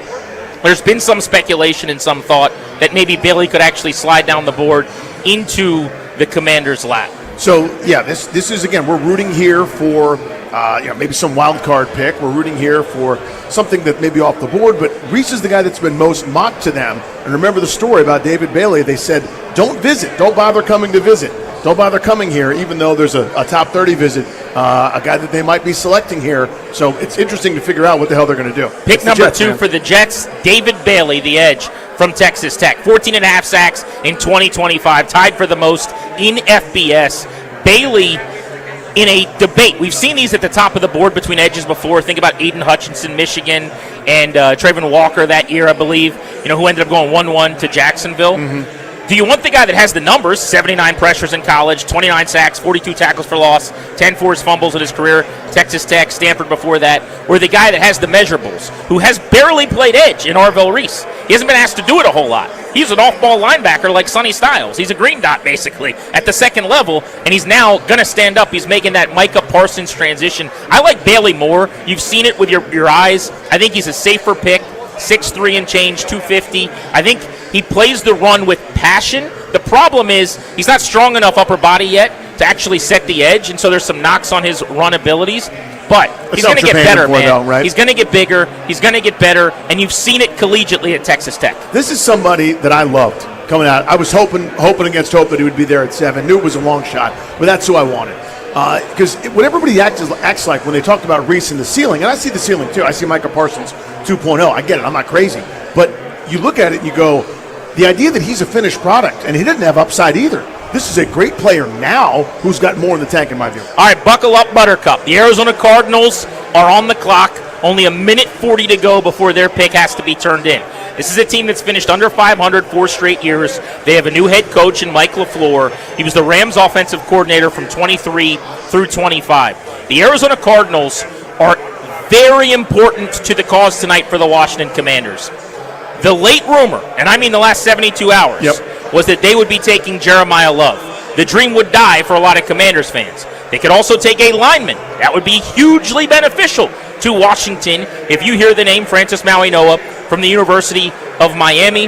there's been some speculation and some thought that maybe Bailey could actually slide down the board into the Commanders' lap. So, yeah, this is, again, we're rooting here for maybe some wild card pick. We're rooting here for something that may be off the board, but Reese is the guy that's been most mocked to them. And remember the story about David Bailey. They said, don't visit. Don't bother coming to visit. Don't bother coming here, even though there's a top 30 visit, a guy that they might be selecting here. So it's interesting to figure out what the hell they're going to do. Pick number 2 for the Jets, David Bailey, the edge from Texas Tech. 14.5 sacks in 2025, tied for the most in FBS. Bailey in a debate. We've seen these at the top of the board between edges before. Think about Aiden Hutchinson, Michigan, and Trayvon Walker that year, I believe, who ended up going 1-1 to Jacksonville. Mm-hmm. Do you want the guy that has the numbers, 79 pressures in college, 29 sacks, 42 tackles for loss, 10 forced fumbles in his career, Texas Tech, Stanford before that, or the guy that has the measurables, who has barely played edge in Arvell Reese? He hasn't been asked to do it a whole lot. He's an off-ball linebacker like Sonny Styles. He's a green dot, basically, at the second level, and he's now going to stand up. He's making that Micah Parsons transition. I like Bailey more. You've seen it with your eyes. I think he's a safer pick, 6'3" and change, 250. I think he plays the run with passion. The problem is he's not strong enough upper body yet to actually set the edge, and so there's some knocks on his run abilities. But he's going to get better, man. Though, right? He's going to get bigger. He's going to get better, and you've seen it collegiately at Texas Tech. This is somebody that I loved coming out. I was hoping against hope that he would be there at 7. Knew it was a long shot, but that's who I wanted. Because what everybody acts like when they talk about Reese and the ceiling, and I see the ceiling too. I see Micah Parsons 2.0. I get it. I'm not crazy. But you look at it and you go, the idea that he's a finished product, and he didn't have upside either. This is a great player now who's got more in the tank, in my view. All right, buckle up, Buttercup. The Arizona Cardinals are on the clock. Only a minute 40 to go before their pick has to be turned in. This is a team that's finished under 500 4 straight years. They have a new head coach in Mike LaFleur. He was the Rams offensive coordinator from 23 through 25. The Arizona Cardinals are very important to the cause tonight for the Washington Commanders. The late rumor, and I mean the last 72 hours, was that they would be taking Jeremiah Love. The dream would die for a lot of Commanders fans. They could also take a lineman. That would be hugely beneficial to Washington if you hear the name Francis Mauigoa from the University of Miami.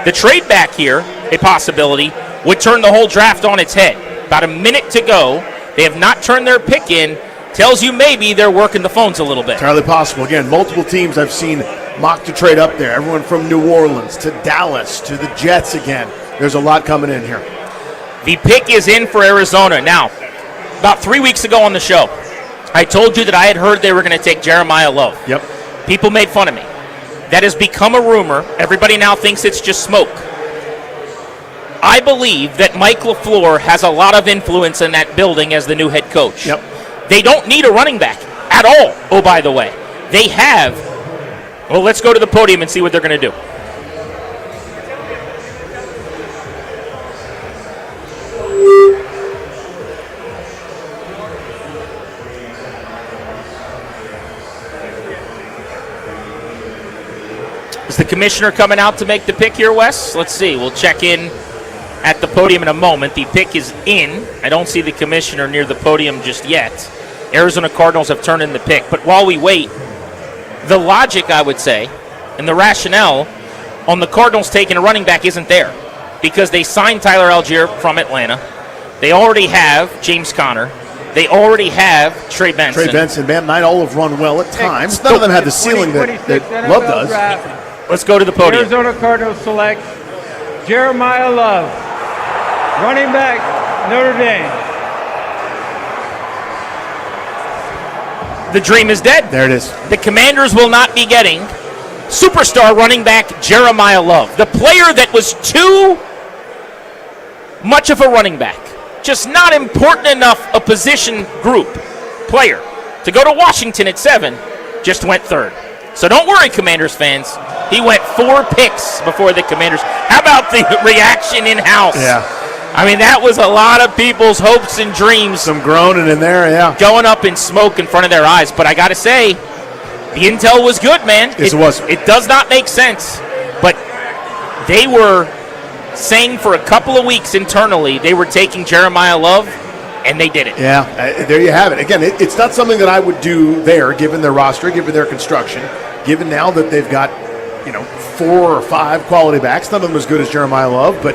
The trade back here, a possibility, would turn the whole draft on its head. About a minute to go. They have not turned their pick in. Tells you maybe they're working the phones a little bit. Entirely possible. Again, multiple teams I've seen mocked to trade up there. Everyone from New Orleans to Dallas to the Jets again. There's a lot coming in here. The pick is in for Arizona. Now, about 3 weeks ago on the show, I told you that I had heard they were going to take Jeremiah Love. Yep. People made fun of me. That has become a rumor. Everybody now thinks it's just smoke. I believe that Mike LaFleur has a lot of influence in that building as the new head coach. Yep. They don't need a running back at all, oh, by the way. They have, well, let's go to the podium and see what they're going to do. Is the commissioner coming out to make the pick here, Wes? Let's see. We'll check in at the podium in a moment. The pick is in. I don't see the commissioner near the podium just yet. Arizona Cardinals have turned in the pick. But while we wait, the logic, I would say, and the rationale on the Cardinals taking a running back isn't there because they signed Tyler Algier from Atlanta. They already have James Conner. They already have Trey Benson. Trey Benson, man, might all have run well at times. None of them have the ceiling that Love does. Draft. Let's go to the podium. Arizona Cardinals select Jeremiah Love, running back, Notre Dame. The dream is dead. There it is. The Commanders will not be getting superstar running back Jeremiah Love, the player that was too much of a running back, just not important enough a position group player to go to Washington at 7, just went 3rd. So don't worry, Commanders fans. He went 4 picks before the Commanders. How about the reaction in-house? Yeah. I mean, that was a lot of people's hopes and dreams. Some groaning in there, yeah. Going up in smoke in front of their eyes. But I got to say, the intel was good, man. Yes, it was. It does not make sense. But they were saying for a couple of weeks internally they were taking Jeremiah Love, and they did it. Yeah, there you have it. Again, it's not something that I would do there, given their roster, given their construction, given now that they've got, 4 or 5 quality backs, none of them as good as Jeremiah Love, but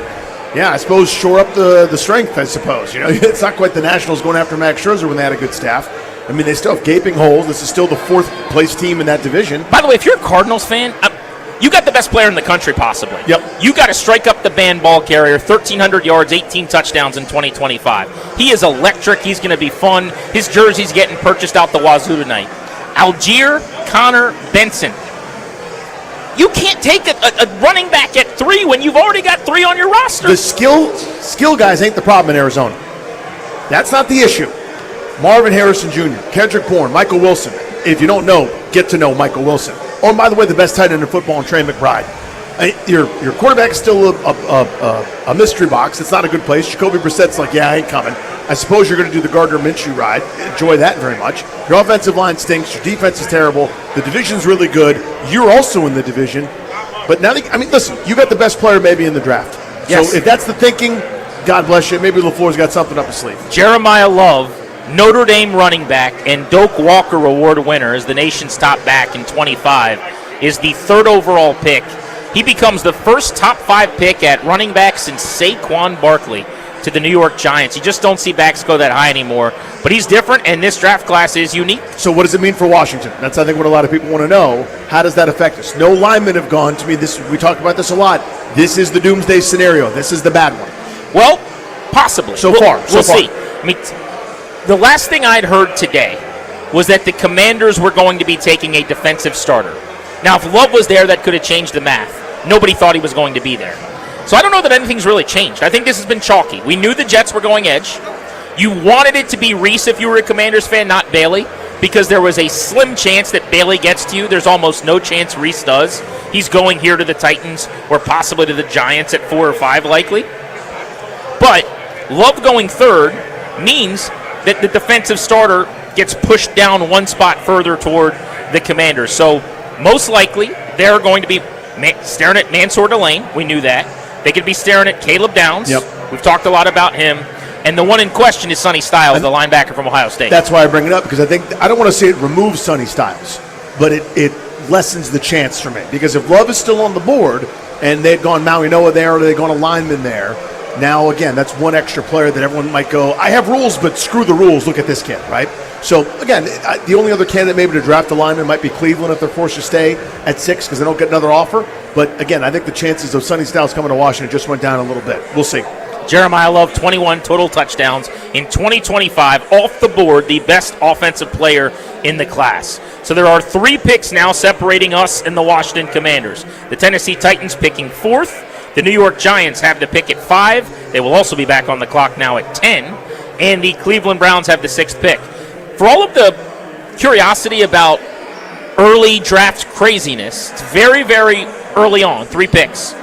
yeah, I suppose shore up the strength, I suppose. It's not quite the Nationals going after Max Scherzer when they had a good staff. I mean, they still have gaping holes. This is still the 4th place team in that division. By the way, if you're a Cardinals fan, you got the best player in the country, possibly. Yep. You got to strike up the band ball carrier, 1,300 yards, 18 touchdowns in 2025. He is electric. He's going to be fun. His jersey's getting purchased out the wazoo tonight. Algier Connor Benson. You can't take a running back at 3 when you've already got 3 on your roster. The skill guys ain't the problem in Arizona. That's not the issue. Marvin Harrison Jr., Kendrick Bourne, Michael Wilson. If you don't know, get to know Michael Wilson. Oh, and by the way, the best tight end in football, Trey McBride. Your quarterback is still a mystery box. It's not a good place. Jacoby Brissett's like, yeah, I ain't coming. I suppose you're going to do the Gardner Minshew ride. Enjoy that very much. Your offensive line stinks. Your defense is terrible. The division's really good. You're also in the division. But now, listen, you got the best player maybe in the draft. Yes. So if that's the thinking, God bless you. Maybe LaFleur's got something up his sleeve. Jeremiah Love, Notre Dame running back and Doak Walker Award winner as the nation's top back in 25, is the 3rd overall pick. He becomes the first top 5 pick at running back since Saquon Barkley to the New York Giants. You just don't see backs go that high anymore. But he's different, and this draft class is unique. So what does it mean for Washington? That's, I think, what a lot of people want to know. How does that affect us? No linemen have gone to me. We talked about this a lot. This is the doomsday scenario. This is the bad one. Well, possibly. We'll see. I mean, the last thing I'd heard today was that the Commanders were going to be taking a defensive starter. Now, if Love was there, that could have changed the math. Nobody thought he was going to be there. So I don't know that anything's really changed. I think this has been chalky. We knew the Jets were going edge. You wanted it to be Reese if you were a Commanders fan, not Bailey, because there was a slim chance that Bailey gets to you. There's almost no chance Reese does. He's going here to the Titans or possibly to the Giants at 4 or 5 likely. But Love going 3rd means that the defensive starter gets pushed down 1 spot further toward the Commanders. So most likely they're going to be staring at Mansour Delane. We knew that. They could be staring at Caleb Downs. Yep. We've talked a lot about him. And the one in question is Sonny Styles, the linebacker from Ohio State. That's why I bring it up, because I don't want to say it removes Sonny Styles, but it lessens the chance for me. Because if Love is still on the board and they'd gone Maui Noah there or they'd gone a lineman there, now, again, that's one extra player that everyone might go, I have rules, but screw the rules. Look at this kid, right? So, again, the only other candidate maybe to draft a lineman might be Cleveland if they're forced to stay at 6 because they don't get another offer. But, again, I think the chances of Sonny Styles coming to Washington just went down a little bit. We'll see. Jeremiah Love, 21 total touchdowns in 2025, off the board, the best offensive player in the class. So there are 3 picks now separating us and the Washington Commanders. The Tennessee Titans picking 4th. The New York Giants have the pick at 5. They will also be back on the clock now at 10. And the Cleveland Browns have the 6th pick. For all of the curiosity about early draft craziness, it's very, very early on, 3 picks.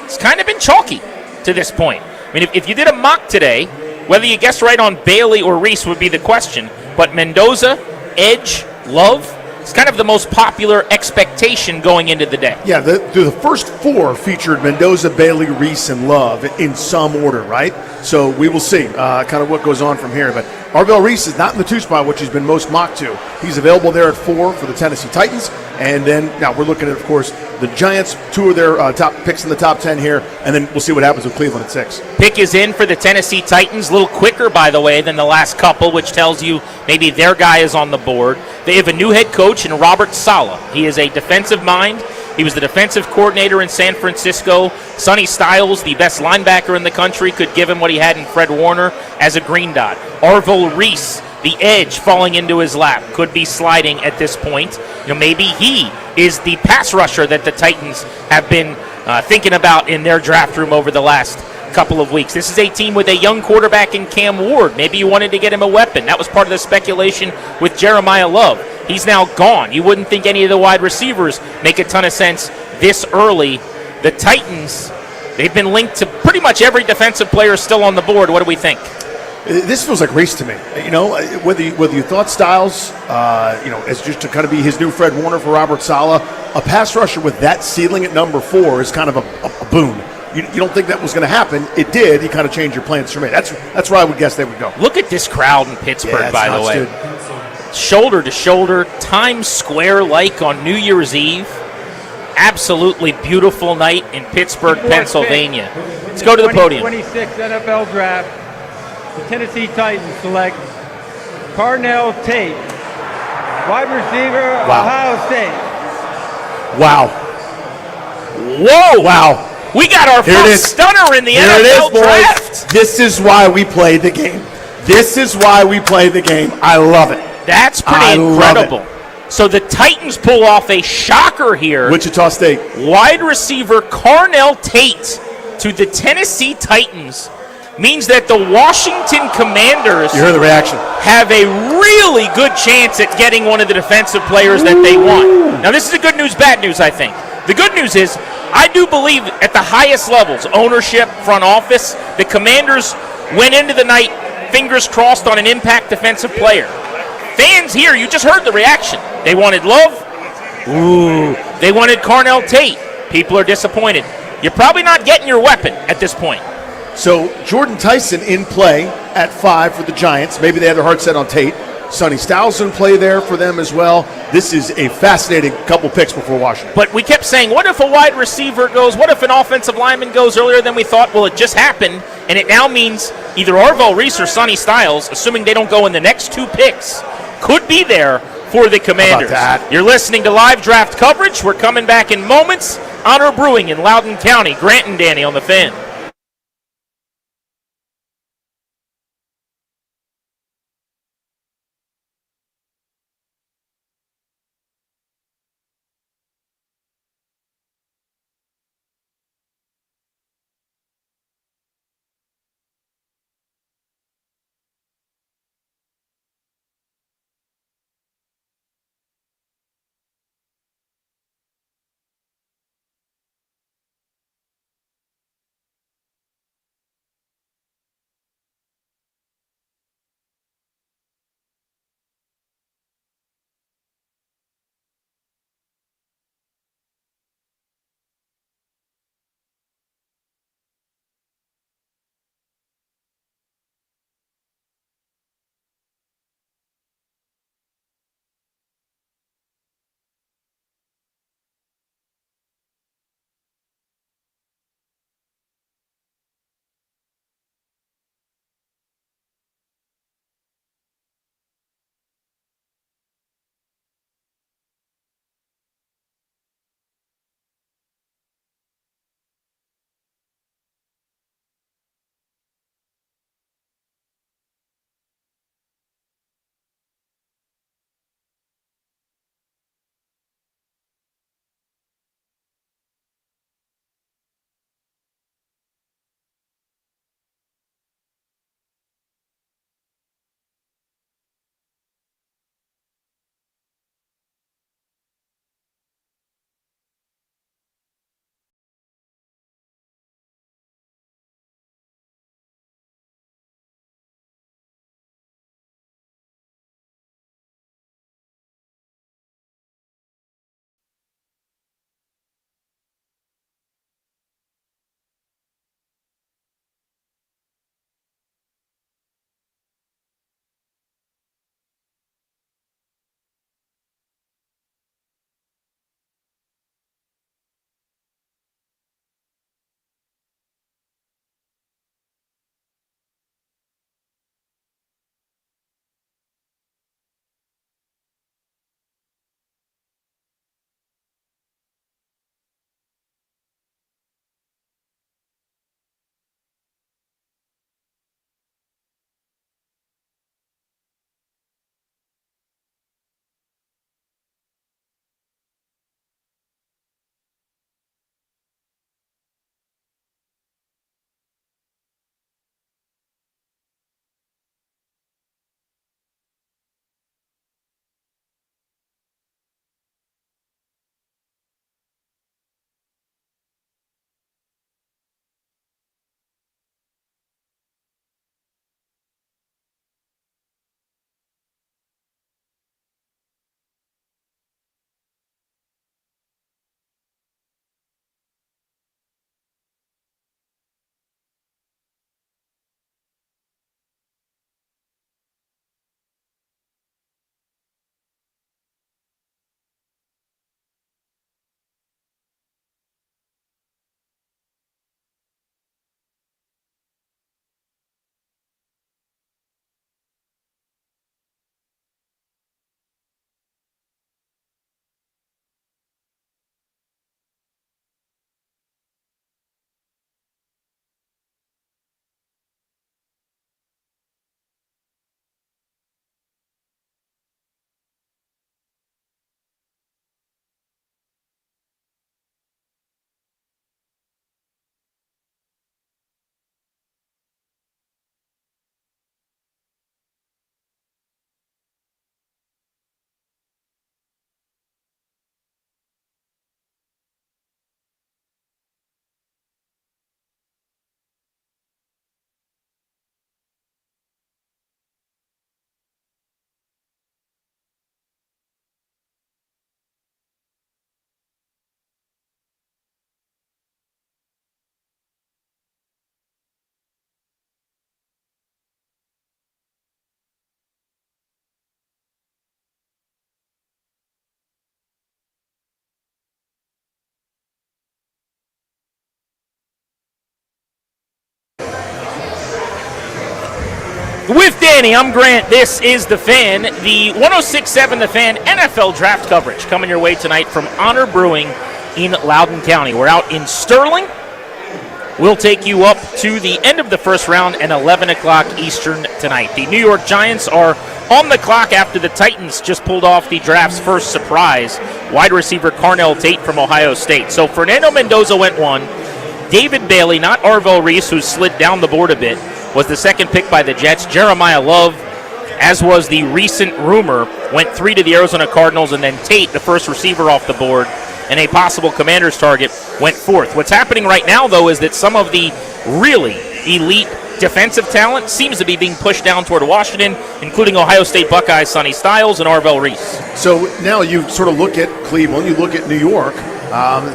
It's kind of been chalky to this point. I mean, if you did a mock today, whether you guessed right on Bailey or Reese would be the question. But Mendoza, Edge, Love, it's kind of the most popular expectation going into the day. Yeah, the first 4 featured Mendoza, Bailey, Reese, and Love in some order, right? So we will see kind of what goes on from here. But Arvell Reese is not in the 2 spot, which he's been most mocked to. He's available there at 4 for the Tennessee Titans. And then now we're looking at, of course, the Giants, 2 of their top picks in the top 10 here. And then we'll see what happens with Cleveland at 6. Pick is in for the Tennessee Titans. A little quicker, by the way, than the last couple, which tells you maybe their guy is on the board. They have a new head coach in Robert Saleh. He is a defensive mind. He was the defensive coordinator in San Francisco. Sonny Styles, the best linebacker in the country, could give him what he had in Fred Warner as a green dot. Arvell Reese, the edge falling into his lap, could be sliding at this point. Maybe he is the pass rusher that the Titans have been thinking about in their draft room over the last couple of weeks. This is a team with a young quarterback in Cam Ward. Maybe you wanted to get him a weapon. That was part of the speculation with Jeremiah Love. He's now gone. You wouldn't think any of the wide receivers make a ton of sense this early. The Titans, they've been linked to pretty much every defensive player still on the board. What do we think? This feels like race to me. Whether you thought Styles, as just to kind of be his new Fred Warner for Robert Saleh, a pass rusher with that ceiling at number 4 is kind of a boon. You don't think that was going to happen. It did. You kind of changed your plans for me. That's where I would guess they would go. Look at this crowd in Pittsburgh, by the way. Shoulder to shoulder, Times Square-like on New Year's Eve. Absolutely beautiful night in Pittsburgh, Pennsylvania. Let's go to the podium. 2026 NFL Draft. The Tennessee Titans select Carnell Tate, wide receiver, Ohio State. Wow. Whoa. Wow. We got our first stunner in the NFL Draft. This is why we play the game. I love it. That's pretty incredible. So the Titans pull off a shocker here. Wichita State. Wide receiver Carnell Tate to the Tennessee Titans means that the Washington Commanders, you heard the reaction, have a really good chance at getting one of the defensive players that they want. Now this is the good news, bad news, I think. The good news is I do believe at the highest levels, ownership, front office, the Commanders went into the night fingers crossed on an impact defensive player. Fans here, you just heard the reaction. They wanted Love. Ooh. They wanted Carnell Tate. People are disappointed. You're probably not getting your weapon at this point. So Jordan Tyson in play at 5 for the Giants. Maybe they had their heart set on Tate. Sonny Styles in play there for them as well. This is a fascinating couple picks before Washington. But we kept saying, what if a wide receiver goes? What if an offensive lineman goes earlier than we thought? Well, it just happened, and it now means either Arvo Reese or Sonny Styles, assuming they don't go in the next 2 picks, could be there for the Commanders. How about that? You're listening to live draft coverage. We're coming back in moments. Honor Brewing in Loudoun County. Grant and Danny on the Fan. With Danny, I'm Grant. This is The Fan, the 106.7 The Fan NFL Draft coverage coming your way tonight from Honor Brewing in Loudoun County. We're out in Sterling. We'll take you up to the end of the first round and 11 o'clock Eastern tonight. The New York Giants are on the clock after the Titans just pulled off the draft's first surprise, wide receiver Carnell Tate from Ohio State. So Fernando Mendoza went 1. David Bailey, not Arvell Reese, who slid down the board a bit, was the second pick by the Jets. Jeremiah Love, as was the recent rumor, went 3 to the Arizona Cardinals, and then Tate, the first receiver off the board, and a possible Commanders target, went 4th. What's happening right now, though, is that some of the really elite defensive talent seems to be being pushed down toward Washington, including Ohio State Buckeyes Sonny Styles and Arvell Reese. So now you sort of look at Cleveland, you look at New York,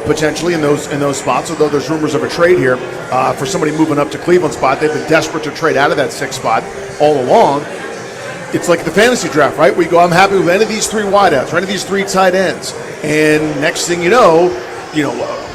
potentially in those spots, although there's rumors of a trade here for somebody moving up to Cleveland spot. They've been desperate to trade out of that 6th spot all along. It's like the fantasy draft, right? We go, I'm happy with any of these 3 wideouts or any of these 3 tight ends. And next thing you know,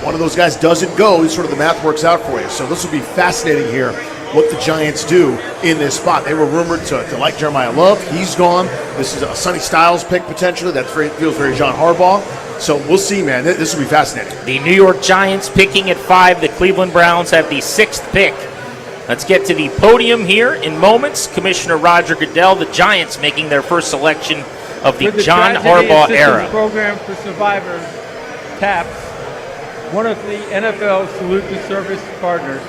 one of those guys doesn't go, sort of the math works out for you. So this will be fascinating here, what the Giants do in this spot. They were rumored to like Jeremiah Love. He's gone. This is a Sonny Styles pick potentially. That feels very John Harbaugh. So we'll see, man. This will be fascinating. The New York Giants picking at 5. The Cleveland Browns have the 6th pick. Let's get to the podium here in moments. Commissioner Roger Goodell, the Giants making their first selection of the John Harbaugh era. Program for Survivors, TAPS, one of the NFL Salute to Service partners.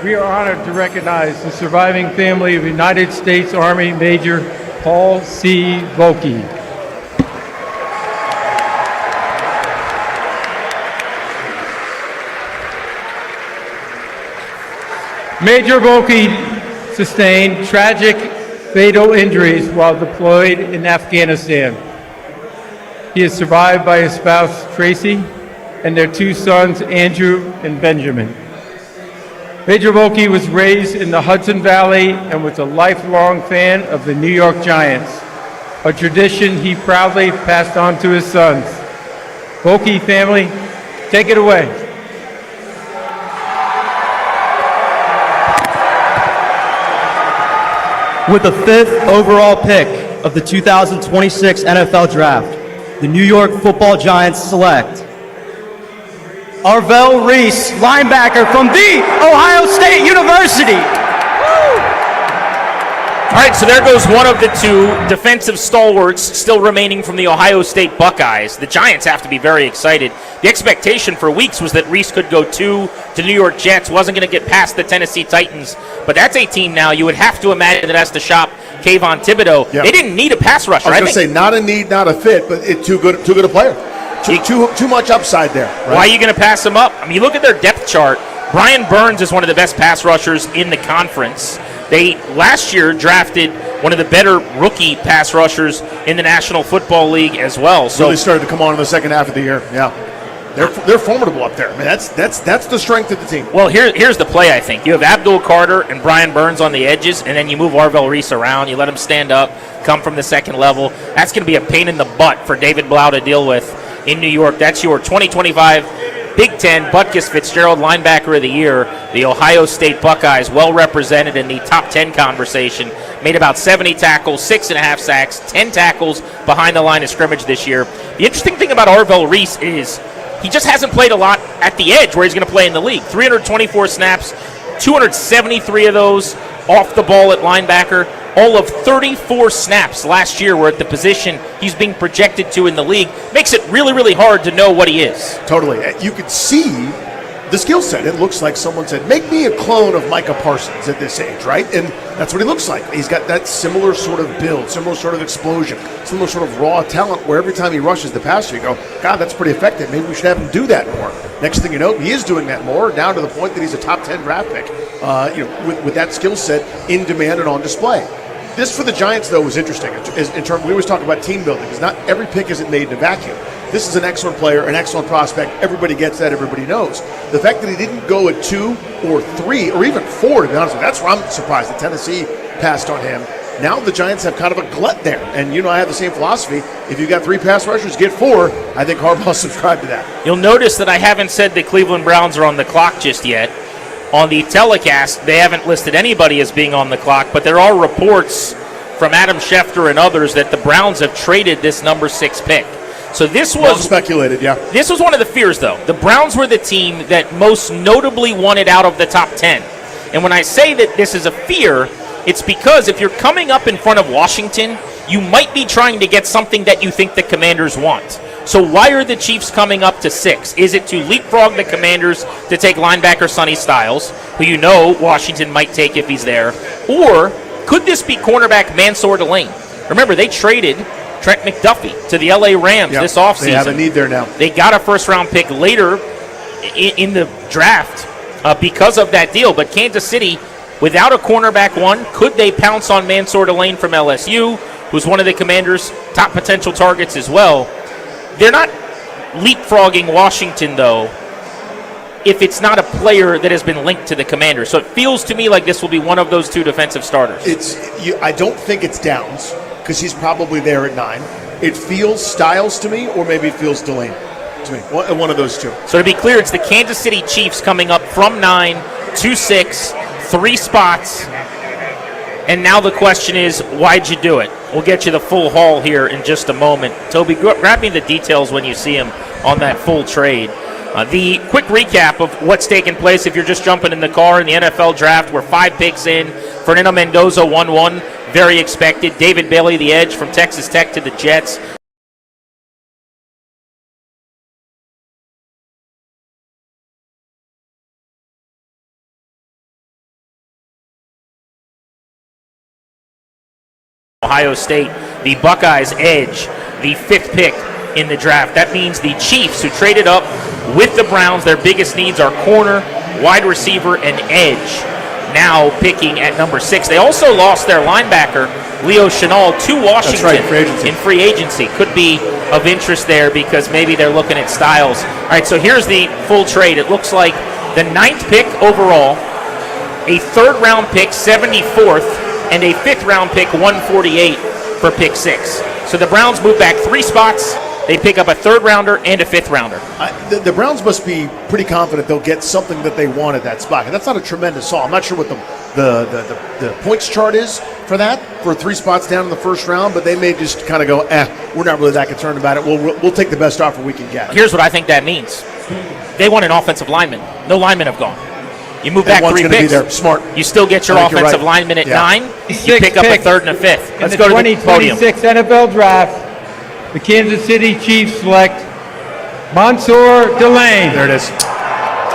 We are honored to recognize the surviving family of United States Army Major Paul C. Volke. Major Volke sustained tragic, fatal injuries while deployed in Afghanistan. He is survived by his spouse, Tracy, and their 2 sons, Andrew and Benjamin. Major Volke was raised in the Hudson Valley and was a lifelong fan of the New York Giants, a tradition he proudly passed on to his sons. Volke family, take it away. With the 5th overall pick of the 2026 NFL Draft, the New York Football Giants select Arvell Reese, linebacker from the Ohio State University. All right, so there goes one of the 2 defensive stalwarts still remaining from the Ohio State Buckeyes. The Giants have to be very excited. The expectation for weeks was that Reese could go 2 to New York Jets, wasn't going to get past the Tennessee Titans, but that's a team now you would have to imagine that has to shop Kayvon Thibodeau. Yep. They didn't need a pass rusher. I was going to say, not a need, not a fit, but too good a player. Too much upside there. Right? Why are you going to pass him up? I mean, you look at their depth chart. Brian Burns is one of the best pass rushers in the conference. They last year drafted one of the better rookie pass rushers in the National Football League as well. So really started to come on in the second half of the year. Yeah, they're formidable up there. I mean, that's the strength of the team. Well, here's the play. I think you have Abdul Carter and Brian Burns on the edges, and then you move Arvell Reese around. You let him stand up, come from the second level. That's going to be a pain in the butt for David Blau to deal with in New York. That's your 2025 Big Ten Butkus Fitzgerald Linebacker of the Year. The Ohio State Buckeyes, well represented in the top 10 conversation, made about 70 tackles, 6.5 sacks, 10 tackles behind the line of scrimmage this year. The interesting thing about Arvell Reese is he just hasn't played a lot at the edge where he's going to play in the league. 324 snaps, 273 of those off the ball at linebacker. All of 34 snaps last year were at the position he's being projected to in the league. Makes it really, really hard to know what he is. Totally. You could see the skill set. It looks like someone said, make me a clone of Micah Parsons at this age, right? And that's what he looks like. He's got that similar sort of build, similar sort of explosion, similar sort of raw talent where every time he rushes the passer, you go, God, that's pretty effective. Maybe we should have him do that more. Next thing you know, he is doing that more, down to the point that he's a top 10 draft pick, with that skill set in demand and on display. This for the Giants, though, was interesting. In terms, we always talk about team building because not every pick isn't made in a vacuum. This is an excellent player, an excellent prospect. Everybody gets that. Everybody knows. The fact that he didn't go at 2 or 3 or even 4, to be honest with you, that's where I'm surprised that Tennessee passed on him. Now the Giants have kind of a glut there. And, I have the same philosophy. If you've got 3 pass rushers, get 4. I think Harbaugh subscribed to that. You'll notice that I haven't said the Cleveland Browns are on the clock just yet. On the telecast, they haven't listed anybody as being on the clock, but there are reports from Adam Schefter and others that the Browns have traded this number 6 pick. So this was speculated, yeah. This was one of the fears, though. The Browns were the team that most notably wanted out of the top 10. And when I say that this is a fear, it's because if you're coming up in front of Washington, you might be trying to get something that you think the Commanders want. So why are the Chiefs coming up to 6? Is it to leapfrog the Commanders to take linebacker Sonny Styles, who you know Washington might take if he's there? Or could this be cornerback Mansour Delane? Remember, they traded Trent McDuffie to the L.A. Rams this offseason. They have a need there now. They got a first-round pick later in the draft because of that deal. But Kansas City, without a cornerback one, could they pounce on Mansour Delane from LSU, who's one of the Commanders' top potential targets as well? They're not leapfrogging Washington, though, if it's not a player that has been linked to the Commanders. So it feels to me like this will be one of those two defensive starters. I don't think it's Downs, because he's probably there at 9. It feels Styles to me, or maybe it feels Delane to me. One of those two. So to be clear, it's the Kansas City Chiefs coming up from 9 to 6, 3 spots. And now the question is, why'd you do it? We'll get you the full haul here in just a moment. Toby, grab me the details when you see him on that full trade. The quick recap of what's taken place if you're just jumping in the car in the NFL draft. We're 5 picks in. Fernando Mendoza, 1-1. Very expected. David Bailey, the edge from Texas Tech to the Jets. Ohio State, the Buckeyes edge, the 5th pick in the draft. That means the Chiefs, who traded up with the Browns, their biggest needs are corner, wide receiver, and edge. Now picking at number 6. They also lost their linebacker, Leo Chenal, to Washington. That's right, free agency. In free agency. Could be of interest there because maybe they're looking at Styles. All right, so here's the full trade. It looks like the 9th pick overall, a 3rd-round pick, 74th, and a 5th-round pick, 148 for pick 6. So the Browns move back 3 spots. They pick up a 3rd-rounder and a 5th-rounder. The Browns must be pretty confident they'll get something that they want at that spot. And that's not a tremendous haul. I'm not sure what the points chart is for that, for 3 spots down in the 1st round, but they may just kind of go, we're not really that concerned about it. We'll take the best offer we can get. Here's what I think that means. They want an offensive lineman. No linemen have gone. You move back 3 picks. Be there. Smart. You still get your offensive lineman at 9. You pick up a 3rd and a 5th. Let's go to the podium. In the 2026 NFL Draft, the Kansas City Chiefs select Mansour Delane. There it is.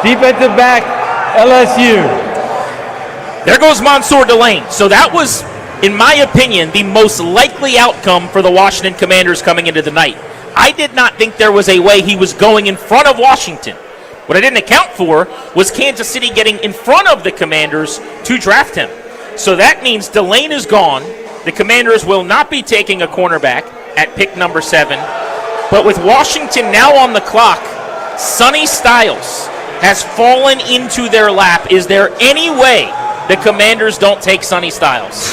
Defensive back, LSU. There goes Mansour Delane. So that was, in my opinion, the most likely outcome for the Washington Commanders coming into the night. I did not think there was a way he was going in front of Washington. What I didn't account for was Kansas City getting in front of the Commanders to draft him. So that means Delane is gone. The Commanders will not be taking a cornerback at pick number 7. But with Washington now on the clock, Sonny Styles has fallen into their lap. Is there any way the Commanders don't take Sonny Styles?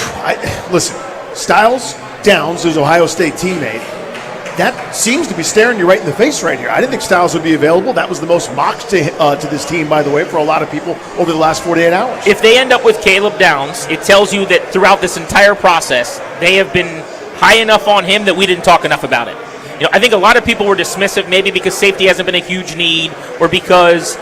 Listen, Styles, Downs, who's Ohio State teammate, that seems to be staring you right in the face right here. I didn't think Styles would be available. That was the most mocked to this team, by the way, for a lot of people over the last 48 hours. If they end up with Caleb Downs, it tells you that throughout this entire process, they have been high enough on him that we didn't talk enough about it. I think a lot of people were dismissive, maybe because safety hasn't been a huge need, or because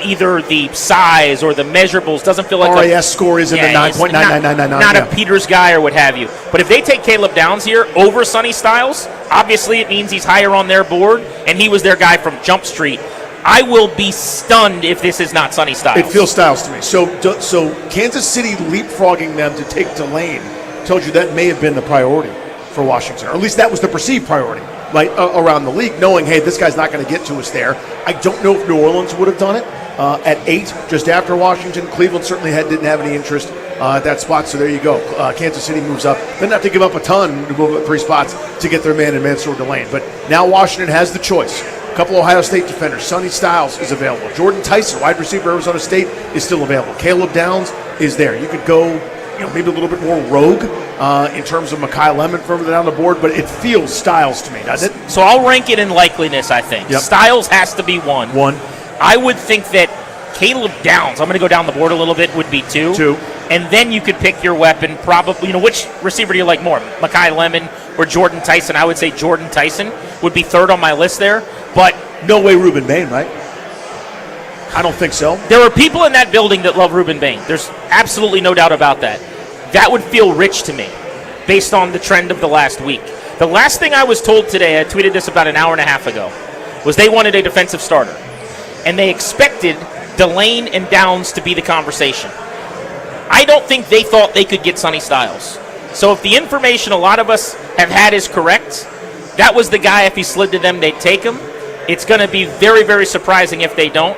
either the size or the measurables doesn't feel like RAS score isn't a 9.9999. Not a Peters guy or what have you. But if they take Caleb Downs here over Sonny Styles, obviously it means he's higher on their board, and he was their guy from Jump Street. I will be stunned if this is not Sonny Styles. It feels Styles to me. So Kansas City leapfrogging them to take Delane tells you that may have been the priority for Washington, or at least that was the perceived priority. Like around the league, knowing, hey, this guy's not going to get to us there. I don't know if New Orleans would have done it at 8, just after Washington. Cleveland certainly didn't have any interest at that spot, so there you go. Kansas City moves up. They didn't have to give up a ton to move up 3 spots to get their man in Mansour Delane. But now Washington has the choice. A couple Ohio State defenders. Sonny Styles is available. Jordan Tyson, wide receiver, Arizona State, is still available. Caleb Downs is there. You could go maybe a little bit more rogue in terms of Mekhi Lemon further down the board, but it feels Styles to me, doesn't it? So I'll rank it in likeliness, I think. Yep. Styles has to be 1. 1. I would think that Caleb Downs, I'm going to go down the board a little bit, would be 2. 2. And then you could pick your weapon, probably, which receiver do you like more, Mekhi Lemon or Jordan Tyson? I would say Jordan Tyson would be 3rd on my list there. But no way Ruben Bain, right? I don't think so. There are people in that building that love Ruben Bain. There's absolutely no doubt about that. That would feel rich to me based on the trend of the last week. The last thing I was told today, I tweeted this about an hour and a half ago, was they wanted a defensive starter. And they expected Delane and Downs to be the conversation. I don't think they thought they could get Sonny Styles. So if the information a lot of us have had is correct, that was the guy, if he slid to them, they'd take him. It's going to be very, very surprising if they don't.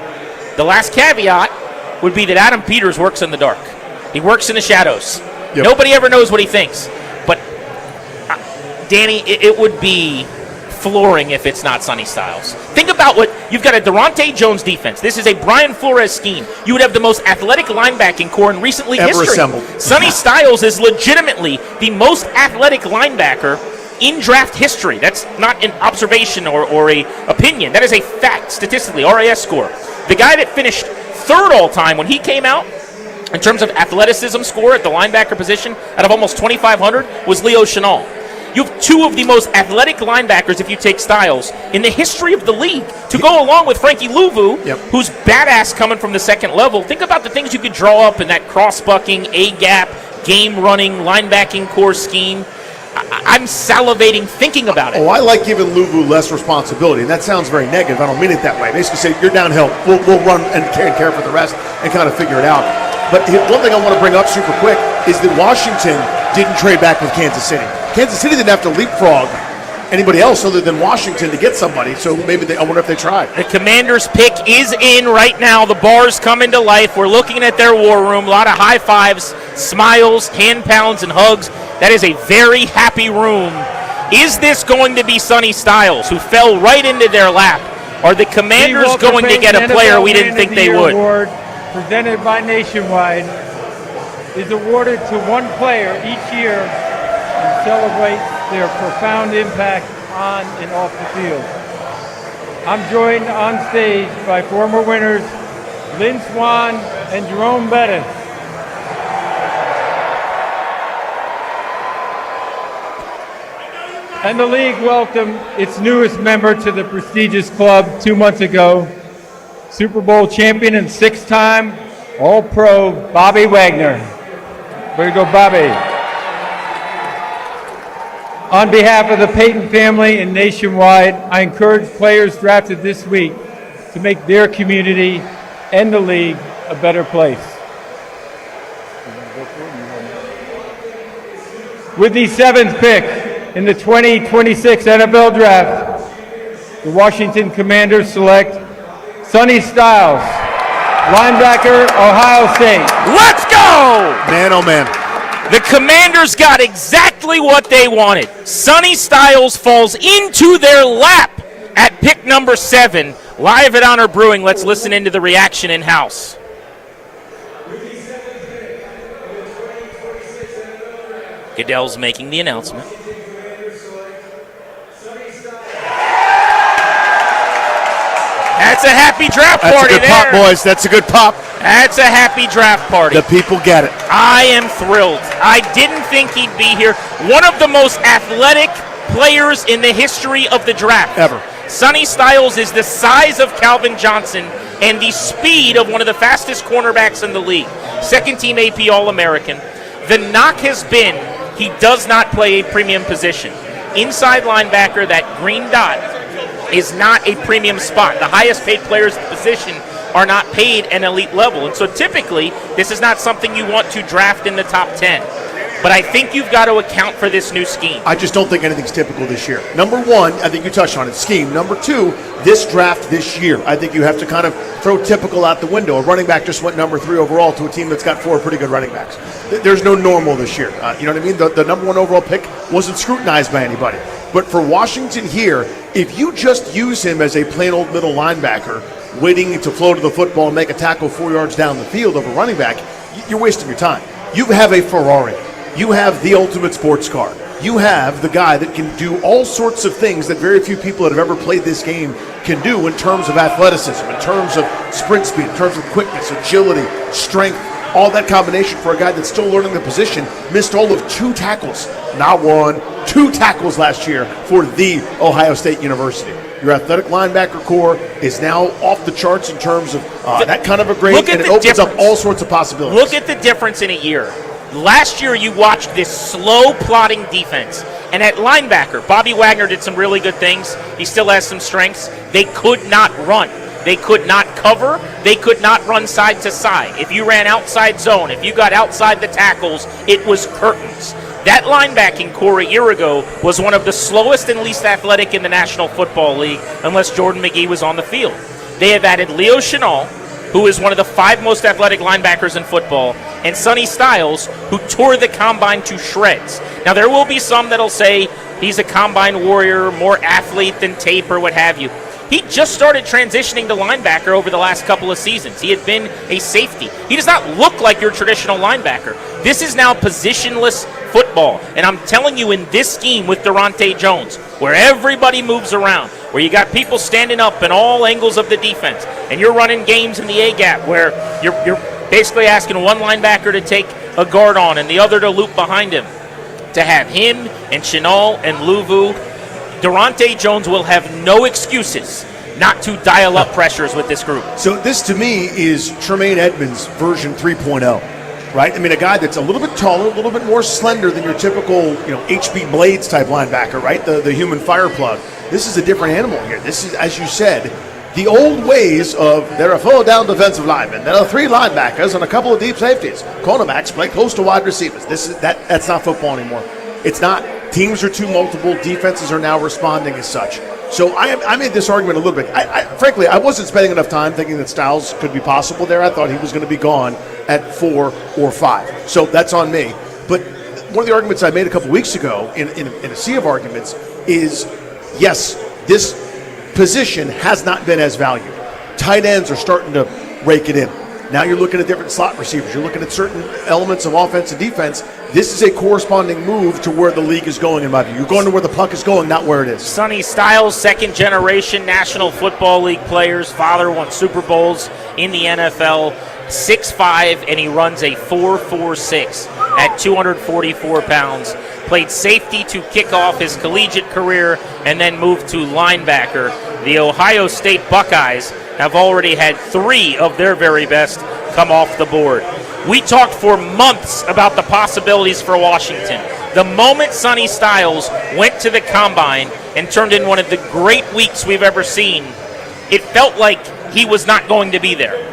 The last caveat would be that Adam Peters works in the dark. He works in the shadows. Yep. Nobody ever knows what he thinks. But, Danny, it would be flooring if it's not Sonny Styles. Think about what you've got: a Durante Jones defense. This is a Brian Flores scheme. You would have the most athletic linebacking core in recent league history. Assembled. Sonny Styles is legitimately the most athletic linebacker in draft history. That's not an observation or a opinion. That is a fact statistically. RAS score. The guy that finished 3rd all time when he came out in terms of athleticism score at the linebacker position out of almost 2,500 was Leo Chenal. You have 2 of the most athletic linebackers, if you take Styles, in the history of the league, to go along with Frankie Louvu, who's badass coming from the second level. Think about the things you could draw up in that cross-bucking, A-gap, game-running, linebacking core scheme. I'm salivating thinking about it. Oh, I like giving Louvu less responsibility, and that sounds very negative. I don't mean it that way. Basically say, you're downhill. We'll run and care for the rest and kind of figure it out. But one thing I want to bring up super quick is that Washington didn't trade back with Kansas City. Kansas City didn't have to leapfrog anybody else other than Washington to get somebody, so maybe I wonder if they tried. The Commanders' pick is in right now. The bar's coming to life. We're looking at their war room. A lot of high fives, smiles, hand pounds, and hugs. That is a very happy room. Is this going to be Sonny Styles, who fell right into their lap? Are the Commanders going to get a player we didn't think they would? Award, presented by Nationwide, is awarded to one player each year and celebrates their profound impact on and off the field. I'm joined on stage by former winners Lynn Swann and Jerome Bettis. And the league welcomed its newest member to the prestigious club 2 months ago, Super Bowl champion and 6-time All-Pro Bobby Wagner. Way to go, Bobby. On behalf of the Payton family and Nationwide, I encourage players drafted this week to make their community and the league a better place. With the 7th pick in the 2026 NFL Draft, the Washington Commanders select Sonny Styles, linebacker, Ohio State. Let's go! Man, oh man. The Commanders got exactly what they wanted. Sonny Styles falls into their lap at pick number 7. Live at Honor Brewing, let's listen into the reaction in-house. Goodell's making the announcement. That's a happy draft party there. That's a good pop, boys. That's a good pop. That's a happy draft party. The people get it. I am thrilled. I didn't think he'd be here. One of the most athletic players in the history of the draft. Ever. Sonny Styles is the size of Calvin Johnson and the speed of one of the fastest cornerbacks in the league. Second-team AP All-American. The knock has been he does not play a premium position. Inside linebacker, that green dot, is not a premium spot. The highest paid players at the position are not paid an elite level. And so typically, this is not something you want to draft in the top 10. But I think you've got to account for this new scheme. I just don't think anything's typical this year. Number one, I think you touched on it, scheme. Number two, this draft this year. I think you have to kind of throw typical out the window. A running back just went number 3 overall to a team that's got 4 pretty good running backs. There's no normal this year. You know what I mean? The number 1 overall pick wasn't scrutinized by anybody. But for Washington here, if you just use him as a plain old middle linebacker, waiting to flow to the football and make a tackle 4 yards down the field of a running back, you're wasting your time. You have a Ferrari. You have the ultimate sports car. you have the guy that can do all sorts of things that very few people that have ever played this game can do in terms of athleticism, in terms of sprint speed, in terms of quickness, agility, strength, all that combination for a guy that's still learning the position. Missed all of 2 tackles, not 1, 2 tackles last year for the Ohio State University. Your athletic linebacker core is now off the charts in terms of that kind of a grade, and it opens up all sorts of possibilities. Look at the difference in a year. Last year, you watched this slow, plodding defense. And at linebacker, Bobby Wagner did some really good things. He still has some strengths. They could not run. They could not cover. They could not run side to side. If you ran outside zone, if you got outside the tackles, it was curtains. That linebacking core a year ago was one of the slowest and least athletic in the National Football League, unless Jordan McGee was on the field. They have added Leo Chenal, who is one of the 5 most athletic linebackers in football, and Sonny Styles, who tore the combine to shreds. Now, there will be some that'll say he's a combine warrior, more athlete than tape or what have you. He just started transitioning to linebacker over the last couple of seasons. He had been a safety. He does not look like your traditional linebacker. This is now positionless football. And I'm telling you, in this scheme with Durante Jones, where everybody moves around, where you got people standing up in all angles of the defense, and you're running games in the A-gap where you're basically asking one linebacker to take a guard on and the other to loop behind him. To have him and Chenal and Luvu, Durante Jones will have no excuses not to dial up pressures with this group. So this, to me, is Tremaine Edmonds version 3.0, right? I mean, a guy that's a little bit taller, a little bit more slender than your typical, HB Blades type linebacker, right? The human fire plug. This is a different animal here. This is, as you said, the old ways of there are 4 down defensive linemen, there are 3 linebackers and a couple of deep safeties. Cornerbacks play close to wide receivers. That's not football anymore. It's not. Teams are too multiple. Defenses are now responding as such. So I made this argument a little bit. Frankly, I wasn't spending enough time thinking that Styles could be possible there. I thought he was going to be gone at 4 or 5. So that's on me. But one of the arguments I made a couple weeks ago in a sea of arguments is, yes, this position has not been as valued. Tight ends are starting to rake it in. Now you're looking at different slot receivers. You're looking at certain elements of offense and defense. This is a corresponding move to where the league is going, in my view. You're going to where the puck is going, not where it is. Sonny Styles, second-generation National Football League players. Father won Super Bowls in the NFL. 6'5", and he runs a 4.46 at 244 pounds. Played safety to kick off his collegiate career and then moved to linebacker. The Ohio State Buckeyes have already had 3 of their very best come off the board. We talked for months about the possibilities for Washington. The moment Sonny Styles went to the Combine and turned in one of the great weeks we've ever seen, it felt like he was not going to be there.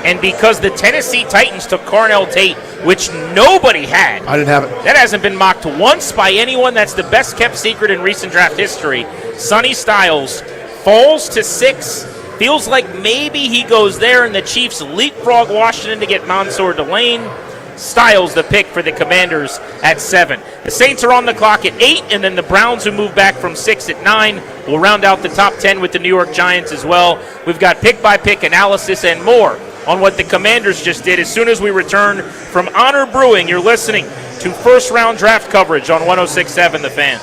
And because the Tennessee Titans took Cornell Tate, which nobody had. I didn't have it. That hasn't been mocked once by anyone. That's the best kept secret in recent draft history. Sonny Styles falls to 6. Feels like maybe he goes there and the Chiefs leapfrog Washington to get Mansour Delane. Styles the pick for the Commanders at 7. The Saints are on the clock at 8, and then the Browns, who move back from 6 at 9, will round out the top 10 with the New York Giants as well. We've got pick-by-pick analysis and more on what the Commanders just did as soon as we return from Honor Brewing. You're listening to first-round draft coverage on 106.7 The Fan.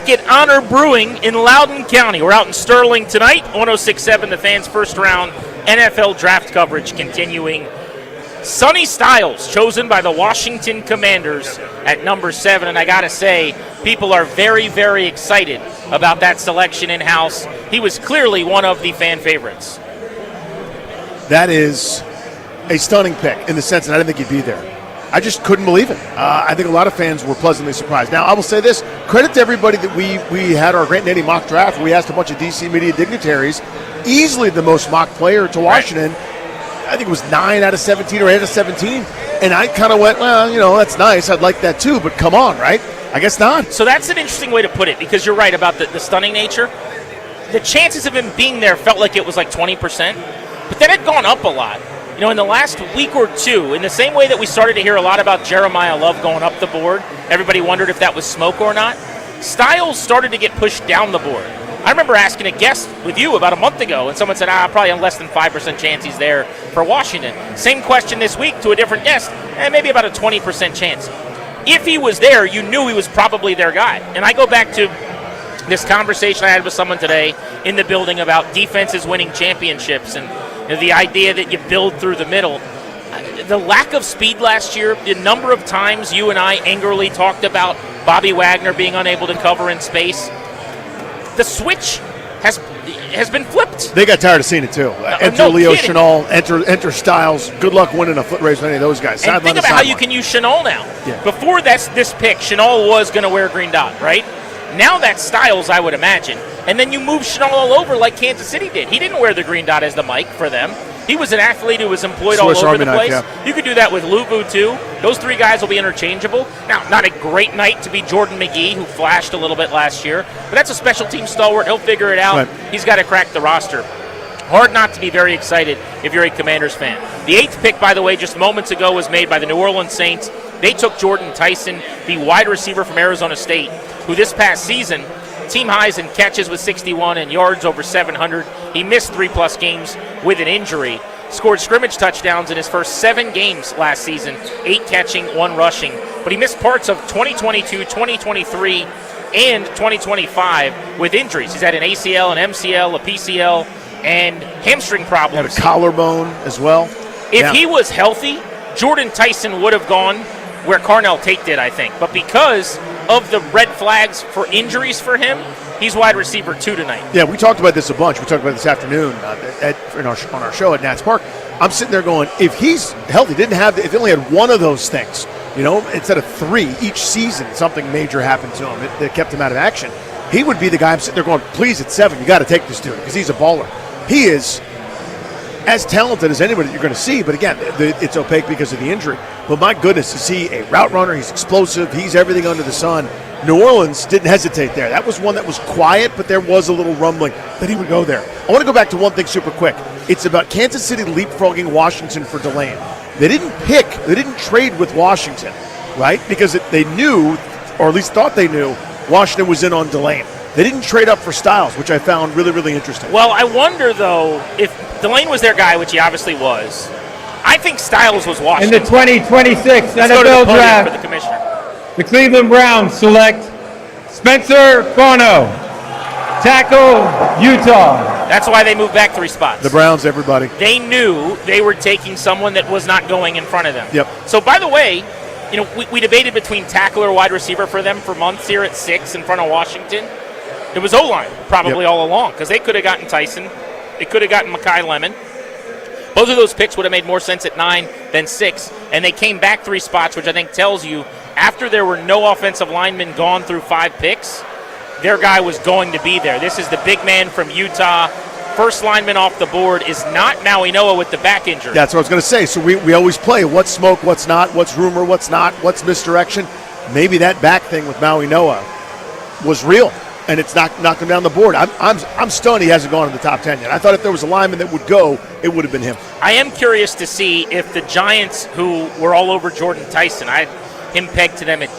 Bracket Honor Brewing in Loudoun County. We're out in Sterling tonight. 106.7 The Fan's first round NFL draft coverage continuing. Sonny Styles, chosen by the Washington Commanders at number 7. And I got to say, people are very, very excited about that selection in-house. He was clearly one of the fan favorites. That is a stunning pick in the sense that I didn't think he'd be there. I just couldn't believe it. I think a lot of fans were pleasantly surprised. Now, I will say this. Credit to everybody that we had our Grant and Eddie mock draft where we asked a bunch of DC media dignitaries. Easily the most mocked player to Washington. Right. I think it was 9 out of 17 or 8 out of 17. And I kind of went, well, that's nice. I'd like that too. But come on, right? I guess not. So that's an interesting way to put it because you're right about the stunning nature. The chances of him being there felt like it was like 20%. But that had gone up a lot. In the last week or two, in the same way that we started to hear a lot about Jeremiah Love going up the board, everybody wondered if that was smoke or not. Styles started to get pushed down the board. I remember asking a guest with you about a month ago, and someone said, probably a less than 5% chance he's there for Washington. Same question this week to a different guest, maybe about a 20% chance. If he was there, you knew he was probably their guy. And I go back to this conversation I had with someone today in the building about defenses winning championships and the idea that you build through the middle. The lack of speed last year, the number of times you and I angrily talked about Bobby Wagner being unable to cover in space, the switch has been flipped. They got tired of seeing it too. Enter Leo Chenal, enter Styles. Good luck winning a foot race with any of those guys. And think about how you can use Chenal now. Yeah. Before this pick, Chenal was going to wear a green dot, right? Now that's Styles, I would imagine. And then you move Chenal all over like Kansas City did. He didn't wear the green dot as the mic for them. He was an athlete who was employed Swiss all over Army the place. knife, yeah. You could do that with Luvu, too. Those three guys will be interchangeable. Now, not a great night to be Jordan McGee, who flashed a little bit last year. But that's a special team stalwart. He'll figure it out. Right. He's got to crack the roster. Hard not to be very excited if you're a Commanders fan. The 8th pick, by the way, just moments ago was made by the New Orleans Saints. They took Jordan Tyson, the wide receiver from Arizona State, who this past season team highs in catches with 61 and yards over 700. He missed 3+ games with an injury. Scored scrimmage touchdowns in his first 7 games last season, 8 catching, 1 rushing. But he missed parts of 2022, 2023, and 2025 with injuries. He's had an ACL, an MCL, a PCL, and hamstring problems. Had a collarbone as well. If he was healthy, Jordan Tyson would have gone where Carnell Tate did, I think. But because of the red flags for injuries for him, he's wide receiver 2 tonight. Yeah, we talked about this a bunch. We talked about it this afternoon on our show at Nats Park. I'm sitting there going, if he's healthy, if he only had one of those things, instead of 3 each season, something major happened to him that kept him out of action, he would be the guy I'm sitting there going, please, at 7, you got to take this dude because he's a baller. He is as talented as anybody that you're going to see, but again, it's opaque because of the injury. But my goodness, to see a route runner, he's explosive, he's everything under the sun. New Orleans didn't hesitate there. That was one that was quiet, but there was a little rumbling that he would go there. I want to go back to one thing super quick. It's about Kansas City leapfrogging Washington for Delane. They didn't trade with Washington, right? Because they knew, or at least thought they knew, Washington was in on Delane. They didn't trade up for Styles, which I found really, really interesting. Well, I wonder, though, if Delane was their guy, which he obviously was, I think Styles was Washington. In the 2026 NFL Draft, for the commissioner. The Cleveland Browns select Spencer Bono, tackle, Utah. That's why they moved back 3 spots. The Browns, everybody. They knew they were taking someone that was not going in front of them. Yep. So, by the way, we debated between tackle or wide receiver for them for months here at 6 in front of Washington. It was O-line probably all along because they could have gotten Tyson. They could have gotten Mekhi Lemon. Both of those picks would have made more sense at 9 than 6, and they came back 3 spots, which I think tells you after there were no offensive linemen gone through 5 picks, their guy was going to be there. This is the big man from Utah. First lineman off the board is not Maui Noah with the back injury. That's what I was going to say. So we always play what's smoke, what's not, what's rumor, what's not, what's misdirection. Maybe that back thing with Maui Noah was real. And it's knocked him down the board. I'm stunned he hasn't gone in the top 10 yet. I thought if there was a lineman that would go, it would have been him. I am curious to see if the Giants, who were all over Jordan Tyson, I had him pegged to them at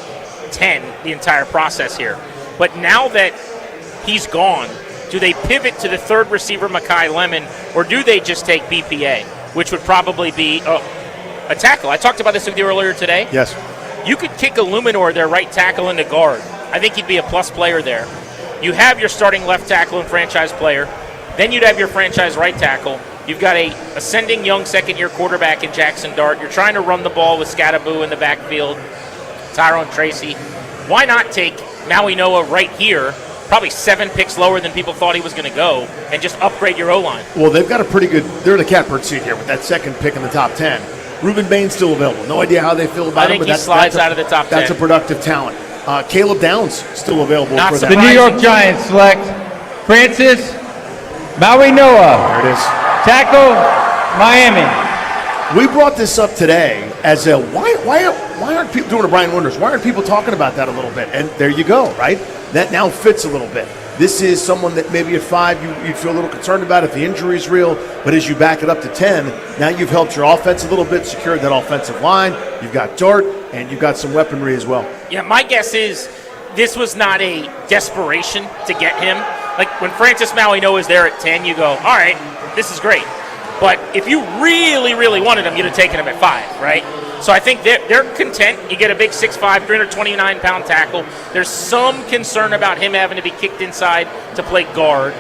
10 the entire process here. But now that he's gone, do they pivot to the 3rd receiver, Mekhi Lemon, or do they just take BPA, which would probably be a tackle? I talked about this with you earlier today. Yes. You could kick Illuminor, their right tackle, into guard. I think he'd be a plus player there. You have your starting left tackle and franchise player. Then you'd have your franchise right tackle. You've got a ascending young second-year quarterback in Jackson Dart. You're trying to run the ball with Scadaboo in the backfield, Tyrone Tracy. Why not take Maui Noah right here, probably 7 picks lower than people thought he was going to go, and just upgrade your O-line? Well, they've got a pretty good – they're in a catbird seat here with that second pick in the top 10. Ruben Bain's still available. No idea how they feel about him. I think he slides out of the top 10. That's a productive talent. Caleb Downs still available for that. The New York Giants select Francis Maui Noah. There it is. Tackle, Miami. We brought this up today as a why aren't people doing a Brian Wonders? Why aren't people talking about that a little bit? And there you go, right? That now fits a little bit. This is someone that maybe at 5 you'd feel a little concerned about if the injury is real, but as you back it up to 10, now you've helped your offense a little bit, secured that offensive line. You've got Dart, and you've got some weaponry as well. Yeah, my guess is this was not a desperation to get him. Like when Francis Maui Noah is there at 10, you go, all right, this is great. But if you really, really wanted him, you'd have taken him at 5, right? So I think they're content. You get a big 6'5", 329-pound tackle. There's some concern about him having to be kicked inside to play guard.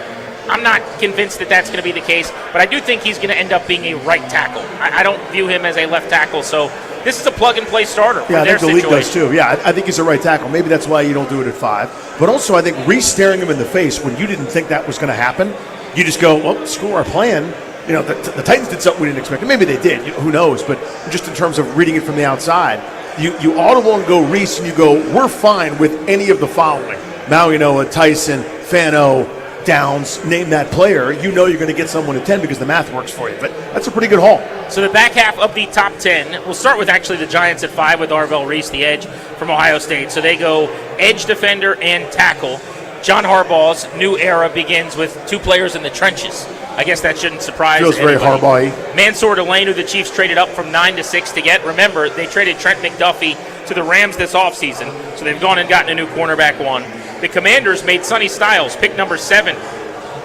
I'm not convinced that that's going to be the case, but I do think he's going to end up being a right tackle. I don't view him as a left tackle, so this is a plug-and-play starter for yeah, I their think the situation. league does too. Yeah, I think he's a right tackle. Maybe that's why you don't do it at 5. But also I think re-staring him in the face when you didn't think that was going to happen, you just go, well, screw our plan. You know, the Titans did something we didn't expect. And maybe they did. Who knows? But just in terms of reading it from the outside, you audible and go Reese, and you go, we're fine with any of the following. Maui Noah, Tyson, Fano, Downs, name that player. You know you're going to get someone at 10 because the math works for you. But that's a pretty good haul. So the back half of the top 10, we'll start with actually the Giants at 5 with Arvell Reese, the edge from Ohio State. So they go edge defender and tackle. John Harbaugh's new era begins with 2 players in the trenches. I guess that shouldn't surprise Feels anybody. very Harbaugh-y. Mansour Delane, who the Chiefs traded up from 9 to 6 to get. Remember, they traded Trent McDuffie to the Rams this offseason, so they've gone and gotten a new cornerback 1. The Commanders made Sonny Styles pick number 7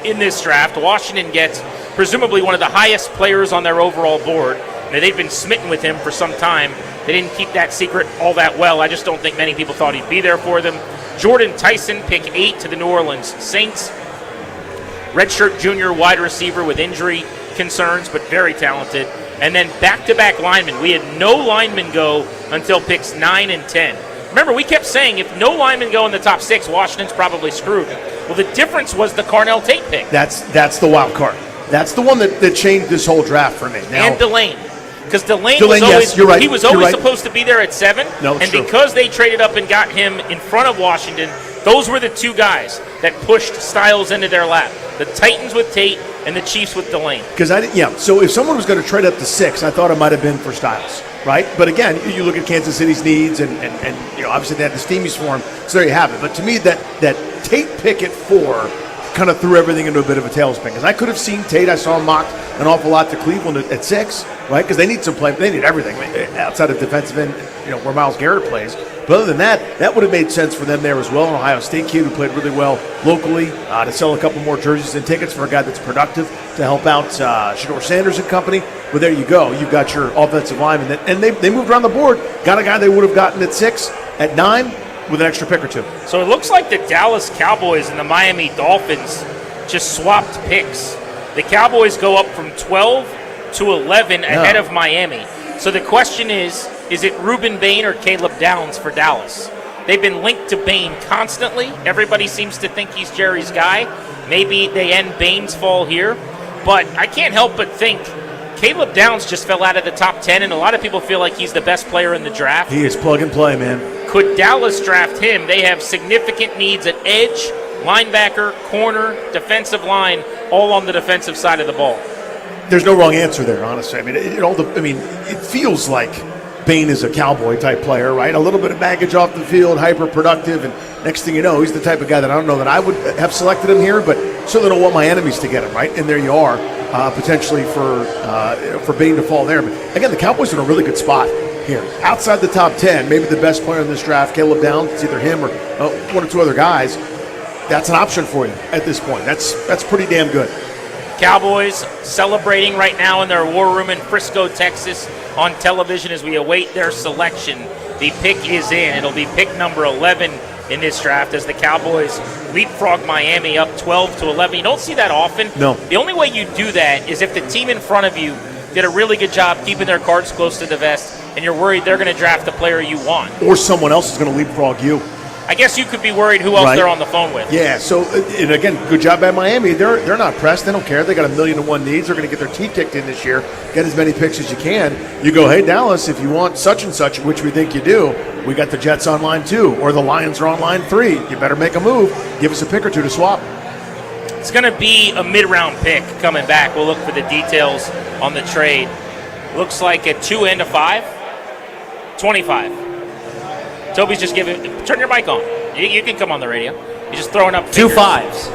in this draft. Washington gets presumably one of the highest players on their overall board. Now, they've been smitten with him for some time. They didn't keep that secret all that well. I just don't think many people thought he'd be there for them. Jordan Tyson, pick 8 to the New Orleans Saints. Redshirt junior wide receiver with injury concerns, but very talented. And then back-to-back linemen. We had no linemen go until picks 9 and 10. Remember, we kept saying if no linemen go in the top 6, Washington's probably screwed. Well, the difference was the Carnell Tate pick. That's the wild card. That's the one that changed this whole draft for me. Now, and Delane. Because Delane was always, yes, you're right. He was You're always right. supposed to be there at 7. No, it's and true. because they traded up and got him in front of Washington, those were the 2 guys that pushed Styles into their lap. The Titans with Tate and the Chiefs with Delane. So if someone was going to trade up to 6, I thought it might have been for Styles, right? But again, you look at Kansas City's needs, and obviously they had the Steamies for him, so there you have it. But to me, that Tate pick at 4 kind of threw everything into a bit of a tailspin. Because I could have seen Tate, I saw him mocked an awful lot to Cleveland at 6, right? Because they need some play, they need everything outside of defensive end, where Myles Garrett plays. But other than that would have made sense for them there as well. An Ohio State kid who played really well locally to sell a couple more jerseys and tickets for a guy that's productive to help out Shedeur Sanders and company. But there you go. You've got your offensive lineman. And they moved around the board. Got a guy they would have gotten at 6, at 9, with an extra pick or 2. So it looks like the Dallas Cowboys and the Miami Dolphins just swapped picks. The Cowboys go up from 12 to 11 ahead of Miami. So the question is it Ruben Bain or Caleb Downs for Dallas? They've been linked to Bain constantly. Everybody seems to think he's Jerry's guy. Maybe they end Bain's fall here. But I can't help but think Caleb Downs just fell out of the top 10, and a lot of people feel like he's the best player in the draft. He is plug and play, man. Could Dallas draft him? They have significant needs at edge, linebacker, corner, defensive line, all on the defensive side of the ball. There's no wrong answer there, honestly. I mean, it feels like Bain is a Cowboy type player, right? A little bit of baggage off the field, hyper productive, and next thing you know, he's the type of guy that I don't know that I would have selected him here, but certainly don't want my enemies to get him, right? And there you are, potentially for Bain to fall there. But again, the Cowboys are in a really good spot here. Outside the top 10, maybe the best player in this draft, Caleb Downs, it's either him or 1 or 2 other guys. That's an option for you at this point. That's pretty damn good. Cowboys celebrating right now in their war room in Frisco, Texas on television as we await their selection. The pick is in. It'll be pick number 11 in this draft as the Cowboys leapfrog Miami up 12-11. You don't see that often. No. The only way you do that is if the team in front of you did a really good job keeping their cards close to the vest, and you're worried they're going to draft the player you want. Or someone else is going to leapfrog you. I guess you could be worried who else they're on the phone with. Yeah, so, and again, good job by Miami. They're not pressed. They don't care. They got 1,000,001 needs. They're going to get their teeth kicked in this year, get as many picks as you can. You go, hey, Dallas, if you want such and such, which we think you do, we got the Jets on line 2, or the Lions are on line 3. You better make a move. Give us a pick or two to swap. It's going to be a mid-round pick coming back. We'll look for the details on the trade. Looks like a 2 and a 5. 25. Toby's just giving. Turn your mic on. You can come on the radio. You're just throwing up Two fingers. fives.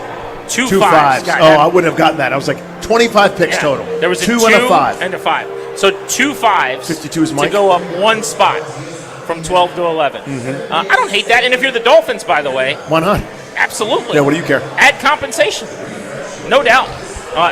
Two fives. God, I wouldn't have gotten that. I was like 25 picks total. There was a 2 and a 5. And a 5. So 2 fives 52 is to Mike. go up one spot from 12 to 11. Mm-hmm. I don't hate that. And if you're the Dolphins, by the way, why not? Absolutely. Yeah, what do you care? Add compensation. No doubt.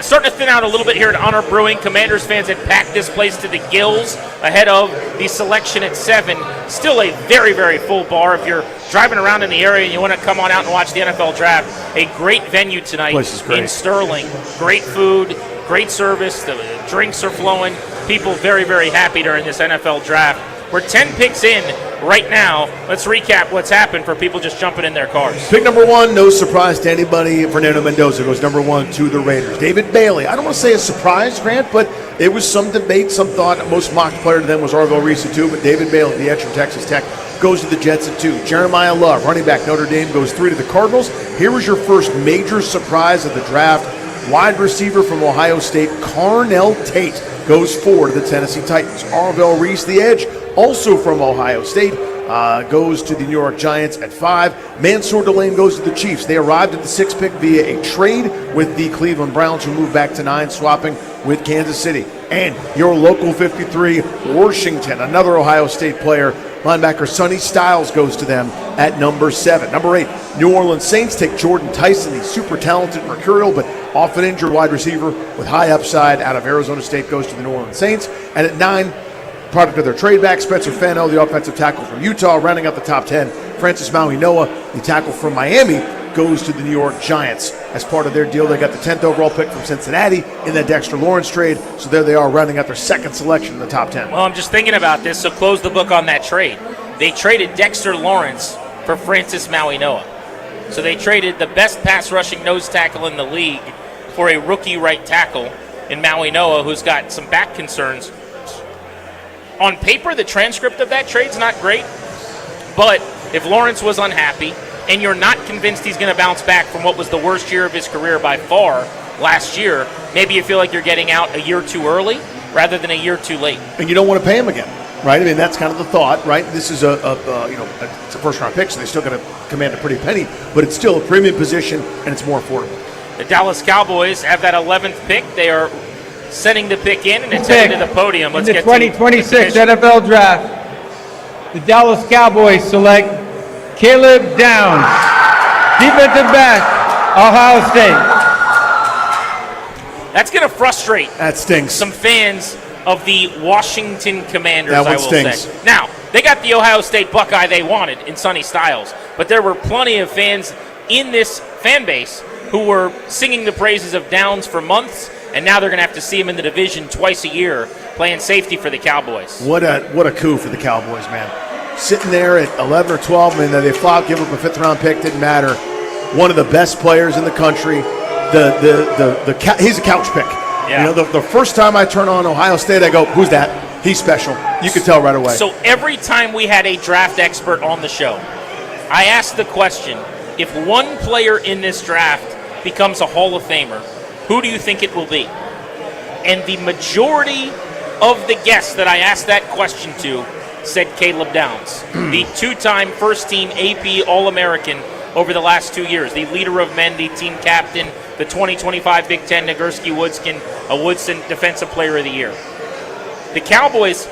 Starting to thin out a little bit here at Honor Brewing. Commanders fans had packed this place to the gills ahead of the selection at 7. Still a very, very full bar. If you're driving around in the area and you want to come on out and watch the NFL draft, a great venue tonight in Sterling. Great food, great service. The drinks are flowing. People very, very happy during this NFL draft. We're 10 picks in right now. Let's recap what's happened for people just jumping in their cars. Pick number 1, no surprise to anybody. Fernando Mendoza goes number 1 to the Raiders. David Bailey, I don't want to say a surprise, Grant, but it was some debate, some thought. Most mocked player to them was Arvell Reese too, but David Bailey, the edge from Texas Tech, goes to the Jets at 2. Jeremiah Love, running back Notre Dame, goes 3 to the Cardinals. Here was your first major surprise of the draft. Wide receiver from Ohio State, Carnell Tate, goes 4 to the Tennessee Titans. Arvell Reese, the edge, also from Ohio State, goes to the New York Giants at 5. Mansour Delane goes to the Chiefs. They arrived at the 6th pick via a trade with the Cleveland Browns, who moved back to 9, swapping with Kansas City. And your local 53, Washington, another Ohio State player, linebacker Sonny Styles, goes to them at number 7. Number 8, New Orleans Saints take Jordan Tyson, the super talented, mercurial, but often injured wide receiver with high upside out of Arizona State, goes to the New Orleans Saints. And at 9, product of their trade back, Spencer Fano, the offensive tackle from Utah, rounding out the top 10. Francis Maui-Noah, the tackle from Miami, goes to the New York Giants. As part of their deal, they got the 10th overall pick from Cincinnati in that Dexter Lawrence trade. So there they are, rounding out their second selection in the top 10. Well, I'm just thinking about this, so close the book on that trade. They traded Dexter Lawrence for Francis Maui-Noah. So they traded the best pass rushing nose tackle in the league for a rookie right tackle in Maui-Noah, who's got some back concerns. On paper, the transcript of that trade's not great, but if Lawrence was unhappy and you're not convinced he's going to bounce back from what was the worst year of his career by far last year, maybe you feel like you're getting out a year too early rather than a year too late. And you don't want to pay him again, right? I mean, that's kind of the thought, right? This is it's a first-round pick, so they're still going to command a pretty penny, but it's still a premium position and it's more affordable. The Dallas Cowboys have that 11th pick. They are sending the pick in, and it's headed to the podium. Let's in the get 2026 NFL Draft, the Dallas Cowboys select Caleb Downs, defensive back, Ohio State. That's going to frustrate that stinks. Some fans of the Washington Commanders, That one I will stings. say. Now, they got the Ohio State Buckeye they wanted in Sonny Styles, but there were plenty of fans in this fan base who were singing the praises of Downs for months, and now they're going to have to see him in the division twice a year playing safety for the Cowboys. What a coup for the Cowboys, man. Sitting there at 11 or 12, and then they flop, give up a 5th-round pick, didn't matter. One of the best players in the country. He's a couch pick. Yeah. You know, the first time I turn on Ohio State, I go, who's that? He's special. You can tell right away. So every time we had a draft expert on the show, I asked the question, if one player in this draft becomes a Hall of Famer, who do you think it will be? And the majority of the guests that I asked that question to said Caleb Downs, the 2-time first-team AP All-American over the last 2 years, the leader of men, the team captain, the 2025 Big Ten Nagurski-Woodson, a Woodson Defensive Player of the Year. The Cowboys,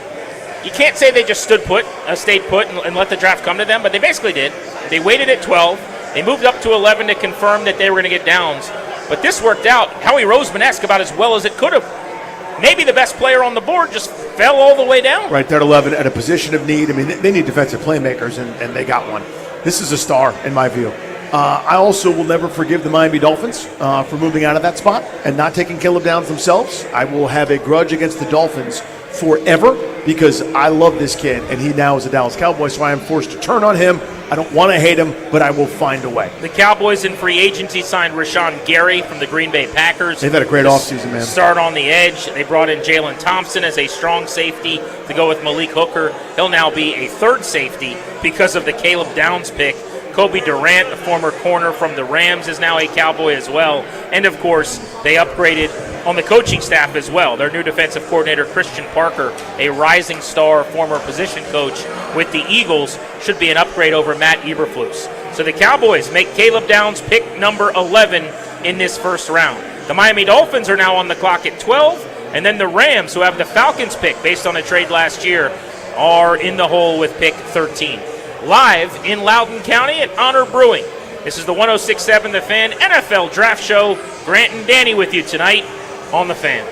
you can't say they just stayed put and let the draft come to them, but they basically did. They waited at 12. They moved up to 11 to confirm that they were going to get Downs. But this worked out Howie Roseman-esque about as well as it could have. Maybe the best player on the board just fell all the way down. Right there at 11 at a position of need. I mean, they need defensive playmakers, and they got one. This is a star in my view. I also will never forgive the Miami Dolphins for moving out of that spot and not taking Caleb Downs themselves. I will have a grudge against the Dolphins forever because I love this kid, and he now is a Dallas Cowboy, so I am forced to turn on him. I don't want to hate him, but I will find a way. The Cowboys in free agency signed Rashawn Gary from the Green Bay Packers. They've had a great offseason, man. Start on the edge. They brought in Jalen Thompson as a strong safety to go with Malik Hooker. He'll now be a third safety because of the Caleb Downs pick. Kobe Durant, the former corner from the Rams, is now a Cowboy as well. And, of course, they upgraded on the coaching staff as well. Their new defensive coordinator, Christian Parker, a rising star former position coach with the Eagles, should be an upgrade over Matt Eberflus. So the Cowboys make Caleb Downs pick number 11 in this first round. The Miami Dolphins are now on the clock at 12, and then the Rams, who have the Falcons pick based on a trade last year, are in the hole with pick 13. Live in Loudoun County at Honor Brewing. This is the 106.7 The Fan NFL Draft Show. Grant and Danny with you tonight on The Fan.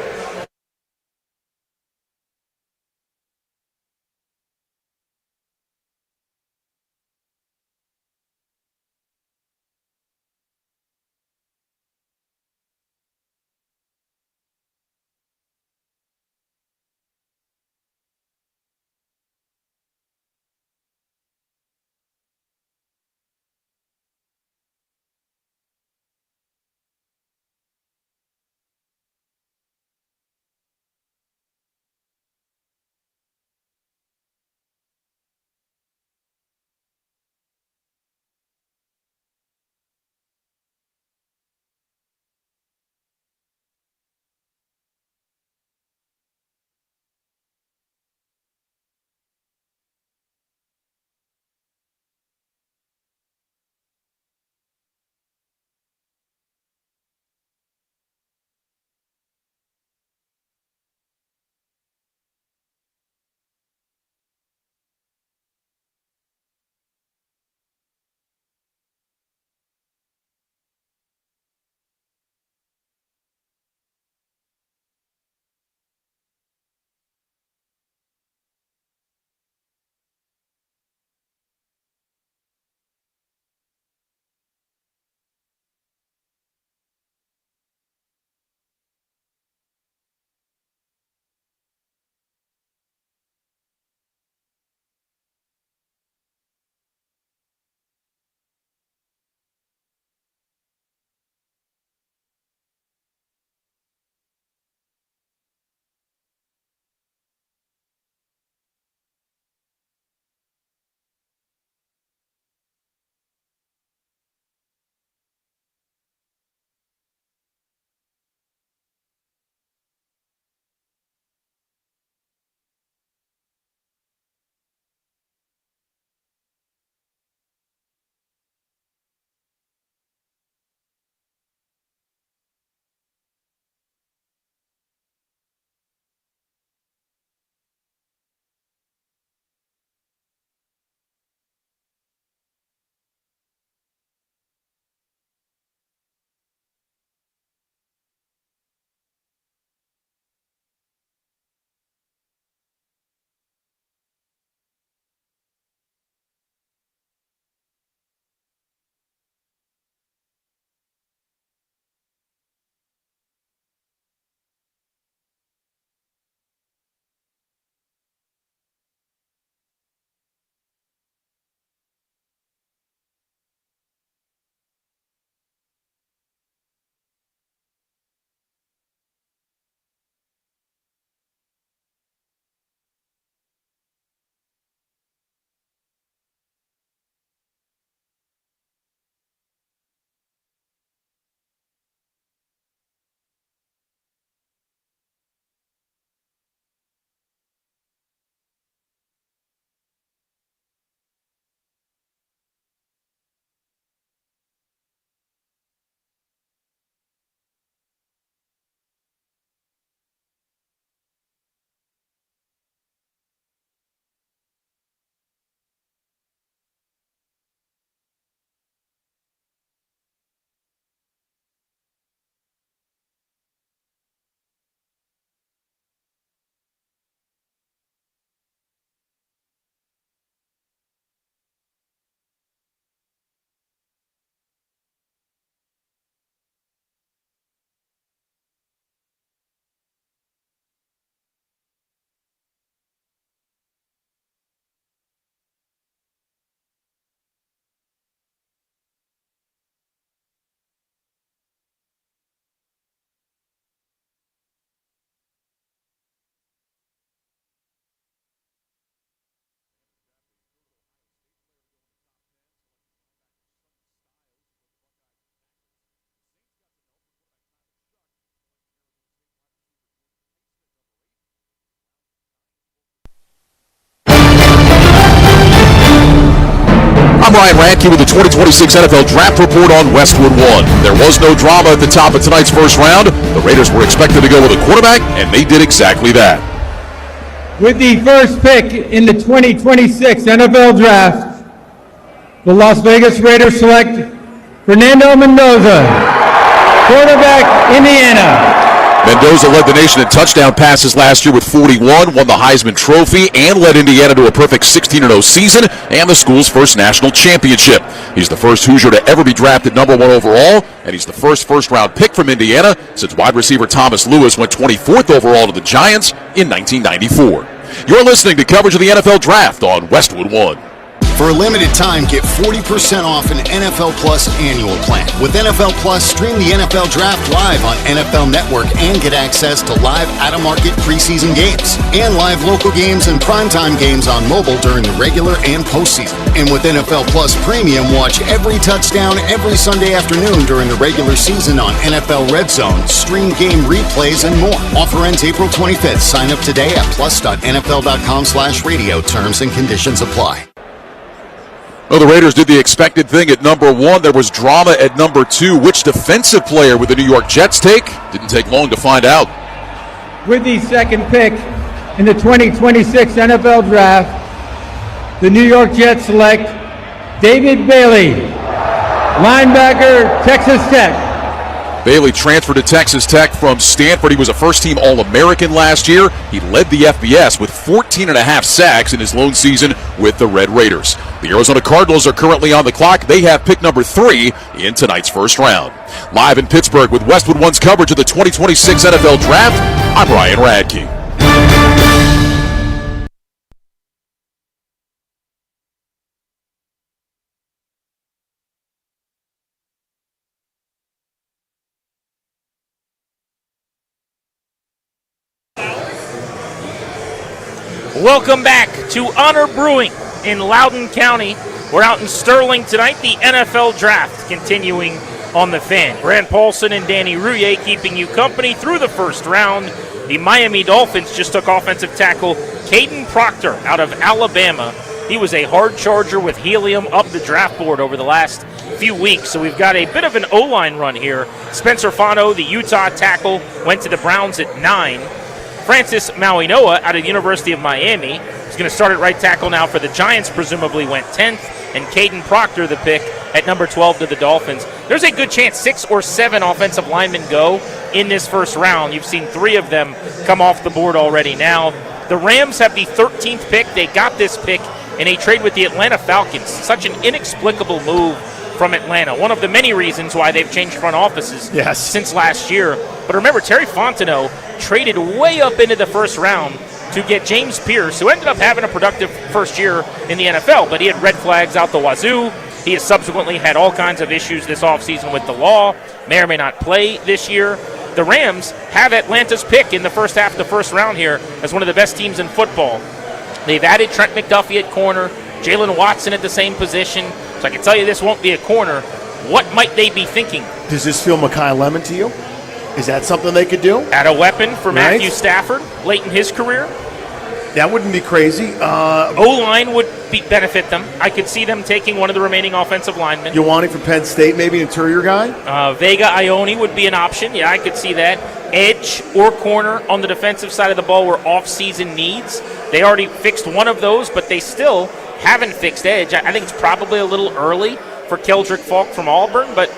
Brian Radke with the 2026 NFL Draft Report on Westwood One. There was no drama at the top of tonight's first round. The Raiders were expected to go with a quarterback, and they did exactly that. With the first pick in the 2026 NFL Draft, the Las Vegas Raiders select Fernando Mendoza, quarterback, Indiana. Mendoza led the nation in touchdown passes last year with 41, won the Heisman Trophy, and led Indiana to a perfect 16-0 season and the school's first national championship. He's the first Hoosier to ever be drafted number 1 overall, and he's the first-round pick from Indiana since wide receiver Thomas Lewis went 24th overall to the Giants in 1994. You're listening to coverage of the NFL Draft on Westwood One. For a limited time, get 40% off an NFL Plus annual plan. With NFL Plus, stream the NFL Draft live on NFL Network and get access to live out-of-market preseason games and live local games and primetime games on mobile during the regular and postseason. And with NFL Plus Premium, watch every touchdown every Sunday afternoon during the regular season on NFL Red Zone, stream game replays, and more. Offer ends April 25th. Sign up today at plus.nfl.com/radio. Terms and conditions apply. Well, the Raiders did the expected thing at number 1. There was drama at number 2. Which defensive player would the New York Jets take? Didn't take long to find out. With the second pick in the 2026 NFL Draft, the New York Jets select David Bailey, linebacker, Texas Tech. Bailey transferred to Texas Tech from Stanford. He was a first-team All-American last year. He led the FBS with 14.5 sacks in his lone season with the Red Raiders. The Arizona Cardinals are currently on the clock. They have pick number 3 in tonight's first round. Live in Pittsburgh with Westwood One's coverage of the 2026 NFL Draft, I'm Ryan Radke. Welcome back to Honor Brewing in Loudoun County. We're out in Sterling tonight. The NFL Draft continuing on the Fan. Grant Paulson and Danny Rouillet keeping you company through the first round. The Miami Dolphins just took offensive tackle Caden Proctor out of Alabama. He was a hard charger with helium up the draft board over the last few weeks, so we've got a bit of an O-line run here. Spencer Fano, the Utah tackle, went to the Browns at 9. Francis Mauinoa out of the University of Miami is going to start at right tackle now for the Giants, presumably went 10th, and Caden Proctor, the pick, at number 12 to the Dolphins. There's a good chance 6 or 7 offensive linemen go in this first round. You've seen 3 of them come off the board already now. The Rams have the 13th pick. They got this pick in a trade with the Atlanta Falcons. Such an inexplicable move from Atlanta. One of the many reasons why they've changed front offices since last year. But remember, Terry Fontenot traded way up into the first round to get James Pierce, who ended up having a productive first year in the NFL, but he had red flags out the wazoo. He has subsequently had all kinds of issues this offseason with the law, may or may not play this year. The Rams have Atlanta's pick in the first half of the first round here as one of the best teams in football. They've added Trent McDuffie at corner, Jalen Watson at the same position, so I can tell you this won't be a corner. What might they be thinking? Does this feel Mekhi Lemon to you? Is that something they could do? Add a weapon for Matthew Stafford late in his career? That wouldn't be crazy. O-line would benefit them. I could see them taking one of the remaining offensive linemen. Ioane from Penn State, maybe an interior guy? Vega Ione would be an option. Yeah, I could see that. Edge or corner on the defensive side of the ball were off-season needs. They already fixed one of those, but they still haven't fixed edge. I think it's probably a little early for Keldrick Falk from Auburn, but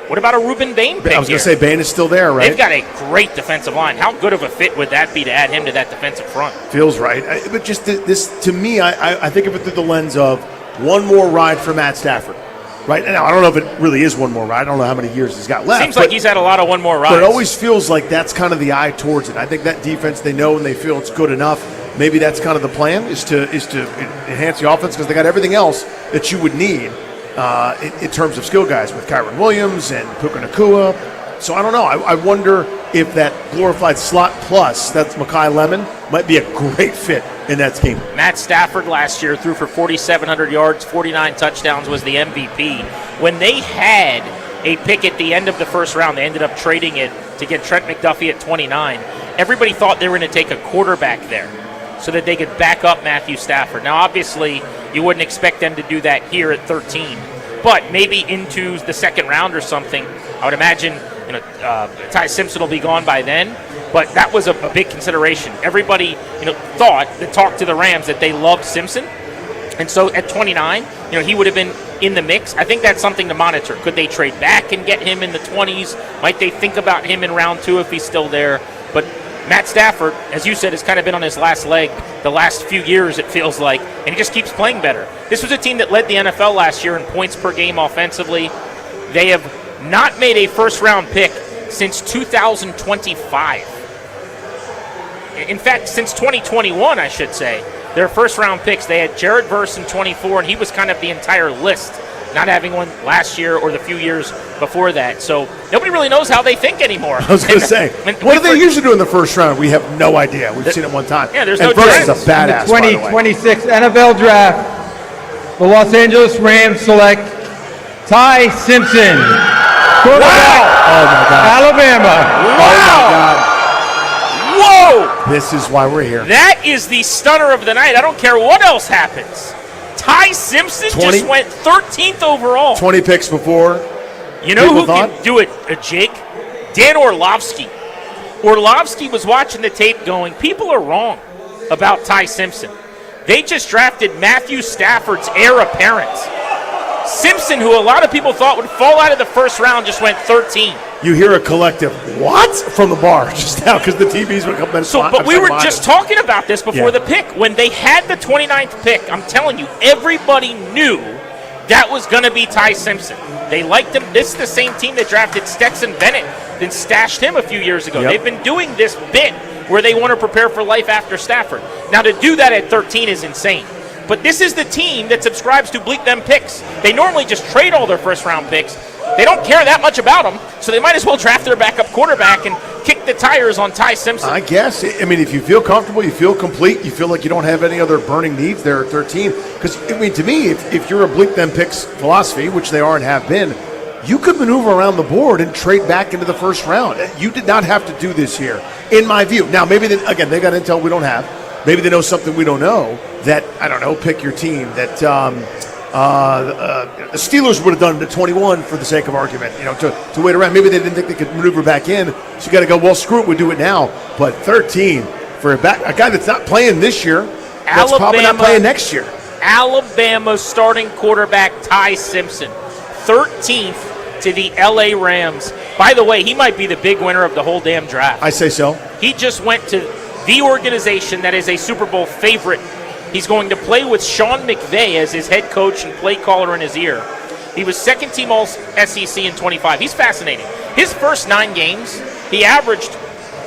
what about a Ruben Bain pick? I was going to say Bain is still there, right? They've got a great defensive line. How good of a fit would that be to add him to that defensive front? Feels right. But just this, to me, I think of it through the lens of one more ride for Matt Stafford. Right now, I don't know if it really is one more ride. I don't know how many years he's got left. Seems like he's had a lot of one more rides. But it always feels like that's kind of the eye towards it. I think that defense, they know and they feel it's good enough. Maybe that's kind of the plan, is to enhance the offense because they got everything else that you would need in terms of skill guys with Kyron Williams and Puka Nacua. So I don't know. I wonder if that glorified slot plus, that's Mekhi Lemon, might be a great fit in that scheme. Matt Stafford last year threw for 4,700 yards, 49 touchdowns, was the MVP. When they had a pick at the end of the first round, they ended up trading it to get Trent McDuffie at 29. Everybody thought they were going to take a quarterback there. so that they could back up Matthew Stafford. Now, obviously, you wouldn't expect them to do that here at 13, but maybe into the second round or something. I would imagine Ty Simpson will be gone by then, but that was a big consideration. Everybody thought that talked to the Rams that they loved Simpson, and so at 29, he would have been in the mix. I think that's something to monitor. Could they trade back and get him in the 20s? Might they think about him in round 2 if he's still there? But Matt Stafford, as you said, has kind of been on his last leg the last few years, it feels like, and he just keeps playing better. This was a team that led the NFL last year in points per game offensively. They have not made a first-round pick since 2025. In fact, since 2021, I should say. Their first-round picks, they had Jared Verse in 24, and he was kind of the entire list, not having one last year or the few years before that. So nobody really knows how they think anymore. I was going to say, what do they usually do in the first round? We have no idea. We've seen it one time. Yeah, there's and no Verse is a trends. badass, In the 2026 NFL Draft, the Los Angeles Rams select Ty Simpson, quarterback, Alabama. Oh, my God. Whoa! This is why we're here. That is the stunner of the night. I don't care what else happens. Ty Simpson 20? just went 13th overall. 20 picks before. You know who thought? can do it, Jake? Dan Orlovsky. Orlovsky was watching the tape going, people are wrong about Ty Simpson. They just drafted Matthew Stafford's heir apparent. Simpson, who a lot of people thought would fall out of the first round, just went 13. You hear a collective, what? From the bar just now, because the TVs were coming. But we were just talking about this before the pick. When they had the 29th pick, I'm telling you, everybody knew that was going to be Ty Simpson. They liked him. This is the same team that drafted Stetson Bennett, then stashed him a few years ago. Yep. They've been doing this bit where they want to prepare for life after Stafford. Now, to do that at 13 is insane. But this is the team that subscribes to bleep them picks. They normally just trade all their first-round picks. They don't care that much about them, so they might as well draft their backup quarterback and kick the tires on Ty Simpson. I guess. I mean, if you feel comfortable, you feel complete, you feel like you don't have any other burning needs there at 13. Because, I mean, to me, if you're a bleep them picks philosophy, which they are and have been, you could maneuver around the board and trade back into the first round. You did not have to do this here, in my view. Now, maybe, they got intel we don't have. Maybe they know something we don't know that, I don't know, pick your team, that the Steelers would have done it at 21 for the sake of argument, to wait around. Maybe they didn't think they could maneuver back in, so you got to go, well, screw it, we'll do it now. But 13 for a guy that's not playing this year, that's probably not playing next year. Alabama's starting quarterback, Ty Simpson, 13th to the L.A. Rams. By the way, he might be the big winner of the whole damn draft. I say so. He just went to the organization that is a Super Bowl favorite. He's going to play with Sean McVay as his head coach and play caller in his ear. He was second-team All-SEC in 25. He's fascinating. His first 9 games, he averaged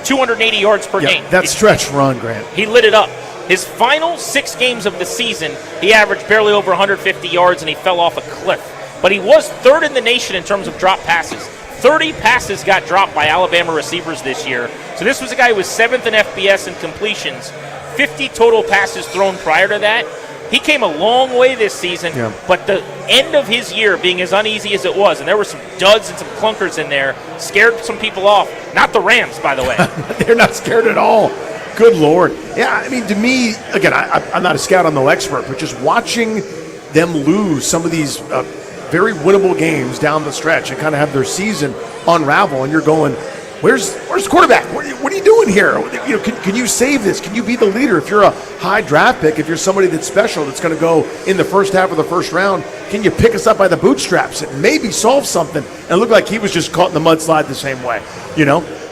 280 yards per game. That stretch run, Grant. He lit it up. His final 6 games of the season, he averaged barely over 150 yards, and he fell off a cliff. But he was third in the nation in terms of drop passes. 30 passes got dropped by Alabama receivers this year. So this was a guy who was 7th in FBS and completions, 50 total passes thrown prior to that. He came a long way this season, but the end of his year being as uneasy as it was, and there were some duds and some clunkers in there, scared some people off. Not the Rams, by the way. They're not scared at all. Good Lord. Yeah, I mean, to me, again, I'm not a scout, I'm no expert, but just watching them lose some of these very winnable games down the stretch and kind of have their season unravel, and you're going, where's the quarterback? What are you doing here? Can you save this? Can you be the leader? If you're a high draft pick, if you're somebody that's special, that's going to go in the first half of the first round, can you pick us up by the bootstraps and maybe solve something? And it looked like he was just caught in the mudslide the same way.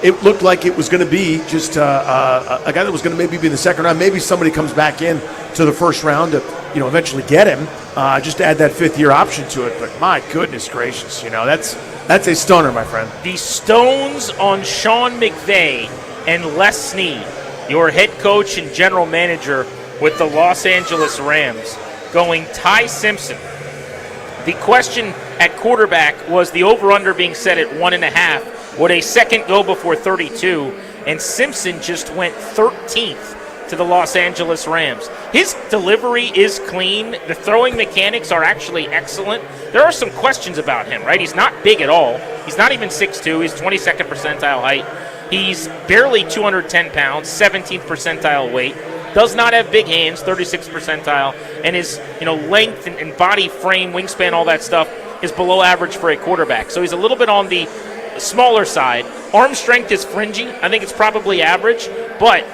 It looked like it was going to be just a guy that was going to maybe be in the second round. Maybe somebody comes back in to the first round to eventually get him, just to add that 5th-year option to it. But my goodness gracious, that's a stunner, my friend. The stones on Sean McVay and Les Snead, your head coach and general manager with the Los Angeles Rams, going Ty Simpson. The question at quarterback was the over-under being set at 1.5. Would a second go before 32? And Simpson just went 13th to the Los Angeles Rams. His delivery is clean. The throwing mechanics are actually excellent. There are some questions about him, right? He's not big at all. He's not even 6'2". He's 22nd percentile height. He's barely 210 pounds, 17th percentile weight. does not have big hands, 36th percentile, and his length and body frame, wingspan, all that stuff is below average for a quarterback. So he's a little bit on the smaller side. Arm strength is fringy. I think it's probably average, but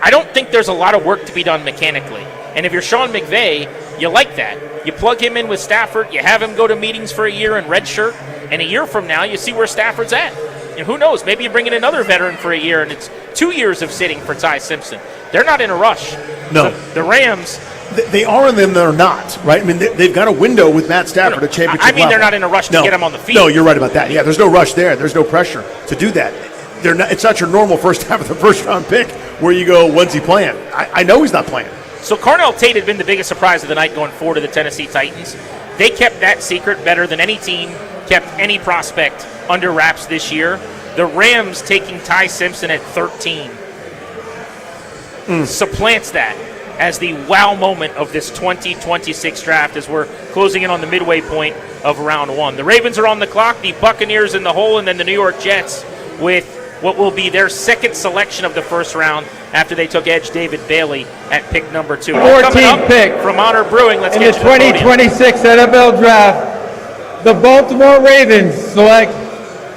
I don't think there's a lot of work to be done mechanically. And if you're Sean McVay, you like that. You plug him in with Stafford, you have him go to meetings for a year in redshirt, and a year from now you see where Stafford's at. And who knows, maybe you bring in another veteran for a year, and it's 2 years of sitting for Ty Simpson. They're not in a rush. No. So the Rams... They are, and then they're not, right? I mean, they've got a window with Matt Stafford at championship I mean, level. they're not in a rush to get him on the field. No, you're right about that. Yeah, there's no rush there. There's no pressure to do that. It's not your normal first half of the first-round pick where you go, when's he playing? I know he's not playing. So Carnell Tate had been the biggest surprise of the night going forward to the Tennessee Titans. They kept that secret better than any team kept any prospect under wraps this year. The Rams taking Ty Simpson at 13 supplants that as the wow moment of this 2026 draft as we're closing in on the midway point of round one. The Ravens are on the clock, the Buccaneers in the hole, and then the New York Jets with what will be their second selection of the first round after they took edge David Bailey at pick number 2. 14th pick from Honor Brewing. Let's in get the to the podium. 2026 NFL Draft, the Baltimore Ravens select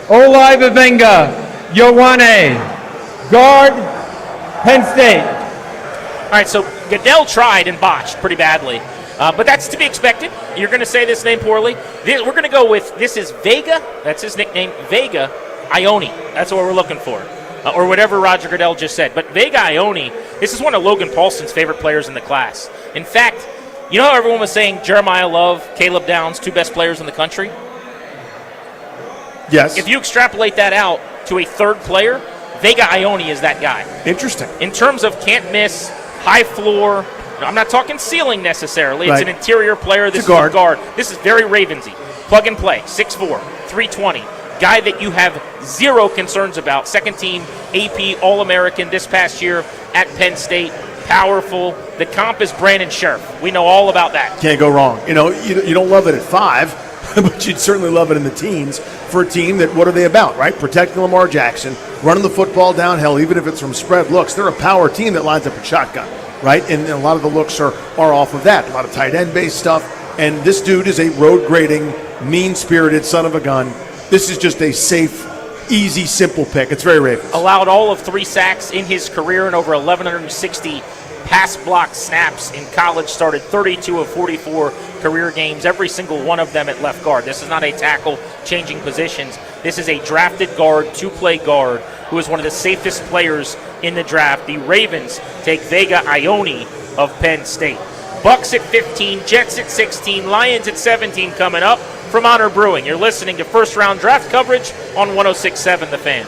Olai Vivenga, Ioane, guard, Penn State. All right, so Goodell tried and botched pretty badly, but that's to be expected. You're going to say this name poorly. We're going to go with, this is Vega, that's his nickname, Vega Ione. That's what we're looking for, or whatever Roger Goodell just said. But Vega Ione, this is one of Logan Paulson's favorite players in the class. In fact, you know how everyone was saying Jeremiah Love, Caleb Downs, 2 best players in the country? Yes. If you extrapolate that out to a third player, Vega Ione is that guy. Interesting. In terms of can't miss, high floor, I'm not talking ceiling necessarily. It's Right. an interior player. This is a guard. This is very Ravensy. Plug and play, 6'4", 320. Guy that you have zero concerns about. Second team AP All-American this past year at Penn State. Powerful. The comp is Brandon Sheriff. We know all about that. Can't go wrong. You don't love it at 5, but you'd certainly love it in the teens for a team that, what are they about, right? Protecting Lamar Jackson, running the football downhill, even if it's from spread looks. They're a power team that lines up at shotgun, right? And a lot of the looks are off of that. A lot of tight end-based stuff. And this dude is a road-grading, mean-spirited son of a gun. This is just a safe, easy, simple pick. It's very Ravens. Allowed all of 3 sacks in his career and over 1,160 pass block snaps in college. Started 32 of 44 career games, every single one of them at left guard. This is not a tackle changing positions. This is a drafted guard, 2-play guard, who is one of the safest players in the draft. The Ravens take Vega Ione of Penn State. Bucks at 15, Jets at 16, Lions at 17 coming up from Honor Brewing. You're listening to First Round Draft coverage on 106.7 The Fan.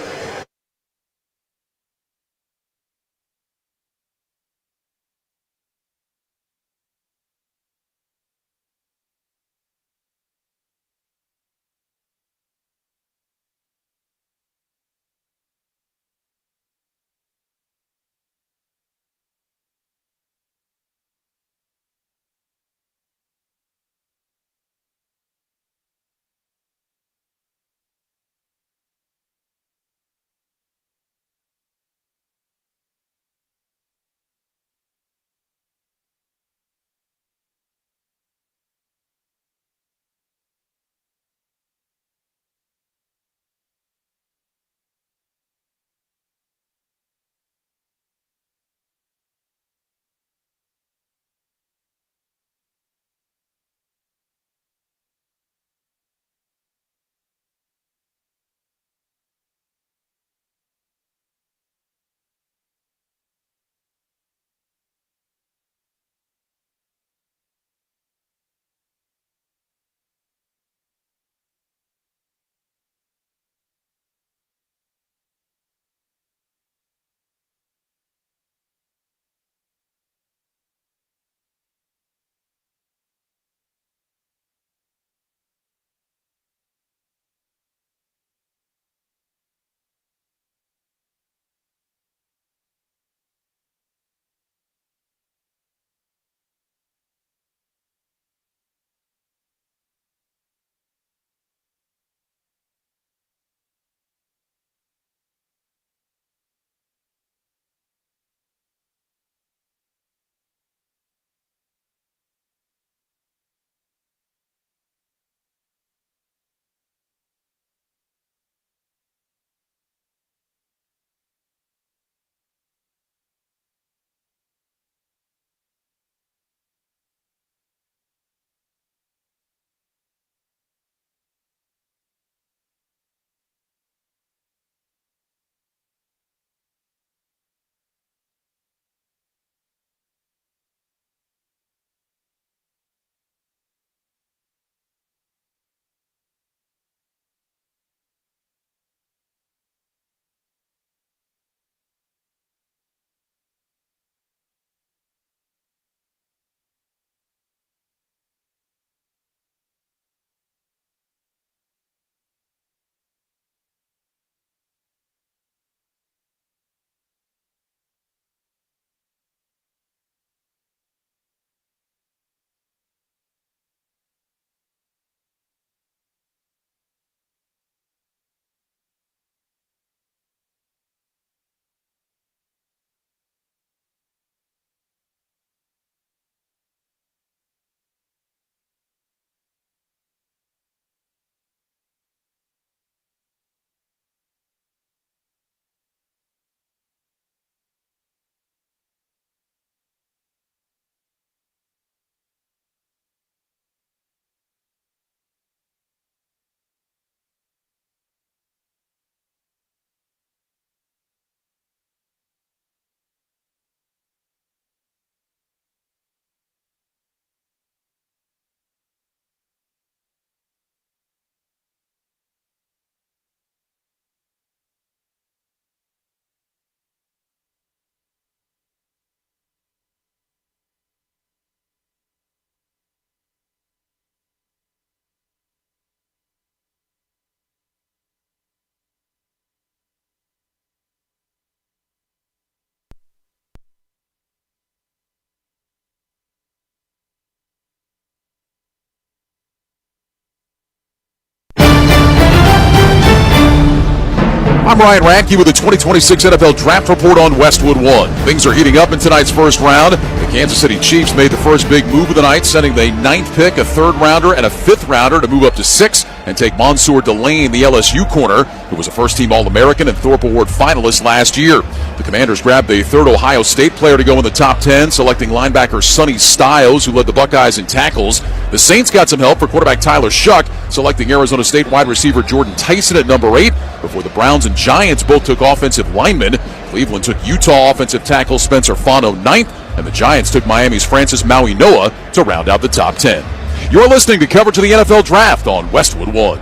Ryan Radke with the 2026 NFL Draft Report on Westwood One. Things are heating up in tonight's first round. The Kansas City Chiefs made the first big move of the night, sending the 9th pick, a 3rd rounder, and a 5th rounder to move up to 6 and take Mansour Delane, the LSU corner, who was a first-team All-American and Thorpe Award finalist last year. The Commanders grabbed the 3rd Ohio State player to go in the top 10, selecting linebacker Sonny Styles, who led the Buckeyes in tackles. The Saints got some help for quarterback Tyler Shuck, selecting Arizona State wide receiver Jordan Tyson at number 8, before the Browns and Giants both took offensive linemen. Cleveland took Utah offensive tackle Spencer Fano 9th, and the Giants took Miami's Francis Maui Noah to round out the top 10. You're listening to coverage of the NFL Draft on Westwood One.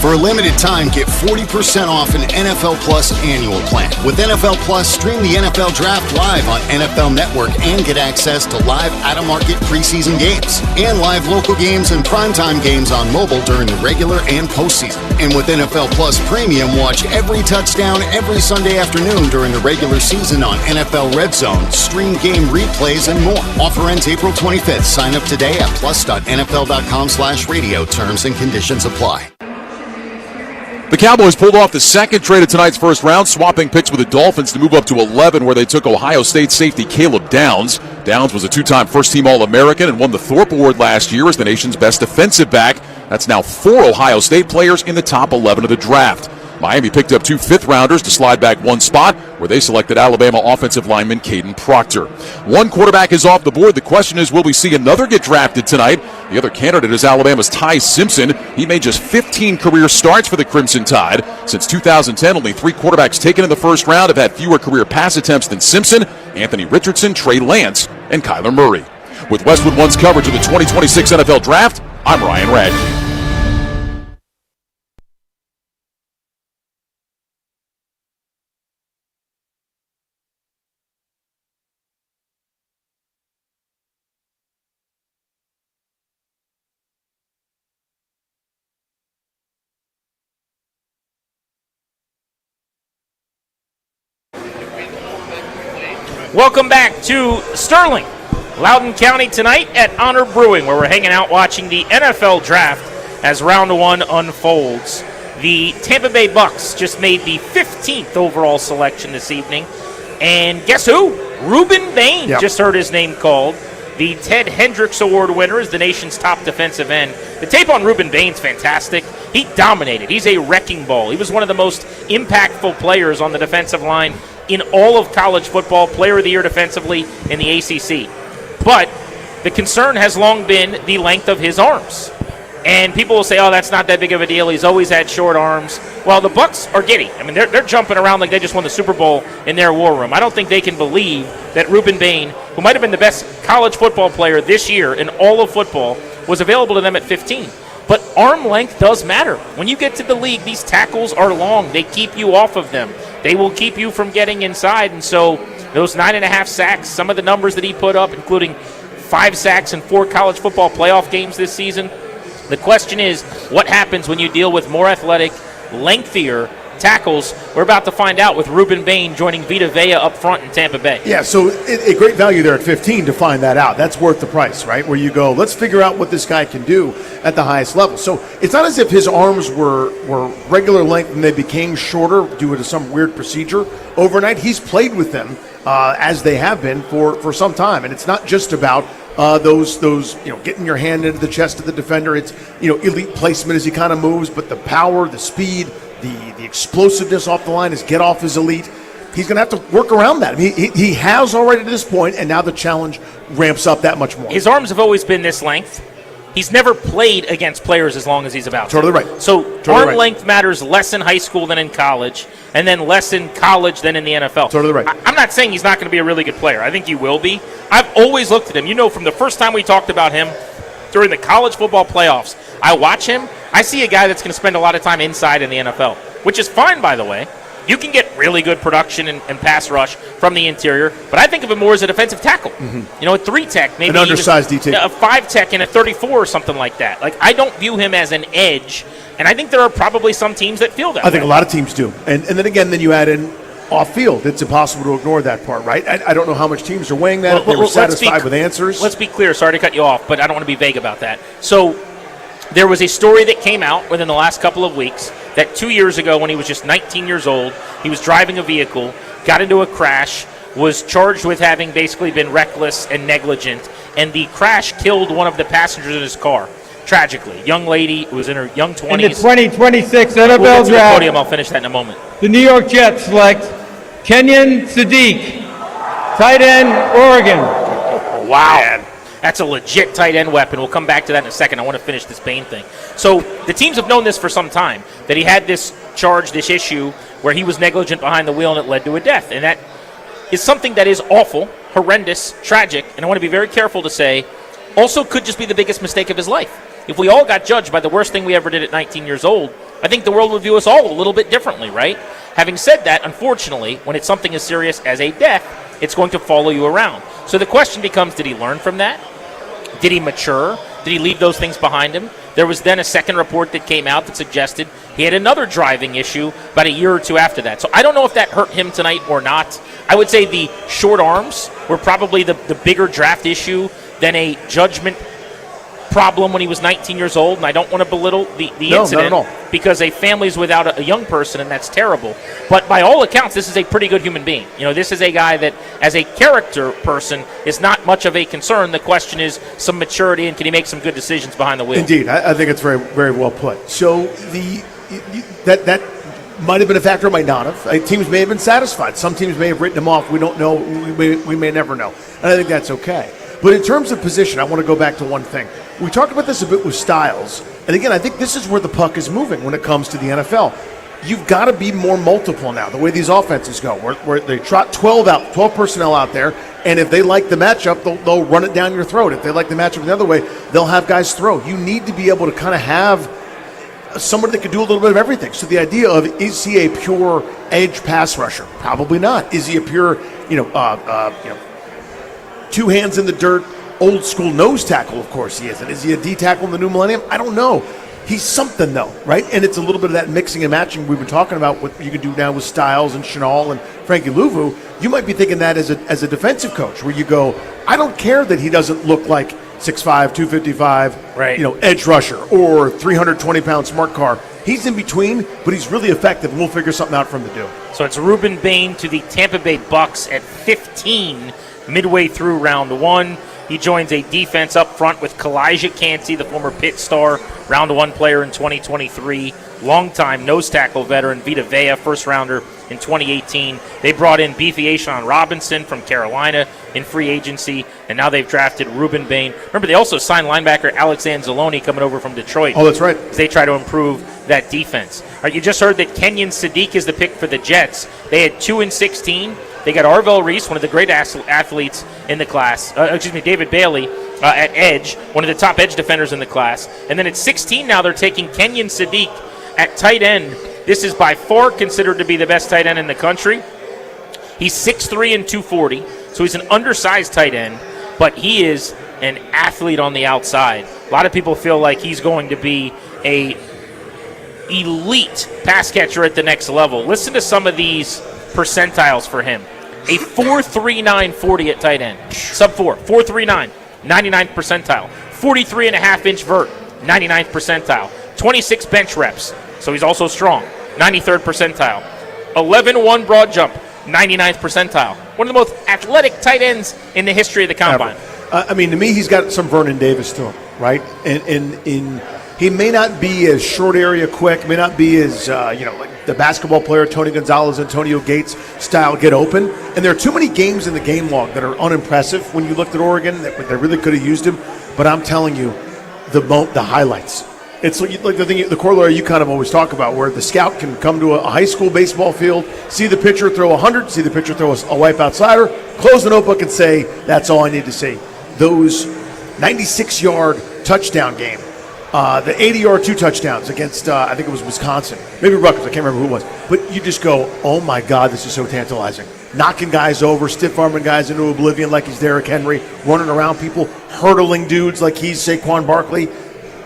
For a limited time, get 40% off an NFL Plus annual plan. With NFL Plus, stream the NFL Draft live on NFL Network and get access to live out-of-market preseason games and live local games and primetime games on mobile during the regular and postseason. And with NFL Plus Premium, watch every touchdown every Sunday afternoon during the regular season on NFL Red Zone, stream game replays, and more. Offer ends April 25th. Sign up today at plus.nfl.com/radio. Terms and conditions apply. The Cowboys pulled off the second trade of tonight's first round, swapping picks with the Dolphins to move up to 11, where they took Ohio State safety Caleb Downs. Downs was a 2-time first-team All-American and won the Thorpe Award last year as the nation's best defensive back. That's now 4 Ohio State players in the top 11 of the draft. Miami picked up 2 fifth-rounders to slide back 1 spot, where they selected Alabama offensive lineman Caden Proctor. 1 quarterback is off the board. The question is, will we see another get drafted tonight? The other candidate is Alabama's Ty Simpson. He made just 15 career starts for the Crimson Tide. Since 2010, only 3 quarterbacks taken in the first round have had fewer career pass attempts than Simpson: Anthony Richardson, Trey Lance, and Kyler Murray. With Westwood One's coverage of the 2026 NFL Draft, I'm Ryan Radke. Welcome back to Sterling, Loudoun County tonight at Honor Brewing, where we're hanging out watching the NFL Draft as round 1 unfolds. The Tampa Bay Bucks just made the 15th overall selection this evening. And guess who? Ruben Bain just heard his name called. The Ted Hendricks Award winner is the nation's top defensive end. The tape on Ruben Bain's fantastic. He dominated. He's a wrecking ball. He was one of the most impactful players on the defensive line in all of college football, player of the year defensively in the ACC. But the concern has long been the length of his arms. And people will say, oh, that's not that big of a deal. He's always had short arms. Well, the Bucks are giddy. I mean, they're jumping around like they just won the Super Bowl in their war room. I don't think they can believe that Ruben Bain, who might have been the best college football player this year in all of football, was available to them at 15. But arm length does matter. When you get to the league, these tackles are long. They keep you off of them. They will keep you from getting inside. And so those 9.5 sacks, some of the numbers that he put up, including 5 sacks in 4 college football playoff games this season. The question is, what happens when you deal with more athletic, lengthier tackles? We're about to find out with Ruben Bain joining Vita Vea up front in Tampa Bay. Yeah, so a great value there at 15 to find that out. That's worth the price, right? Where you go, let's figure out what this guy can do at the highest level. So it's not as if his arms were regular length and they became shorter due to some weird procedure overnight. He's played with them as they have been for some time. And it's not just about those getting your hand into the chest of the defender. It's elite placement as he kind of moves, but the power, the speed, the explosiveness off the line, his get off is elite. He's going to have to work around that. I mean, he has already to this point, and now the challenge ramps up that much more. His arms have always been this length. He's never played against players as long as he's about to. Totally right. So arm length matters less in high school than in college, and then less in college than in the NFL. Totally right. I'm not saying he's not going to be a really good player. I think he will be. I've always looked at him. From the first time we talked about him during the college football playoffs, I watch him. I see a guy that's going to spend a lot of time inside in the NFL, which is fine, by the way. You can get really good production and pass rush from the interior, but I think of him more as a defensive tackle. Mm-hmm. A 3-tech, maybe an undersized DT, a 5-tech, and a 34 or something like that. Like, I don't view him as an edge, and I think there are probably some teams that feel that way. I think a lot of teams do, and then again, you add in off field. It's impossible to ignore that part, right? I don't know how much teams are weighing that. They were satisfied with answers. Let's be clear. Sorry to cut you off, but I don't want to be vague about that. So, there was a story that came out within the last couple of weeks that 2 years ago, when he was just 19 years old, he was driving a vehicle, got into a crash, was charged with having basically been reckless and negligent, and the crash killed one of the passengers in his car. Tragically. Young lady who was in her young 20s. In the 2026 We'll get NFL to the Draft, podium. I'll finish that in a moment. the New York Jets select Kenyon Sadiq, tight end, Oregon. Wow. That's a legit tight end weapon. We'll come back to that in a second. I want to finish this Bain thing. So the teams have known this for some time, that he had this charge, this issue, where he was negligent behind the wheel and it led to a death. And that is something that is awful, horrendous, tragic, and I want to be very careful to say, also could just be the biggest mistake of his life. If we all got judged by the worst thing we ever did at 19 years old, I think the world would view us all a little bit differently, right? Having said that, unfortunately, when it's something as serious as a death, it's going to follow you around. So the question becomes, did he learn from that? Did he mature? Did he leave those things behind him? There was then a second report that came out that suggested he had another driving issue about a year or two after that. So I don't know if that hurt him tonight or not. I would say the short arms were probably the bigger draft issue than a judgment problem when he was 19 years old, and I don't want to belittle the incident, not at all. because a family's without a young person, and that's terrible. But by all accounts, this is a pretty good human being. You know, this is a guy that, as a character person, is not much of a concern. The question is some maturity, and can he make some good decisions behind the wheel? Indeed, I think it's very, very well put. So that might have been a factor, might not have. Teams may have been satisfied. Some teams may have written him off. We don't know. We may never know. And I think that's okay. But in terms of position, I want to go back to one thing. We talked about this a bit with Styles. And again, I think this is where the puck is moving when it comes to the NFL. You've got to be more multiple now, the way these offenses go, where they trot 12 personnel out there, and if they like the matchup, they'll run it down your throat. If they like the matchup the other way, they'll have guys throw. You need to be able to kind of have somebody that can do a little bit of everything. So the idea of, is he a pure edge pass rusher? Probably not. Is he a pure, two hands in the dirt, old school nose tackle? Of course he isn't. Is he a D tackle in the new millennium? I don't know. He's something though, right? And it's a little bit of that mixing and matching we've been talking about, what you can do now with Styles and Chenal and Frankie Louvu. You might be thinking that as a defensive coach, where you go, I don't care that he doesn't look like 6'5", 255, right, edge rusher or 320-pound smart car. He's in between, but he's really effective, and we'll figure something out for him to do. So it's Ruben Bain to the Tampa Bay Bucks at 15 midway through round one. He joins a defense up front with Kalijah Cansey, the former Pitt star, round one player in 2023, longtime nose tackle veteran Vita Vea, first rounder in 2018. They brought in Beefy Robinson from Carolina in free agency, and now they've drafted Ruben Bain. Remember, they also signed linebacker Alex Anzalone coming over from Detroit. Oh, that's right. As they try to improve that defense. All right, you just heard that Kenyon Sadiq is the pick for the Jets. They had 2 and 16. They got Arvell Reese, one of the great athletes in the class. David Bailey at edge, one of the top edge defenders in the class. And then at 16 now, they're taking Kenyon Sadiq at tight end. This is by far considered to be the best tight end in the country. He's 6'3" and 240, so he's an undersized tight end, but he is an athlete on the outside. A lot of people feel like he's going to be a elite pass catcher at the next level. Listen to some of these percentiles for him. A 4.39 40 at tight end. Sub 4. 4.39. 99th percentile. 43.5-inch vert. 99th percentile. 26 bench reps. So he's also strong. 93rd percentile. 11.1 broad jump. 99th percentile. One of the most athletic tight ends in the history of the combine. To me, he's got some Vernon Davis to him, right? And he may not be as short area quick, may not be as, like the basketball player Tony Gonzalez, Antonio Gates style get open. And there are too many games in the game log that are unimpressive when you looked at Oregon that they really could have used him. But I'm telling you, the highlights. It's like the corollary you kind of always talk about, where the scout can come to a high school baseball field, see the pitcher throw 100, see the pitcher throw a wipeout slider, close the notebook and say, that's all I need to see. Those 96-yard touchdown game. The 80-yard 2 touchdowns against, I think it was Wisconsin. Maybe Rutgers, I can't remember who it was. But you just go, oh, my God, this is so tantalizing. Knocking guys over, stiff-arming guys into oblivion like he's Derrick Henry, running around people, hurdling dudes like he's Saquon Barkley.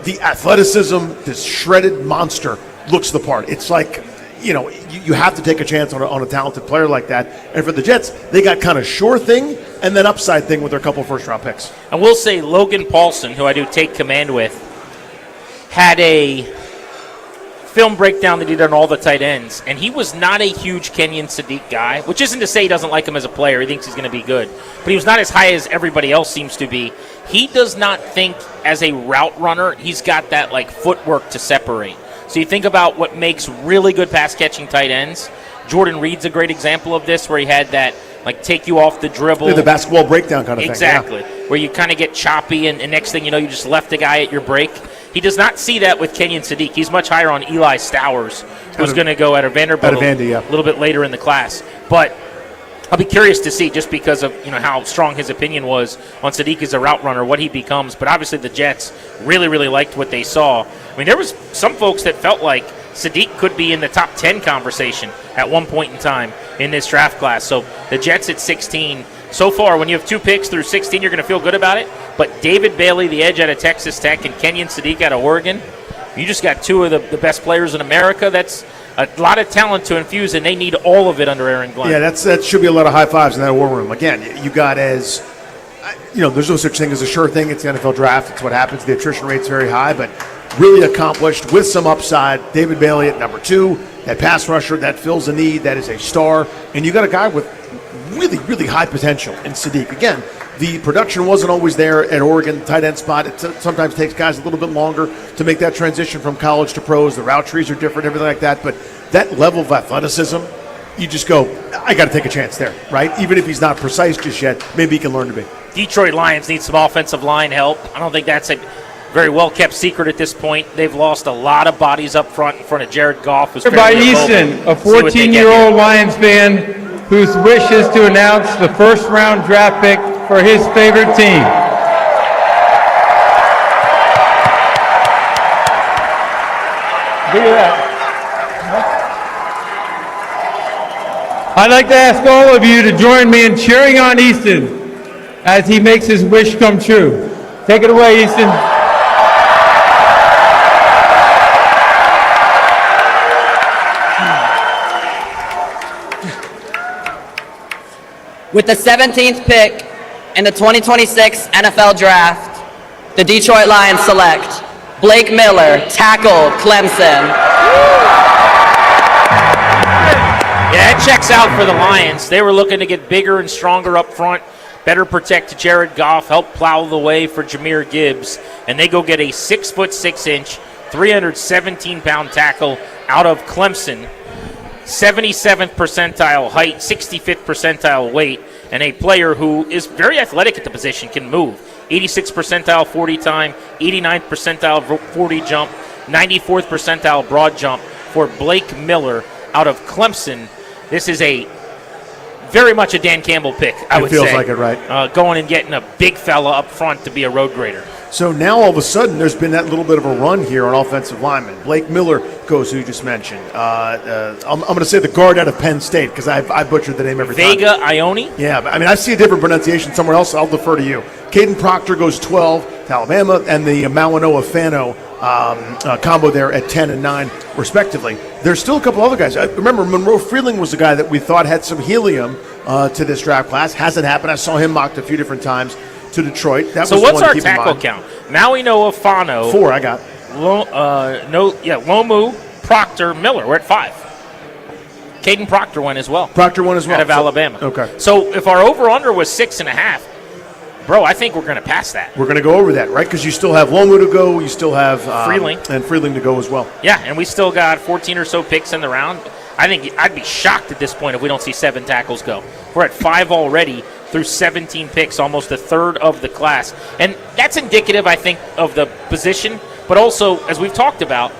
The athleticism, this shredded monster, looks the part. It's like, you have to take a chance on a talented player like that. And for the Jets, they got kind of sure thing and then upside thing with their couple first-round picks. I will say Logan Paulson, who I do take command with, had a film breakdown that he did on all the tight ends, and he was not a huge Kenyon Sadiq guy, which isn't to say he doesn't like him as a player. He thinks he's going to be good. But he was not as high as everybody else seems to be. He does not think as a route runner he's got that like footwork to separate. So you think about what makes really good pass-catching tight ends. Jordan Reed's a great example of this, where he had that like take you off the dribble. The basketball breakdown kind of thing. Exactly. Where you kind of get choppy, and next thing you know, you just left a guy at your break. He does not see that with Kenyon Sadiq. He's much higher on Eli Stowers, who's going to go at a Vanderbilt a little bit later in the class. But I'll be curious to see, just because of how strong his opinion was on Sadiq as a route runner, what he becomes. But obviously the Jets really, really liked what they saw. I mean, there was some folks that felt like Sadiq could be in the top 10 conversation at one point in time in this draft class. So the Jets at 16. So far, when you have 2 picks through 16, you're going to feel good about it. But David Bailey, the edge out of Texas Tech, and Kenyon Sadiq out of Oregon, you just got 2 of the best players in America. That's a lot of talent to infuse, and they need all of it under Aaron Glenn. Yeah, that should be a lot of high fives in that war room. Again, you got there's no such thing as a sure thing. It's the NFL draft. It's what happens. The attrition rate's very high, but really accomplished with some upside. David Bailey at number 2, that pass rusher, that fills a need, that is a star. And you got a guy with really, really high potential in Sadiq. Again, the production wasn't always there at Oregon, tight end spot. It sometimes takes guys a little bit longer to make that transition from college to pros. The route trees are different, everything like that. But that level of athleticism, you just go, I got to take a chance there, right? Even if he's not precise just yet, maybe he can learn to be. Detroit Lions need some offensive line help. I don't think that's a very well-kept secret at this point. They've lost a lot of bodies up front in front of Jared Goff. Who's by Easton, a 14-year-old Lions fan whose wish is to announce the first-round draft pick for his favorite team. Look at that. I'd like to ask all of you to join me in cheering on Easton as he makes his wish come true. Take it away, Easton. With the 17th pick in the 2026 NFL Draft, the Detroit Lions select Blake Miller, tackle, Clemson. Yeah, it checks out for the Lions. They were looking to get bigger and stronger up front, better protect Jared Goff, help plow the way for Jahmyr Gibbs, and they go get a 6'6", 317-pound tackle out of Clemson. 77th percentile height, 65th percentile weight, and a player who is very athletic at the position, can move. 86th percentile 40 time, 89th percentile 40 jump, 94th percentile broad jump for Blake Miller out of Clemson. This is very much a Dan Campbell pick, I would say. It feels like it, right? Going and getting a big fella up front to be a road grader. So now all of a sudden there's been that little bit of a run here on offensive linemen. Blake Miller goes, who you just mentioned. I'm going to say the guard out of Penn State because I butchered the name every time. Vega Ione? Yeah, I mean, I see a different pronunciation somewhere else. I'll defer to you. Caden Proctor goes 12 to Alabama, and the Mawanoa Fano combo there at 10 and 9, respectively. There's still a couple other guys. I remember Monroe Freeling was the guy that we thought had some helium to this draft class. Hasn't happened. I saw him mocked a few different times to Detroit. That so was what's one our to keep in tackle mind. count? Mawanoa Fano. 4 I got. Lomu, Proctor, Miller. We're at 5. Caden Proctor won as well. Proctor won as well. Out of Alabama. Okay. So if our over-under was 6.5, bro, I think we're going to pass that. We're going to go over that, right? Because you still have Lomu to go. You still have Freeling. And Freeling to go as well. Yeah, and we still got 14 or so picks in the round. I think I'd be shocked at this point if we don't see 7 tackles go. We're at 5 already through 17 picks, almost a third of the class. And that's indicative, I think, of the position, but also, as we've talked about,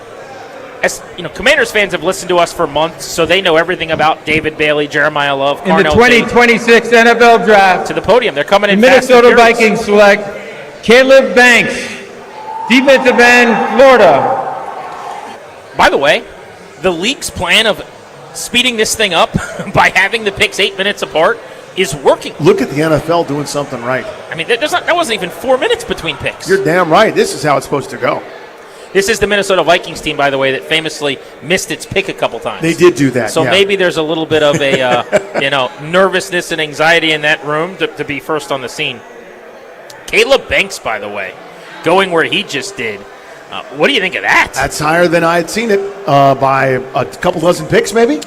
as you know, Commanders fans have listened to us for months, so they know everything about David Bailey, Jeremiah Love, In the Carnell 2026 NFL Draft, to the podium. They're coming the in fast and Minnesota furious. Vikings select Caleb Banks, defensive end, Florida. By the way, the league's plan of speeding this thing up by having the picks 8 minutes apart is working. Look at the NFL doing something right. I mean, that wasn't even 4 minutes between picks. You're damn right. This is how it's supposed to go. This is the Minnesota Vikings team, by the way, that famously missed its pick a couple times. They did do that, So yeah. maybe there's a little bit of a nervousness and anxiety in that room to be first on the scene. Caleb Banks, by the way, going where he just did. What do you think of that? That's higher than I had seen it by a couple dozen picks, maybe.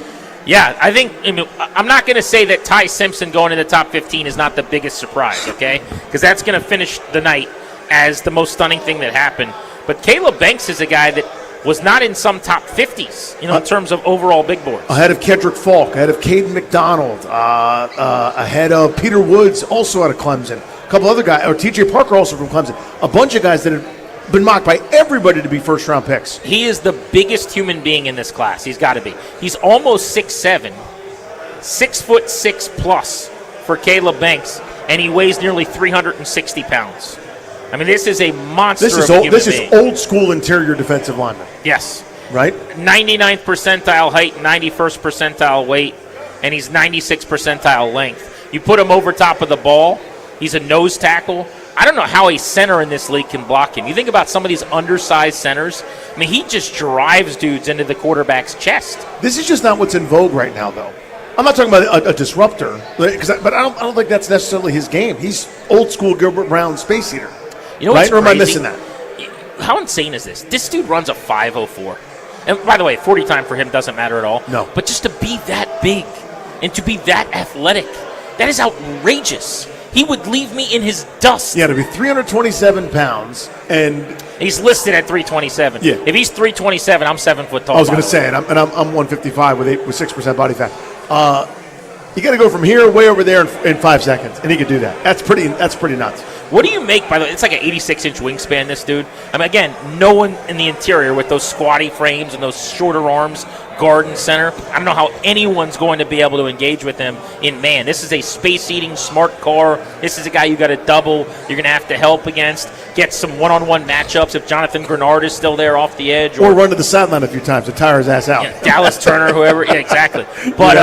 Yeah, I'm not going to say that Ty Simpson going in the top 15 is not the biggest surprise, okay? Because that's going to finish the night as the most stunning thing that happened. But Caleb Banks is a guy that was not in some top 50s, in terms of overall big boards. Ahead of Kendrick Falk, ahead of Caden McDonald, ahead of Peter Woods, also out of Clemson. A couple other guys, or TJ Parker also from Clemson. A bunch of guys that have been mocked by everybody to be first-round picks. He is the biggest human being in this class. He's got to be. He's almost 6'7", 6'6" plus for Caleb Banks, and he weighs nearly 360 pounds. I mean, this is a monster. This is old school interior defensive lineman. Yes. Right? 99th percentile height, 91st percentile weight, and he's 96th percentile length. You put him over top of the ball, he's a nose tackle. I don't know how a center in this league can block him. You think about some of these undersized centers. I mean, he just drives dudes into the quarterback's chest. This is just not what's in vogue right now, though. I'm not talking about a disruptor, but I don't think that's necessarily his game. He's old school Gilbert Brown space eater. You know what's right? Or am I crazy? missing that? How insane is this? This dude runs a 5.04. And by the way, 40 time for him doesn't matter at all. No. But just to be that big and to be that athletic, that is outrageous. He would leave me in his dust. Yeah, to be 327 pounds and he's listed at 327. Yeah. If he's 327, I'm 7 foot tall. I was going to say, and I'm 155 with 6% body fat. You got to go from here way over there in 5 seconds, and he could do that. That's pretty nuts. What do you make, by the way? It's like an 86-inch wingspan, this dude. I mean, again, no one in the interior with those squatty frames and those shorter arms, guard and center. I don't know how anyone's going to be able to engage with him in man. This is a space-eating, smart car. This is a guy you got to double. You're going to have to help against. Get some one-on-one matchups if Jonathan Grenard is still there off the edge. Or run to the sideline a few times to tire his ass out. Yeah, Dallas Turner, whoever. Yeah, exactly. But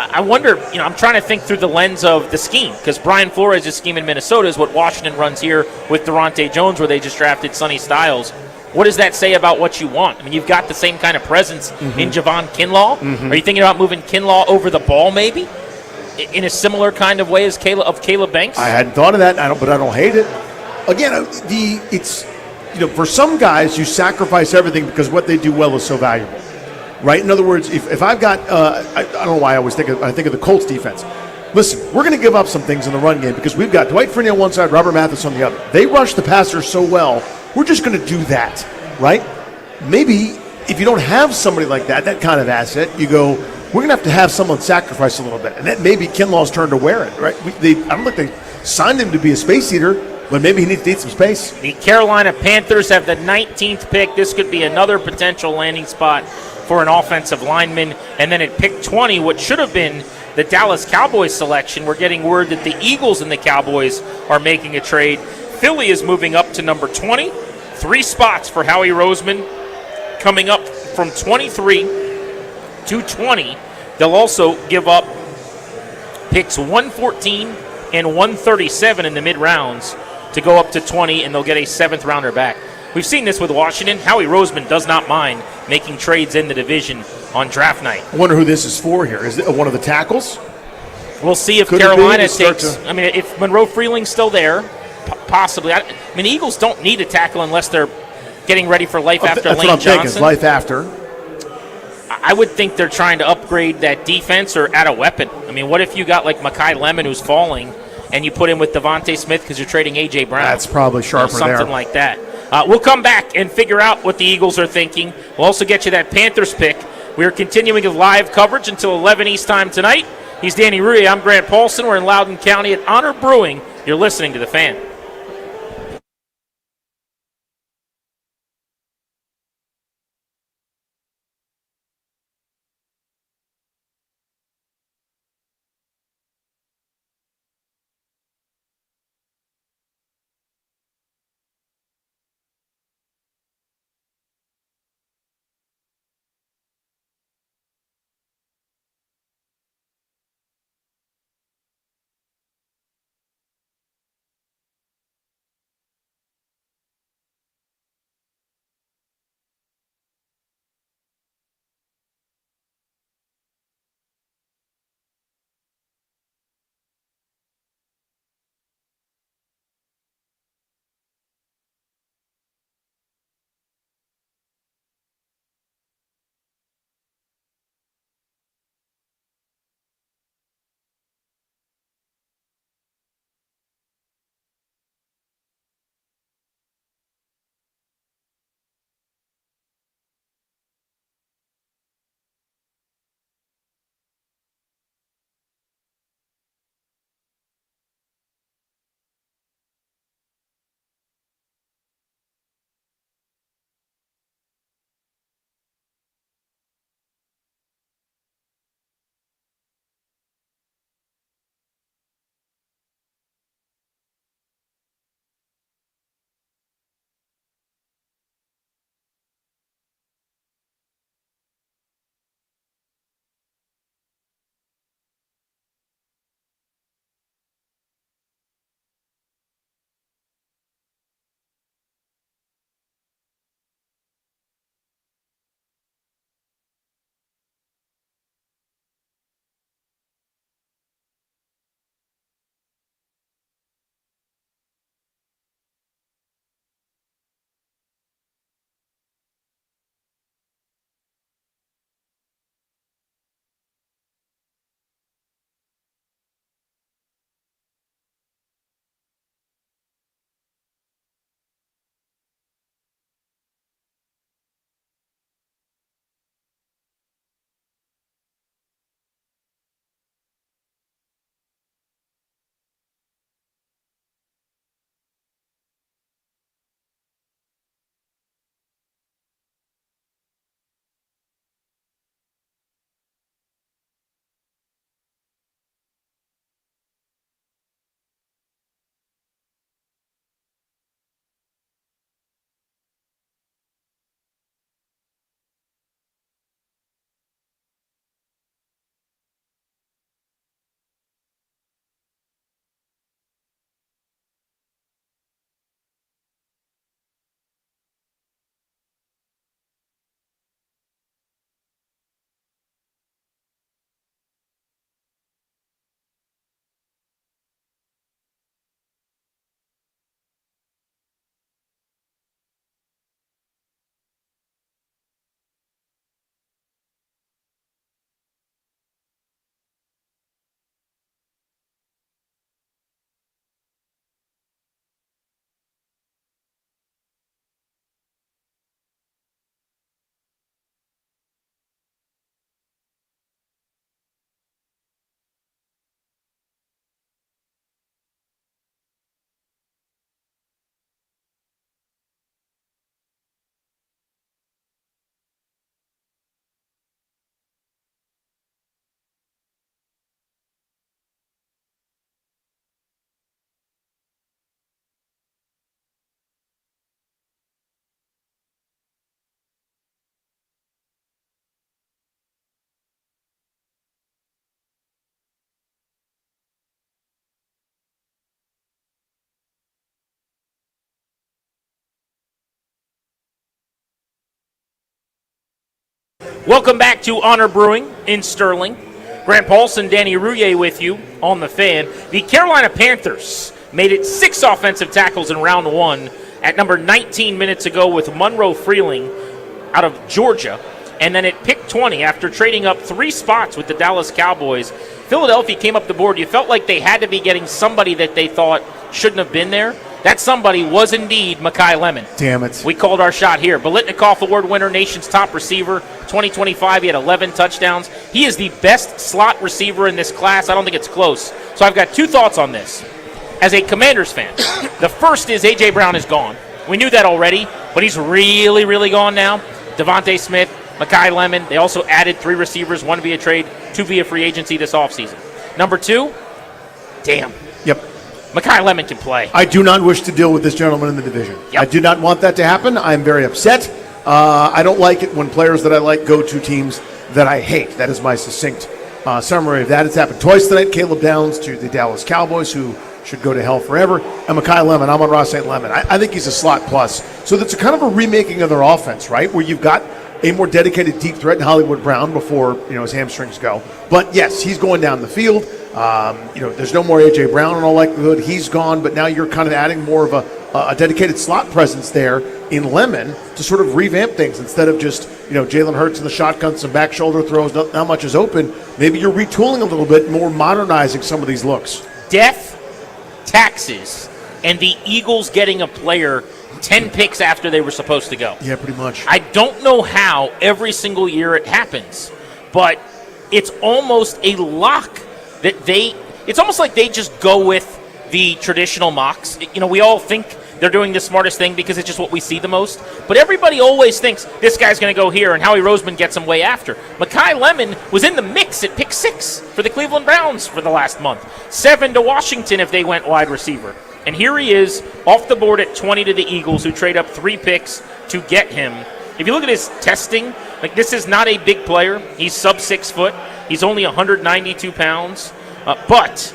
I wonder, I'm trying to think through the lens of the scheme, because Brian Flores' scheme in Minnesota is what Washington runs here with Durante Jones, where they just drafted Sonny Styles. What does that say about what you want? I mean, you've got the same kind of presence in Javon Kinlaw. Are you thinking about moving Kinlaw over the ball, maybe, in a similar kind of way as Caleb Banks? I hadn't thought of that, but I don't hate it. Again, it's for some guys, you sacrifice everything because what they do well is so valuable. Right? In other words, if I've got, I don't know why I think of the Colts defense. Listen, we're going to give up some things in the run game because we've got Dwight Freeney on one side, Robert Mathis on the other. They rush the passer so well, we're just going to do that, right? Maybe if you don't have somebody like that kind of asset, you go, we're going to have someone sacrifice a little bit. And that may be Kinlaw's turn to wear it, right? I don't think they signed him to be a space eater, but maybe he needs to eat some space. The Carolina Panthers have the 19th pick. This could be another potential landing spot for an offensive lineman. And then at pick 20, what should have been the Dallas Cowboys selection, we're getting word that the Eagles and the Cowboys are making a trade. Philly is moving up to number 20. 3 spots for Howie Roseman coming up from 23 to 20. They'll also give up picks 114 and 137 in the mid-rounds to go up to 20, and they'll get a 7th rounder back. We've seen this with Washington. Howie Roseman does not mind making trades in the division on draft night. I wonder who this is for here. Is it one of the tackles? We'll see if Carolina takes. I mean, if Monroe Freeling's still there, possibly. I mean, the Eagles don't need a tackle unless they're getting ready for life after That's Lane what I'm Johnson. thinking, life after. I would think they're trying to upgrade that defense or add a weapon. I mean, what if you got like Mekhi Lemon who's falling and you put him with Devontae Smith because you're trading A.J. Brown? That's probably sharper something there. Like that. We'll come back and figure out what the Eagles are thinking. We'll also get you that Panthers pick. We are continuing with live coverage until 11 East time tonight. He's Danny Rui. I'm Grant Paulson. We're in Loudoun County at Honor Brewing. You're listening to The Fan. Welcome back to Honor Brewing in Sterling. Grant Paulson, Danny Rouillet with you on the Fan. The Carolina Panthers made it 6 offensive tackles in round 1 at number 19 minutes ago with Monroe Freeling out of Georgia. And then at pick 20, after trading up 3 spots with the Dallas Cowboys, Philadelphia came up the board. You felt like they had to be getting somebody that they thought shouldn't have been there. That somebody was indeed Mekhi Lemon. Damn it. We called our shot here. Biletnikoff Award winner, nation's top receiver, 2025. He had 11 touchdowns. He is the best slot receiver in this class. I don't think it's close. So I've got 2 thoughts on this. As a Commanders fan, the first is A.J. Brown is gone. We knew that already, but he's really, really gone now. Devontae Smith, Mekhi Lemon. They also added 3 receivers, 1 via trade, 2 via free agency this offseason. Number 2, damn. Yep. Mekhi Lemon can play. I do not wish to deal with this gentleman in the division. Yep. I do not want that to happen. I'm very upset. I don't like it when players that I like go to teams that I hate. That is my succinct summary of that. It's happened twice tonight. Caleb Downs to the Dallas Cowboys, who should go to hell forever. And Mekhi Lemon, Amon-Ra St. Lemon. I think he's a slot plus. So that's a kind of a remaking of their offense, right? Where you've got a more dedicated deep threat in Hollywood Brown before his hamstrings go. But yes, he's going down the field. There's no more A.J. Brown in all likelihood. He's gone, but now you're kind of adding more of a dedicated slot presence there in Lemon to sort of revamp things instead of just, Jalen Hurts in the shotgun, some back shoulder throws, not much is open. Maybe you're retooling a little bit, more modernizing some of these looks. Death, taxes, and the Eagles getting a player 10 picks after they were supposed to go. Yeah, pretty much. I don't know how every single year it happens, but it's almost a lock that it's almost like they just go with the traditional mocks. We all think they're doing the smartest thing because it's just what we see the most, but everybody always thinks this guy's going to go here, and Howie Roseman gets him way after. Mekhi Lemon was in the mix at pick 6 for the Cleveland Browns for the last month. 7 to Washington if they went wide receiver. And here he is off the board at 20 to the Eagles, who trade up 3 picks to get him. If you look at his testing, this is not a big player. He's sub 6 foot. He's only 192 pounds. But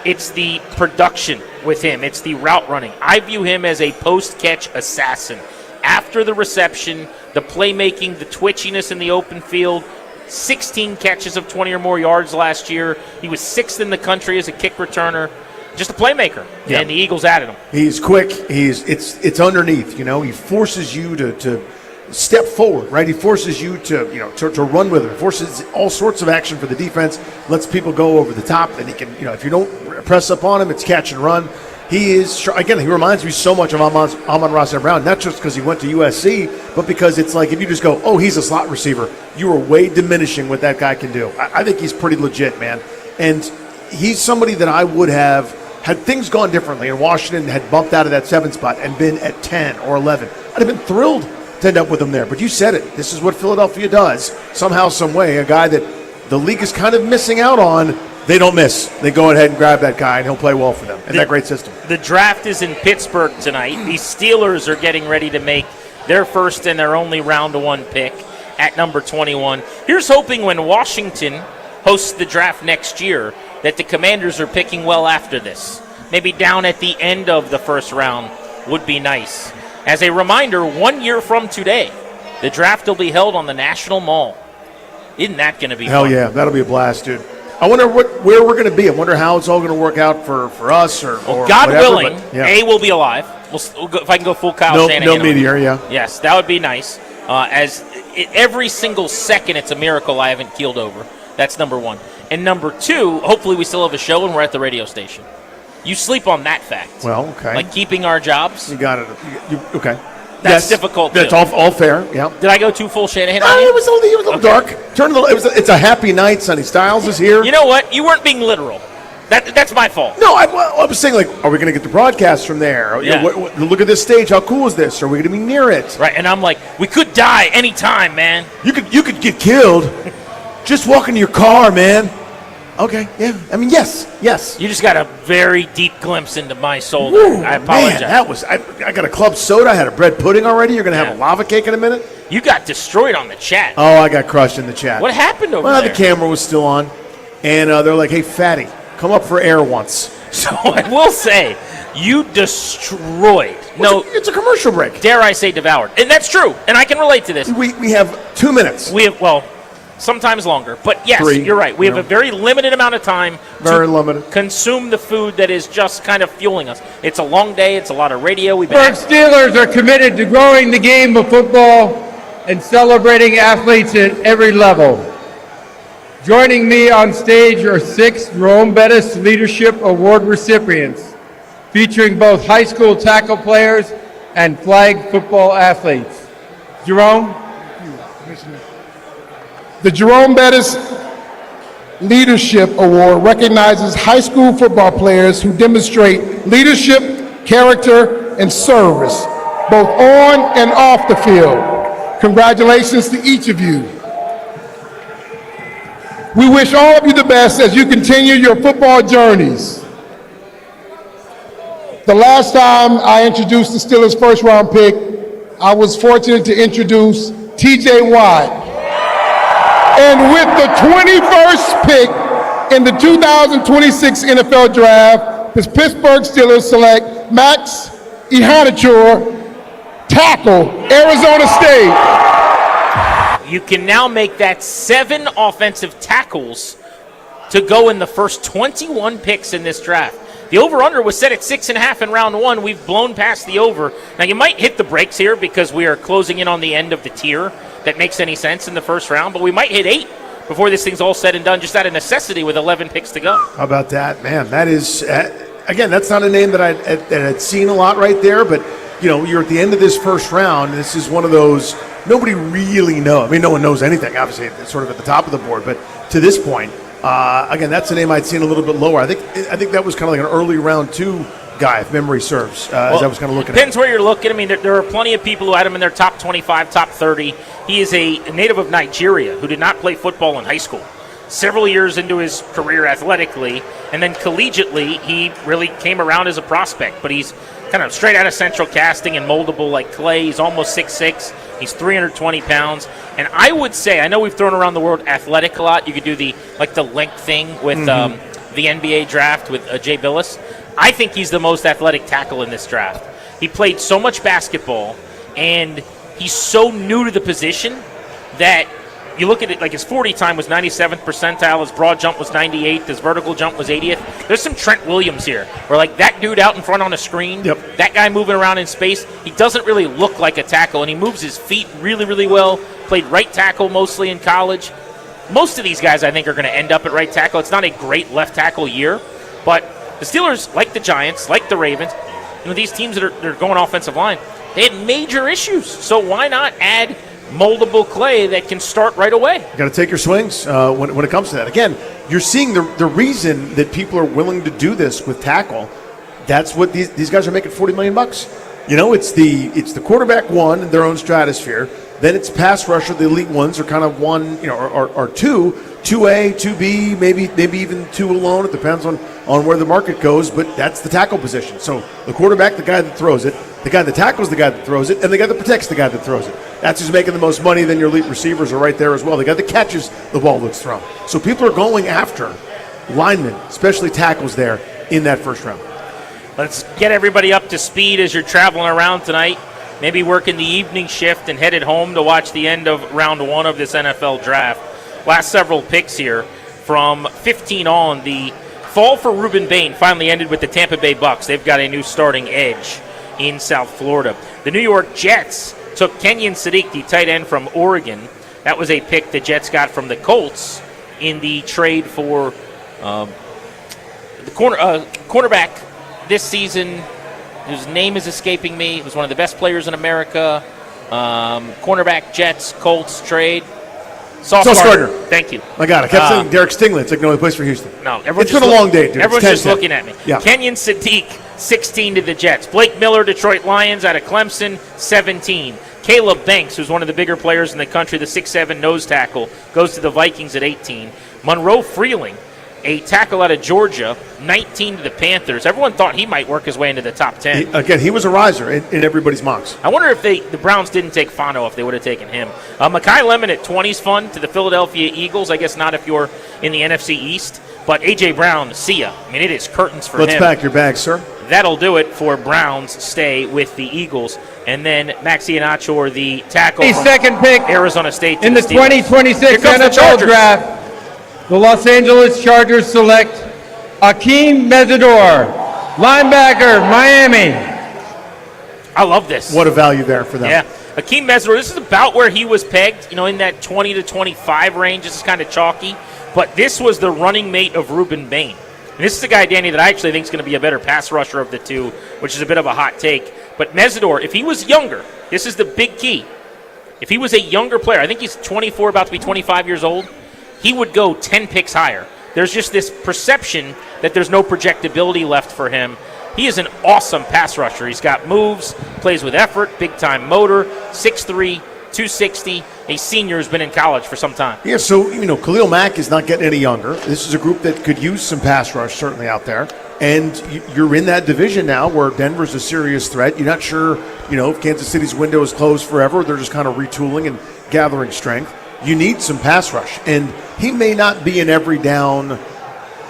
it's the production with him. It's the route running. I view him as a post-catch assassin. After the reception, the playmaking, the twitchiness in the open field, 16 catches of 20 or more yards last year. He was 6th in the country as a kick returner. Just a playmaker, Yep. And the Eagles added him. He's quick. It's underneath. He forces you to step forward, right? He forces you to run with him. He forces all sorts of action for the defense. Lets people go over the top, and he can. If you don't press up on him, it's catch and run. He is again. He reminds me so much of Amon-Ra St. Brown, not just because he went to USC, but because it's like if you just go, oh, he's a slot receiver, you are way diminishing what that guy can do. I think he's pretty legit, man, and he's somebody that I would have. Had things gone differently and Washington had bumped out of that 7 spot and been at 10 or 11, I'd have been thrilled to end up with him there. But you said it. This is what Philadelphia does. Somehow, some way, a guy that the league is kind of missing out on, they don't miss. They go ahead and grab that guy, and he'll play well for them. And that great system. The draft is in Pittsburgh tonight. The Steelers are getting ready to make their first and their only round 1 pick at number 21. Here's hoping when Washington hosts the draft next year that the Commanders are picking well after this. Maybe down at the end of the first round would be nice. As a reminder, 1 year from today, the draft will be held on the National Mall. Isn't that going to be Hell fun? yeah, that'll be a blast, dude. I wonder where we're going to be. I wonder how it's all going to work out for us or God whatever, willing, but, yeah. A will be alive. We'll go, if I can go full Kyle Shanahan. No meteor, yeah. Yes, that would be nice. Every single second, it's a miracle I haven't keeled over. That's number 1. And number 2, hopefully we still have a show and we're at the radio station. You sleep on that fact. Well, okay. Like keeping our jobs. You got it. Okay. That's difficult. That's all fair. Yeah. Did I go too full Shanahan? It was a little dark. It's a happy night. Sonny Styles is here. You know what? You weren't being literal. That's my fault. No, I was saying, are we going to get the broadcast from there? Yeah. Look at this stage. How cool is this? Are we going to be near it? Right. And I'm like, we could die anytime, man. You could get killed. Just walk into your car, man. Okay, yeah. I mean, yes. You just got a very deep glimpse into my soul. Woo, I apologize. Man, I got a club soda. I had a bread pudding already. You're going to have a lava cake in a minute? You got destroyed on the chat. Oh, I got crushed in the chat. What happened over there? there? The camera was still on. And they're like, hey, fatty, come up for air once. So I will say, you destroyed. It's a commercial break. Dare I say devoured. And that's true. And I can relate to this. We have 2 minutes. Sometimes longer. But yes, 3, you're right. We have a very limited amount of time to consume the food that is just kind of fueling us. It's a long day. It's a lot of radio. Pittsburgh Steelers are committed to growing the game of football and celebrating athletes at every level. Joining me on stage are 6 Jerome Bettis Leadership Award recipients, featuring both high school tackle players and flag football athletes. Jerome? The Jerome Bettis Leadership Award recognizes high school football players who demonstrate leadership, character, and service, both on and off the field. Congratulations to each of you. We wish all of you the best as you continue your football journeys. The last time I introduced the Steelers' first-round pick, I was fortunate to introduce T.J. Watt. And with the 21st pick in the 2026 NFL Draft, the Pittsburgh Steelers select Max Ihanachur, tackle, Arizona State. You can now make that 7 offensive tackles to go in the first 21 picks in this draft. The over-under was set at 6.5 in round 1. We've blown past the over. Now, you might hit the brakes here because we are closing in on the end of the tier that makes any sense in the first round, but we might hit 8 before this thing's all said and done, just out of necessity with 11 picks to go. How about that? Man, that is, again, that's not a name that I'd seen a lot right there, but, you know, you're at the end of this first round, and this is one of those, nobody really knows. I mean, no one knows anything, obviously, it's sort of at the top of the board, but to this point, again, that's a name I'd seen a little bit lower. I think that was kind of like an early round 2 guy, if memory serves, as I was kind of looking at it. Depends where you're looking. I mean, there are plenty of people who had him in their top 25, top 30. He is a native of Nigeria who did not play football in high school. Several years into his career athletically, and then collegiately, he really came around as a prospect. But he's kind of straight out of central casting and moldable like clay. He's almost 6'6". He's 320 pounds. And I would say, I know we've thrown around the word athletic a lot. You could do the length thing with the NBA draft with Jay Billis. I think he's the most athletic tackle in this draft. He played so much basketball, and he's so new to the position that you look at it, like his 40 time was 97th percentile, his broad jump was 98th, his vertical jump was 80th. There's some Trent Williams here, where like that dude out in front on a screen, that guy moving around in space, he doesn't really look like a tackle, and he moves his feet really, really well. Played right tackle mostly in college. Most of these guys, I think, are going to end up at right tackle. It's not a great left tackle year, but the Steelers, like the Giants, like the Ravens, these teams that are going offensive line, they had major issues. So why not add moldable clay that can start right away? You got to take your swings when it comes to that. Again, you're seeing the reason that people are willing to do this with tackle. That's what these guys are making $40 million. You know, it's the quarterback one in their own stratosphere. Then it's pass rusher. The elite ones are kind of one, or 2A, 2B, maybe even 2 alone. It depends on where the market goes, but that's the tackle position. So the quarterback, the guy that throws it, the guy that tackles the guy that throws it, and the guy that protects the guy that throws it. That's who's making the most money. Then your elite receivers are right there as well. The guy that catches the ball that's thrown. So people are going after linemen, especially tackles there in that first round. Let's get everybody up to speed as you're traveling around tonight. Maybe working the evening shift and headed home to watch the end of round 1 of this NFL draft. Last several picks here from 15 on. The fall for Ruben Bain finally ended with the Tampa Bay Bucks. They've got a new starting edge in South Florida. The New York Jets took Kenyon Sadiq, the tight end from Oregon. That was a pick the Jets got from the Colts in the trade for the cornerback this season, whose name is escaping me. He was one of the best players in America. Cornerback, Jets, Colts trade. Sauce Gardner. Thank you. My God, I kept saying Derek Stingley. It's like no place for Houston. No, it's been a long day, dude. Everyone's just looking at me. Yeah. Kenyon Sadiq, 16 to the Jets. Blake Miller, Detroit Lions out of Clemson, 17. Caleb Banks, who's one of the bigger players in the country, the 6'7" nose tackle, goes to the Vikings at 18. Monroe Freeling, a tackle out of Georgia, 19 to the Panthers. Everyone thought he might work his way into the top 10. He was a riser in everybody's mocks. I wonder if the Browns didn't take Fano, if they would have taken him. Mekhi Lemon at 20 is fun to the Philadelphia Eagles. I guess not if you're in the NFC East. But A.J. Brown, see ya. I mean, it is curtains for him. Let's pack your bags, sir. That'll do it for Browns stay with the Eagles. And then Maxi Iheanacho, the tackle from second pick Arizona State in the Steelers. 2026 NFL Draft. The Los Angeles Chargers select Akeem Mesidor, linebacker, Miami. I love this. What a value there for them. Yeah. Akeem Mesidor, this is about where he was pegged, in that 20 to 25 range. This is kind of chalky. But this was the running mate of Reuben Bain. And this is a guy, Danny, that I actually think is going to be a better pass rusher of the two, which is a bit of a hot take. But Mesidor, if he was younger, this is the big key. If he was a younger player, I think he's 24, about to be 25 years old, he would go 10 picks higher. There's just this perception that there's no projectability left for him. He is an awesome pass rusher. He's got moves, plays with effort, big-time motor, 6'3", 260. A senior who's been in college for some time. Yeah, so, Khalil Mack is not getting any younger. This is a group that could use some pass rush, certainly out there. And you're in that division now where Denver's a serious threat. You're not sure, if Kansas City's window is closed forever. They're just kind of retooling and gathering strength. You need some pass rush. And he may not be an every down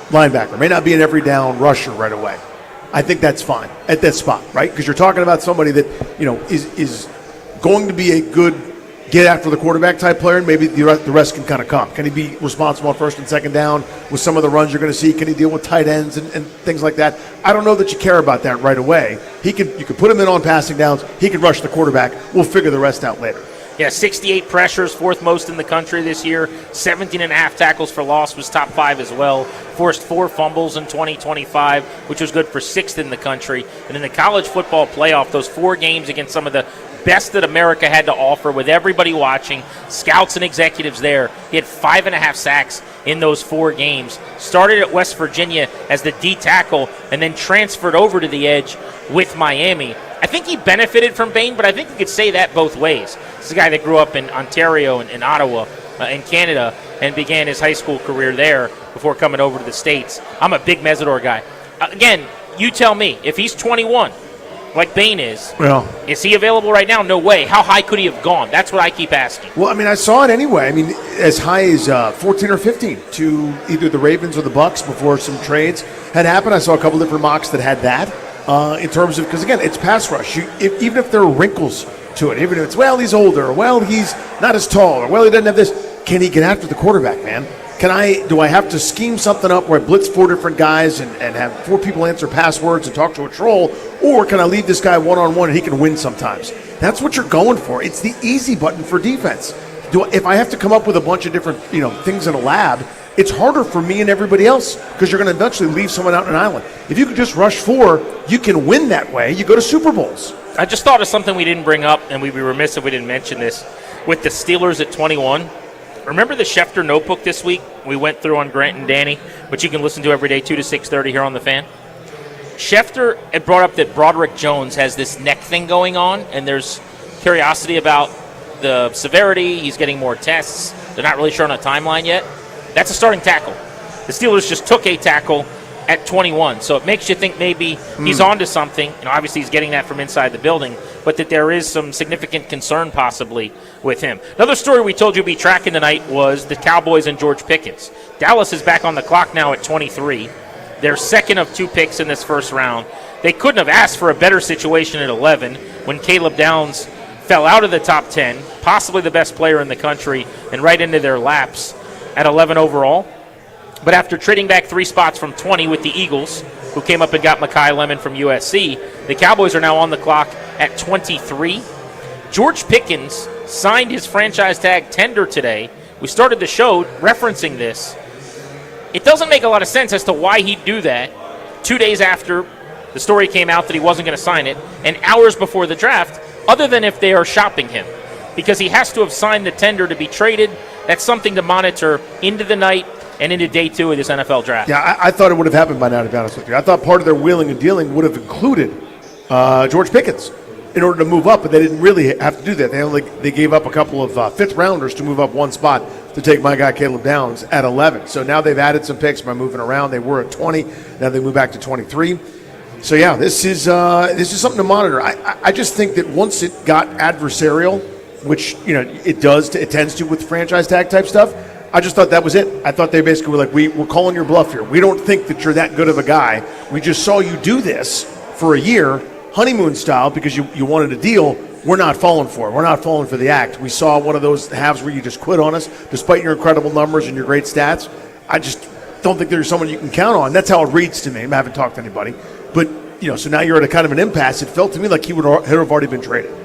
linebacker, may not be an every down rusher right away. I think that's fine at that spot, right? Because you're talking about somebody that, is going to be a good get after the quarterback type player, and maybe the rest can kind of come. Can he be responsible on first and second down with some of the runs you're going to see? Can he deal with tight ends and things like that? I don't know that you care about that right away. You could put him in on passing downs. He could rush the quarterback. We'll figure the rest out later. Yeah, 68 pressures, fourth most in the country this year. 17.5 tackles for loss, was top 5 as well. Forced 4 fumbles in 2025, which was good for 6th in the country. And in the college football playoff, those 4 games against some of the best that America had to offer, with everybody watching, scouts and executives there. He had 5.5 sacks in those 4 games. Started at West Virginia as the D tackle and then transferred over to the edge with Miami. I think he benefited from Bain, but I think you could say that both ways. This is a guy that grew up in Ontario and in Ottawa in Canada and began his high school career there before coming over to the States. I'm a big Mesidor guy. Again, you tell me, if he's 21, like Bain is he available right now? No way. How high could he have gone? That's what I keep asking. Well, I saw it anyway. As high as 14 or 15 to either the Ravens or the Bucks before some trades had happened. I saw a couple different mocks that had that in terms of, because again, it's pass rush. Even if there are wrinkles to it, even if it's, he's older, or, he's not as tall, or, he doesn't have this, can he get after the quarterback, man? Do I have to scheme something up where I blitz 4 different guys and have 4 people answer passwords and talk to a troll, or can I leave this guy one-on-one and he can win sometimes? That's what you're going for. It's the easy button for defense. If I have to come up with a bunch of different things in a lab, it's harder for me and everybody else because you're going to eventually leave someone out on an island. If you can just rush 4, you can win that way. You go to Super Bowls. I just thought of something we didn't bring up, and we'd be remiss if we didn't mention this. With the Steelers at 21, remember the Schefter notebook this week we went through on Grant and Danny, which you can listen to every day, 2 to 6:30 here on The Fan? Schefter had brought up that Broderick Jones has this neck thing going on, and there's curiosity about the severity. He's getting more tests. They're not really sure on a timeline yet. That's a starting tackle. The Steelers just took a tackle at 21, so it makes you think maybe he's onto something. Obviously he's getting that from inside the building, but that there is some significant concern possibly with him. Another story we told you to be tracking tonight was the Cowboys and George Pickens. Dallas is back on the clock now at 23. They're second of 2 picks in this first round. They couldn't have asked for a better situation at 11 when Caleb Downs fell out of the top 10, possibly the best player in the country, and right into their laps at 11 overall. But after trading back 3 spots from 20 with the Eagles, who came up and got Mekhi Lemon from USC, the Cowboys are now on the clock at 23. George Pickens signed his franchise tag tender today. We started the show referencing this. It doesn't make a lot of sense as to why he'd do that 2 days after the story came out that he wasn't going to sign it, and hours before the draft, other than if they are shopping him. Because he has to have signed the tender to be traded. That's something to monitor into the night and into day 2 of this NFL draft. Yeah, I thought it would have happened by now, to be honest with you. I thought part of their wheeling and dealing would have included George Pickens in order to move up, but they didn't really have to do that. They gave up a couple of 5th rounders to move up 1 spot to take my guy Caleb Downs at 11. So now they've added some picks by moving around. They were at 20. Now they move back to 23. So yeah, this is something to monitor. I just think that once it got adversarial, which it tends to with franchise tag type stuff, I just thought that was it. I thought they basically were like, we're calling your bluff here. We don't think that you're that good of a guy. We just saw you do this. for a year, honeymoon style, because you wanted a deal. We're not falling for it. We're not falling for the act. We saw one of those halves where you just quit on us, despite your incredible numbers and your great stats. I just don't think there's someone you can count on. That's how it reads to me. I haven't talked to anybody. But, so now you're at a kind of an impasse. It felt to me like he would have already been traded.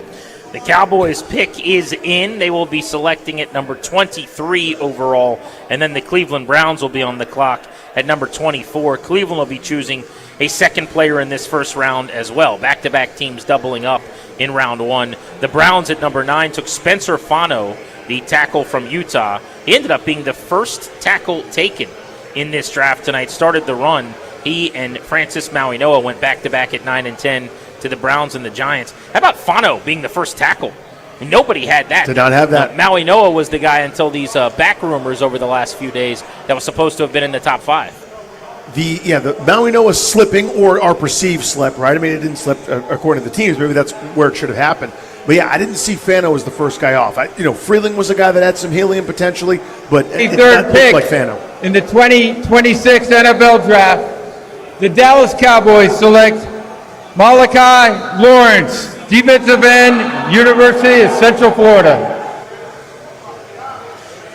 The Cowboys pick is in. They will be selecting at number 23 overall, and then the Cleveland Browns will be on the clock at number 24. Cleveland will be choosing a second player in this first round as well. Back-to-back teams doubling up in round one. The Browns at number 9 took Spencer Fano, the tackle from Utah. He ended up being the first tackle taken in this draft tonight. Started the run. He and Francis Mauigoa went back-to-back at 9 and 10 to the Browns and the Giants. How about Fano being the first tackle? Nobody had that. Did not have that. Mauigoa was the guy until these back rumors over the last few days that was supposed to have been in the top 5. The Mauigoa slipping, or our perceived slip, right? I mean, it didn't slip according to the teams. Maybe that's where it should have happened. But yeah, I didn't see Fano as the first guy off. Freeling was a guy that had some helium potentially, but it third pick like Fano. In the 2026 NFL Draft, the Dallas Cowboys select Malachi Lawrence, defensive end, University of Central Florida.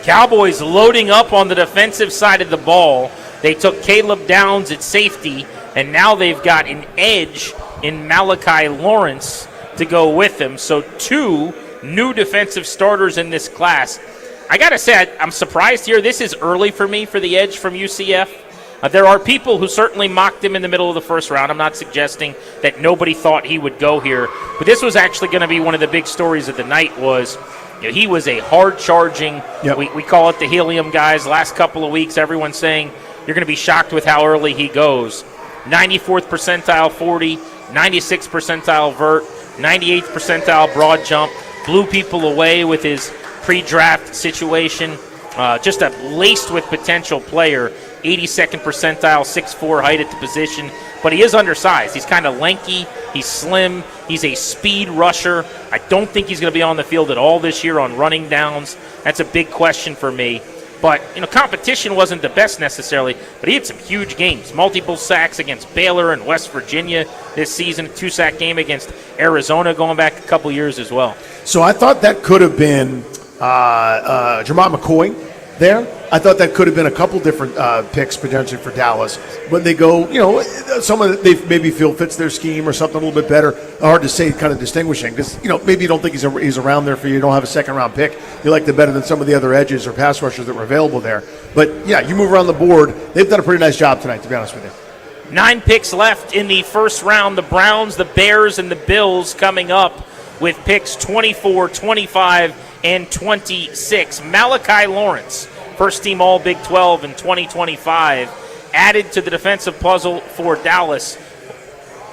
Cowboys loading up on the defensive side of the ball. They took Caleb Downs at safety, and now they've got an edge in Malachi Lawrence to go with him. So 2 new defensive starters in this class. I got to say, I'm surprised here. This is early for me for the edge from UCF. There are people who certainly mocked him in the middle of the first round. I'm not suggesting that nobody thought he would go here. But this was actually going to be one of the big stories of the night was he was a hard-charging, we call it the helium guys. Last couple of weeks, everyone's saying you're going to be shocked with how early he goes. 94th percentile 40, 96th percentile vert, 98th percentile broad jump. Blew people away with his pre-draft situation. Just a laced with potential player. 82nd percentile, 6'4" height at the position. But he is undersized. He's kind of lanky. He's slim. He's a speed rusher. I don't think he's going to be on the field at all this year on running downs. That's a big question for me. But, competition wasn't the best necessarily, but he had some huge games. Multiple sacks against Baylor and West Virginia this season. 2-sack game against Arizona going back a couple years as well. So I thought that could have been Jermont McCoy there. I thought that could have been a couple different picks potentially for Dallas. When they go, someone that they maybe feel fits their scheme or something a little bit better. Hard to say, kind of distinguishing because maybe you don't think he's around there for you. You don't have a second-round pick. You like it better than some of the other edges or pass rushers that were available there. But yeah, you move around the board. They've done a pretty nice job tonight, to be honest with you. 9 picks left in the first round. The Browns, the Bears, and the Bills coming up with picks 24, 25, and 26. Malachi Lawrence, first-team All-Big 12 in 2025, added to the defensive puzzle for Dallas.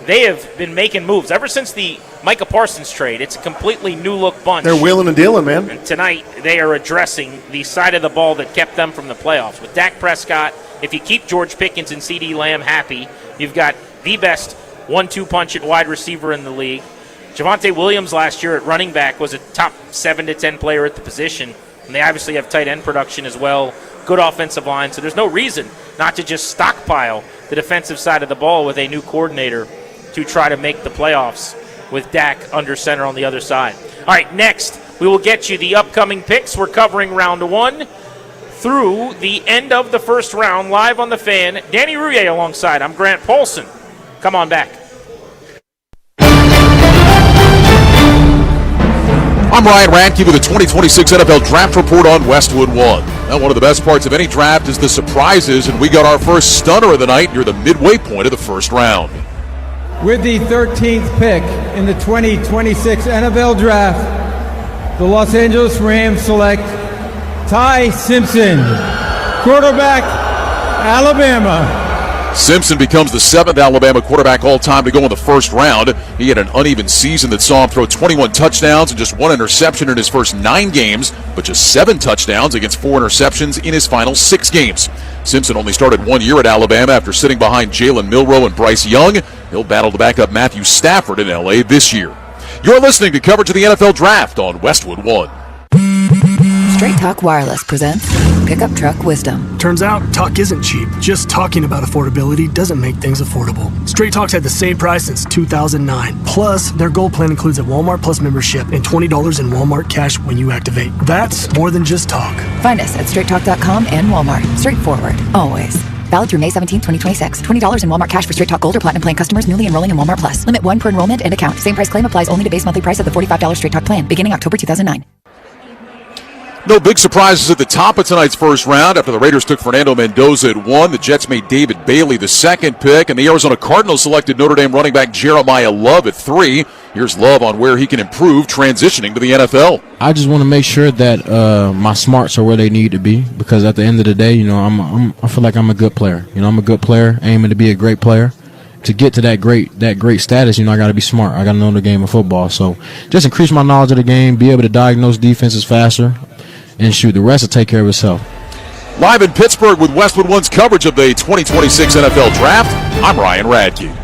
They have been making moves ever since the Micah Parsons trade. It's a completely new-look bunch. They're wheeling and dealing, man. And tonight, they are addressing the side of the ball that kept them from the playoffs. With Dak Prescott, if you keep George Pickens and CeeDee Lamb happy, you've got the best 1-2 punch at wide receiver in the league. Javonte Williams last year at running back was a top 7 to 10 player at the position. And they obviously have tight end production as well. Good offensive line. So there's no reason not to just stockpile the defensive side of the ball with a new coordinator to try to make the playoffs with Dak under center on the other side. All right, next we will get you the upcoming picks. We're covering round 1 through the end of the first round live on the Fan. Danny Rouillet alongside. I'm Grant Paulson. Come on back. I'm Ryan Radke with the 2026 NFL Draft Report on Westwood One. Now, one of the best parts of any draft is the surprises, and we got our first stunner of the night near the midway point of the first round. With the 13th pick in the 2026 NFL Draft, the Los Angeles Rams select Ty Simpson, quarterback, Alabama. Simpson becomes the 7th Alabama quarterback all-time to go in the first round. He had an uneven season that saw him throw 21 touchdowns and just 1 interception in his first 9 games, but just 7 touchdowns against 4 interceptions in his final 6 games. Simpson only started 1 year at Alabama after sitting behind Jalen Milroe and Bryce Young. He'll battle to back up Matthew Stafford in L.A. this year. You're listening to coverage of the NFL Draft on Westwood One. Straight Talk Wireless presents Pickup Truck Wisdom. Turns out, talk isn't cheap. Just talking about affordability doesn't make things affordable. Straight Talk's had the same price since 2009. Plus, their Gold plan includes a Walmart Plus membership and $20 in Walmart cash when you activate. That's more than just talk. Find us at straighttalk.com and Walmart. Straightforward, always. Valid through May 17, 2026. $20 in Walmart cash for Straight Talk Gold or Platinum Plan customers newly enrolling in Walmart Plus. Limit 1 per enrollment and account. Same price claim applies only to base monthly price of the $45 Straight Talk plan, beginning October 2009. No big surprises at the top of tonight's first round. After the Raiders took Fernando Mendoza at 1, the Jets made David Bailey the second pick, and the Arizona Cardinals selected Notre Dame running back Jeremiah Love at 3. Here's Love on where he can improve transitioning to the NFL. I just want to make sure that my smarts are where they need to be, because at the end of the day, I feel like I'm a good player. I'm a good player, aiming to be a great player. To get to that great status, I got to be smart. I got to know the game of football. So just increase my knowledge of the game, be able to diagnose defenses faster, and shoot, the rest will take care of itself. Live in Pittsburgh with Westwood One's coverage of the 2026 NFL Draft, I'm Ryan Radke.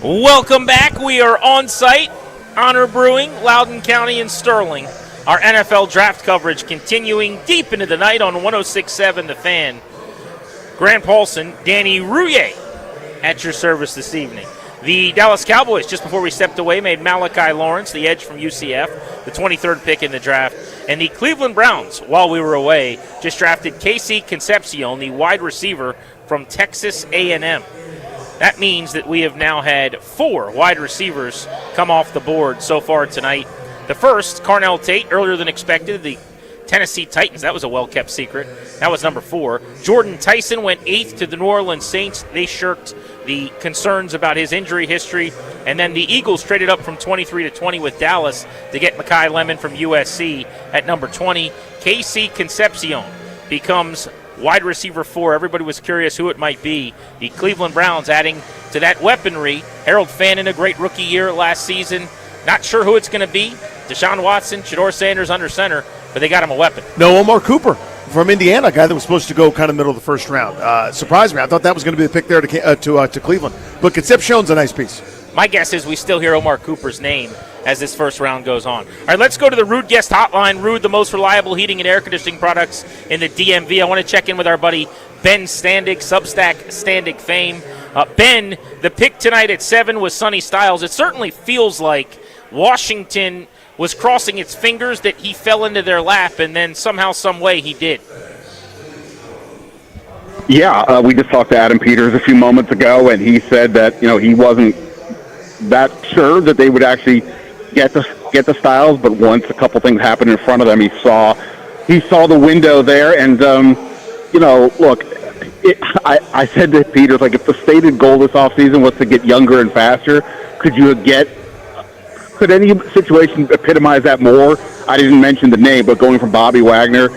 Welcome back. We are on site, Honor Brewing, Loudoun County, and Sterling. Our NFL draft coverage continuing deep into the night on 106.7 The Fan. Grant Paulson, Danny Rouillet at your service this evening. The Dallas Cowboys, just before we stepped away, made Malachi Lawrence, the edge from UCF, the 23rd pick in the draft. And the Cleveland Browns, while we were away, just drafted Casey Concepcion, the wide receiver from Texas A&M. That means that we have now had 4 wide receivers come off the board so far tonight. The first, Carnell Tate, earlier than expected, the Tennessee Titans. That was a well-kept secret. That was number 4. Jordan Tyson went 8th to the New Orleans Saints. They shirked the concerns about his injury history. And then the Eagles traded up from 23 to 20 with Dallas to get Mekhi Lemon from USC at number 20. Casey Concepcion becomes wide receiver 4. Everybody was curious who it might be. The Cleveland Browns adding to that weaponry. Harold Fannin, a great rookie year last season. Not sure who it's going to be. Deshaun Watson, Shedeur Sanders under center, but they got him a weapon. No, Omar Cooper from Indiana, a guy that was supposed to go kind of middle of the first round. Surprised me. I thought that was going to be the pick there to Cleveland. But Concepcion's a nice piece. My guess is we still hear Omar Cooper's name as this first round goes on. All right, let's go to the Ruud Guest Hotline. Ruud, the most reliable heating and air conditioning products in the DMV. I want to check in with our buddy Ben Standig, Substack Standig fame. Ben, the pick tonight at 7 was Sonny Styles. It certainly feels like Washington was crossing its fingers that he fell into their lap, and then somehow, some way, he did. Yeah, we just talked to Adam Peters a few moments ago, and he said that he wasn't that sure that they would actually get the Styles, but once a couple things happened in front of them, he saw the window there, and look, I said to Peters, like, if the stated goal this offseason was to get younger and faster, could any situation epitomize that more? I didn't mention the name, but going from Bobby Wagner,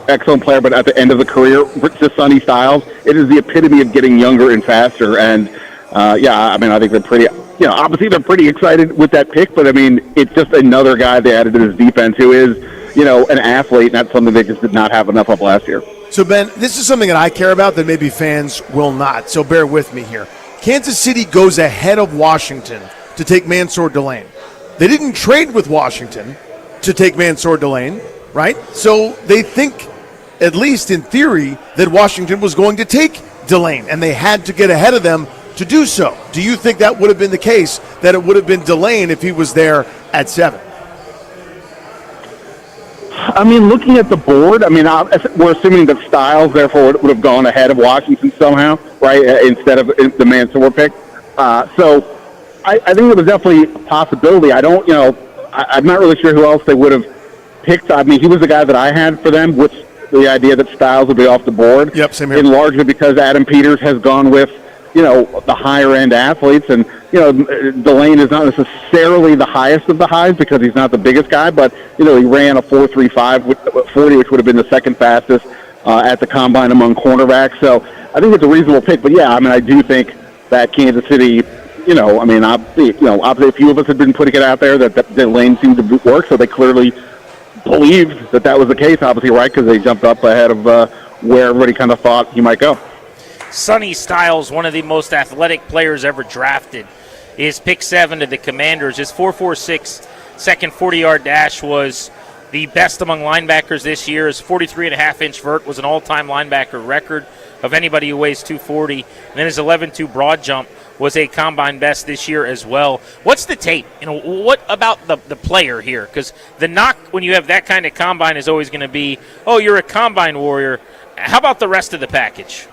excellent player, but at the end of the career, to Sonny Styles, it is the epitome of getting younger and faster. And, I think they're pretty, obviously they're pretty excited with that pick, but, it's just another guy they added to this defense who is, an athlete, and that's something they just did not have enough of last year. So, Ben, this is something that I care about that maybe fans will not, so bear with me here. Kansas City goes ahead of Washington to take Mansour Delane. They didn't trade with Washington to take Mansour Delane, right? So they think, at least in theory, that Washington was going to take Delane, and they had to get ahead of them to do so. Do you think that would have been the case, that it would have been Delane if he was there at 7? Looking at the board, we're assuming that Styles, therefore, would have gone ahead of Washington somehow, right, instead of the Mansour pick. So I think it was definitely a possibility. I'm not really sure who else they would have picked. He was the guy that I had for them with the idea that Styles would be off the board. Yep, same here. And largely because Adam Peters has gone with, the higher-end athletes. And, Delane is not necessarily the highest of the highs because he's not the biggest guy, but, he ran a 4.35 40, which would have been the second fastest at the combine among cornerbacks. So I think it's a reasonable pick. But, yeah, I do think that Kansas City – obviously a few of us had been putting it out there that Delane seemed to work, so they clearly believed that was the case, obviously, right, because they jumped up ahead of where everybody kind of thought he might go. Sonny Styles, one of the most athletic players ever drafted, is pick 7 to the Commanders. His 4.46 second 40-yard dash was the best among linebackers this year. His 43.5-inch vert was an all-time linebacker record of anybody who weighs 240. And then his 11.2 broad jump was a combine best this year as well. What's the tape? What about the player here? Because the knock when you have that kind of combine is always going to be, oh, you're a combine warrior. How about the rest of the package?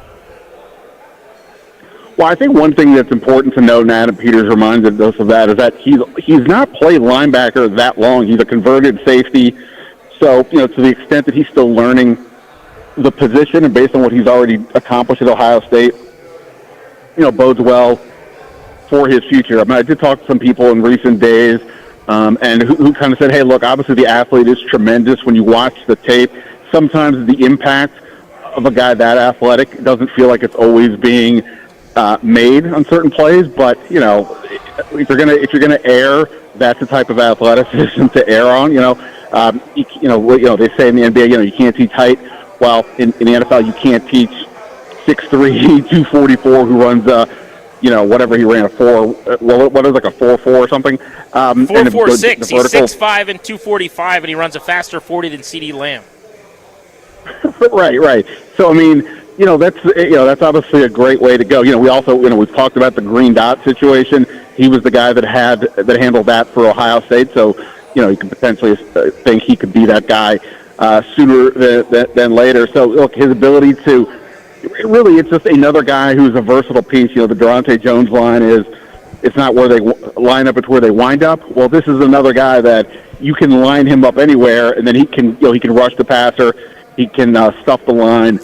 Well, I think one thing that's important to note, and Adam Peters reminded us of that, is that he's not played linebacker that long. He's a converted safety. So, to the extent that he's still learning the position and based on what he's already accomplished at Ohio State, bodes well for his future. I did talk to some people in recent days and who kind of said, hey, look, obviously the athlete is tremendous. When you watch the tape, sometimes the impact of a guy that athletic doesn't feel like it's always being made on certain plays, but if you're gonna err, that's the type of athleticism to err on. They say in the NBA, you can't teach height. Well, in the NFL, you can't teach 6'3", 244, who runs, whatever he ran, a 4, what is like a 4.4 or something? 4.46. He's 6'5" and 245, and he runs a faster 40 than CeeDee Lamb. Right. So, I mean, that's obviously a great way to go. We also, we've talked about the green dot situation. He was the guy that handled that for Ohio State. So, you can potentially think he could be that guy sooner than later. So, look, his ability to really, it's just another guy who's a versatile piece. The Durante Jones line it's not where they line up; it's where they wind up. Well, this is another guy that you can line him up anywhere, and then he can rush the passer. He can stuff the line.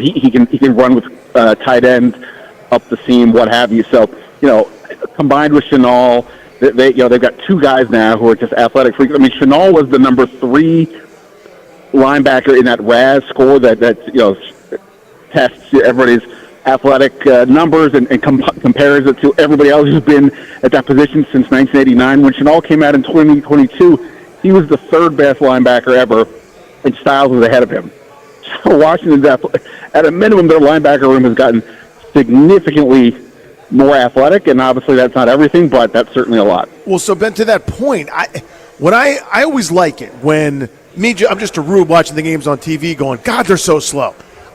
He can run with tight ends up the seam, what have you. So, combined with Shenault, they've got two guys now who are just athletic freaks. I mean, Shenault was the number 3 linebacker in that RAS score that tests everybody's athletic numbers and compares it to everybody else who's been at that position since 1989. When Shenault came out in 2022, he was the 3rd best linebacker ever, and Styles was ahead of him. So Washington's, at a minimum, their linebacker room has gotten significantly more athletic, and obviously that's not everything, but that's certainly a lot. Well, so Ben, to that point, I always like it when I'm just a rube watching the games on TV going, God, they're so slow.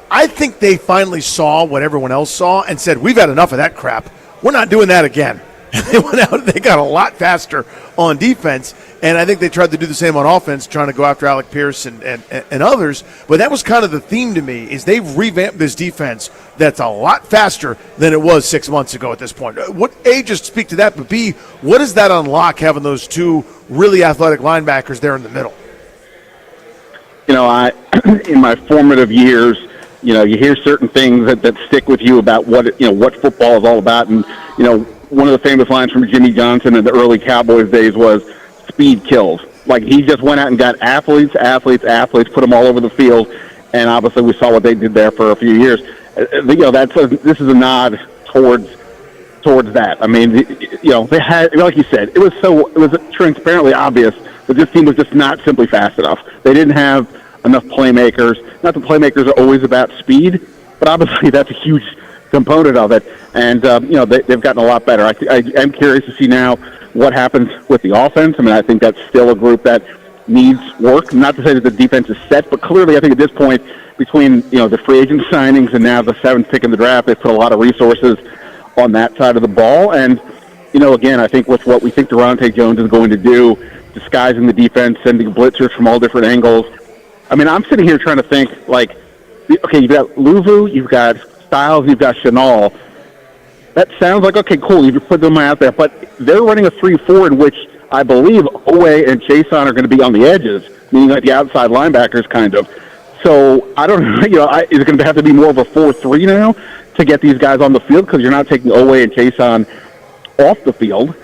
I think they finally saw what everyone else saw and said, we've had enough of that crap. We're not doing that again. They went out. They got a lot faster on defense, and I think they tried to do the same on offense, trying to go after Alec Pierce and others. But that was kind of the theme to me, is they've revamped this defense that's a lot faster than it was 6 months ago at this point. What, A, just speak to that, but B, what does that unlock, having those two really athletic linebackers there in the middle? In my formative years, you hear certain things that stick with you about what football is all about, and one of the famous lines from Jimmy Johnson in the early Cowboys days was, speed kills. Like, he just went out and got athletes, put them all over the field, and obviously we saw what they did there for a few years. This is a nod towards that. I mean, they had, like you said, it was transparently obvious that this team was just not simply fast enough. They didn't have enough playmakers. Not that playmakers are always about speed, but obviously that's a huge component of it, and they've gotten a lot better. I'm curious to see now what happens with the offense. I mean, I think that's still a group that needs work. Not to say that the defense is set, but clearly I think at this point, between the free agent signings and now the 7th pick in the draft, they've put a lot of resources on that side of the ball. And again, I think with what we think Durante Jones is going to do, disguising the defense, sending blitzers from all different angles. I mean, I'm sitting here trying to think, like, okay, you've got Luvu, you've got Styles, you've got Shenault. That sounds like, okay, cool, you put them out there, but they're running a 3-4 in which I believe Owe and Chason are going to be on the edges, meaning like the outside linebackers kind of. So I don't know, is it going to have to be more of a 4-3 now to get these guys on the field, because you're not taking Owe and Chason off the field?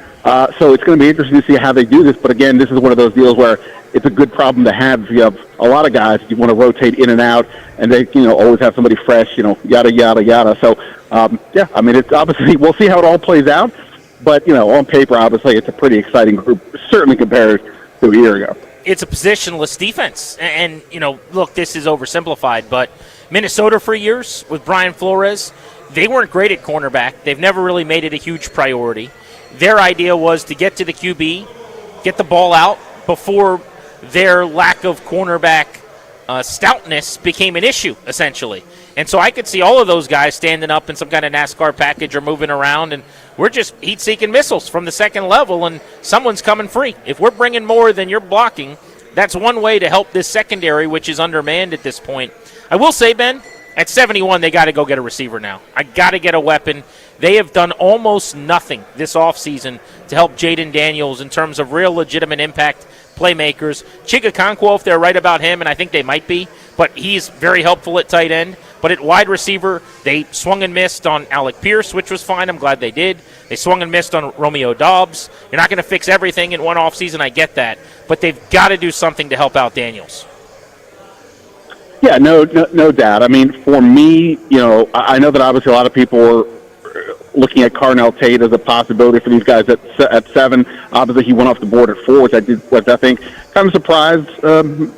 So it's going to be interesting to see how they do this, but again, this is one of those deals where it's a good problem to have if you have a lot of guys you want to rotate in and out, and they always have somebody fresh, yada yada yada. So I mean, it's obviously, we'll see how it all plays out, but on paper, obviously, it's a pretty exciting group, certainly compared to a year ago. It's a positionless defense, and look, this is oversimplified, but Minnesota for years with Brian Flores, they weren't great at cornerback. They've never really made it a huge priority. Their idea was to get to the QB, get the ball out before their lack of cornerback stoutness became an issue, essentially. And so I could see all of those guys standing up in some kind of NASCAR package or moving around, and we're just heat-seeking missiles from the second level, and someone's coming free. If we're bringing more than you're blocking, that's one way to help this secondary, which is undermanned at this point. I will say, Ben, at 71, they got to go get a receiver now. I got to get a weapon. They have done almost nothing this offseason to help Jaden Daniels in terms of real legitimate impact playmakers. Chigakonkwo, if they're right about him, and I think they might be, but he's very helpful at tight end. But at wide receiver, they swung and missed on Alec Pierce, which was fine. I'm glad they did. They swung and missed on Romeo Doubs. You're not going to fix everything in one offseason. I get that. But they've got to do something to help out Daniels. Yeah, no doubt. I mean, for me, I know that obviously a lot of people looking at Carnell Tate as a possibility for these guys at 7. Obviously, he went off the board at 4, which I think kind of surprised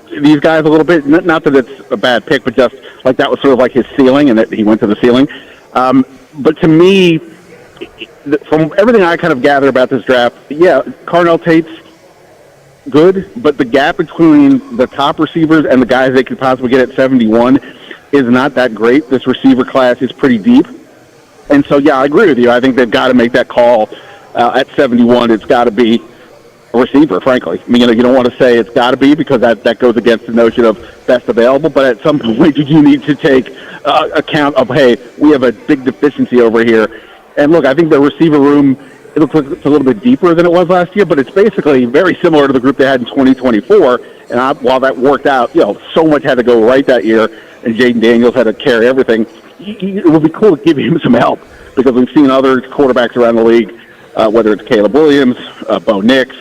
these guys a little bit. Not that it's a bad pick, but just like that was sort of like his ceiling, and that he went to the ceiling. But to me, from everything I kind of gather about this draft, yeah, Carnell Tate's good, but the gap between the top receivers and the guys they could possibly get at 71 is not that great. This receiver class is pretty deep. And so, yeah, I agree with you. I think they've got to make that call at 71. It's got to be a receiver, frankly. I mean, you don't want to say it's got to be because that goes against the notion of best available. But at some point, you need to take account of, hey, we have a big deficiency over here. And look, I think the receiver room, it looks like it's a little bit deeper than it was last year, but it's basically very similar to the group they had in 2024. And while that worked out, so much had to go right that year, and Jaden Daniels had to carry everything. It would be cool to give him some help because we've seen other quarterbacks around the league, whether it's Caleb Williams, Bo Nix,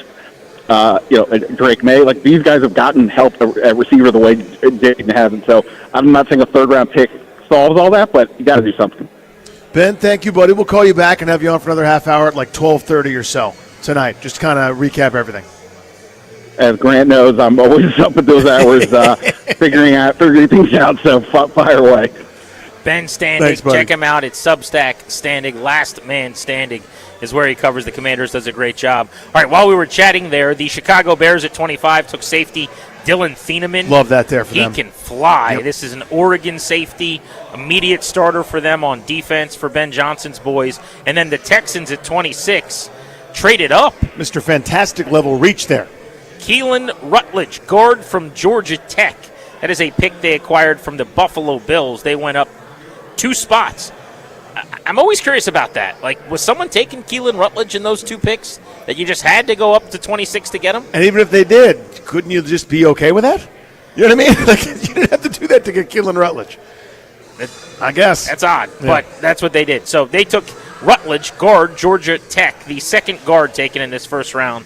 Drake May. Like, these guys have gotten help at receiver the way Jaden hasn't. So I'm not saying a third-round pick solves all that, but you got to do something. Ben, thank you, buddy. We'll call you back and have you on for another half hour at like 12:30 or so tonight, just to kind of recap everything. As Grant knows, I'm always up at those hours figuring things out, so fire away. Ben Standing, check him out. It's Substack Standing. Last Man Standing is where he covers the Commanders, does a great job. All right, while we were chatting there, the Chicago Bears at 25 took safety Dylan Thieneman. Love that there for them. He can fly. Yep. This is an Oregon safety, immediate starter for them on defense for Ben Johnson's boys. And then the Texans at 26 traded up. Mr. Fantastic level reach there. Keelan Rutledge, guard from Georgia Tech. That is a pick they acquired from the Buffalo Bills. They went up 2 spots. I'm always curious about that. Like, was someone taking Keelan Rutledge in those 2 picks that you just had to go up to 26 to get him? And even if they did, couldn't you just be okay with that? You know what I mean? Like, you didn't have to do that to get Keelan Rutledge. I guess. That's odd, Yeah. but that's what they did. So they took Rutledge, guard, Georgia Tech, the second guard taken in this first round.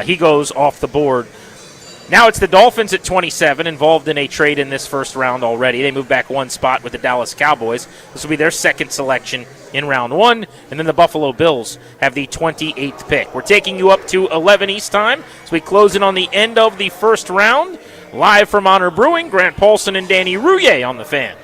He goes off the board. Now it's the Dolphins at 27, involved in a trade in this first round already. They moved back 1 spot with the Dallas Cowboys. This will be their second selection in round 1. And then the Buffalo Bills have the 28th pick. We're taking you up to 11 East time, so we close in on the end of the first round. Live from Honor Brewing, Grant Paulson and Danny Rouillet on the Fan.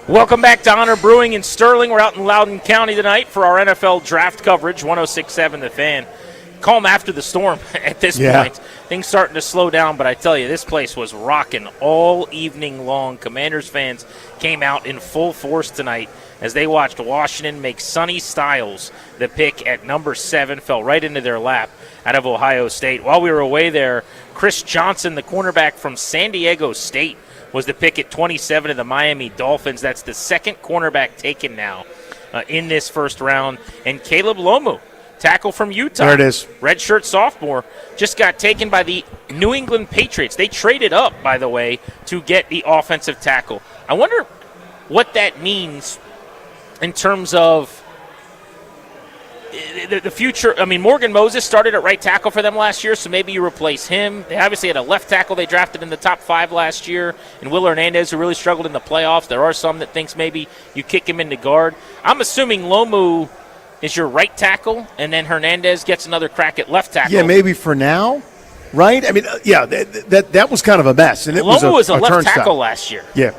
Welcome back to Honor Brewing in Sterling. We're out in Loudoun County tonight for our NFL draft coverage, 106.7 The Fan. Calm after the storm at this point. Things starting to slow down, but I tell you, this place was rocking all evening long. Commanders fans came out in full force tonight as they watched Washington make Sonny Styles the pick at number 7, fell right into their lap out of Ohio State. While we were away there, Chris Johnson, the cornerback from San Diego State, was the pick at 27 of the Miami Dolphins. That's the second cornerback taken now in this first round. And Caleb Lomu, tackle from Utah. There it is. Redshirt sophomore, just got taken by the New England Patriots. They traded up, by the way, to get the offensive tackle. I wonder what that means in terms of the future. I mean, Morgan Moses started at right tackle for them last year, so maybe you replace him. They obviously had a left tackle they drafted in the top 5 last year, and Will Hernandez, who really struggled in the playoffs. There are some that thinks maybe you kick him into guard. I'm assuming Lomu is your right tackle, and then Hernandez gets another crack at left tackle. Yeah, maybe for now, right? I mean, that was kind of a mess. And it Lomu was a left turnstile. tackle last year. Yeah,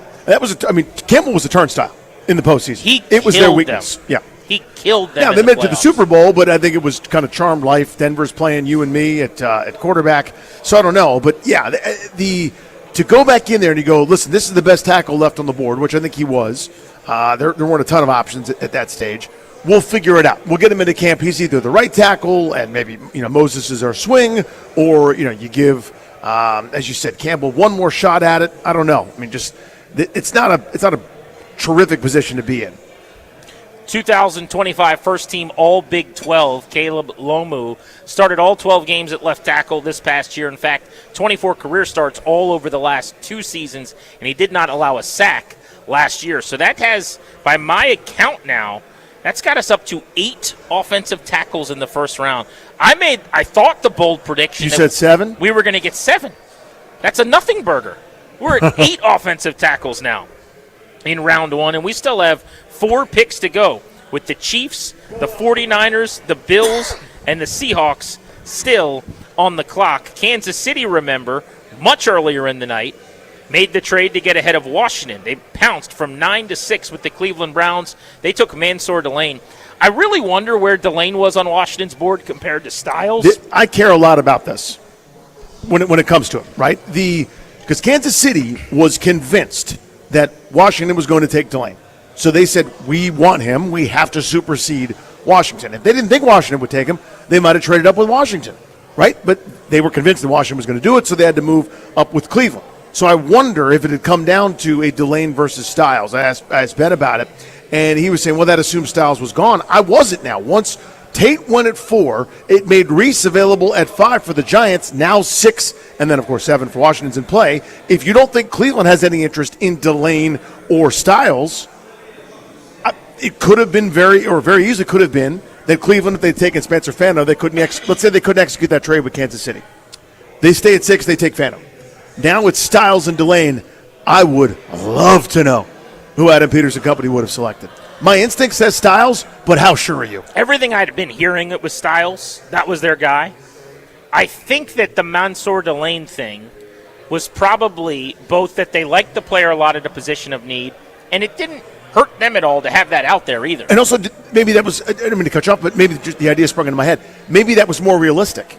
Campbell was a turnstile in the postseason. It was their weakness. Them. Yeah. He killed them. Yeah, they made it to the Super Bowl, but I think it was kind of charmed life. Denver's playing you and me at quarterback, so I don't know. But yeah, to go back in there and you go, listen, this is the best tackle left on the board, which I think he was. There weren't a ton of options at that stage. We'll figure it out. We'll get him into camp. He's either the right tackle, and maybe Moses is our swing, or you give, as you said, Campbell one more shot at it. I don't know. I mean, just it's not a terrific position to be in. 2025 first team All Big 12, Caleb Lomu, started all 12 games at left tackle this past year. In fact, 24 career starts all over the last 2 seasons, and he did not allow a sack last year. So that has, by my account now, that's got us up to 8 offensive tackles in the first round. I thought the bold prediction. You said 7? We were going to get 7. That's a nothing burger. We're at 8 offensive tackles now in round 1, and we still have 4 picks to go with the Chiefs, the 49ers, the Bills, and the Seahawks still on the clock. Kansas City, remember, much earlier in the night, made the trade to get ahead of Washington. They pounced from 9-6 with the Cleveland Browns. They took Mansour Delane. I really wonder where Delane was on Washington's board compared to Styles. I care a lot about this when it comes to it, right? Because Kansas City was convinced that Washington was going to take Delane. So they said, we want him. We have to supersede Washington. If they didn't think Washington would take him, they might have traded up with Washington, right? But they were convinced that Washington was going to do it, so they had to move up with Cleveland. So I wonder if it had come down to a Delane versus Styles. I asked Ben about it, and he was saying, well, that assumes Styles was gone. I wasn't now. Once Tate went at 4, it made Reese available at 5 for the Giants, now 6, and then, of course, 7 for Washington's in play. If you don't think Cleveland has any interest in Delane or Styles, it could have been very easily could have been that Cleveland, if they'd taken Spencer Fano, let's say they couldn't execute that trade with Kansas City. They stay at 6, they take Fano. Now with Styles and Delane, I would love to know who Adam Peters and company would have selected. My instinct says Styles, but how sure are you? Everything I'd been hearing, it was Styles. That was their guy. I think that the Mansour Delane thing was probably both that they liked the player a lot at a position of need, and it didn't hurt them at all to have that out there either. And also, maybe that was, I didn't mean to cut you off, but maybe just the idea sprung into my head. Maybe that was more realistic.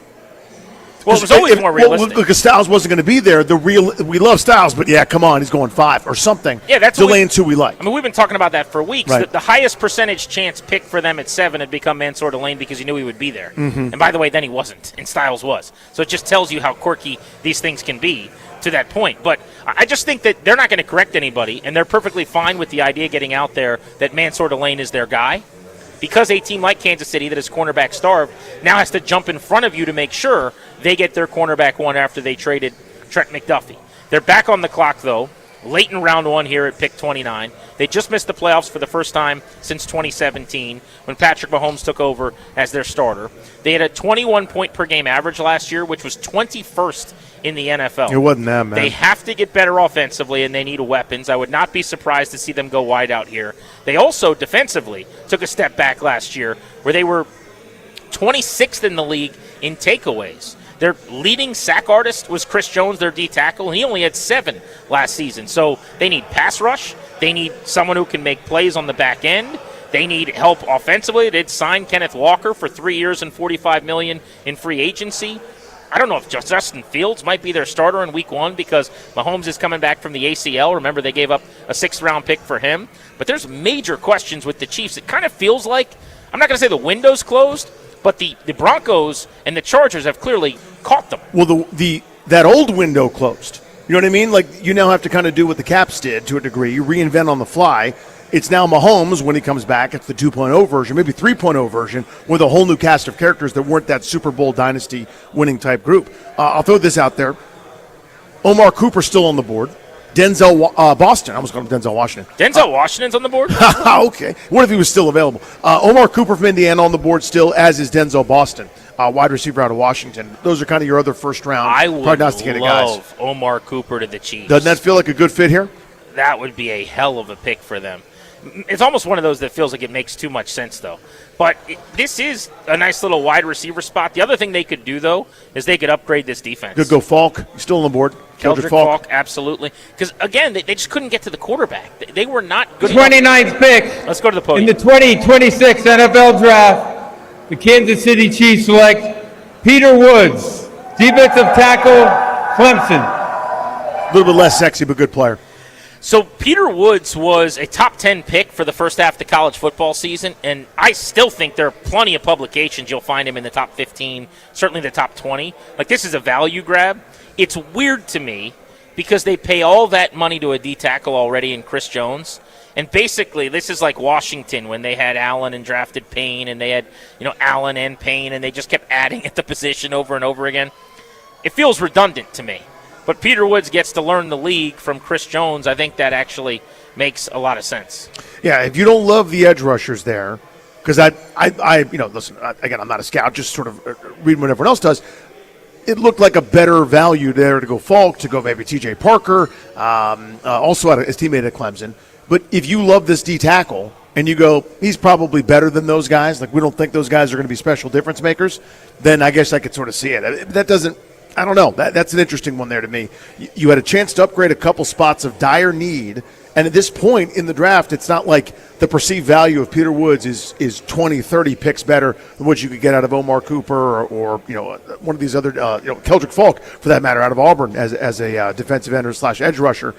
Well, it was always more realistic. Because Styles wasn't going to be there. We love Styles, but yeah, come on, he's going 5 or something. Yeah, that's Delane's who we like. I mean, we've been talking about that for weeks. Right. The highest percentage chance pick for them at 7 had become Mansour Delane because you knew he would be there. Mm-hmm. And by the way, then he wasn't, and Styles was. So it just tells you how quirky these things can be to that point. But I just think that they're not going to correct anybody, and they're perfectly fine with the idea getting out there that Mansour Delane is their guy. Because a team like Kansas City that is cornerback starved now has to jump in front of you to make sure they get their cornerback 1 after they traded Trent McDuffie. They're back on the clock, though, late in round 1 here at pick 29. They just missed the playoffs for the first time since 2017 when Patrick Mahomes took over as their starter. They had a 21-point-per-game average last year, which was 21st in the NFL. It wasn't that, man. They have to get better offensively, and they need weapons. I would not be surprised to see them go wide out here. They also, defensively, took a step back last year where they were 26th in the league in takeaways. Their leading sack artist was Chris Jones, their D tackle, and he only had 7 last season. So they need pass rush, They need someone who can make plays on the back end. They need help offensively. They'd sign Kenneth Walker for 3 years and $45 million in free agency. I don't know if Justin Fields might be their starter in week 1 because Mahomes is coming back from the ACL. Remember, they gave up a 6th-round pick for him. But there's major questions with the Chiefs. It kind of feels like, I'm not going to say the window's closed, but the Broncos and the Chargers have clearly caught them. Well, that old window closed. You know what I mean? Like, you now have to kind of do what the Caps did to a degree. You reinvent on the fly. It's now Mahomes when he comes back. It's the 2.0 version, maybe 3.0 version, with a whole new cast of characters that weren't that Super Bowl dynasty winning type group. I'll throw this out there. Omar Cooper's still on the board. Denzel Boston. I almost called him Denzel Washington. Denzel Washington's on the board? Okay. What if he was still available? Omar Cooper from Indiana on the board still, as is Denzel Boston, wide receiver out of Washington. Those are kind of your other first-round prognosticated guys. I would love Omar Cooper to the Chiefs. Doesn't that feel like a good fit here? That would be a hell of a pick for them. It's almost one of those that feels like it makes too much sense, though. But this is a nice little wide receiver spot. The other thing they could do, though, is they could upgrade this defense. Could go Falk. He's still on the board. Keldrick Falk, absolutely. Because, again, they just couldn't get to the quarterback. They were not good 29th pick. Let's go to the podium. In the 2026 NFL Draft, the Kansas City Chiefs select Peter Woods, defensive tackle, Clemson. A little bit less sexy, but good player. So Peter Woods was a top 10 pick for the first half of the college football season, and I still think there are plenty of publications you'll find him in the top 15, certainly the top 20. Like, this is a value grab. It's weird to me because they pay all that money to a D-tackle already in Chris Jones, and basically this is like Washington when they had Allen and drafted Payne, and they had Allen and Payne, and they just kept adding at the position over and over again. It feels redundant to me. But Peter Woods gets to learn the league from Chris Jones. I think that actually makes a lot of sense. Yeah, if you don't love the edge rushers there, because listen, again, I'm not a scout, just sort of reading what everyone else does. It looked like a better value there to go Falk, to go maybe T.J. Parker, also had his teammate at Clemson. But if you love this D tackle and you go, he's probably better than those guys, like we don't think those guys are going to be special difference makers, then I guess I could sort of see it. That doesn't. I don't know. That's an interesting one there to me. You had a chance to upgrade a couple spots of dire need, and at this point in the draft, it's not like the perceived value of Peter Woods is 20, 30 picks better than what you could get out of Omar Cooper or one of these other, Keldrick Falk, for that matter, out of Auburn as a defensive end / edge rusher.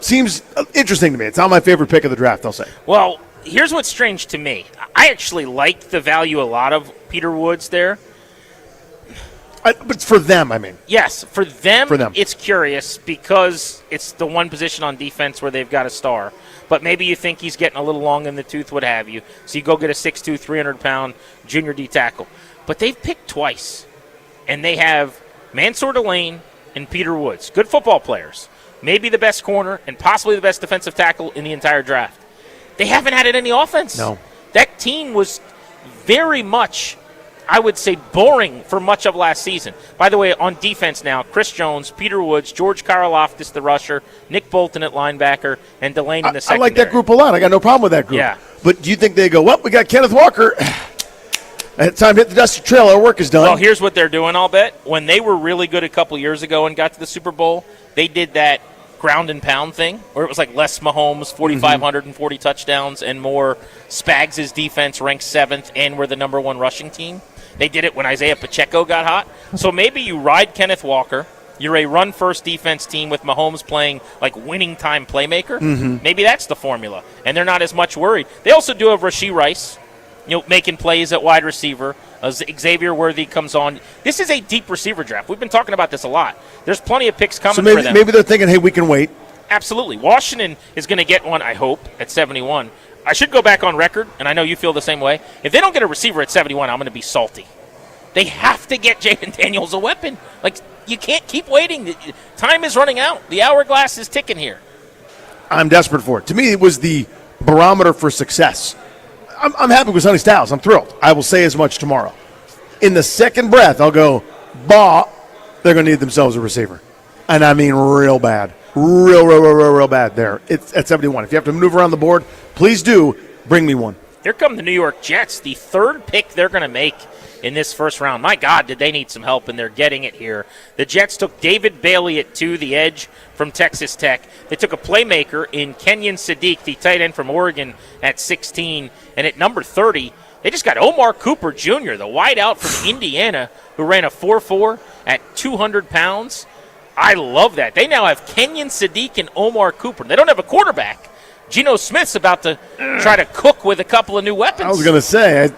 Seems interesting to me. It's not my favorite pick of the draft, I'll say. Well, here's what's strange to me. I actually like the value a lot of Peter Woods there. But for them, I mean. Yes, for them, it's curious because it's the one position on defense where they've got a star. But maybe you think he's getting a little long in the tooth, what have you. So you go get a 6'2", 300-pound junior D tackle. But they've picked twice. And they have Mansour Delane and Peter Woods. Good football players. Maybe the best corner and possibly the best defensive tackle in the entire draft. They haven't added any offense. No. That team was very much, I would say, boring for much of last season. By the way, on defense now, Chris Jones, Peter Woods, George Karlaftis, the rusher, Nick Bolton at linebacker, and Delane in the secondary. I like that group a lot. I got no problem with that group. Yeah. But do you think they go, well, we got Kenneth Walker. It's time to hit the dusty trail. Our work is done. Well, here's what they're doing, I'll bet. When they were really good a couple years ago and got to the Super Bowl, they did that ground and pound thing, where it was like less Mahomes, 4,540 touchdowns, and more Spags' defense ranked 7th, and we're the number 1 rushing team. They did it when Isaiah Pacheco got hot. So maybe you ride Kenneth Walker. You're a run-first defense team with Mahomes playing like winning-time playmaker. Mm-hmm. Maybe that's the formula, and they're not as much worried. They also do have Rashee Rice, making plays at wide receiver. Xavier Worthy comes on. This is a deep receiver draft. We've been talking about this a lot. There's plenty of picks coming for them. Maybe they're thinking, hey, we can wait. Absolutely. Washington is going to get one, I hope, at 71. I should go back on record, and I know you feel the same way. If they don't get a receiver at 71, I'm going to be salty. They have to get Jaden Daniels a weapon. Like, you can't keep waiting. Time is running out. The hourglass is ticking here. I'm desperate for it. To me, it was the barometer for success. I'm happy with Sonny Styles. I'm thrilled. I will say as much tomorrow. In the second breath, I'll go, they're going to need themselves a receiver. And I mean real bad. Real bad there. It's at 71. If you have to maneuver around the board, please do bring me one. Here come the New York Jets. The third pick they're going to make in this first round. My God, did they need some help, and they're getting it here. The Jets took David Bailey at 2, the edge from Texas Tech. They took a playmaker in Kenyon Sadiq, the tight end from Oregon, at 16. And at number 30, they just got Omar Cooper Jr., the wideout from Indiana, who ran a 4.4 at 200 pounds. I love that. They now have Kenyon Sadiq and Omar Cooper. They don't have a quarterback. Geno Smith's about to try to cook with a couple of new weapons. I was going to say,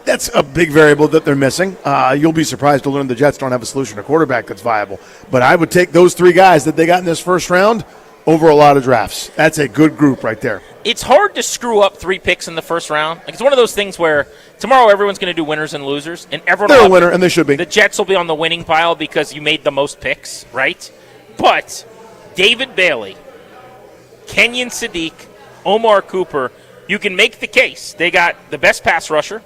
that's a big variable that they're missing. You'll be surprised to learn the Jets don't have a solution to quarterback that's viable. But I would take those 3 guys that they got in this first round over a lot of drafts. That's a good group right there. It's hard to screw up 3 picks in the first round. Like, it's one of those things where tomorrow everyone's going to do winners and losers, and everyone They're a winner, and they should be. The Jets will be on the winning pile because you made the most picks, right? But David Bailey, Kenyon Sadiq, Omar Cooper, you can make the case. They got the best pass rusher.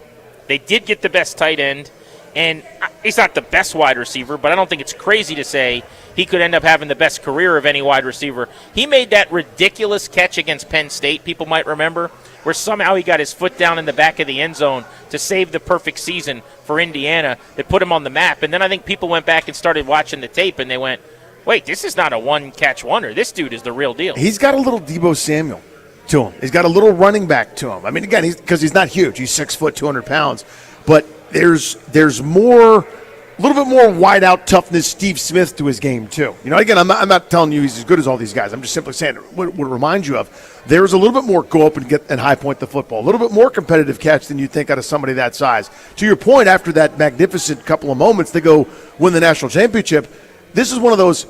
They did get the best tight end. And he's not the best wide receiver, but I don't think it's crazy to say he could end up having the best career of any wide receiver. He made that ridiculous catch against Penn State, people might remember, where somehow he got his foot down in the back of the end zone to save the perfect season for Indiana that put him on the map. And then I think people went back and started watching the tape, and they went, wait, this is not a one-catch wonder. This dude is the real deal. He's got a little Deebo Samuel to him. He's got a little running back to him. I mean, again, because he's not huge. He's 6 foot, 200 pounds. But there's more, a little bit more wide-out toughness, Steve Smith to his game, too. You know, again, I'm not telling you he's as good as all these guys. I'm just simply saying what it reminds you of. There's a little bit more go up and get and high point the football, a little bit more competitive catch than you'd think out of somebody that size. To your point, after that magnificent couple of moments, they go win the national championship. This is one of those,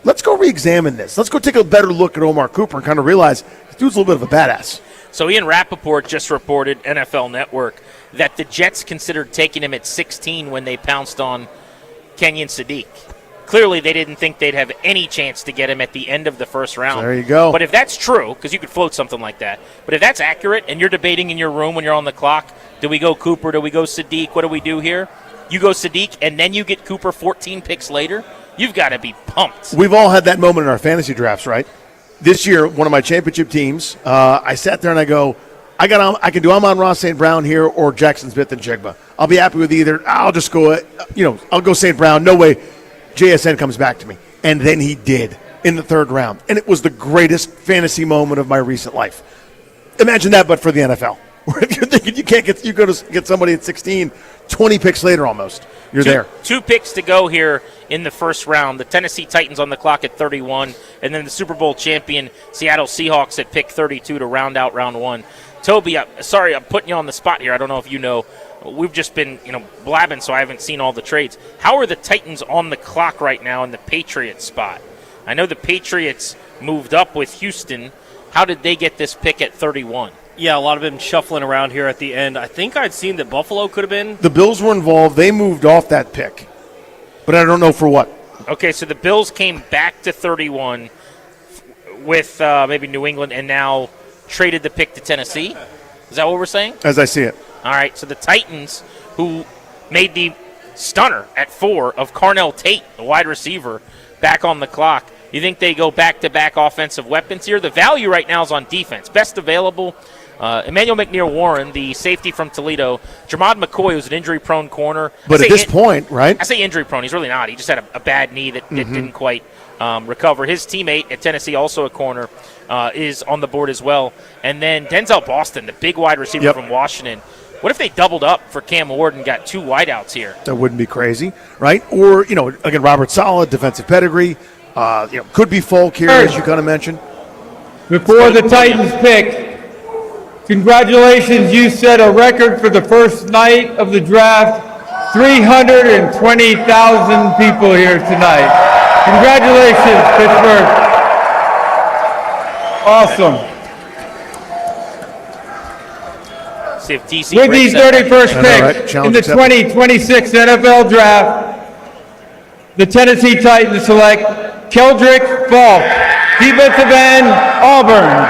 let's go re-examine this. Let's go take a better look at Omar Cooper and kind of realize this dude's a little bit of a badass. So Ian Rappaport just reported, NFL Network, that the Jets considered taking him at 16 when they pounced on Kenyon Sadiq. Clearly, they didn't think they'd have any chance to get him at the end of the first round. There you go. But if that's true, because you could float something like that, but if that's accurate and you're debating in your room when you're on the clock, do we go Cooper, do we go Sadiq, what do we do here? You go Sadiq, and then you get Cooper 14 picks later, you've got to be pumped. We've all had that moment in our fantasy drafts, right? This year, one of my championship teams, I sat there and I go, I can do Amon-Ra St. Brown here or Jackson Smith and Jigba. I'll be happy with either. I'll just go, I'll go St. Brown. No way JSN comes back to me. And then he did in the third round. And it was the greatest fantasy moment of my recent life. Imagine that, but for the NFL. Where if you're thinking you go to get somebody at 16, 20 picks later almost. You're there. 2 picks to go here in the first round. The Tennessee Titans on the clock at 31, and then the Super Bowl champion Seattle Seahawks at pick 32 to round out round 1. Toby, sorry, I'm putting you on the spot here. I don't know if you know. We've just been, blabbing, so I haven't seen all the trades. How are the Titans on the clock right now in the Patriots spot? I know the Patriots moved up with Houston. How did they get this pick at 31? Yeah, a lot of them shuffling around here at the end. I think I'd seen that Buffalo could have been. The Bills were involved. They moved off that pick. But I don't know for what. Okay, so the Bills came back to 31 with maybe New England and now traded the pick to Tennessee. Is that what we're saying? As I see it. All right, so the Titans, who made the stunner at 4 of Carnell Tate, the wide receiver, back on the clock. You think they go back-to-back offensive weapons here? The value right now is on defense. Best available, Emmanuel McNeil-Warren, the safety from Toledo. Jermod McCoy was an injury-prone corner. But at this point, right? I say injury-prone. He's really not. He just had a bad knee that didn't quite recover. His teammate at Tennessee, also a corner, is on the board as well. And then Denzel Boston, the big wide receiver from Washington. What if they doubled up for Cam Ward and got 2 wideouts here? That wouldn't be crazy, right? Or, again, Robert Saleh, defensive pedigree. Could be Folk here, as you kind of mentioned. Before the Titans pick, congratulations, you set a record for the first night of the draft. 320,000 people here tonight. Congratulations, Pittsburgh. Awesome. See if DC with the 31st pick in the 2026 NFL Draft, the Tennessee Titans select Keldrick Falk, defensive end, Auburn.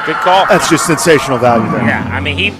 Good call. That's just sensational value there. Yeah, I mean, he,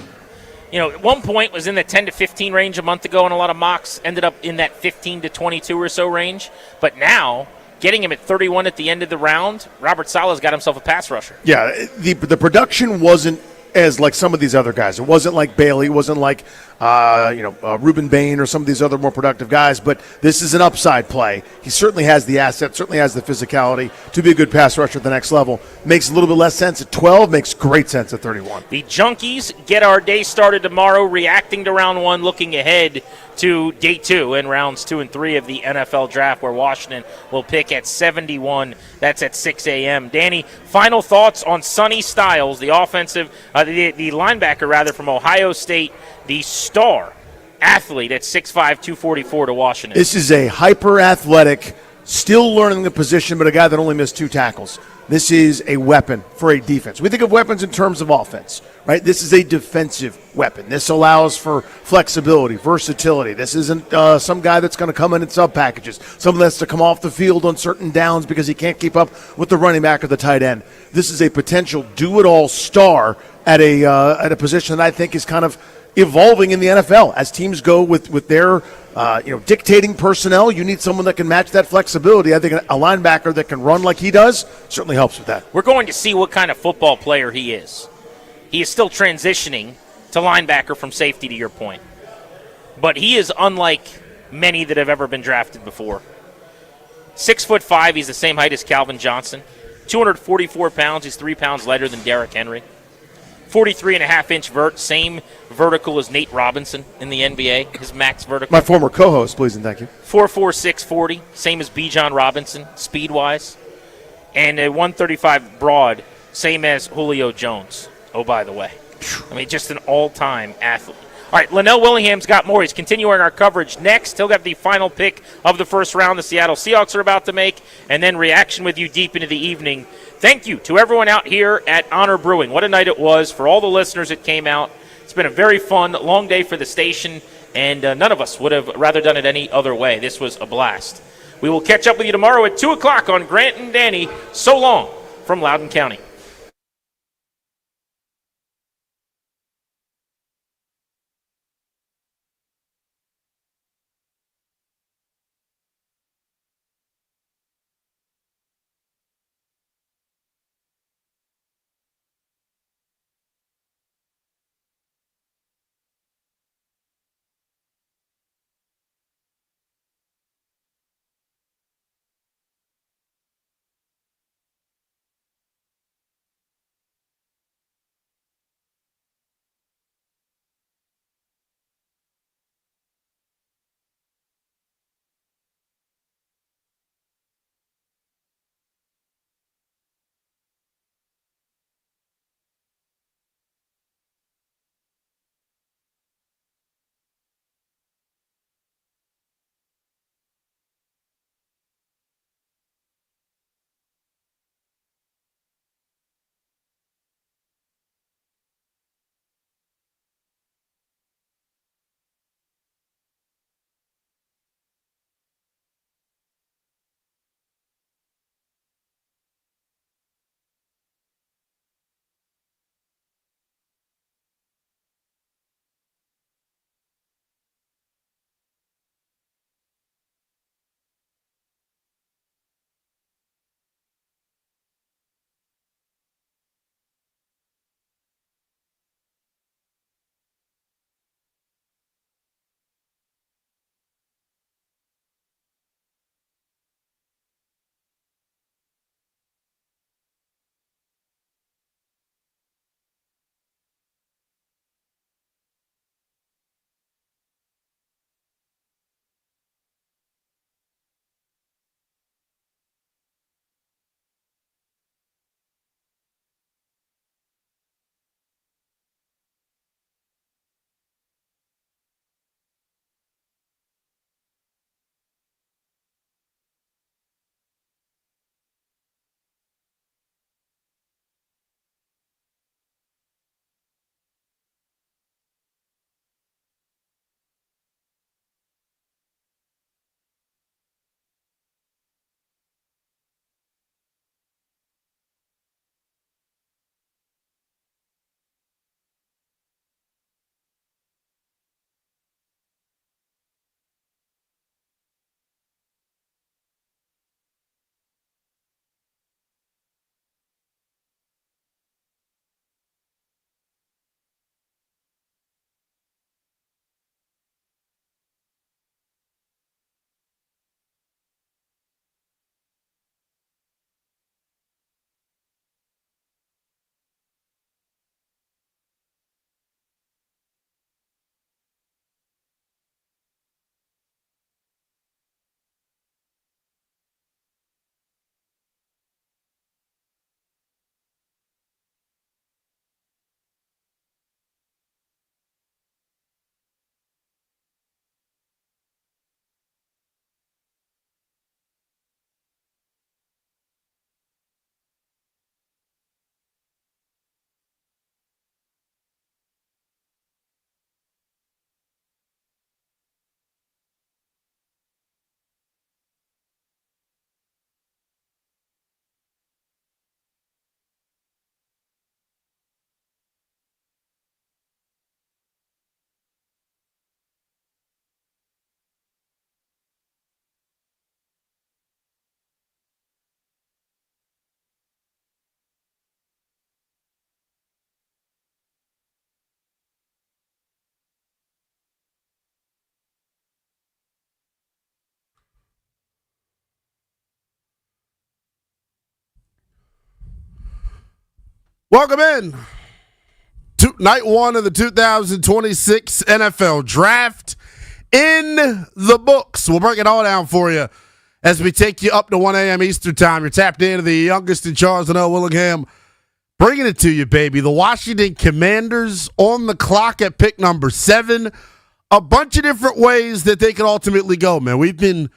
at one point was in the 10 to 15 range a month ago, and a lot of mocks ended up in that 15 to 22 or so range. But now, getting him at 31 at the end of the round, Robert Saleh's got himself a pass rusher. Yeah, the production wasn't as like some of these other guys. It wasn't like Bailey. It wasn't like Reuben Bain or some of these other more productive guys. But this is an upside play. He certainly has the asset, certainly has the physicality to be a good pass rusher at the next level. Makes a little bit less sense at 12. Makes great sense at 31. The Junkies get our day started tomorrow, reacting to round one, looking ahead to day two and rounds 2 and 3 of the NFL draft, where Washington will pick at 71. That's at 6 a.m. Danny, final thoughts on Sonny Styles, the the linebacker rather from Ohio State, the star athlete at 6'5", 244 to Washington. This is a hyper-athletic, still learning the position, but a guy that only missed 2 tackles. This is a weapon for a defense. We think of weapons in terms of offense, right? This is a defensive weapon. This allows for flexibility, versatility. This isn't some guy that's going to come in sub packages, someone that's to come off the field on certain downs because he can't keep up with the running back or the tight end. This is a potential do-it-all star at a position that I think is kind of evolving in the NFL as teams go with their dictating personnel. You need someone that can match that flexibility. I think a linebacker that can run like he does certainly helps with that. We're going to see what kind of football player he is. He is still transitioning to linebacker from safety, to your point. But he is unlike many that have ever been drafted before. 6'5", he's the same height as Calvin Johnson. 244 pounds, he's 3 pounds lighter than Derrick Henry. 43.5-inch vert, same vertical as Nate Robinson in the NBA, his max vertical. My former co-host, please and thank you. 4'4", 640, same as Bijan Robinson, speed-wise. And a 135 broad, same as Julio Jones, oh, by the way. I mean, just an all-time athlete. All right, Lynnell Willingham's got more. He's continuing our coverage next. He'll get the final pick of the first round the Seattle Seahawks are about to make, and then reaction with you deep into the evening. Thank you to everyone out here at Honor Brewing. What a night it was for all the listeners that came out. It's been a very fun, long day for the station, and none of us would have rather done it any other way. This was a blast. We will catch up with you tomorrow at 2 o'clock on Grant and Danny. So long from Loudoun County. Welcome in to night one of the 2026 NFL Draft in the books. We'll break it all down for you as we take you up to 1 a.m. Eastern time. You're tapped into the youngest in Charles and Willingham. Bringing it to you, baby. The Washington Commanders on the clock at pick number 7. A bunch of different ways that they could ultimately go, man. We've been,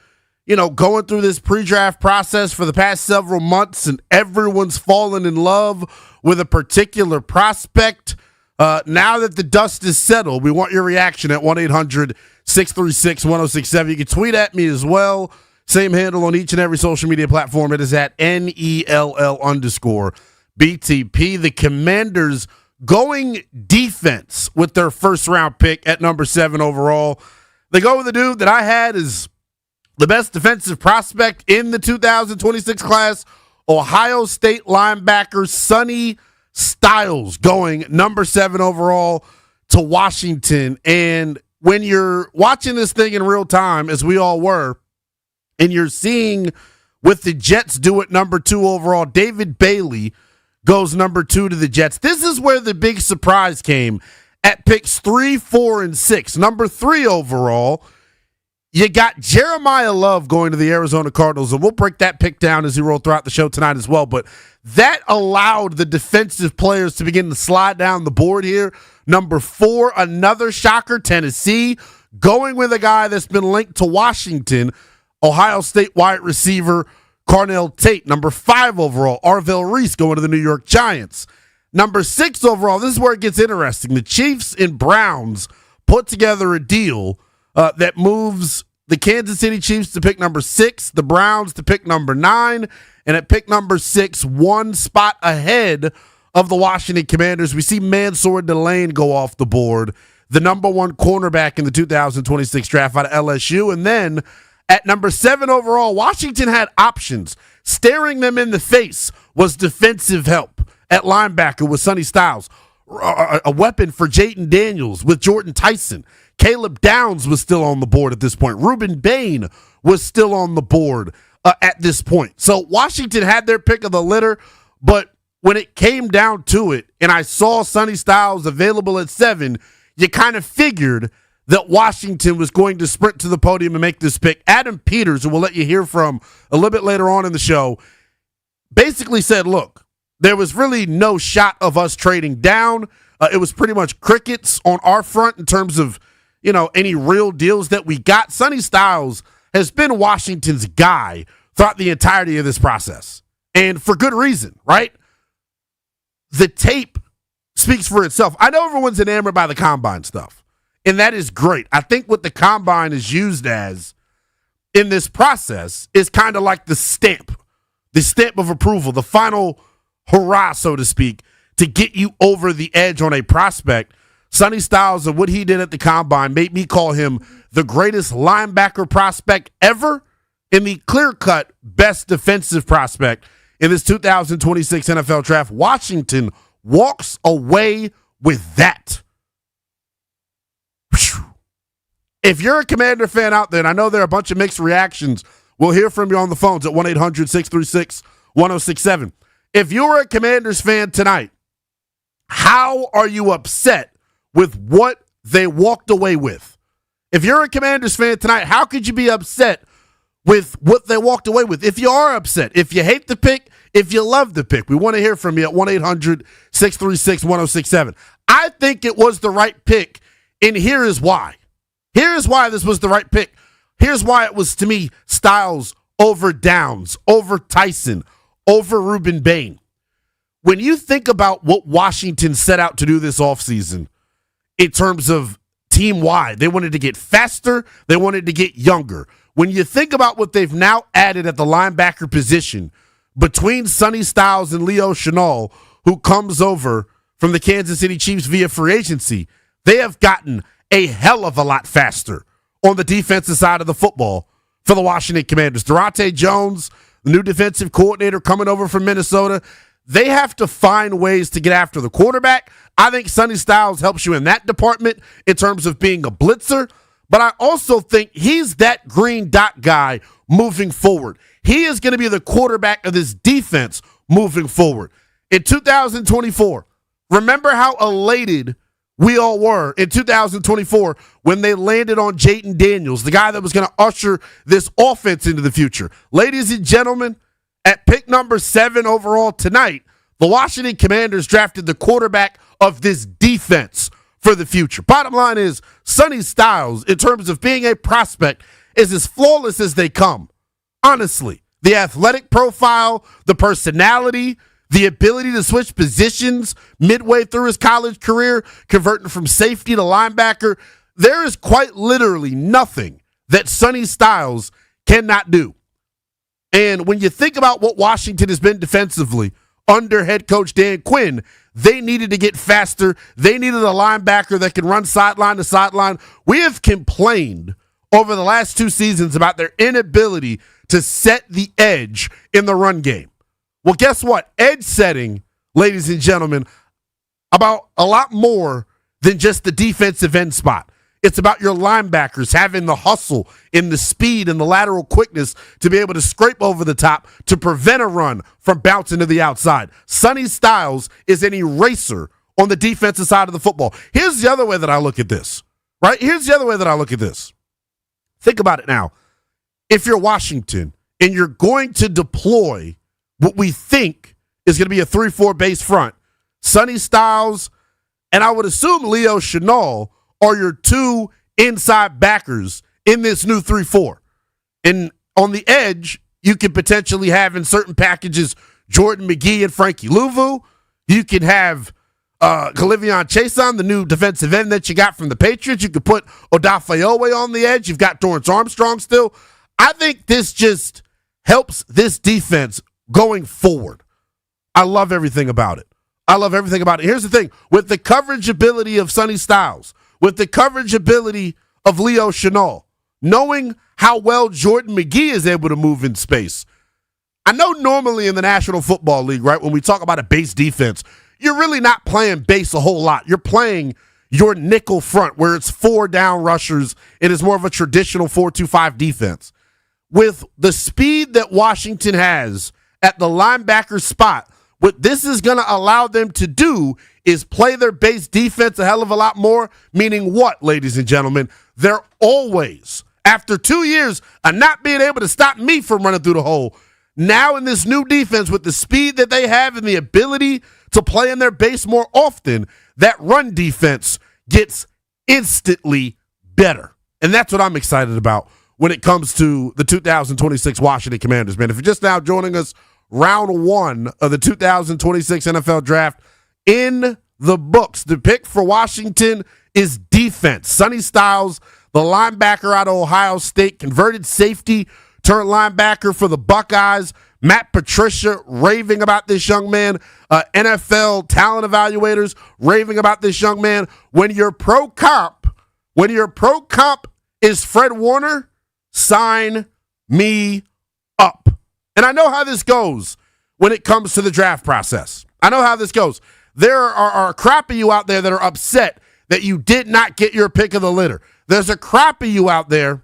going through this pre-draft process for the past several months, and everyone's fallen in love with a particular prospect. Now that the dust is settled, we want your reaction at 1-800-636-1067. You can tweet at me as well. Same handle on each and every social media platform. It is at NELL_BTP. The Commanders going defense with their first-round pick at number 7 overall. They go with the dude that I had as the best defensive prospect in the 2026 class, Ohio State linebacker Sonny Styles, going number 7 overall to Washington. And when you're watching this thing in real time, as we all were, and you're seeing with the Jets do it number 2 overall, David Bailey goes number 2 to the Jets. This is where the big surprise came at picks 3, 4, and 6. Number 3 overall, you got Jeremiah Love going to the Arizona Cardinals, and we'll break that pick down as we roll throughout the show tonight as well. But that allowed the defensive players to begin to slide down the board here. Number 4, another shocker, Tennessee, going with a guy that's been linked to Washington, Ohio State wide receiver Carnell Tate. Number 5 overall, Arvell Reese going to the New York Giants. Number 6 overall, this is where it gets interesting. The Chiefs and Browns put together a deal that moves the Kansas City Chiefs to pick number 6, the Browns to pick number 9, and at pick number 6, one spot ahead of the Washington Commanders, we see Mansour Delane go off the board, the number 1 cornerback in the 2026 draft out of LSU. And then at number 7 overall, Washington had options. Staring them in the face was defensive help at linebacker with Sonny Styles, a weapon for Jayden Daniels with Jordan Tyson. Caleb Downs was still on the board at this point. Reuben Bain was still on the board at this point. So Washington had their pick of the litter, but when it came down to it, and I saw Sonny Styles available at 7, you kind of figured that Washington was going to sprint to the podium and make this pick. Adam Peters, who we'll let you hear from a little bit later on in the show, basically said, look, there was really no shot of us trading down. It was pretty much crickets on our front in terms of, any real deals that we got. Sonny Styles has been Washington's guy throughout the entirety of this process. And for good reason, right? The tape speaks for itself. I know everyone's enamored by the combine stuff, and that is great. I think what the combine is used as in this process is kind of like the stamp of approval, the final hurrah, so to speak, to get you over the edge on a prospect. Sonny Styles and what he did at the combine made me call him the greatest linebacker prospect ever and the clear-cut best defensive prospect in this 2026 NFL Draft. Washington walks away with that. Whew. If you're a Commander fan out there, and I know there are a bunch of mixed reactions, we'll hear from you on the phones at 1-800-636-1067. If you're a Commanders fan tonight, how are you upset with what they walked away with? If you're a Commanders fan tonight, how could you be upset with what they walked away with? If you are upset, if you hate the pick, if you love the pick, we want to hear from you at 1-800-636-1067. I think it was the right pick, and here is why. Here is why this was the right pick. Here's why it was, to me, Styles over Downs, over Tyson, over Reuben Bain. When you think about what Washington set out to do this offseason in terms of team-wide, they wanted to get faster, they wanted to get younger. When you think about what they've now added at the linebacker position between Sonny Styles and Leo Chenal, who comes over from the Kansas City Chiefs via free agency, they have gotten a hell of a lot faster on the defensive side of the football for the Washington Commanders. Durante Jones, the new defensive coordinator coming over from Minnesota, they have to find ways to get after the quarterback. I think Sonny Styles helps you in that department in terms of being a blitzer, but I also think he's that green dot guy moving forward. He is going to be the quarterback of this defense moving forward. in 2024. Remember how elated we all were in 2024 when they landed on Jayden Daniels, the guy that was going to usher this offense into the future. Ladies and gentlemen, at pick number 7 overall tonight, the Washington Commanders drafted the quarterback of this defense for the future. Bottom line is, Sonny Styles, in terms of being a prospect, is as flawless as they come. Honestly, the athletic profile, the personality, the ability to switch positions midway through his college career, converting from safety to linebacker, there is quite literally nothing that Sonny Styles cannot do. And when you think about what Washington has been defensively under head coach Dan Quinn, they needed to get faster. They needed a linebacker that can run sideline to sideline. We have complained over the last 2 seasons about their inability to set the edge in the run game. Well, guess what? Edge setting, ladies and gentlemen, about a lot more than just the defensive end spot. It's about your linebackers having the hustle and the speed and the lateral quickness to be able to scrape over the top to prevent a run from bouncing to the outside. Sonny Styles is an eraser on the defensive side of the football. Here's the other way that I look at this, right? Here's the other way that I look at this. Think about it now. If you're Washington and you're going to deploy what we think is going to be a 3-4 base front, Sonny Styles and I would assume Leo Chenal are your 2 inside backers in this new 3-4. And on the edge, you could potentially have in certain packages Jordan McGee and Frankie Louvu. You could have Kalivion Chason, the new defensive end that you got from the Patriots. You could put Odafe on the edge. You've got Dorrance Armstrong still. I think this just helps this defense going forward. I love everything about it. Here's the thing. With the coverage ability of Sonny Styles, with the coverage ability of Leo Chenal, knowing how well Jordan McGee is able to move in space. I know normally in the National Football League, right, when we talk about a base defense, you're really not playing base a whole lot. You're playing your nickel front where it's 4 down rushers. It is more of a traditional 4-2-5 defense. With the speed that Washington has at the linebacker spot, what this is going to allow them to do is play their base defense a hell of a lot more, meaning what, ladies and gentlemen? They're always, after 2 years of not being able to stop me from running through the hole, now in this new defense with the speed that they have and the ability to play in their base more often, that run defense gets instantly better. And that's what I'm excited about when it comes to the 2026 Washington Commanders, man. If you're just now joining us, round 1 of the 2026 NFL Draft in the books. The pick for Washington is defense. Sonny Styles, the linebacker out of Ohio State, converted safety, turned linebacker for the Buckeyes. Matt Patricia raving about this young man. NFL talent evaluators raving about this young man. When your pro comp is Fred Warner, sign me up. And I know how this goes when it comes to the draft process. I know how this goes. There are a crop of you out there that are upset that you did not get your pick of the litter. There's a crop of you out there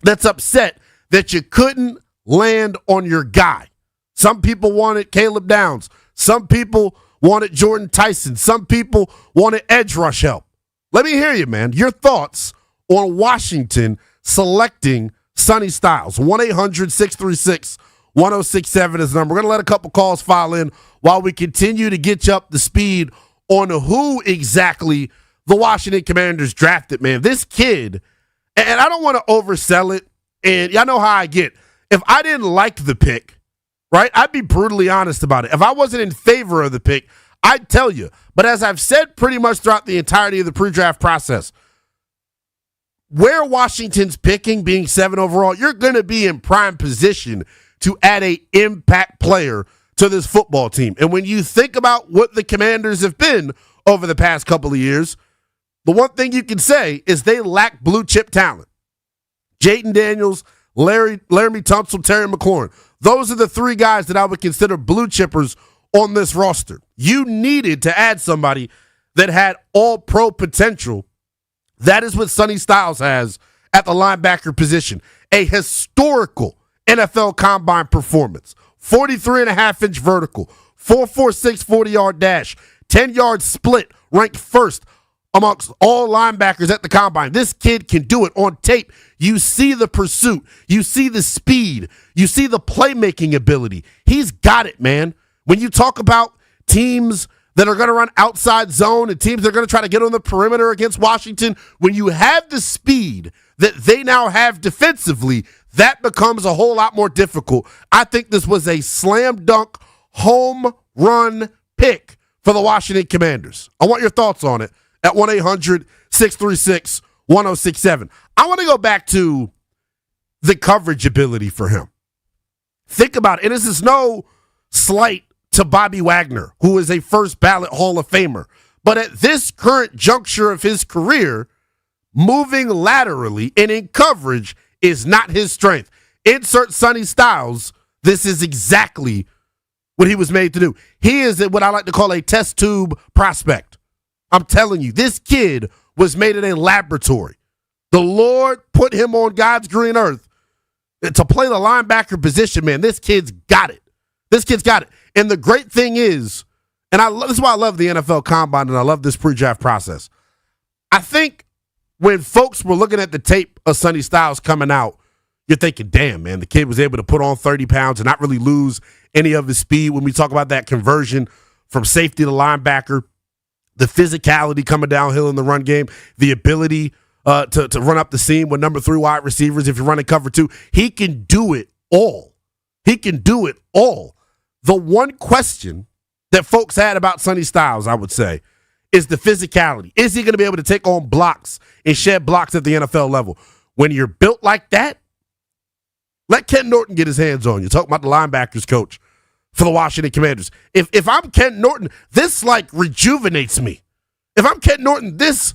that's upset that you couldn't land on your guy. Some people wanted Caleb Downs. Some people wanted Jordan Tyson. Some people wanted edge rush help. Let me hear you, man. Your thoughts on Washington selecting Sonny Styles. 1-800-636-1067 is the number. We're going to let a couple calls file in while we continue to get you up to speed on who exactly the Washington Commanders drafted, man. This kid, and I don't want to oversell it, and y'all know how I get. If I didn't like the pick, right, I'd be brutally honest about it. If I wasn't in favor of the pick, I'd tell you. But as I've said pretty much throughout the entirety of the pre-draft process, where Washington's picking, being 7 overall, you're going to be in prime position to add a impact player to this football team. And when you think about what the Commanders have been over the past couple of years, the one thing you can say is they lack blue chip talent. Jayden Daniels, Laramie Tunsil, Terry McLaurin. Those are the 3 guys that I would consider blue chippers on this roster. You needed to add somebody that had all pro potential. That is what Sonny Styles has at the linebacker position. A historical NFL combine performance. 43.5-inch vertical, 4.46 40-yard dash, 10-yard split, ranked first amongst all linebackers at the combine. This kid can do it on tape. You see the pursuit. You see the speed. You see the playmaking ability. He's got it, man. When you talk about teams that are going to run outside zone and teams that are going to try to get on the perimeter against Washington, when you have the speed that they now have defensively, that becomes a whole lot more difficult. I think this was a slam dunk home run pick for the Washington Commanders. I want your thoughts on it at 1-800-636-1067. I want to go back to the coverage ability for him. Think about it. And this is no slight to Bobby Wagner, who is a first ballot Hall of Famer. But at this current juncture of his career, moving laterally and in coverage is not his strength. Insert Sonny Styles. This is exactly what he was made to do. He is what I like to call a test tube prospect. I'm telling you, this kid was made in a laboratory. The Lord put him on God's green earth to play the linebacker position, man. This kid's got it. This kid's got it. And the great thing is, and this is why I love the NFL Combine and I love this pre-draft process. I think when folks were looking at the tape of Sonny Styles coming out, you're thinking, damn, man, the kid was able to put on 30 pounds and not really lose any of his speed. When we talk about that conversion from safety to linebacker, the physicality coming downhill in the run game, the ability to run up the seam with number 3 wide receivers if you're running cover 2. He can do it all. He can do it all. The one question that folks had about Sonny Styles, I would say, is the physicality. Is he going to be able to take on blocks and shed blocks at the NFL level? When you're built like that, let Ken Norton get his hands on you. Talking about the linebackers coach for the Washington Commanders. If I'm Ken Norton, this like rejuvenates me. If I'm Ken Norton, this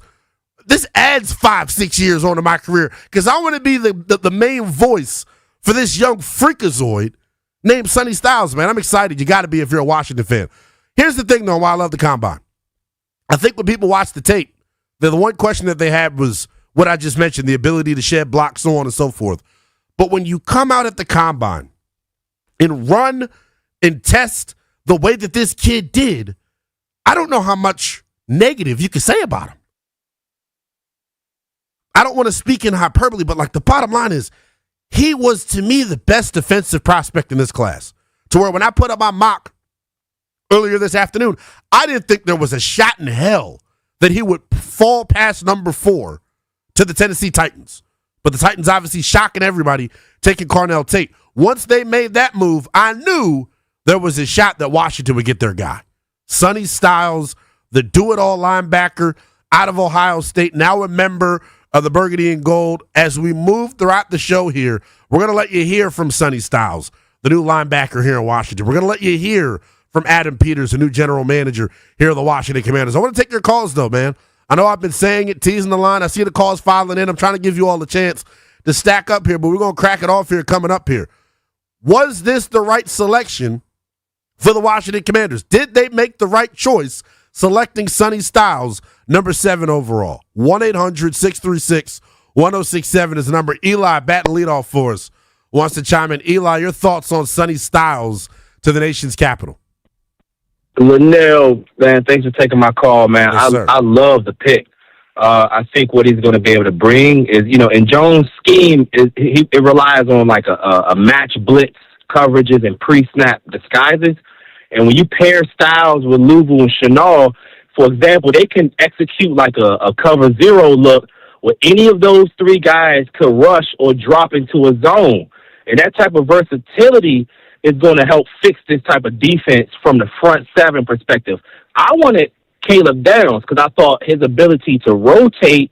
adds 5-6 years onto my career because I want to be the main voice for this young freakazoid named Sonny Styles, man. I'm excited. You got to be if you're a Washington fan. Here's the thing, though, why I love the Combine. I think when people watch the tape, the one question that they had was what I just mentioned, the ability to shed blocks, so on and so forth. But when you come out at the Combine and run and test the way that this kid did, I don't know how much negative you can say about him. I don't want to speak in hyperbole, but like the bottom line is he was, to me, the best defensive prospect in this class. To where when I put up my mock earlier this afternoon, I didn't think there was a shot in hell that he would fall past number 4 to the Tennessee Titans. But the Titans obviously shocking everybody, taking Carnell Tate. Once they made that move, I knew there was a shot that Washington would get their guy. Sonny Styles, the do-it-all linebacker out of Ohio State, now a member of the Burgundy and Gold. As we move throughout the show here, we're going to let you hear from Sonny Styles, the new linebacker here in Washington. We're going to let you hear from Adam Peters, the new general manager here at the Washington Commanders. I want to take your calls, though, man. I know I've been saying it, teasing the line. I see the calls filing in. I'm trying to give you all a chance to stack up here, but we're going to crack it off here coming up here. Was this the right selection for the Washington Commanders? Did they make the right choice selecting Sonny Styles, number 7 overall? 1-800-636-1067 is the number. Eli, batting leadoff for us, wants to chime in. Eli, your thoughts on Sonny Styles to the nation's capital? Lynnell, man, thanks for taking my call, man. Yes, I love the pick. I think what he's going to be able to bring is, in Jones' scheme, it relies on like a match blitz coverages and pre-snap disguises. And when you pair Styles with Louvu and Chenal, for example, they can execute like a cover 0 look where any of those 3 guys could rush or drop into a zone. And that type of versatility is going to help fix this type of defense from the front 7 perspective. I wanted Caleb Downs because I thought his ability to rotate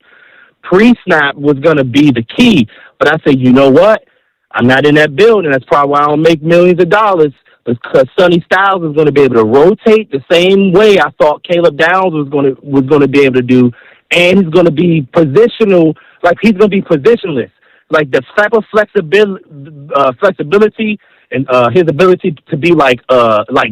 pre-snap was going to be the key. But I said, you know what? I'm not in that building. That's probably why I don't make millions of dollars, because Sonny Styles is going to be able to rotate the same way I thought Caleb Downs was going to be able to do, and he's going to be positional, like he's going to be positionless. Like the type of flexibility and his ability to be like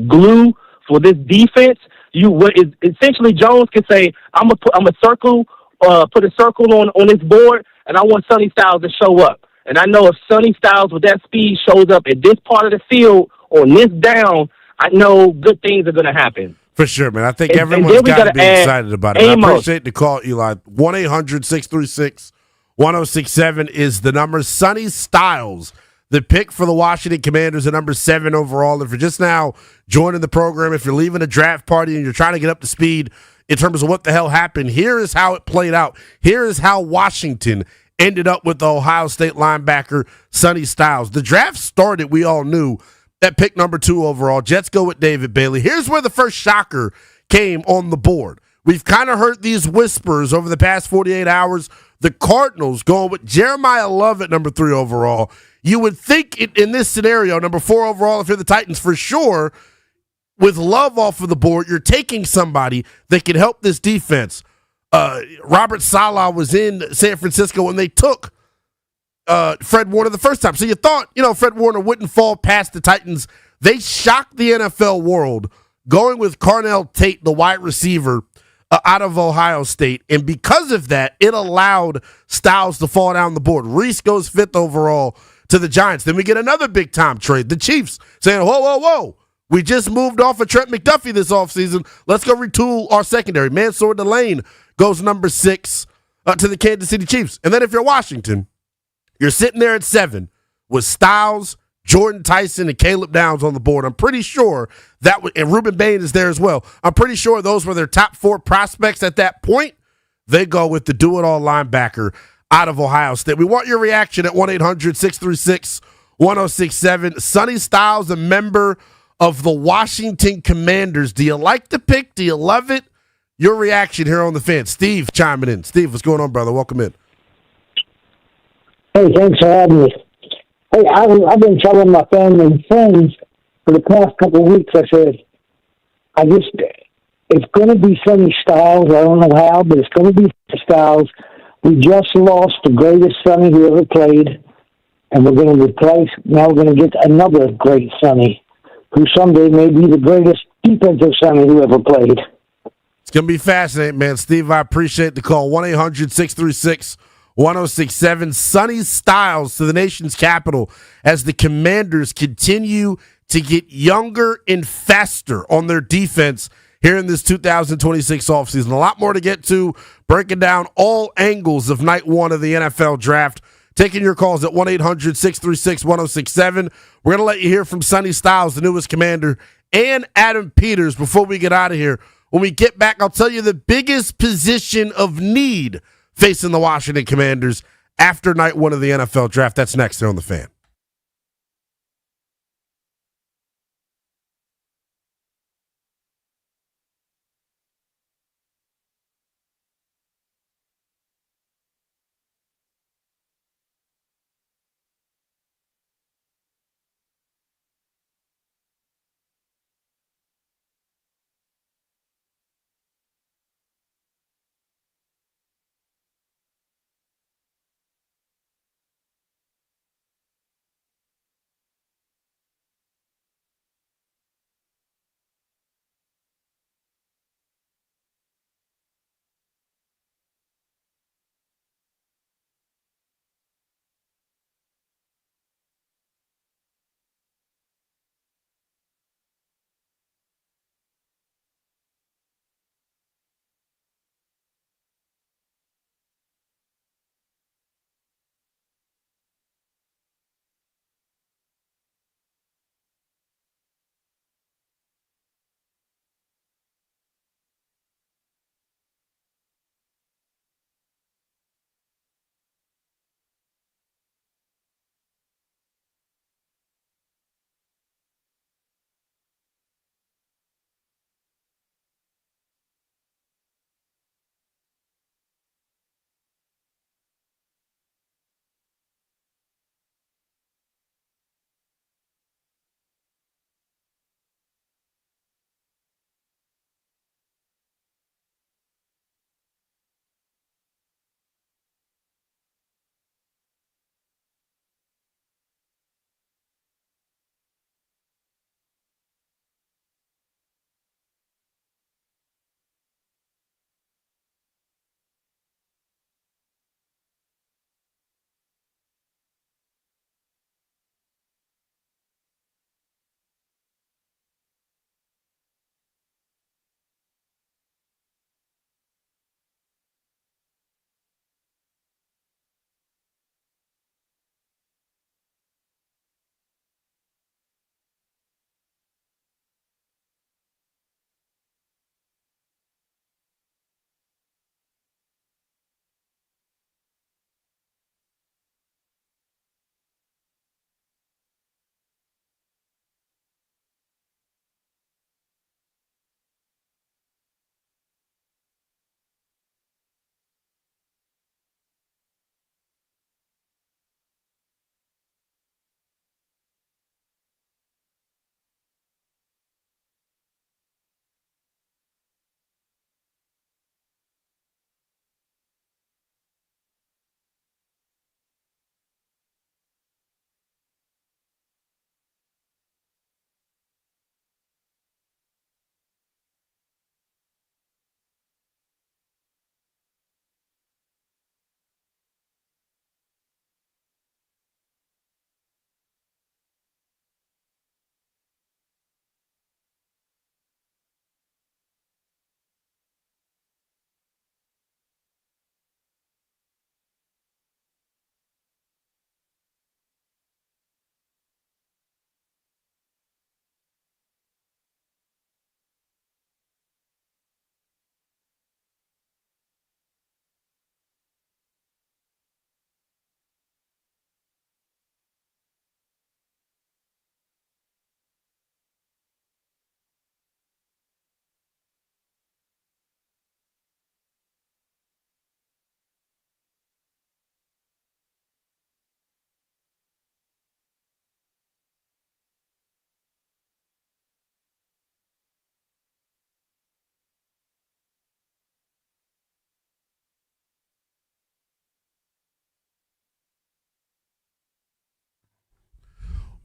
glue for this defense. Essentially Jones can say, I'm a circle, put a circle on this board, and I want Sonny Styles to show up. And I know if Sonny Styles with that speed shows up at this part of the field on this down, I know good things are going to happen. For sure, man. I think And everyone's then we got to gotta be add excited about it. And I Amos. appreciate the call, Eli. 1-800-636-1067 is the number. Sonny Styles, the pick for the Washington Commanders at number 7 overall. If you're just now joining the program, if you're leaving a draft party and you're trying to get up to speed in terms of what the hell happened, here is how it played out. Here is how Washington ended up with the Ohio State linebacker, Sonny Styles. The draft started, we all knew, at pick number 2 overall. Jets go with David Bailey. Here's where the first shocker came on the board. We've kind of heard these whispers over the past 48 hours. The Cardinals going with Jeremiah Love at number 3 overall. You would think in this scenario, number 4 overall, if you're the Titans, for sure, with Love off of the board, you're taking somebody that can help this defense. Robert Saleh was in San Francisco when they took Fred Warner the first time. So you thought, Fred Warner wouldn't fall past the Titans. They shocked the NFL world going with Carnell Tate, the wide receiver out of Ohio State. And because of that, it allowed Styles to fall down the board. Reese goes 5th overall to the Giants. Then we get another big-time trade. The Chiefs saying, whoa, whoa, whoa. We just moved off of Trent McDuffie this offseason. Let's go retool our secondary. Mansour Delane goes number 6 to the Kansas City Chiefs. And then if you're Washington, you're sitting there at 7 with Styles, Jordan Tyson, and Caleb Downs on the board. I'm pretty sure and Ruben Bain is there as well. I'm pretty sure those were their top 4 prospects at that point. They go with the do-it-all linebacker out of Ohio State. We want your reaction at 1-800-636-1067. Sonny Styles, a member of the Washington Commanders. Do you like the pick? Do you love it? Your reaction here on the Fan. Steve chiming in. Steve, what's going on, brother? Welcome in. Hey, thanks for having me. Hey, I've been telling my family and friends for the past couple of weeks, I said, it's going to be Sonny Styles. I don't know how, but it's going to be Styles. We just lost the greatest Sonny who ever played, and we're going to now we're going to get another great Sonny, who someday may be the greatest defensive Sonny who ever played. It's going to be fascinating, man. Steve, I appreciate the call. 1-800-636-1067. Sonny Styles to the nation's capital as the Commanders continue to get younger and faster on their defense here in this 2026 offseason. A lot more to get to, breaking down all angles of night 1 of the NFL draft. Taking your calls at 1-800-636-1067. We're going to let you hear from Sonny Styles, the newest Commander, and Adam Peters before we get out of here. When we get back, I'll tell you the biggest position of need facing the Washington Commanders after night 1 of the NFL draft. That's next here on The Fan.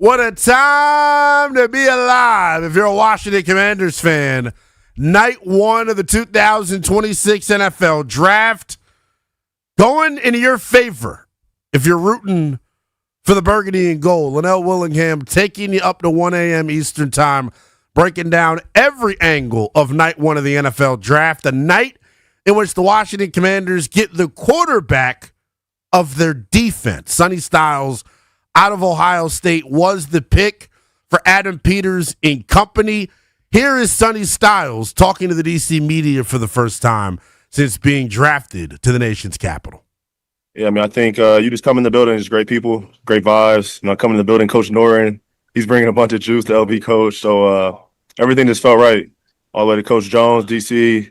What a time to be alive if you're a Washington Commanders fan. Night one of the 2026 NFL Draft going in your favor if you're rooting for the burgundy and gold. Lynnell Willingham taking you up to 1 a.m. Eastern time, breaking down every angle of night one of the NFL Draft, the night in which the Washington Commanders get the quarterback of their defense. Sonny Styles out of Ohio State was the pick for Adam Peters and company. Here is Sonny Styles talking to the DC media for the first time since being drafted to the nation's capital. Yeah, I mean, I think you just come in the building, just great people, great vibes. Coming in the building, Coach Norton, he's bringing a bunch of juice to LB Coach. So everything just felt right. All the way to Coach Jones, DC,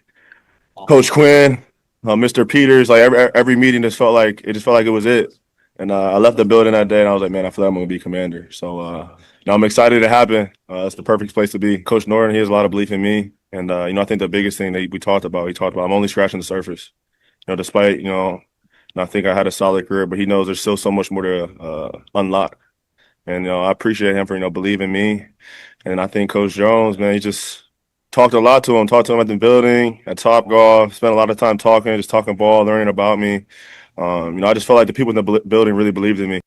Coach Quinn, Mr. Peters. Like every meeting just felt like it was it. And I left the building that day, and I was like, man, I feel like I'm going to be commander. So, I'm excited it happened. It's the perfect place to be. Coach Norton, he has a lot of belief in me. And, I think the biggest thing that he talked about, I'm only scratching the surface. Despite, I think I had a solid career, but he knows there's still so much more to unlock. And, I appreciate him for, believing me. And I think Coach Jones, man, he just talked a lot to him, talked to him at the building, at Topgolf, spent a lot of time talking, just talking ball, learning about me. I just felt like the people in the building really believed in me.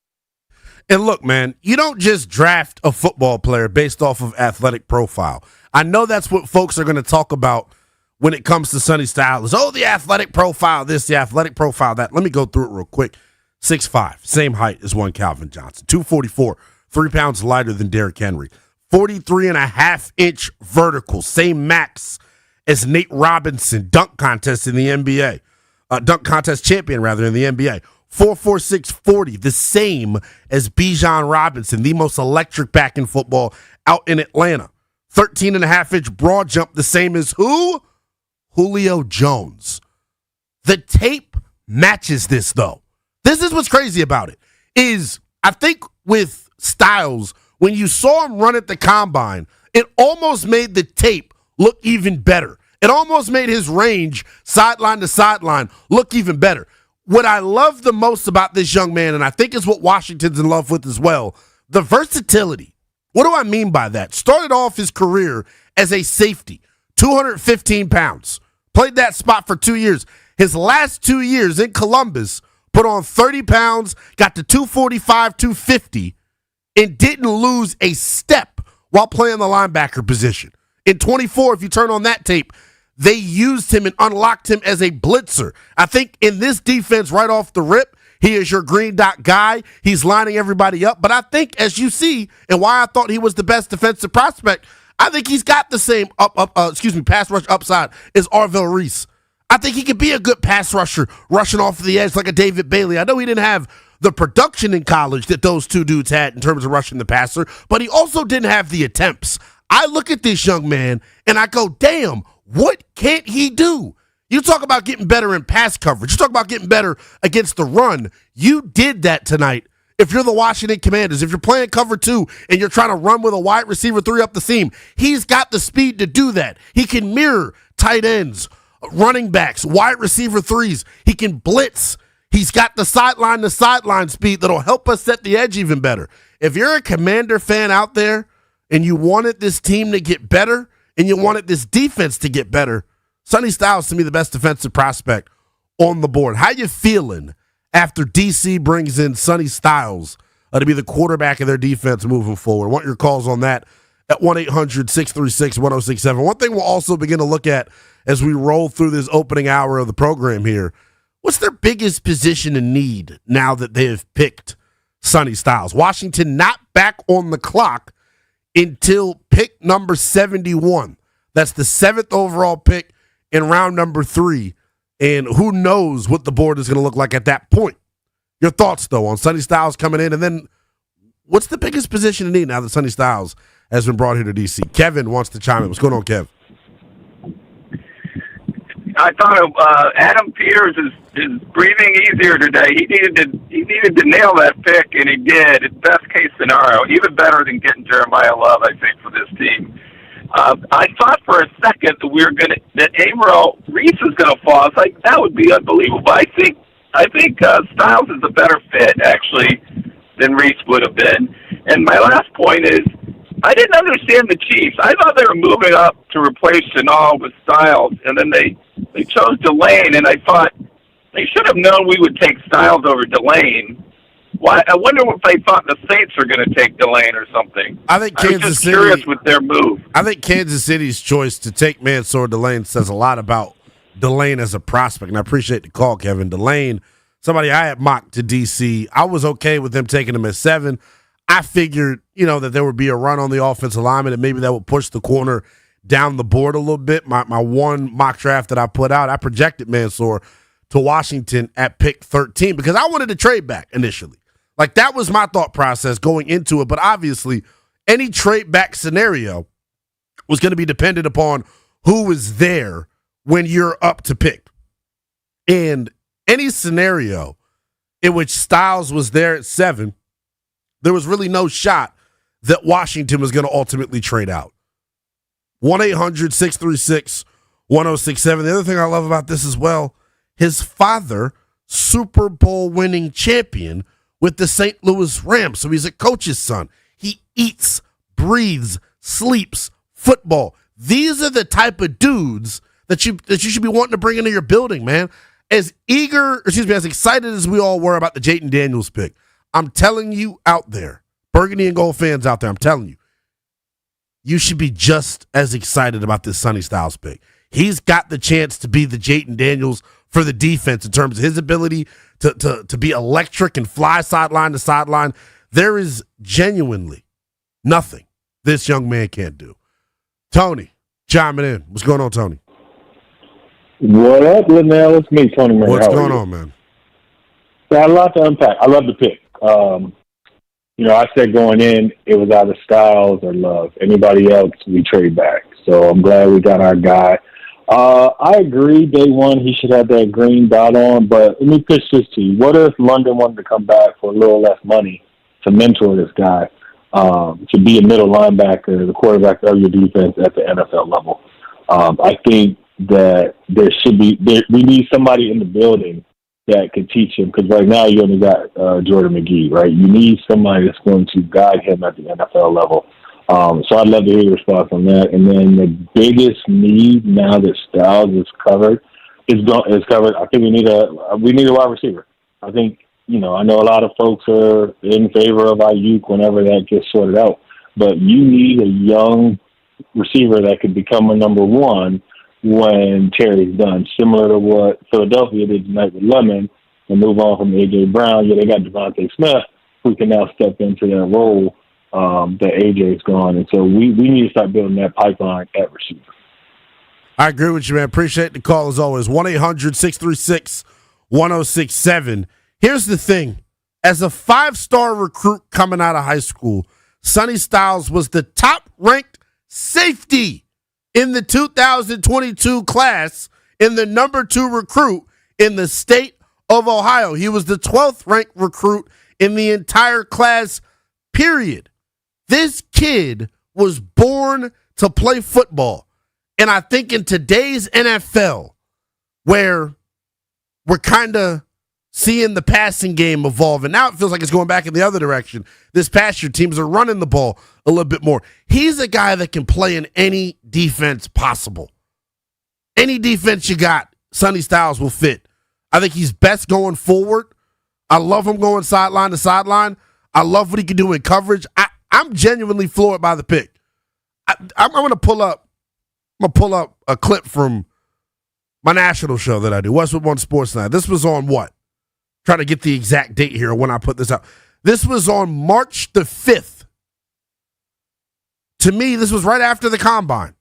And look, man, you don't just draft a football player based off of athletic profile. I know that's what folks are going to talk about when it comes to Sonny Styles. Oh, the athletic profile this, the athletic profile that. Let me go through it real quick. 6'5", same height as one Calvin Johnson. 244, 3 pounds lighter than Derrick Henry. 43.5-inch vertical, same max as Nate Robinson, dunk contest in the NBA. Dunk contest champion, rather, in the NBA. 4.46 40, the same as Bijan Robinson, the most electric back in football out in Atlanta. 13.5-inch broad jump, the same as who? Julio Jones. The tape matches this, though. This is what's crazy about it, is I think with Styles, when you saw him run at the combine, it almost made the tape look even better. It almost made his range, sideline to sideline, look even better. What I love the most about this young man, and I think is what Washington's in love with as well, the versatility. What do I mean by that? Started off his career as a safety, 215 pounds. Played that spot for 2 years. His last 2 years in Columbus, put on 30 pounds, got to 245, 250, and didn't lose a step while playing the linebacker position. In 24, if you turn on that tape, they used him and unlocked him as a blitzer. I think in this defense right off the rip, he is your green dot guy. He's lining everybody up. But I think, as you see, and why I thought he was the best defensive prospect, I think he's got the same pass rush upside as Arvell Reese. I think he could be a good pass rusher, rushing off the edge like a David Bailey. I know he didn't have the production in college that those two dudes had in terms of rushing the passer, but he also didn't have the attempts. I look at this young man, and I go, damn, what can't he do? You talk about getting better in pass coverage. You talk about getting better against the run. You did that tonight. If you're the Washington Commanders, if you're playing cover 2 and you're trying to run with a wide receiver 3 up the seam, he's got the speed to do that. He can mirror tight ends, running backs, wide receiver 3s. He can blitz. He's got the sideline to sideline speed that'll help us set the edge even better. If you're a Commander fan out there and you wanted this team to get better and you wanted this defense to get better, Sonny Styles, to me, the best defensive prospect on the board. How you feeling after DC brings in Sonny Styles to be the quarterback of their defense moving forward? I want your calls on that at 1-800-636-1067. One thing we'll also begin to look at as we roll through this opening hour of the program here, what's their biggest position in need now that they have picked Sonny Styles? Washington not back on the clock until pick number 71. That's the 7th overall pick in round number 3. And who knows what the board is going to look like at that point. Your thoughts, though, on Sonny Styles coming in, and then what's the biggest position in need now that Sonny Styles has been brought here to D.C.? Kevin wants to chime in. What's going on, Kev? I thought Adam Peters is breathing easier today. He needed to nail that pick, and he did. It's best case scenario, even better than getting Jeremiah Love, I think, for this team. I thought for a second that that Amarill Reese was going to fall. I was like, that would be unbelievable. I think Styles is a better fit actually than Reese would have been. And my last point is, I didn't understand the Chiefs. I thought they were moving up to replace Chanel with Styles, and then they chose Delane, and I thought they should have known we would take Styles over Delane. Why? I wonder if they thought the Saints were going to take Delane or something. I think was just curious with their move. I think Kansas City's choice to take Mansour Delane says a lot about Delane as a prospect, and I appreciate the call, Kevin. Delane, somebody I had mocked to D.C. I was okay with them taking him at 7. I figured, that there would be a run on the offensive lineman and maybe that would push the corner down the board a little bit. My one mock draft that I put out, I projected Mansour to Washington at pick 13 because I wanted to trade back initially. Like, that was my thought process going into it. But obviously, any trade back scenario was going to be dependent upon who was there when you're up to pick. And any scenario in which Styles was there at 7, there was really no shot that Washington was going to ultimately trade out. 1-800-636-1067. The other thing I love about this as well, his father, Super Bowl winning champion with the St. Louis Rams. So he's a coach's son. He eats, breathes, sleeps football. These are the type of dudes that you should be wanting to bring into your building, man. As excited as we all were about the Jayden Daniels pick, I'm telling you out there, Burgundy and Gold fans out there, I'm telling you, you should be just as excited about this Sonny Styles pick. He's got the chance to be the Jayden Daniels for the defense in terms of his ability to be electric and fly sideline to sideline. There is genuinely nothing this young man can't do. Tony, chiming in. What's going on, Tony? What up, Lynnell? It's me, Tony. What's going on, man? Got a lot to unpack. I love the pick. I said going in, it was either Styles or Love. Anybody else, we trade back. So I'm glad we got our guy. I agree, day one, he should have that green dot on, but let me pitch this to you. What if London wanted to come back for a little less money to mentor this guy, to be a middle linebacker, the quarterback of your defense at the NFL level? I think that we need somebody in the building that could teach him, because right now you only got Jordan McGee, right? You need somebody that's going to guide him at the NFL level. So I'd love to hear your response on that. And then the biggest need now that Styles is covered is covered. I think we need a wide receiver. I think, I know a lot of folks are in favor of Ayuk whenever that gets sorted out, but you need a young receiver that could become a number one when Terry's done, similar to what Philadelphia did tonight with Lemon and move on from A.J. Brown. Yeah, they got Devontae Smith, who can now step into that role that A.J.'s gone. And so we need to start building that pipeline at receiver. I agree with you, man. Appreciate the call as always. 1-800-636-1067. Here's the thing. As a 5-star recruit coming out of high school, Sonny Styles was the top-ranked safety in the 2022 class in the number 2 recruit in the state of Ohio. He was the 12th ranked recruit in the entire class, period. This kid was born to play football. And I think in today's NFL, where we're kind of seeing the passing game evolve, and now it feels like it's going back in the other direction. This past year, teams are running the ball a little bit more. He's a guy that can play in any defense possible. Any defense you got, Sonny Styles will fit. I think he's best going forward. I love him going sideline to sideline. I love what he can do in coverage. I'm genuinely floored by the pick. I'm going to pull up a clip from my national show that I do, Westwood One Sports Night. This was on what? Trying to get the exact date here when I put this out. This was on March the 5th. To me, this was right after the Combine.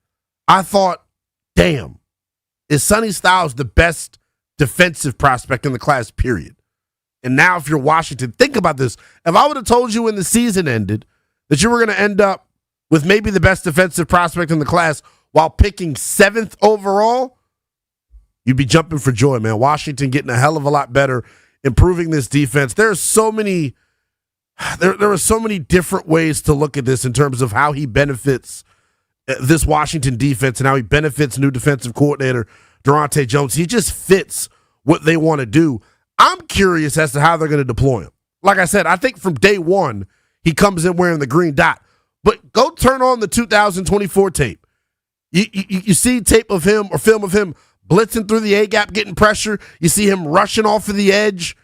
I thought, damn, is Sonny Styles the best defensive prospect in the class, period? And now if you're Washington, think about this. If I would have told you when the season ended that you were going to end up with maybe the best defensive prospect in the class while picking 7th overall, you'd be jumping for joy, man. Washington getting a hell of a lot better, improving this defense. There are so many different ways to look at this in terms of how he benefits this Washington defense and how he benefits new defensive coordinator Durante Jones. He just fits what they want to do. I'm curious as to how they're going to deploy him. Like I said, I think from day one, he comes in wearing the green dot. But go turn on the 2024 tape. You see tape of him or film of him blitzing through the A-gap, getting pressure. You see him rushing off of the edge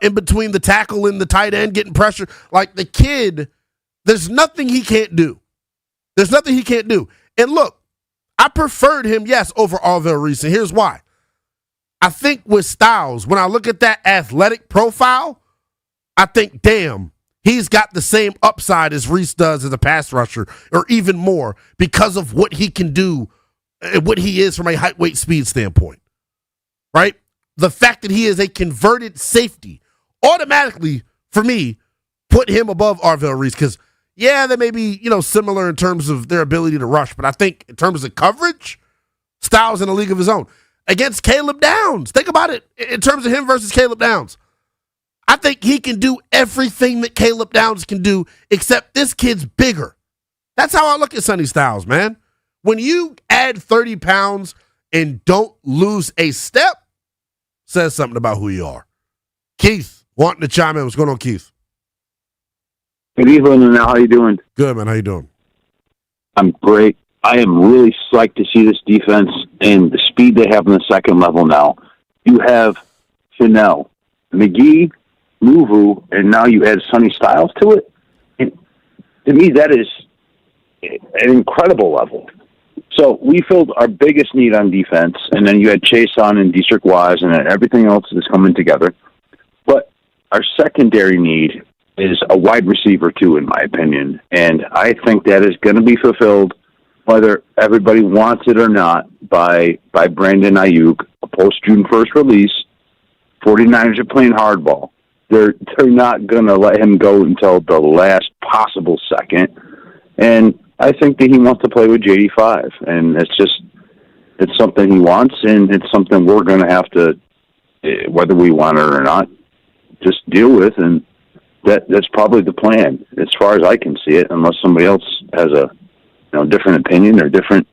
in between the tackle and the tight end, getting pressure. Like, the kid, there's nothing he can't do. There's nothing he can't do. And look, I preferred him, yes, over Arvell Reese, and here's why. I think with Styles, when I look at that athletic profile, I think, damn, he's got the same upside as Reese does as a pass rusher, or even more, because of what he can do and what he is from a height, weight, speed standpoint, right? The fact that he is a converted safety automatically, for me, put him above Arvell Reese, because, yeah, they may be, similar in terms of their ability to rush, but I think in terms of coverage, Styles in a league of his own. Against Caleb Downs, think about it in terms of him versus Caleb Downs. I think he can do everything that Caleb Downs can do, except this kid's bigger. That's how I look at Sonny Styles, man. When you add 30 pounds and don't lose a step, says something about who you are. Keith, wanting to chime in. What's going on, Keith? Good evening, Lynnell. How you doing? Good, man. How you doing? I'm great. I am really psyched to see this defense and the speed they have on the second level now. You have Lynnell, McGee, Luvu, and now you add Sonny Styles to it. And to me, that is an incredible level. So we filled our biggest need on defense, and then you had Chase on and Dietrich Wise, and then everything else is coming together. But our secondary need is a wide receiver, too, in my opinion. And I think that is going to be fulfilled, whether everybody wants it or not, by Brandon Ayuk, a post-June 1st release. 49ers are playing hardball. They're not going to let him go until the last possible second. And I think that he wants to play with JD5. And it's something he wants, and it's something we're going to have to, whether we want it or not, just deal with. And that's probably the plan, as far as I can see it, unless somebody else has a different opinion or different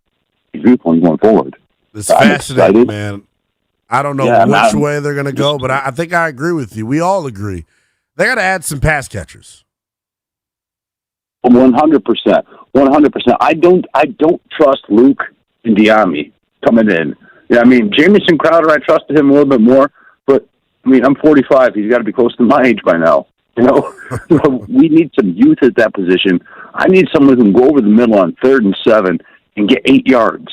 viewpoint going forward. It's fascinating, man. I don't know which way they're going to go, but I think I agree with you. We all agree. They got to add some pass catchers. 100%. 100%. I don't trust Luke and Diami coming in. Yeah, I mean, Jamison Crowder, I trusted him a little bit more, but, I mean, I'm 45. He's got to be close to my age by now. So we need some youth at that position. I need someone who can go over the middle on 3rd and 7 and get 8 yards.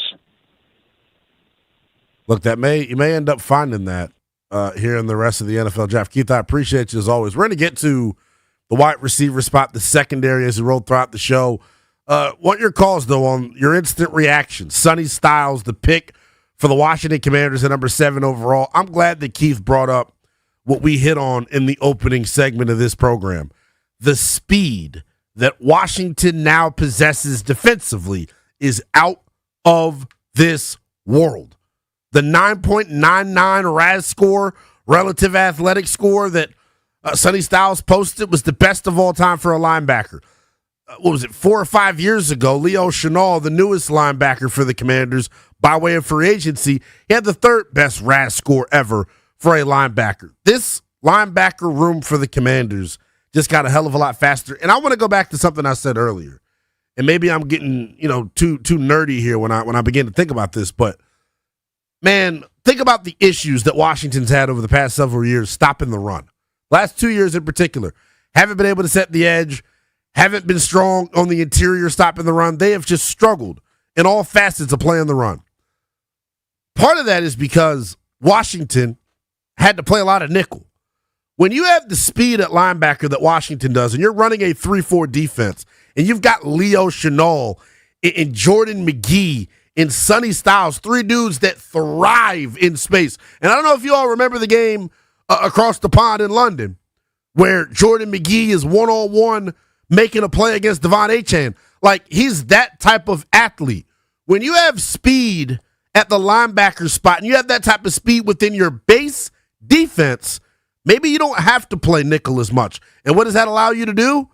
Look, you may end up finding that here in the rest of the NFL draft. Keith, I appreciate you as always. We're going to get to the wide receiver spot, the secondary, as we roll throughout the show. Want your calls, though, on your instant reaction. Sonny Styles, the pick for the Washington Commanders at number 7 overall. I'm glad that Keith brought up what we hit on in the opening segment of this program. The speed that Washington now possesses defensively is out of this world. The 9.99 RAS score, relative athletic score that Sonny Styles posted was the best of all time for a linebacker. What was it, 4 or 5 years ago, Leo Chenal, the newest linebacker for the Commanders, by way of free agency, he had the 3rd best RAS score ever for a linebacker. This linebacker room for the Commanders just got a hell of a lot faster. And I want to go back to something I said earlier. And maybe I'm getting, too nerdy here when I begin to think about this, but man, think about the issues that Washington's had over the past several years stopping the run. Last 2 years in particular, haven't been able to set the edge, haven't been strong on the interior stopping the run. They have just struggled in all facets of playing the run. Part of that is because Washington had to play a lot of nickel. When you have the speed at linebacker that Washington does, and you're running a 3-4 defense, and you've got Leo Chenal and Jordan McGee and Sonny Styles, 3 dudes that thrive in space. And I don't know if you all remember the game across the pond in London where Jordan McGee is one-on-one making a play against Devon Achane. Like, he's that type of athlete. When you have speed at the linebacker spot and you have that type of speed within your base defense, maybe you don't have to play nickel as much. And what does that allow you to do?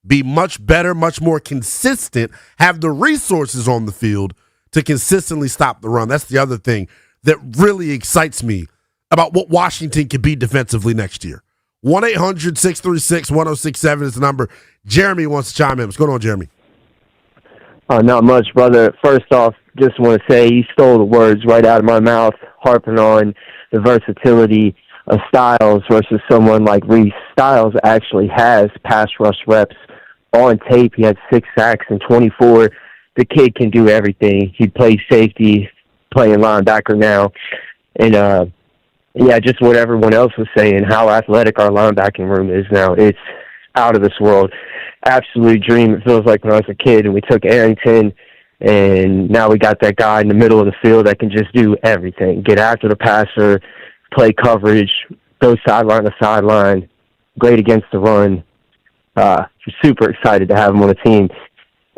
Be much better, much more consistent, have the resources on the field to consistently stop the run. That's the other thing that really excites me about what Washington could be defensively next year. 1-800-636-1067 is the number. Jeremy wants to chime in. What's going on, Jeremy? Not much, brother. First off, just want to say you stole the words right out of my mouth, harping on the versatility of Styles versus someone like Reese. Styles actually has pass rush reps on tape. He had 6 sacks in 24. The kid can do everything. He plays safety, playing linebacker now. And, just what everyone else was saying, how athletic our linebacking room is now. It's out of this world. Absolute dream. It feels like when I was a kid and we took Arrington, and now we got that guy in the middle of the field that can just do everything. Get after the passer, play coverage, go sideline to sideline, great against the run. Super excited to have him on the team.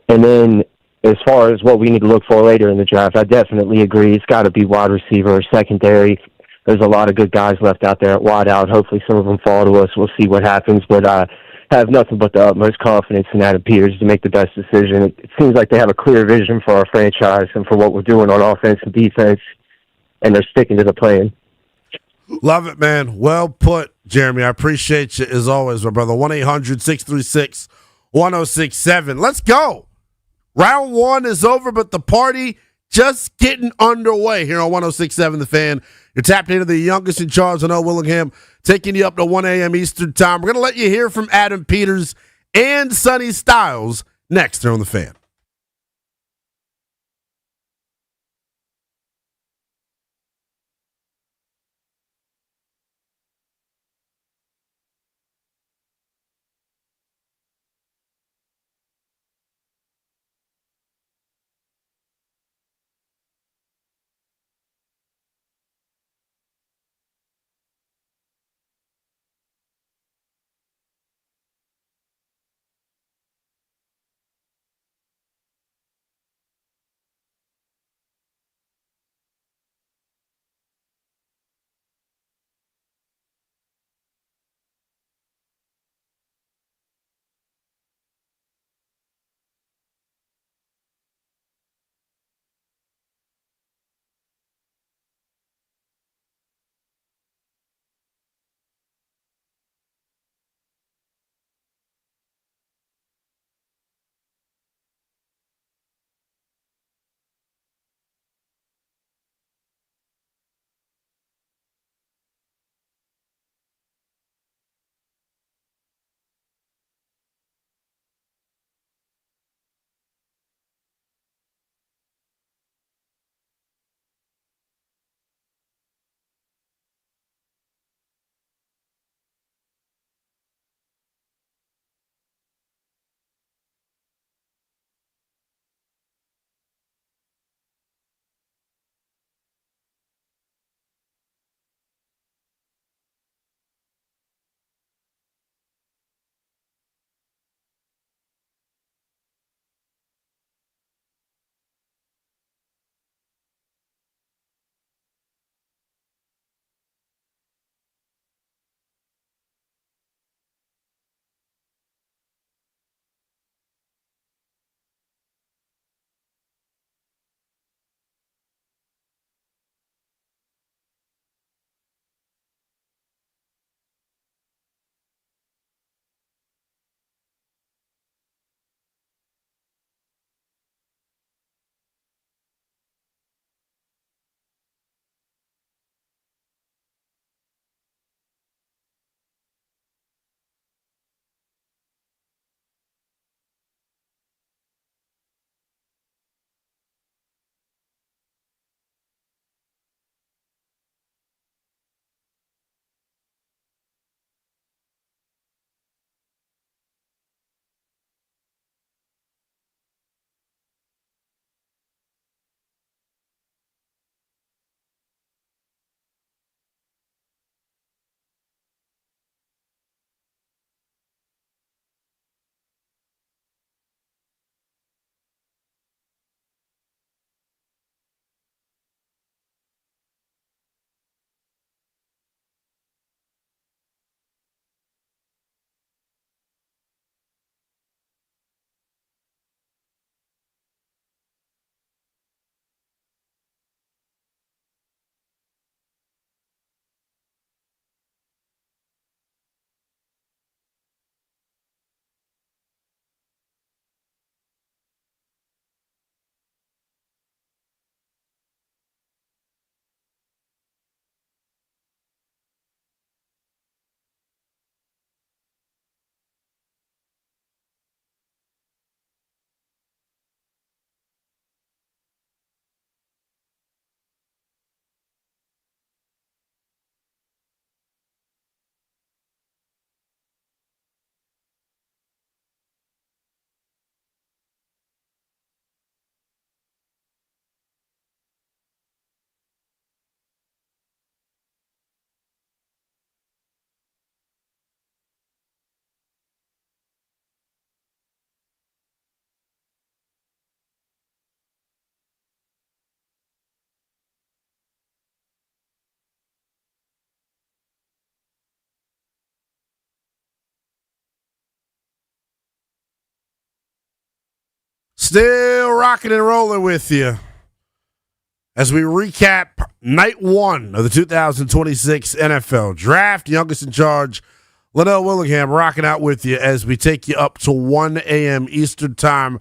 And then as far as what we need to look for later in the draft, I definitely agree. It's got to be wide receiver or secondary. There's a lot of good guys left out there at wide out. Hopefully some of them fall to us. We'll see what happens. But I have nothing but the utmost confidence in Adam Peters to make the best decision. It seems like they have a clear vision for our franchise and for what we're doing on offense and defense, and they're sticking to the plan. Love it, man. Well put, Jeremy. I appreciate you as always, my brother. 1-800-636-1067. Let's go. Round 1 is over, but the party just getting underway here on 106.7 The Fan. You're tapped into the youngest in charge. I know Willingham, taking you up to 1 a.m. Eastern time. We're going to let you hear from Adam Peters and Sonny Styles next here on The Fan. Still rocking and rolling with you as we recap night one of the 2026 NFL Draft. Youngest in charge, Lynnell Willingham, rocking out with you as we take you up to 1 a.m. Eastern Time.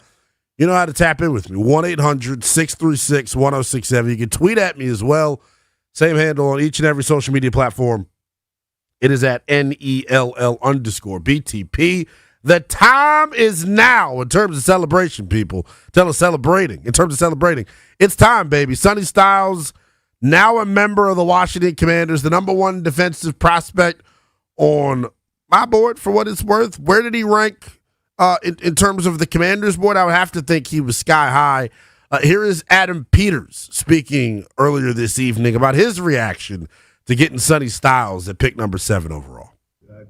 You know how to tap in with me, 1-800-636-1067. You can tweet at me as well. Same handle on each and every social media platform. It is at NELL_BTP. The time is now in terms of celebration, people. Celebrating. In terms of celebrating, it's time, baby. Sonny Styles, now a member of the Washington Commanders, the number one defensive prospect on my board for what it's worth. Where did he rank in terms of the Commanders board? I would have to think he was sky high. Here is Adam Peters speaking earlier this evening about his reaction to getting Sonny Styles at pick number 7 overall. I've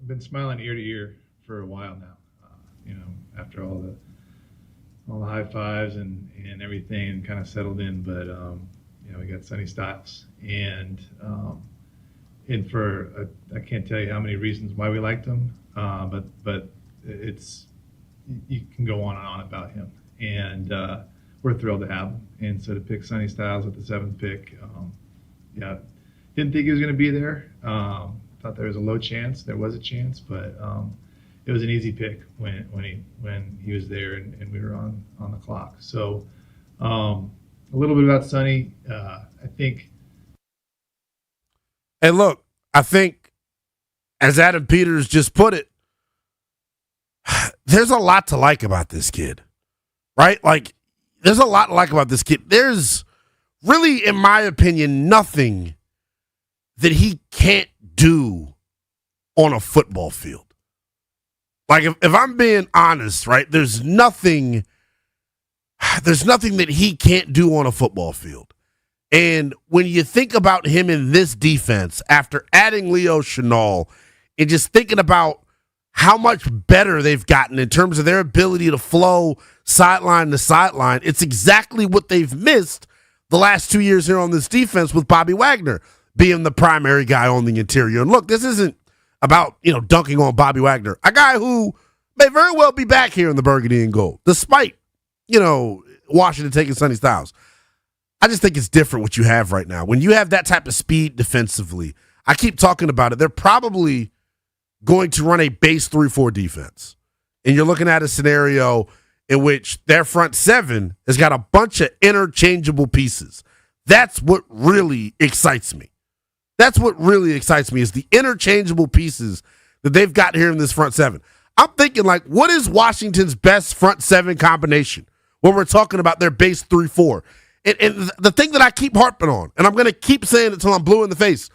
been smiling ear to ear for a while now, after all the high fives and everything, and kind of settled in. But we got Sonny Styles, and for I can't tell you how many reasons why we liked him, but it's, you can go on and on about him, and we're thrilled to have him. And so to pick Sonny Styles with the 7th pick, didn't think he was going to be there. Thought there was a low chance. There was a chance, but it was an easy pick when he was there and we were on the clock. So a little bit about Sonny, I think. And look, I think, as Adam Peters just put it, there's a lot to like about this kid, right? Like, there's a lot to like about this kid. There's really, in my opinion, nothing that he can't do on a football field. Like, if I'm being honest, right, there's nothing that he can't do on a football field. And when you think about him in this defense, after adding Leo Chenal, and just thinking about how much better they've gotten in terms of their ability to flow sideline to sideline, it's exactly what they've missed the last 2 years here on this defense with Bobby Wagner being the primary guy on the interior. And look, this isn't about, dunking on Bobby Wagner, a guy who may very well be back here in the burgundy and gold, despite, Washington taking Sonny Styles. I just think it's different what you have right now. When you have that type of speed defensively, I keep talking about it, they're probably going to run a base 3-4 defense. And you're looking at a scenario in which their front 7 has got a bunch of interchangeable pieces. That's what really excites me. That's what really excites me, is the interchangeable pieces that they've got here in this front 7. I'm thinking, what is Washington's best front 7 combination when we're talking about their base 3-4? And the thing that I keep harping on, and I'm going to keep saying it till I'm blue in the face,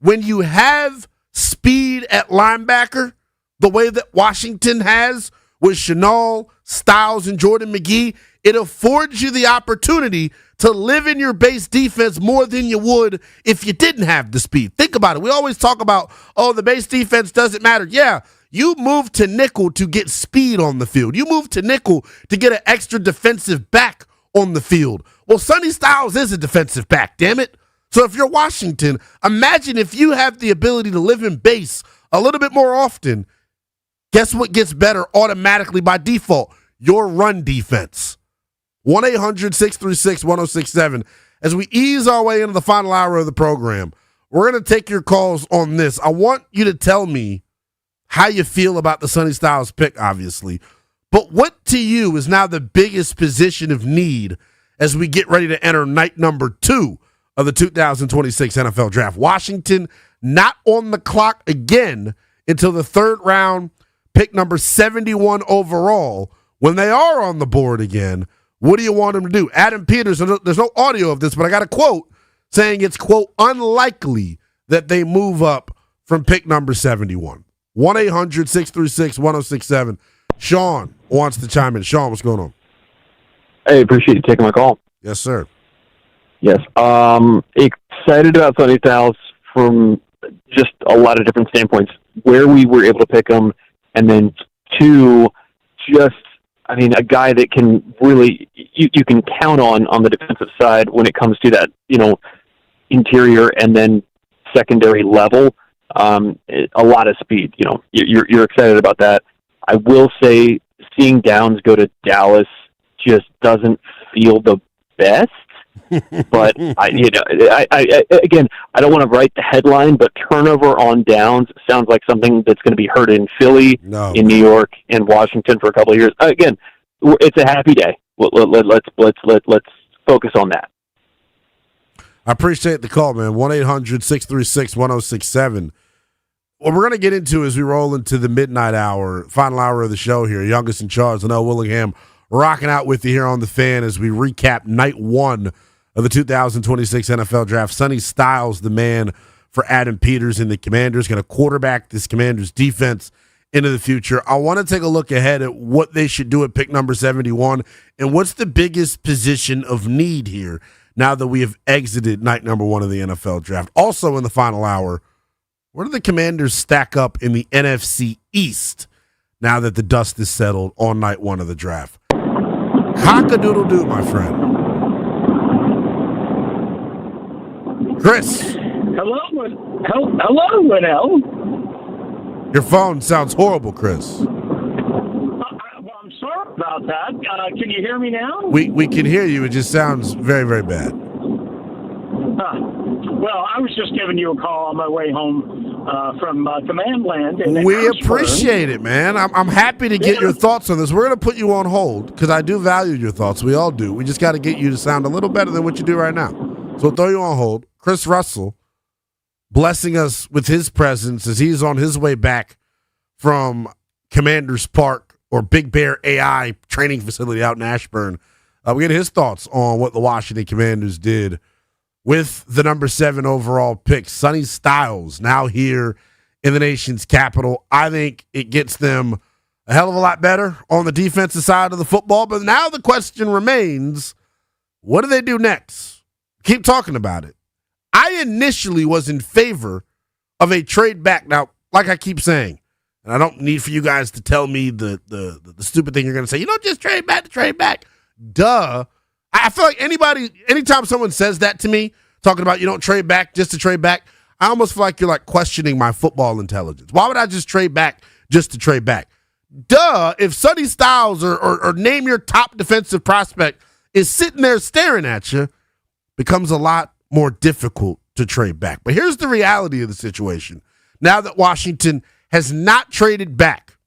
when you have speed at linebacker the way that Washington has with Chenal, Styles, and Jordan McGee, it affords you the opportunity to live in your base defense more than you would if you didn't have the speed. Think about it. We always talk about, the base defense doesn't matter. Yeah, you move to nickel to get speed on the field. You move to nickel to get an extra defensive back on the field. Well, Sonny Styles is a defensive back, damn it. So if you're Washington, imagine if you have the ability to live in base a little bit more often. Guess what gets better automatically by default? Your run defense. 1-800-636-1067. As we ease our way into the final hour of the program, we're going to take your calls on this. I want you to tell me how you feel about the Sonny Styles pick, obviously. But what to you is now the biggest position of need as we get ready to enter night number 2 of the 2026 NFL Draft? Washington not on the clock again until the 3rd round, pick number 71 overall. When they are on the board again, what do you want them to do? Adam Peters, there's no audio of this, but I got a quote saying it's, quote, unlikely that they move up from pick number 71. 1-800-636-1067. Sean wants to chime in. Sean, what's going on? Hey, appreciate you taking my call. Yes, sir. Yes. Excited about Sonny Styles from just a lot of different standpoints, where we were able to pick him, and then 2, a guy that can really, you can count on the defensive side when it comes to that, interior and then secondary level. A lot of speed, you're excited about that. I will say seeing Downs go to Dallas just doesn't feel the best. But again, I don't want to write the headline, but turnover on downs sounds like something that's going to be heard in Philly, in New York, and Washington for a couple of years. Again, it's a happy day. Let's focus on that. I appreciate the call, man. 1-800-636-1067. What we're going to get into as we roll into the midnight hour, final hour of the show here. Youngest in charge, Lynnell Willingham, rocking out with you here on The Fan as we recap night one of the 2026 NFL Draft. Sonny Styles, the man for Adam Peters and the Commanders, going to quarterback this Commanders defense into the future. I want to take a look ahead at what they should do at pick number 71 and what's the biggest position of need here now that we have exited night number one of the NFL Draft. Also in the final hour, where do the Commanders stack up in the NFC East now that the dust is settled on night one of the draft? Cock-a-doodle-doo, my friend. Chris. Hello, Lynnell. Your phone sounds horrible, Chris. I'm sorry about that. Can you hear me now? We can hear you. It just sounds very, very bad. Well, I was just giving you a call on my way home from Command Land. We appreciate it, man. I'm happy to get your thoughts on this. We're going to put you on hold because I do value your thoughts. We all do. We just got to get you to sound a little better than what you do right now. So we'll throw you on hold. Chris Russell blessing us with his presence as he's on his way back from Commanders Park or Big Bear AI training facility out in Ashburn. We get his thoughts on what the Washington Commanders did with the number 7 overall pick. Sonny Styles now here in the nation's capital. I think it gets them a hell of a lot better on the defensive side of the football. But now the question remains, what do they do next? Keep talking about it. I initially was in favor of a trade back. Now, like I keep saying, and I don't need for you guys to tell me the stupid thing you're going to say, just trade back to trade back. Duh. I feel like anytime someone says that to me, talking about you don't trade back just to trade back, I almost feel like you're like questioning my football intelligence. Why would I just trade back just to trade back? Duh. If Sonny Styles or name your top defensive prospect is sitting there staring at you, becomes a lot more difficult to trade back. But here's the reality of the situation. Now that Washington has not traded back,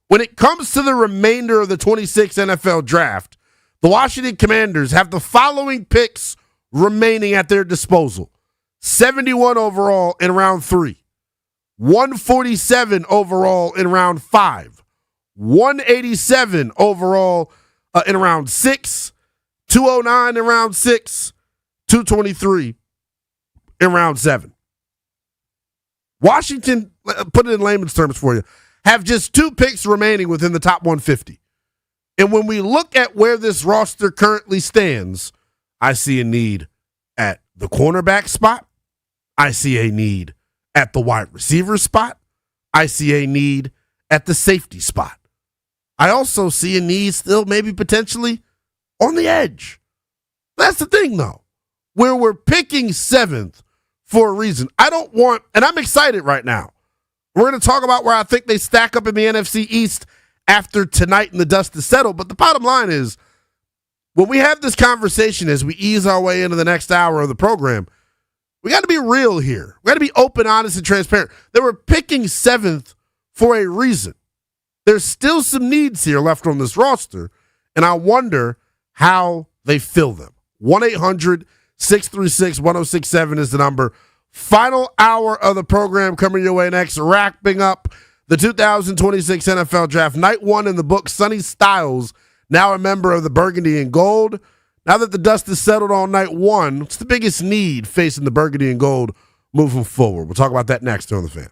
when it comes to the remainder of the 26 NFL Draft, the Washington Commanders have the following picks remaining at their disposal. 71 overall in round 3, 147 overall in round 5, 187 overall in round 6, 209 in round 6, 223 in round 7. Washington, put it in layman's terms for you, have just 2 picks remaining within the top 150. And when we look at where this roster currently stands, I see a need at the cornerback spot. I see a need at the wide receiver spot. I see a need at the safety spot. I also see a need still maybe potentially on the edge. That's the thing, though, where we're picking 7th for a reason. I don't want, and I'm excited right now. We're going to talk about where I think they stack up in the NFC East after tonight and the dust is settled. But the bottom line is, when we have this conversation as we ease our way into the next hour of the program, we got to be real here. We got to be open, honest, and transparent. They were picking 7th for a reason. There's still some needs here left on this roster, and I wonder how they fill them. 1-800-636-1067 is the number. Final hour of the program coming your way next. Wrapping up the 2026 NFL Draft. Night 1 in the book. Sonny Styles, now a member of the Burgundy and Gold. Now that the dust is settled on night 1, what's the biggest need facing the Burgundy and Gold moving forward? We'll talk about that next on The Fan.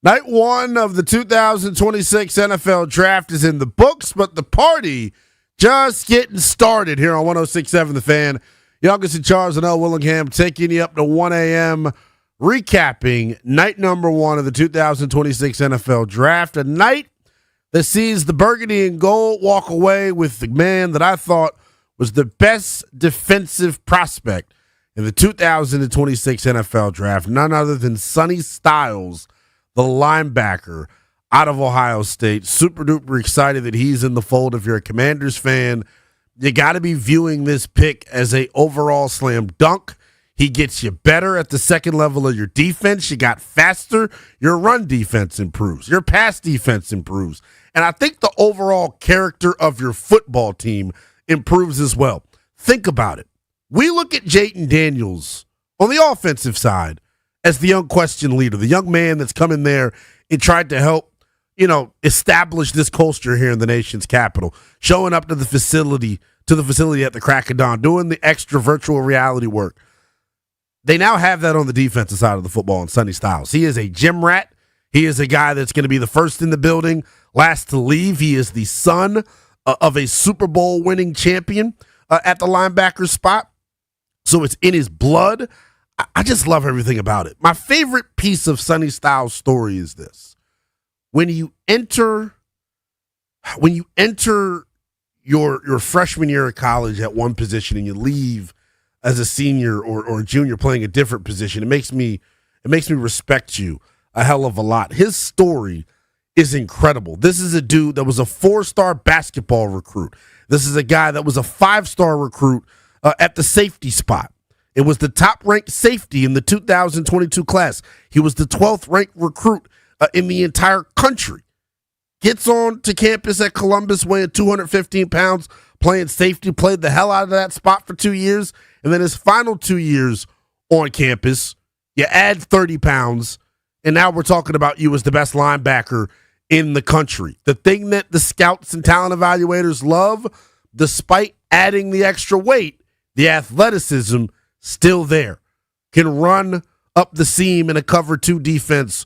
Night one of the 2026 NFL Draft is in the books, but the party just getting started here on 106.7 The Fan. Youngest in Charles and Willingham taking you up to 1 a.m., recapping night number one of the 2026 NFL Draft, a night that sees the burgundy and gold walk away with the man that I thought was the best defensive prospect in the 2026 NFL Draft, none other than Sonny Styles, the linebacker out of Ohio State. Super duper excited that he's in the fold. If you're a Commanders fan, you got to be viewing this pick as a overall slam dunk. He gets you better at the second level of your defense. You got faster. Your run defense improves. Your pass defense improves. And I think the overall character of your football team improves as well. Think about it. We look at Jayden Daniels on the offensive side as the unquestioned leader, the young man that's come in there and tried to help, establish this culture here in the nation's capital, showing up to the facility at the crack of dawn, doing the extra virtual reality work. They now have that on the defensive side of the football in Sonny Styles. He is a gym rat. He is a guy that's going to be the first in the building, last to leave. He is the son of a Super Bowl winning champion at the linebacker spot. So it's in his blood. I just love everything about it. My favorite piece of Sonny Styles' story is this. When you enter your freshman year of college at one position and you leave as a senior or a junior playing a different position, it makes me respect you a hell of a lot. His story is incredible. This is a dude that was a 4-star basketball recruit. This is a guy that was a 5-star recruit at the safety spot. It was the top-ranked safety in the 2022 class. He was the 12th-ranked recruit in the entire country. Gets on to campus at Columbus weighing 215 pounds, playing safety, played the hell out of that spot for 2 years, and then his final 2 years on campus, you add 30 pounds, and now we're talking about you as the best linebacker in the country. The thing that the scouts and talent evaluators love, despite adding the extra weight, the athleticism still there. Can run up the seam in a cover 2 defense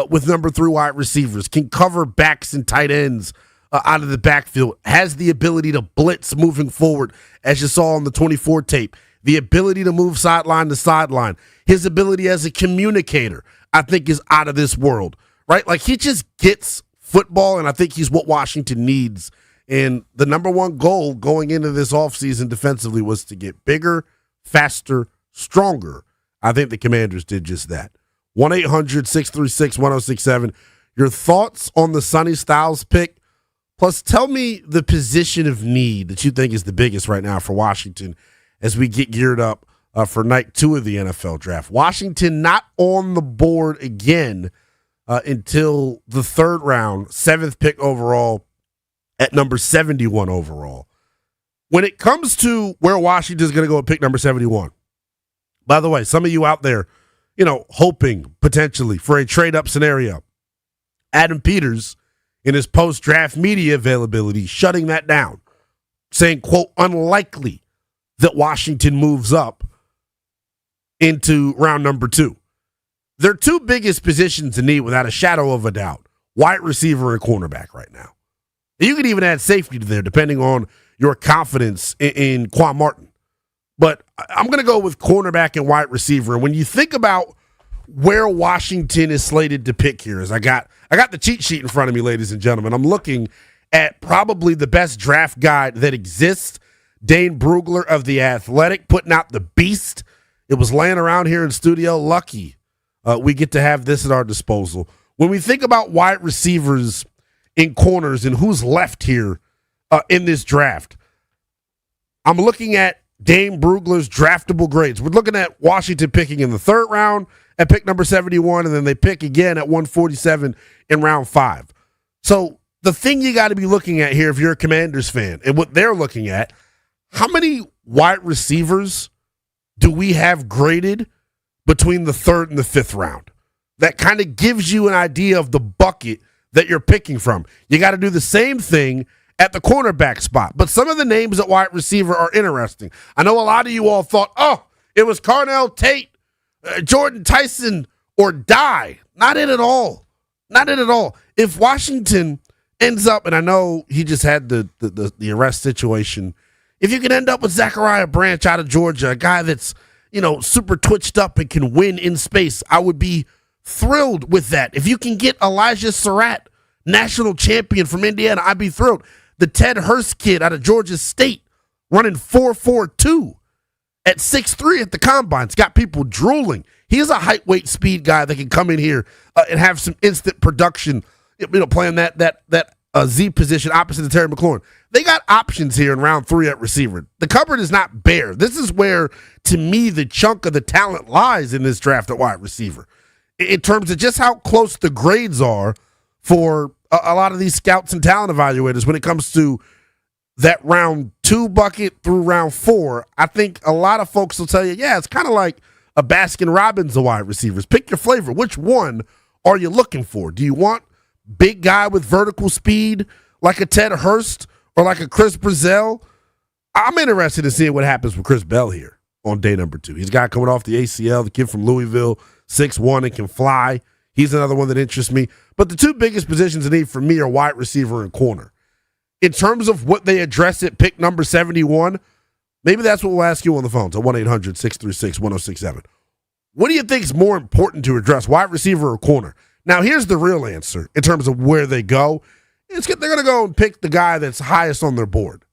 with number 3 wide receivers. Can cover backs and tight ends out of the backfield. Has the ability to blitz moving forward, as you saw on the 24 tape. The ability to move sideline to sideline. His ability as a communicator, I think, is out of this world. Right? Like, he just gets football, and I think he's what Washington needs. And the number one goal going into this offseason defensively was to get bigger, faster, stronger. I think the Commanders did just that. 1-800-636-1067. Your thoughts on the Sonny Styles pick? Plus, tell me the position of need that you think is the biggest right now for Washington as we get geared up for night 2 of the NFL Draft. Washington not on the board again until the 3rd round, 7th pick overall at number 71 overall. When it comes to where Washington's going to go at pick number 71, by the way, some of you out there, hoping potentially for a trade-up scenario, Adam Peters, in his post-draft media availability, shutting that down, saying, quote, unlikely that Washington moves up into round number 2. Their 2 biggest positions in need, without a shadow of a doubt, wide receiver and cornerback right now. You could even add safety to there, depending on your confidence in Quan Martin. But I'm going to go with cornerback and wide receiver. And when you think about where Washington is slated to pick here, is I got the cheat sheet in front of me, ladies and gentlemen. I'm looking at probably the best draft guide that exists. Dane Brugler of The Athletic putting out the beast. It was laying around here in studio. Lucky we get to have this at our disposal. When we think about wide receivers in corners and who's left here in this draft, I'm looking at Dane Brugler's draftable grades. We're looking at Washington picking in the 3rd round at pick number 71, and then they pick again at 147 in round 5. So the thing you got to be looking at here, if you're a Commanders fan, and what they're looking at, how many wide receivers do we have graded between the 3rd and the 5th round? That kind of gives you an idea of the bucket that you're picking from. You got to do the same thing at the cornerback spot. But some of the names at wide receiver are interesting. I know a lot of you all thought, it was Carnell Tate, Jordan Tyson, or die. Not it at all. Not it at all. If Washington ends up, and I know he just had the arrest situation, if you can end up with Zachariah Branch out of Georgia, a guy that's, super twitched up and can win in space, I would be thrilled with that. If you can get Elijah Surratt, national champion from Indiana, I'd be thrilled. The Ted Hurst kid out of Georgia State running 4.42 at 6'3" at the Combine. It's got people drooling. He is a height, weight, speed guy that can come in here and have some instant production, playing that Z position opposite of Terry McLaurin. They got options here in round 3 at receiver. The cupboard is not bare. This is where, to me, the chunk of the talent lies in this draft at wide receiver, in terms of just how close the grades are for a lot of these scouts and talent evaluators when it comes to that round 2 bucket through round 4. I think a lot of folks will tell you, yeah, it's kind of like a Baskin Robbins of wide receivers. Pick your flavor. Which one are you looking for? Do you want big guy with vertical speed like a Ted Hurst or like a Chris Brazell? I'm interested in seeing what happens with Chris Bell here on day number 2. He's a guy coming off the ACL, the kid from Louisville, 6'1", and can fly. He's another one that interests me. But the 2 biggest positions in need for me are wide receiver and corner. In terms of what they address at pick number 71, maybe that's what we'll ask you on the phones at 1-800-636-1067. What do you think is more important to address, wide receiver or corner? Now, here's the real answer in terms of where they go. They're going to go and pick the guy that's highest on their board.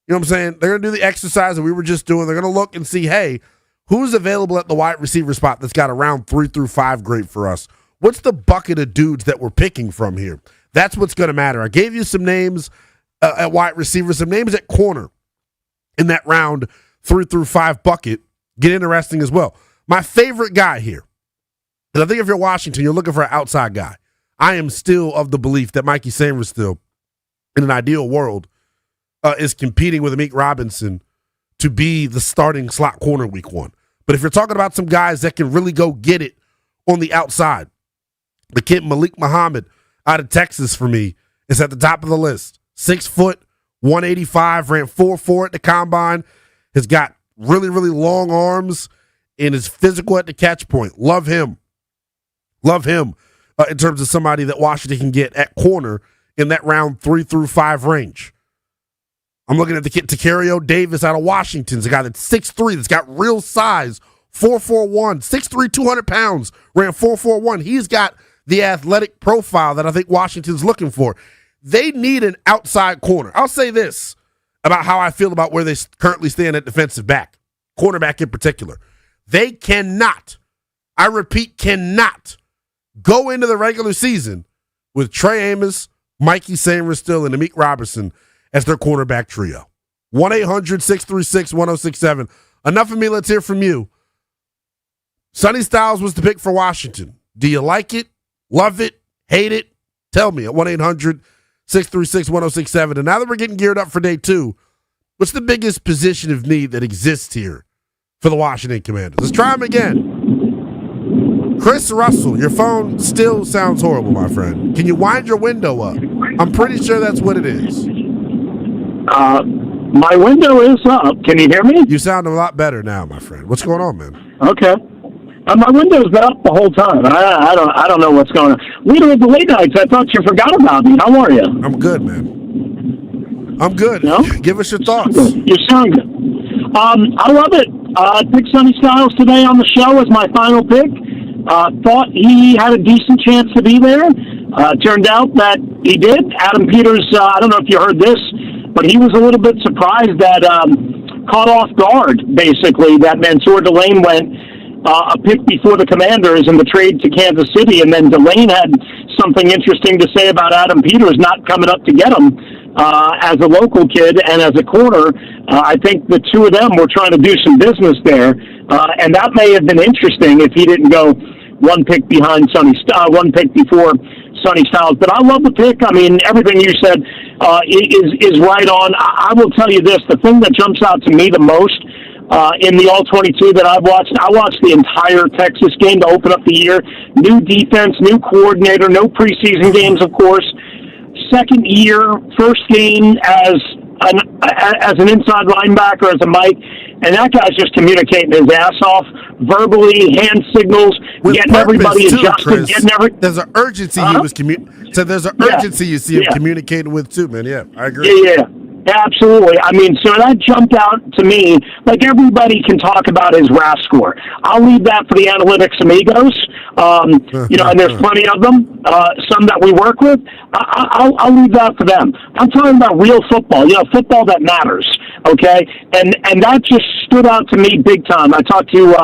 You know what I'm saying? They're going to do the exercise that we were just doing. They're going to look and see, hey, who's available at the wide receiver spot that's got a round 3 through 5 grade for us? What's the bucket of dudes that we're picking from here? That's what's going to matter. I gave you some names at wide receiver, some names at corner in that round 3 through 5 bucket. Get interesting as well. My favorite guy here, and I think if you're Washington, you're looking for an outside guy. I am still of the belief that Mikey Sainristil, in an ideal world, is competing with Amik Robinson to be the starting slot corner week 1. But if you're talking about some guys that can really go get it on the outside, the kid Malik Muhammad out of Texas for me is at the top of the list. 6 foot, 185, ran 4.4 at the Combine, has got really, really long arms, and is physical at the catch point. Love him. Love him in terms of somebody that Washington can get at corner in that round 3 through 5 range. I'm looking at the kid Tacario Davis out of Washington. It's a guy that's 6'3", that's got real size, 4'4", 6'3", 200 pounds, ran 4.41. He's got the athletic profile that I think Washington's looking for. They need an outside corner. I'll say this about how I feel about where they currently stand at defensive back, cornerback in particular. They cannot, I repeat, cannot go into the regular season with Trey Amos, Mikey Sainristil, and Amik Robertson as their cornerback trio. 1-800-636-1067. Enough of me. Let's hear from you. Sonny Styles was the pick for Washington. Do you like it? Love it? Hate it? Tell me at 1-800-636-1067. And now that we're getting geared up for day 2, what's the biggest position of need that exists here for the Washington Commanders? Let's try them again. Chris Russell, your phone still sounds horrible, my friend. Can you wind your window up? I'm pretty sure that's what it is. My window is up. Can you hear me? You sound a lot better now, my friend. What's going on, man? Okay. My window's been up the whole time. I don't know what's going on. Leader of the late nights, I thought you forgot about me. How are you? I'm good, man. I'm good. No? Give us your thoughts. You sound good. I love it. I picked Sonny Styles today on the show as my final pick. Thought he had a decent chance to be there. Turned out that he did. Adam Peters, I don't know if you heard this, but he was a little bit surprised that caught off guard, basically, that Mansour Delane went a pick before the Commanders in the trade to Kansas City, and then Delane had something interesting to say about Adam Peters not coming up to get him as a local kid and as a corner. I think the two of them were trying to do some business there, and that may have been interesting if he didn't go one pick before Sonny Styles. But I love the pick. I mean, everything you said is right on. I will tell you this: the thing that jumps out to me the most in the All-22 that I watched the entire Texas game to open up the year. New defense, new coordinator, no preseason games, of course. Second year, first game as an inside linebacker, as a Mike, and that guy's just communicating his ass off, verbally, hand signals, with getting everybody too, adjusted, Chris. getting There's an urgency he was So there's an urgency you see him communicating with too, man. Yeah, I agree. Yeah. Absolutely. I mean, so that jumped out to me. Like, everybody can talk about his RAS score. I'll leave that for the analytics amigos. And there's plenty of them. Some that we work with. I'll leave that for them. I'm talking about real football. Football that matters. Okay, and that just stood out to me big time. I talked to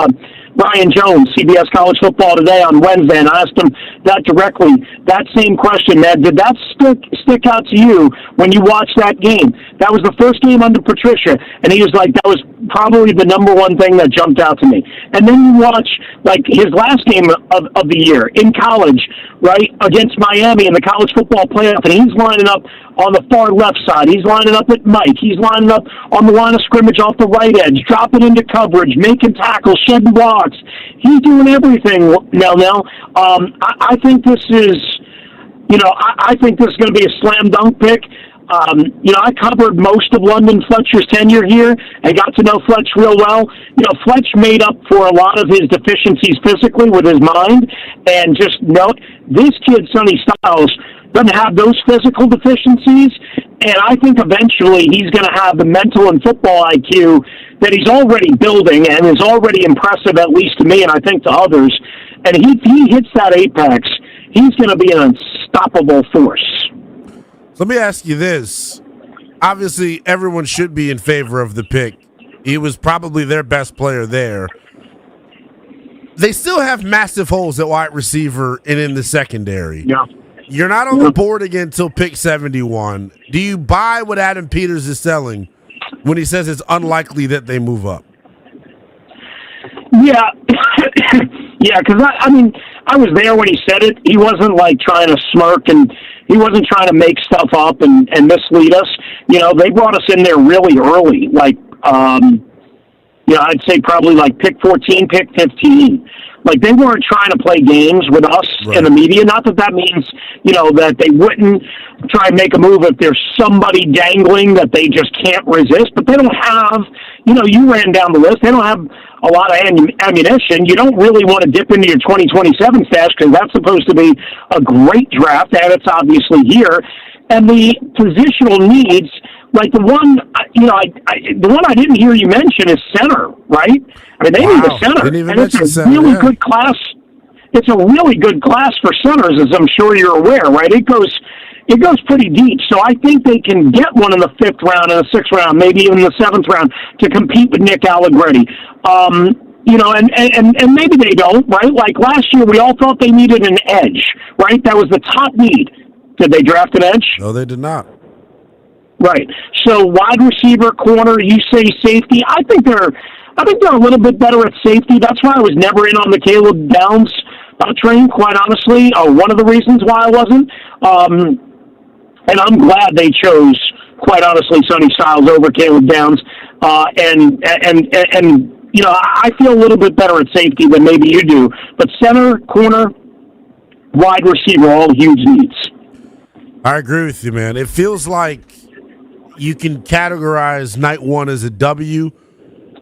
Ryan Jones, CBS College Football Today on Wednesday, and I asked him that directly. That same question, man. Did that stick out to you when you watched that game? That was the first game under Patricia, and he was like, that was probably the number one thing that jumped out to me. And then you watch, like, his last game of the year in college, right, against Miami in the college football playoff, and he's lining up on the far left side. He's lining up at Mike. He's lining up on the line of scrimmage off the right edge, dropping into coverage, making tackles, shedding blocks. He's doing everything now. I think this is, I think this is going to be a slam dunk pick. I covered most of London Fletcher's tenure here and got to know Fletch real well. Fletch made up for a lot of his deficiencies physically with his mind, and just note, this kid, Sonny Styles, doesn't have those physical deficiencies, and I think eventually he's going to have the mental and football IQ that he's already building and is already impressive, at least to me, and I think to others. And he hits that apex, he's going to be an unstoppable force. Let me ask you this. Obviously, everyone should be in favor of the pick. He was probably their best player there. They still have massive holes at wide receiver and in the secondary. Yeah. You're not on the board again until pick 71. Do you buy what Adam Peters is selling when he says it's unlikely that they move up? Yeah. Because I was there when he said it. He wasn't like trying to smirk, and he wasn't trying to make stuff up and mislead us. They brought us in there really early, like, I'd say probably like pick 14, pick 15. Like, they weren't trying to play games with us in the media. Not that means, that they wouldn't try and make a move if there's somebody dangling that they just can't resist. But they don't have, you ran down the list. They don't have a lot of ammunition. You don't really want to dip into your 2027 stash because that's supposed to be a great draft, and it's obviously here. And the positional needs, like the one, the one I didn't hear you mention is center, right? I mean, they need a center, and it's a really good class. It's a really good class for centers, as I'm sure you're aware, right? It goes pretty deep. So I think they can get one in the 5th round and the 6th round, maybe even the 7th round, to compete with Nick Allegretti. And maybe they don't, right? Like last year, we all thought they needed an edge, right? That was the top need. Did they draft an edge? No, they did not. Right. So wide receiver, corner, you say safety. I think they're a little bit better at safety. That's why I was never in on the Caleb Downs train, quite honestly. One of the reasons why I wasn't. And I'm glad they chose, quite honestly, Sonny Styles over Caleb Downs. And I feel a little bit better at safety than maybe you do. But center, corner, wide receiver, all huge needs. I agree with you, man. It feels like you can categorize night one as a W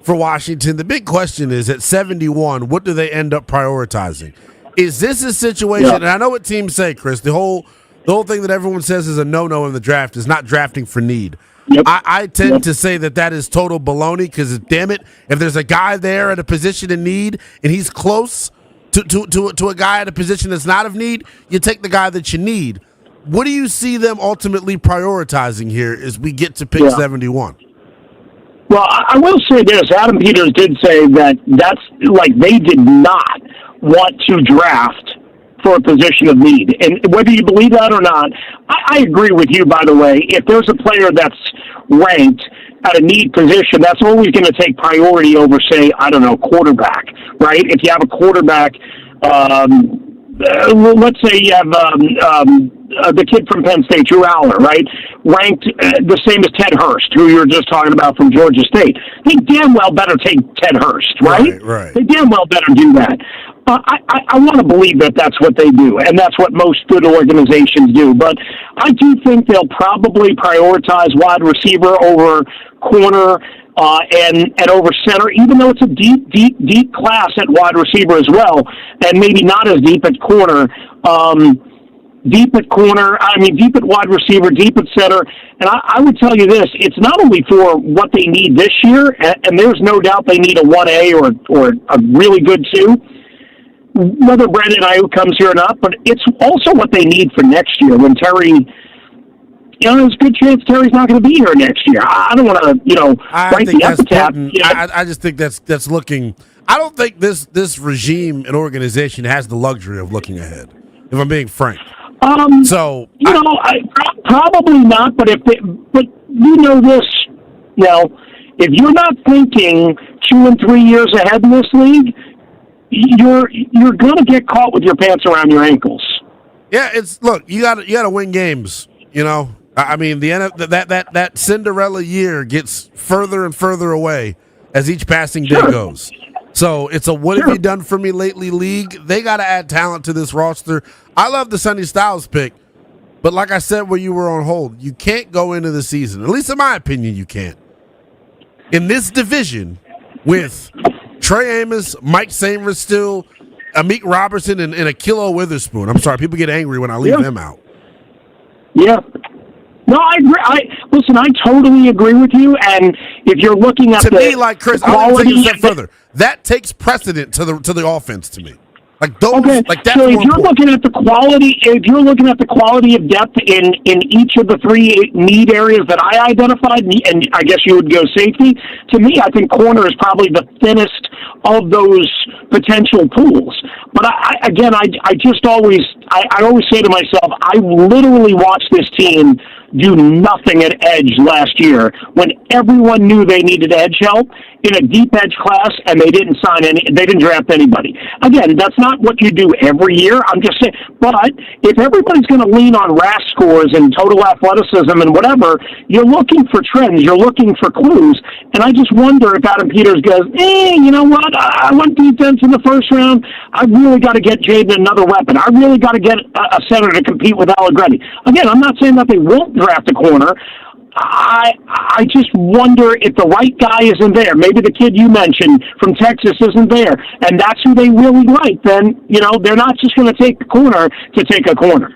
for Washington. The big question is, at 71, what do they end up prioritizing? Is this a situation, and I know what teams say, Chris, the whole thing that everyone says is a no-no in the draft is not drafting for need. Yep. I tend to say that is total baloney because, damn it, if there's a guy there at a position in need and he's close to a guy at a position that's not of need, you take the guy that you need. What do you see them ultimately prioritizing here as we get to pick 71? Well, I will say this. Adam Peters did say that's like they did not want to draft for a position of need. And whether you believe that or not, I agree with you, by the way. If there's a player that's ranked at a need position, that's always going to take priority over, say, I don't know, quarterback, right? If you have a quarterback, let's say you have the kid from Penn State, Drew Aller, right, ranked the same as Ted Hurst, who you were just talking about from Georgia State. They damn well better take Ted Hurst, right? Right. They damn well better do that. I want to believe that that's what they do, and that's what most good organizations do. But I do think they'll probably prioritize wide receiver over corner and over center, even though it's a deep class at wide receiver as well, and maybe not as deep at corner. Deep at wide receiver, deep at center. And I would tell you this, it's not only for what they need this year, and there's no doubt they need a 1A or a really good 2, whether Brandon Ayuk comes here or not, but it's also what they need for next year when Terry, there's a good chance Terry's not going to be here next year. I don't want to, write the epitaph. I just think that's looking. I don't think this regime and organization has the luxury of looking ahead, if I'm being frank. Probably not. But but you know this, if you're not thinking 2 and 3 years ahead in this league, you're gonna get caught with your pants around your ankles. Yeah, you got to win games. I mean that Cinderella year gets further and further away as each passing day goes. So it's a what have you done for me lately league. They got to add talent to this roster. I love the Sonny Styles pick, but like I said when you were on hold, you can't go into the season, at least in my opinion, you can't, in this division with Trey Amos, Mike Samers still, Amik Robertson, and Akilo Witherspoon. I'm sorry, people get angry when I leave them out. Yeah. No, I agree. Listen, I totally agree with you. And if you're looking at me, like Chris, I'll take it a step further. That takes precedent to the offense to me. Like those, like that's so if more you're important. looking at the quality of depth in each of the 3 need areas that I identified, and I guess you would go safety. To me, I think corner is probably the thinnest of those potential pools. But I always say to myself, I literally watched this team do nothing at edge last year when everyone knew they needed edge help in a deep edge class, and they didn't draft anybody. Again, that's not what you do every year. I'm just saying, but if everybody's going to lean on RAS scores and total athleticism and whatever, you're looking for trends, you're looking for clues, and I just wonder if Adam Peters goes, you know what, I went defense in the first round, I really got to get Jaden another weapon, I really got to get a center to compete with Allegretti. Again, I'm not saying that they won't draft a corner. I just wonder if the right guy isn't there. Maybe the kid you mentioned from Texas isn't there, and that's who they really like. Then, they're not just going to take the corner to take a corner.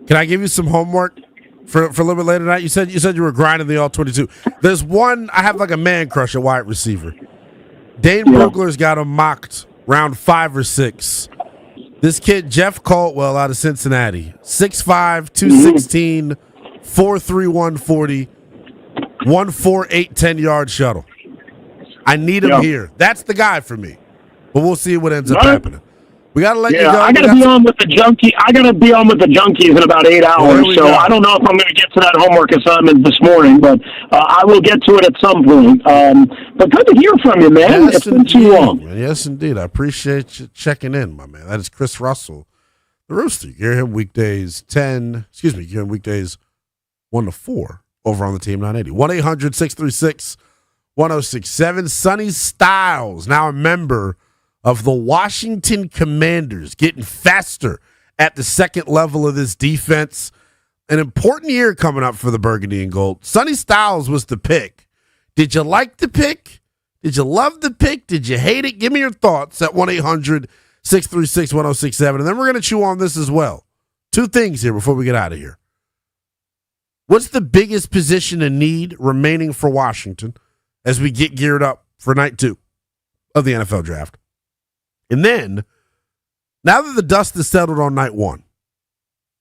Can I give you some homework for a little bit later tonight? You said you were grinding the all-22. There's one, I have like a man crush at wide receiver. Dane Brugler's got him mocked round 5 or 6. This kid, Jeff Caldwell out of Cincinnati, 6'5", 216, 4.3, 140, 1.48, 10-yard shuttle. I need him here. That's the guy for me. But we'll see what ends up happening. We got to let you go. I got to be on with the junkie. I got to be on with the junkies in about 8 hours. So I don't know if I'm going to get to that homework assignment this morning, but I will get to it at some point. But good to hear from you, man. It's been too long. Yes, indeed. I appreciate you checking in, my man. That is Chris Russell, the Rooster. You hear him weekdays 1 to 4 over on the Team 980. 1-800-636-1067. Sonny Styles, now a member of the Washington Commanders, getting faster at the second level of this defense. An important year coming up for the Burgundy and Gold. Sonny Styles was the pick. Did you like the pick? Did you love the pick? Did you hate it? Give me your thoughts at 1-800-636-1067. And then we're going to chew on this as well. 2 things here before we get out of here. What's the biggest position in need remaining for Washington as we get geared up for night 2 of the NFL draft? And then, now that the dust is settled on night 1,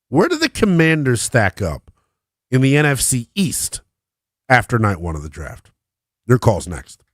where do the Commanders stack up in the NFC East after night 1 of the draft? Your call's next.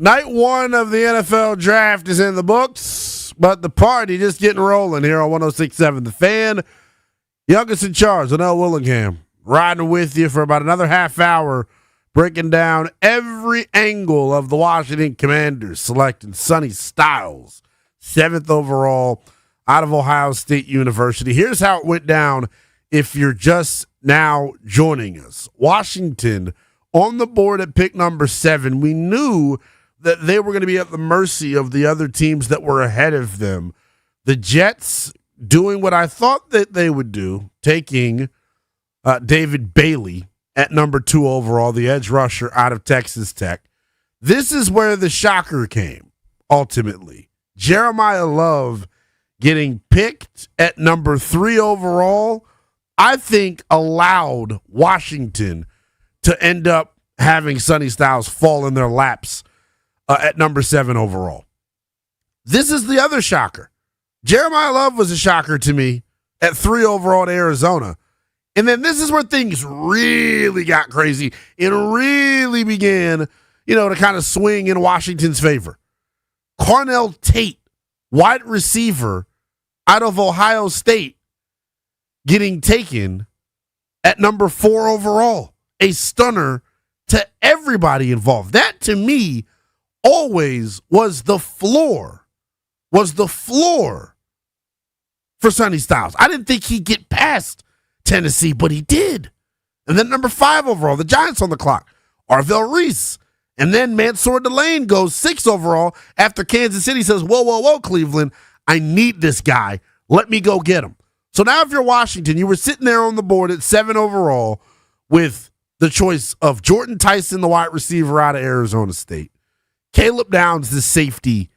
Night one of the NFL draft is in the books, but the party just getting rolling here on 106.7 The Fan. Youngest in charge, Lynnell Willingham, riding with you for about another half hour, breaking down every angle of the Washington Commanders, selecting Sonny Styles, 7th overall out of Ohio State University. Here's how it went down if you're just now joining us. Washington on the board at pick number 7. We knew that they were going to be at the mercy of the other teams that were ahead of them. The Jets doing what I thought that they would do, taking David Bailey at number 2 overall, the edge rusher out of Texas Tech. This is where the shocker came, ultimately. Jeremiah Love getting picked at number 3 overall, I think allowed Washington to end up having Sonny Styles fall in their laps at number 7 overall. This is the other shocker. Jeremiah Love was a shocker to me at 3 overall at Arizona. And then this is where things really got crazy. It really began, to kind of swing in Washington's favor. Carnell Tate, wide receiver out of Ohio State, getting taken at number 4 overall. A stunner to everybody involved. That, to me, always was the floor for Sonny Styles. I didn't think he'd get past Tennessee, but he did. And then number 5 overall, the Giants on the clock, Arvell Reese. And then Mansour Delane goes 6 overall after Kansas City says, whoa, Cleveland, I need this guy. Let me go get him. So now if you're Washington, you were sitting there on the board at 7 overall with the choice of Jordan Tyson, the wide receiver out of Arizona State, Caleb Downs, the safety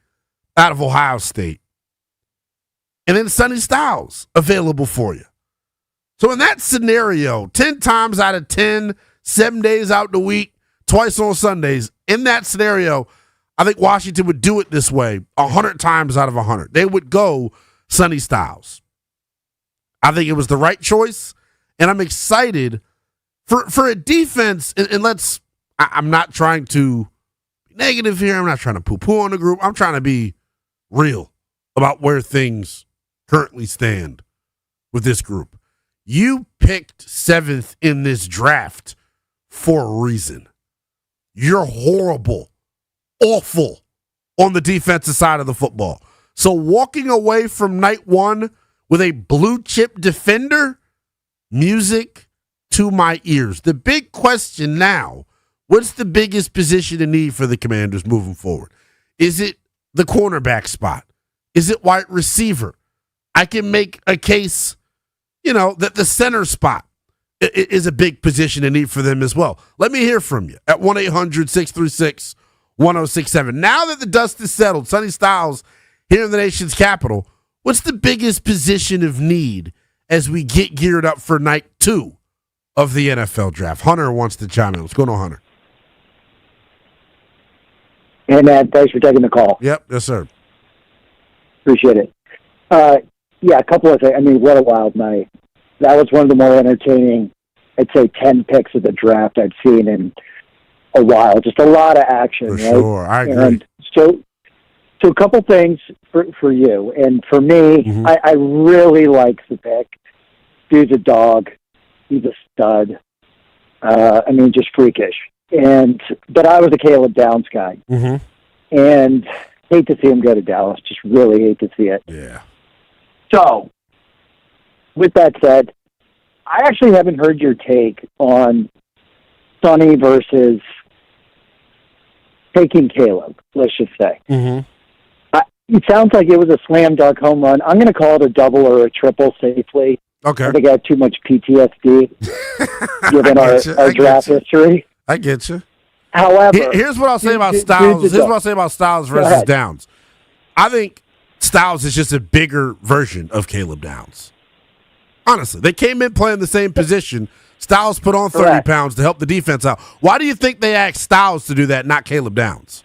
out of Ohio State, and then Sonny Styles available for you. So in that scenario, 10 times out of 10, 7 days out the week, twice on Sundays, in that scenario, I think Washington would do it this way 100 times out of 100. They would go Sonny Styles. I think it was the right choice, and I'm excited for a defense, and I'm not trying to be negative here. I'm not trying to poo-poo on the group. I'm trying to be real about where things currently stand with this group. You picked 7th in this draft for a reason. You're horrible, awful on the defensive side of the football. So walking away from night one with a blue chip defender, music to my ears. The big question now, what's the biggest position in need for the Commanders moving forward? Is it the cornerback spot? Is it wide receiver? I can make a case, that the center spot is a big position in need for them as well. Let me hear from you at 1-800-636-1067. Now that the dust is settled, Sonny Styles here in the nation's capital, what's the biggest position of need as we get geared up for night 2 of the NFL draft? Hunter wants to chime in. What's going on, Hunter? Hey, man, thanks for taking the call. Yep, yes, sir. Appreciate it. A couple of things. What a wild night. That was one of the more entertaining, I'd say, 10 picks of the draft I've seen in a while. Just a lot of action, For right? sure, I agree. And so a couple things for you. And for me, I really like the pick. Dude's a dog. He's a stud. Just freakish. But I was a Caleb Downs guy. And hate to see him go to Dallas. Just really hate to see it. Yeah. So, with that said, I actually haven't heard your take on Sonny versus taking Caleb, let's just say. It sounds like it was a slam dunk home run. I'm going to call it a double or a triple safely. Okay. I think I have too much PTSD given our draft history. I get you. However, here's what I'll say about Styles. Here's what I'll say about Styles versus Downs. I think Styles is just a bigger version of Caleb Downs. Honestly, they came in playing the same position. Styles put on 30 pounds to help the defense out. Why do you think they asked Styles to do that, not Caleb Downs?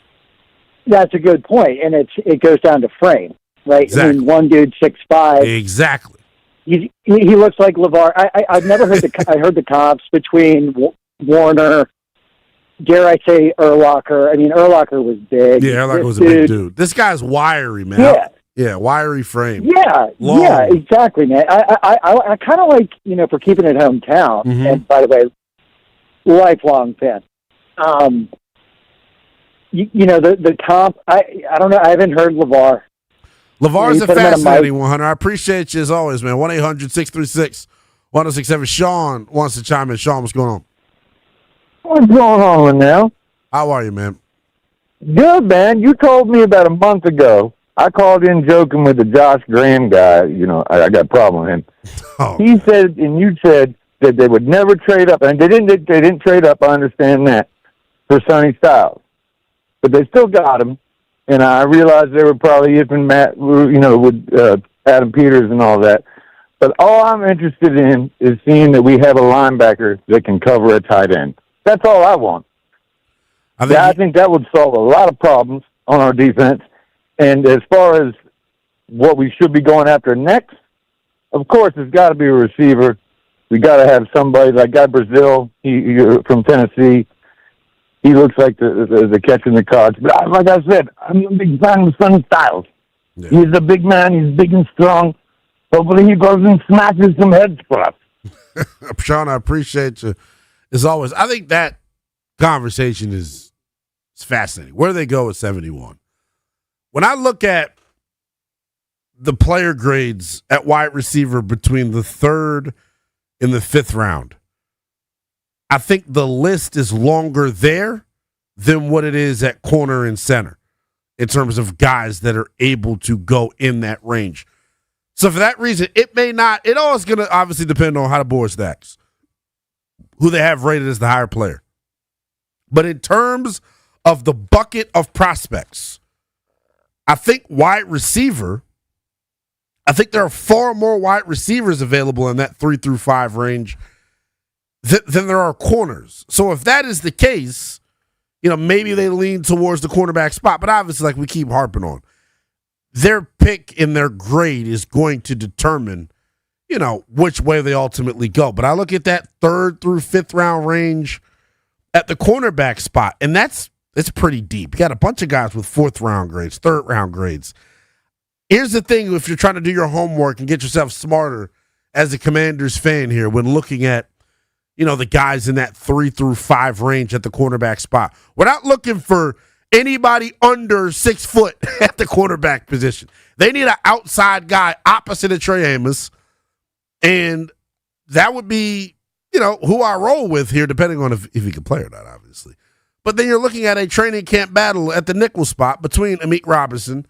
That's a good point, and it goes down to frame, right? Exactly. One dude 6'5". Exactly. He looks like LeVar. I've never heard I heard the comps between Warner dare I say, Urlacher. I mean, Urlacher was big. Yeah, Urlacher was a big dude. This guy's wiry, man. Yeah. Yeah, wiry frame. Yeah, Long. yeah, exactly, man. I kind of like, for keeping it hometown, Mm-hmm. and by the way, lifelong fan. The comp, I don't know, I haven't heard LeVar. LeVar's you a put him at a fascinating mic. one, Hunter. I appreciate you as always, man. 1-800-636-1067. Sean wants to chime in. Sean, what's going on? What's going on, Lynnell? How are you, man? Good, man. You told me about a month ago. I called in joking with the Josh Graham guy. I got a problem with him. Oh. He said, and you said that they would never trade up, and they didn't trade up. I understand that for Sonny Styles, but they still got him. And I realized they were probably ifing Matt, with Adam Peters and all that. But all I'm interested in is seeing that we have a linebacker that can cover a tight end. That's all I want. I think that would solve a lot of problems on our defense. And as far as what we should be going after next, of course, it's got to be a receiver. We got to have somebody like Guy Brazil he from Tennessee. He looks like the catch in the cards. But like I said, I'm a big fan of Sonny Styles. Yeah. He's a big man. He's big and strong. Hopefully he goes and smashes some heads for us. Sean, I appreciate you as always. I think that conversation is fascinating. Where do they go at 71? When I look at the player grades at wide receiver between the 3rd and the 5th round, I think the list is longer there than what it is at corner and center in terms of guys that are able to go in that range. So for that reason, it all is going to obviously depend on how the board stacks, who they have rated as the higher player. But in terms of the bucket of prospects, I think wide receiver, I think there are far more wide receivers available in that 3 through 5 range than there are corners. So if that is the case, maybe they lean towards the cornerback spot. But obviously, like we keep harping on, their pick in their grade is going to determine, which way they ultimately go. But I look at that 3rd through 5th round range at the cornerback spot, and it's pretty deep. You got a bunch of guys with 4th round grades, 3rd round grades. Here's the thing, if you're trying to do your homework and get yourself smarter as a Commanders fan here when looking at, the guys in that 3 through 5 range at the cornerback spot. We're not looking for anybody under 6 foot at the quarterback position. They need an outside guy opposite of Trey Amos, and that would be, who I roll with here, depending on if he can play or not, obviously. But then you're looking at a training camp battle at the nickel spot between Amik Robinson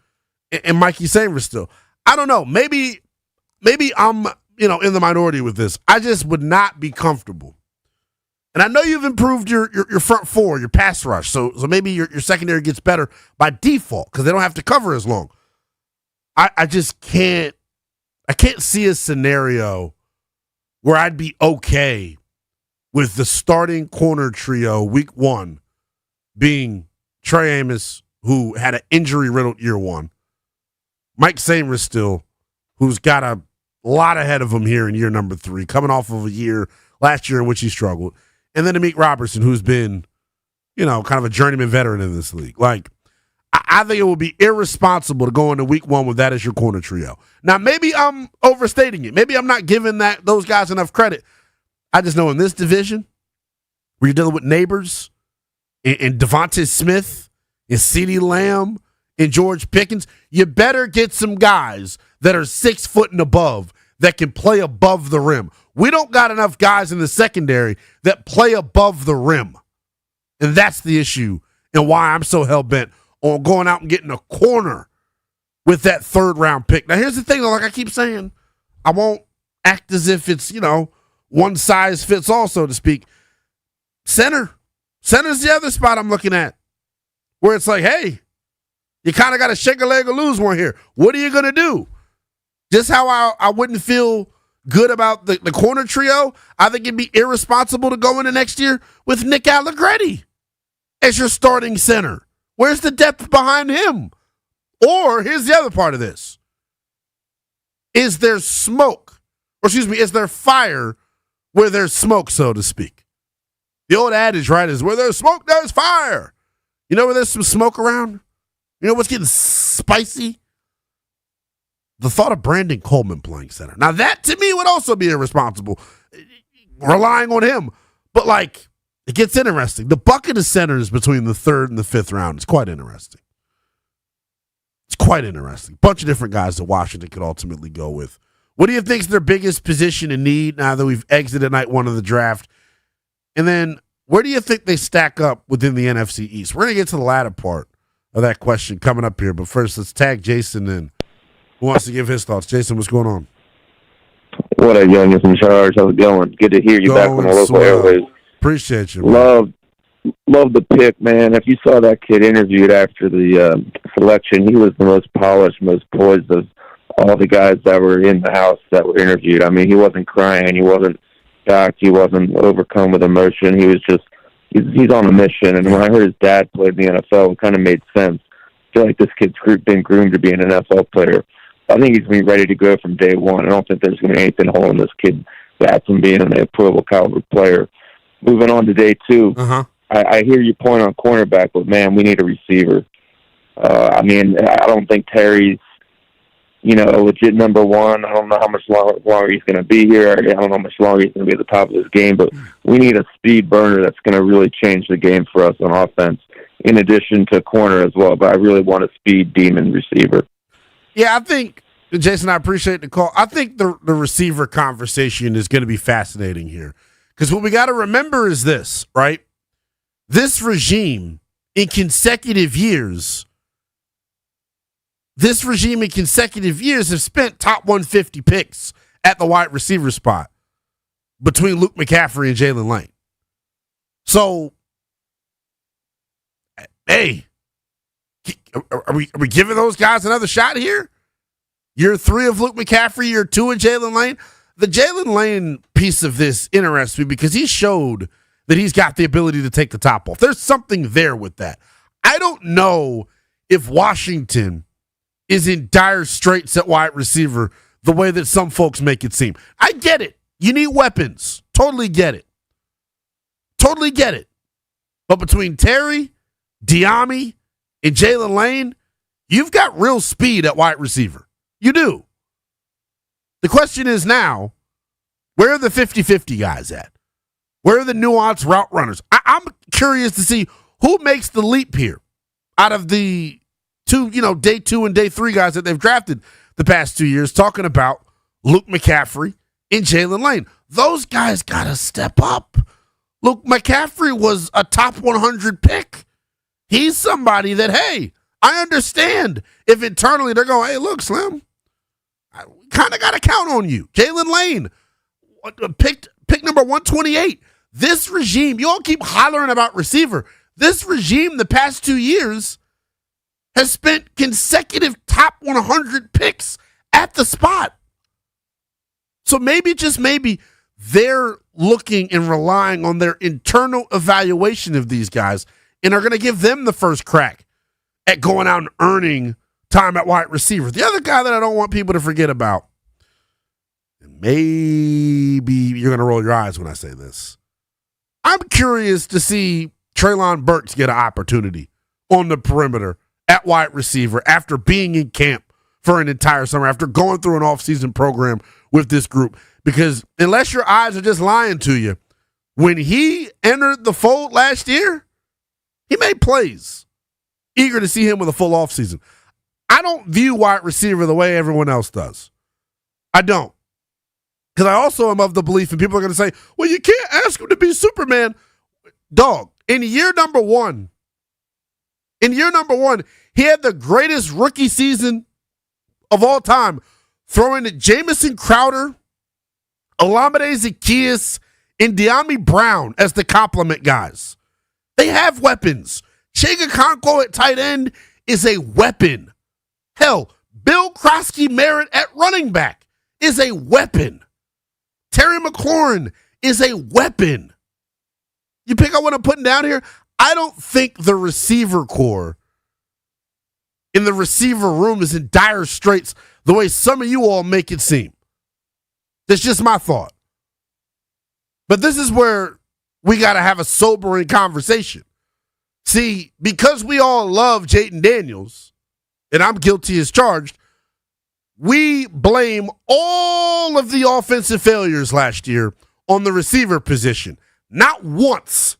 and Mikey Samers still. I don't know. Maybe I'm, in the minority with this. I just would not be comfortable. And I know you've improved your front four, your pass rush, so maybe your secondary gets better by default because they don't have to cover as long. I just can't see a scenario where I'd be okay with the starting corner trio week 1 being Trey Amos, who had an injury-riddled year 1, Mike Samers still, who's got a lot ahead of him here in year number 3, coming off of a year last year in which he struggled. And then Amik Robertson, who's been, kind of a journeyman veteran in this league. Like, I think it would be irresponsible to go into week 1 with that as your corner trio. Now, maybe I'm overstating it. Maybe I'm not giving those guys enough credit. I just know in this division, where you're dealing with Neighbors and Devontae Smith and CeeDee Lamb and George Pickens, you better get some guys that are 6 foot and above that can play above the rim. We don't got enough guys in the secondary that play above the rim. And that's the issue and why I'm so hell-bent on going out and getting a corner with that 3rd round pick. Now, here's the thing, though, like I keep saying, I won't act as if it's, one size fits all, so to speak. Center's the other spot I'm looking at where it's like, hey, you kind of got to shake a leg or lose one here. What are you going to do? Just how I wouldn't feel good about the corner trio, I think it'd be irresponsible to go into next year with Nick Allegretti as your starting center. Where's the depth behind him? Or here's the other part of this. Is there smoke? Or is there fire where there's smoke, so to speak? The old adage, right, is where there's smoke, there's fire. You know where there's some smoke around? You know what's getting spicy? The thought of Brandon Coleman playing center. Now, that to me would also be irresponsible, relying on him. But, like, it gets interesting. The bucket of centers between the third and the fifth round is quite interesting. It's quite interesting. Bunch of different guys that Washington could ultimately go with. What do you think is their biggest position in need now that we've exited night one of the draft? And then where do you think they stack up within the NFC East? We're going to get to the latter part of that question coming up here. But first, let's tag Jason in. Who wants to give his thoughts? Jason, what's going on? What up, youngest in charge? How's it going? Good to hear you back on the local airways. Appreciate you, man. Love the pick, man. If you saw that kid interviewed after the selection, he was the most polished, most poised of all the guys that were in the house that were interviewed. I mean, he wasn't crying. He wasn't shocked. He wasn't overcome with emotion. He was just, he's on a mission. And when I heard his dad played in the NFL, it kind of made sense. I feel like this kid's been groomed to be an NFL player. I think he's going to be ready to go from day one. I don't think there's going to be anything holding this kid back from being a Pro Bowl caliber player. Moving on to day two, I hear your point on cornerback, but, man, we need a receiver. I mean, I don't think Terry's, a legit number one. I don't know how much longer he's going to be here. I don't know how much longer he's going to be at the top of his game, but we need a speed burner that's going to really change the game for us on offense, in addition to corner as well. But I really want a speed demon receiver. Yeah, I think, Jason, I appreciate the call. I think the receiver conversation is going to be fascinating here. Because what we got to remember is this, right? This regime in consecutive years have spent top 150 picks at the wide receiver spot between Luke McCaffrey and Jalen Lane. So, hey, are we giving those guys another shot here? Year 3 of Luke McCaffrey, year 2 of Jalen Lane. The Jalen Lane piece of this interests me because he showed that he's got the ability to take the top off. There's something there with that. I don't know if Washington is in dire straits at wide receiver the way that some folks make it seem. I get it. You need weapons. Totally get it. But between Terry, Diami, and Jalen Lane, you've got real speed at wide receiver. You do. The question is now, where are the 50-50 guys at? Where are the nuanced route runners? I'm curious to see who makes the leap here out of the day 2 and day 3 guys that they've drafted the past 2 years, talking about Luke McCaffrey and Jalen Lane. Those guys got to step up. Luke McCaffrey was a top 100 pick. He's somebody that, hey, I understand if internally they're going, hey, look, Slim, we kind of got to count on you. Jalen Lane, pick number 128. This regime, you all keep hollering about receiver. This regime the past 2 years has spent consecutive top 100 picks at the spot. So maybe, just maybe, they're looking and relying on their internal evaluation of these guys and are going to give them the first crack at going out and earning time at wide receiver. The other guy that I don't want people to forget about, and maybe you're going to roll your eyes when I say this, I'm curious to see Treylon Burks get an opportunity on the perimeter at wide receiver after being in camp for an entire summer, after going through an offseason program with this group. Because unless your eyes are just lying to you, when he entered the fold last year, he made plays. Eager to see him with a full offseason. I don't view wide receiver the way everyone else does. I don't. Because I also am of the belief, and people are going to say, well, you can't ask him to be Superman. Dog, in year number one, he had the greatest rookie season of all time, throwing to Jamison Crowder, Olamide Zaccheaus, and De'Ami Brown as the complement guys. They have weapons. Chega Conko at tight end is a weapon. Hell, Bill Krosky-Merritt at running back is a weapon. Terry McLaurin is a weapon. You pick up what I'm putting down here? I don't think the receiver core in the receiver room is in dire straits the way some of you all make it seem. That's just my thought. But this is where we got to have a sobering conversation. See, because we all love Jayden Daniels, and I'm guilty as charged, we blame all of the offensive failures last year on the receiver position. Not once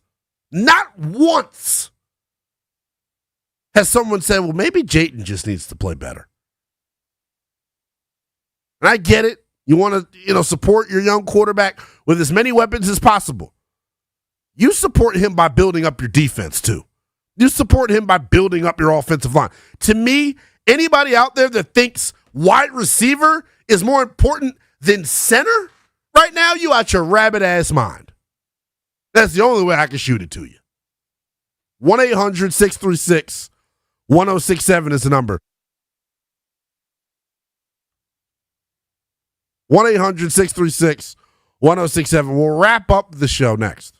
has someone said, well, maybe Jayden just needs to play better. And I get it. You want to, support your young quarterback with as many weapons as possible. You support him by building up your defense, too. You support him by building up your offensive line. To me, anybody out there that thinks wide receiver is more important than center, right now, you out your rabbit-ass mind. That's the only way I can shoot it to you. 1-800-636-1067 is the number. 1-800-636-1067. We'll wrap up the show next.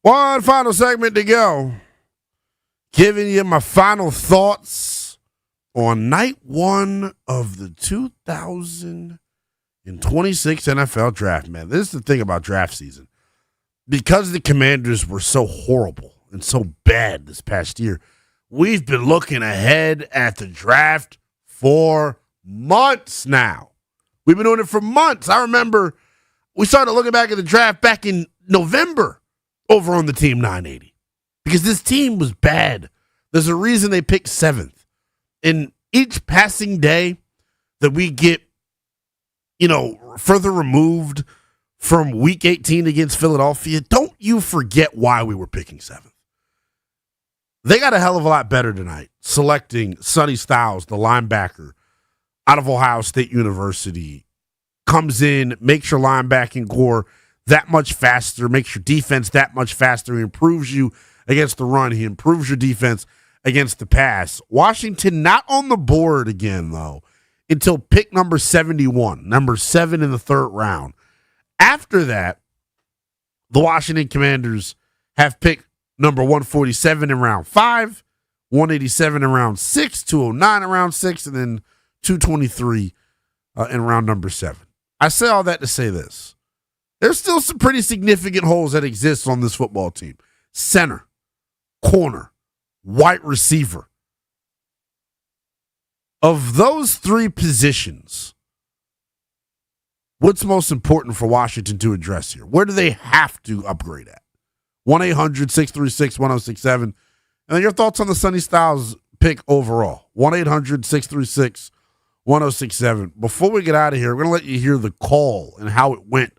One final segment to go. Giving you my final thoughts on night one of the 2026 NFL draft, man. This is the thing about draft season. Because the Commanders were so horrible and so bad this past year, we've been looking ahead at the draft for months now. We've been doing it for months. I remember we started looking back at the draft back in November over on the Team 980 because this team was bad. There's a reason they picked 7th. In each passing day that we get, further removed from Week 18 against Philadelphia, don't you forget why we were picking 7th. They got a hell of a lot better tonight, selecting Sonny Styles, the linebacker out of Ohio State University. Comes in, makes your linebacking core that much faster, makes your defense that much faster. He improves you against the run. He improves your defense against the pass. Washington not on the board again, though, until pick number 71, number 7 in the 3rd round. After that, the Washington Commanders have picked number 147 in round 5, 187 in round 6, 209 in round 6, and then 223 in round number 7. I say all that to say this. There's still some pretty significant holes that exist on this football team. Center, corner, wide receiver. Of those 3 positions, what's most important for Washington to address here? Where do they have to upgrade at? 1-800-636-1067. And then your thoughts on the Sonny Styles pick overall. 1-800-636-1067. Before we get out of here, we're going to let you hear the call and how it went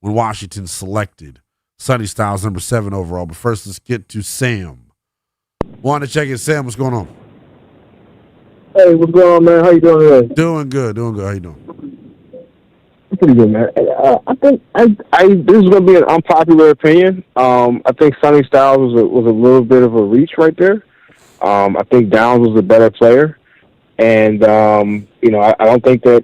when Washington selected Sonny Styles, number 7 overall. But first, let's get to Sam. Want to check in. Sam, what's going on? Hey, what's going on, man? How you doing today? Doing good. How you doing? Pretty good, man. I think this is going to be an unpopular opinion. I think Sonny Styles was a little bit of a reach right there. I think Downs was a better player, and I think his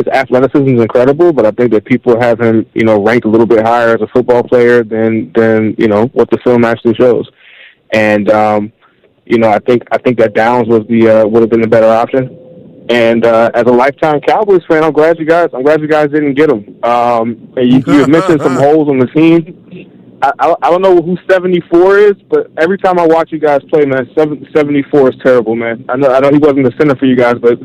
athleticism is incredible, but I think that people have him ranked a little bit higher as a football player than what the film actually shows. And I think that Downs was would have been the better option. And as a lifetime Cowboys fan, I'm glad you guys didn't get him. You mentioned some holes on the team. I don't know who 74 is, but every time I watch you guys play, man, 74 is terrible, man. I know he wasn't the center for you guys, but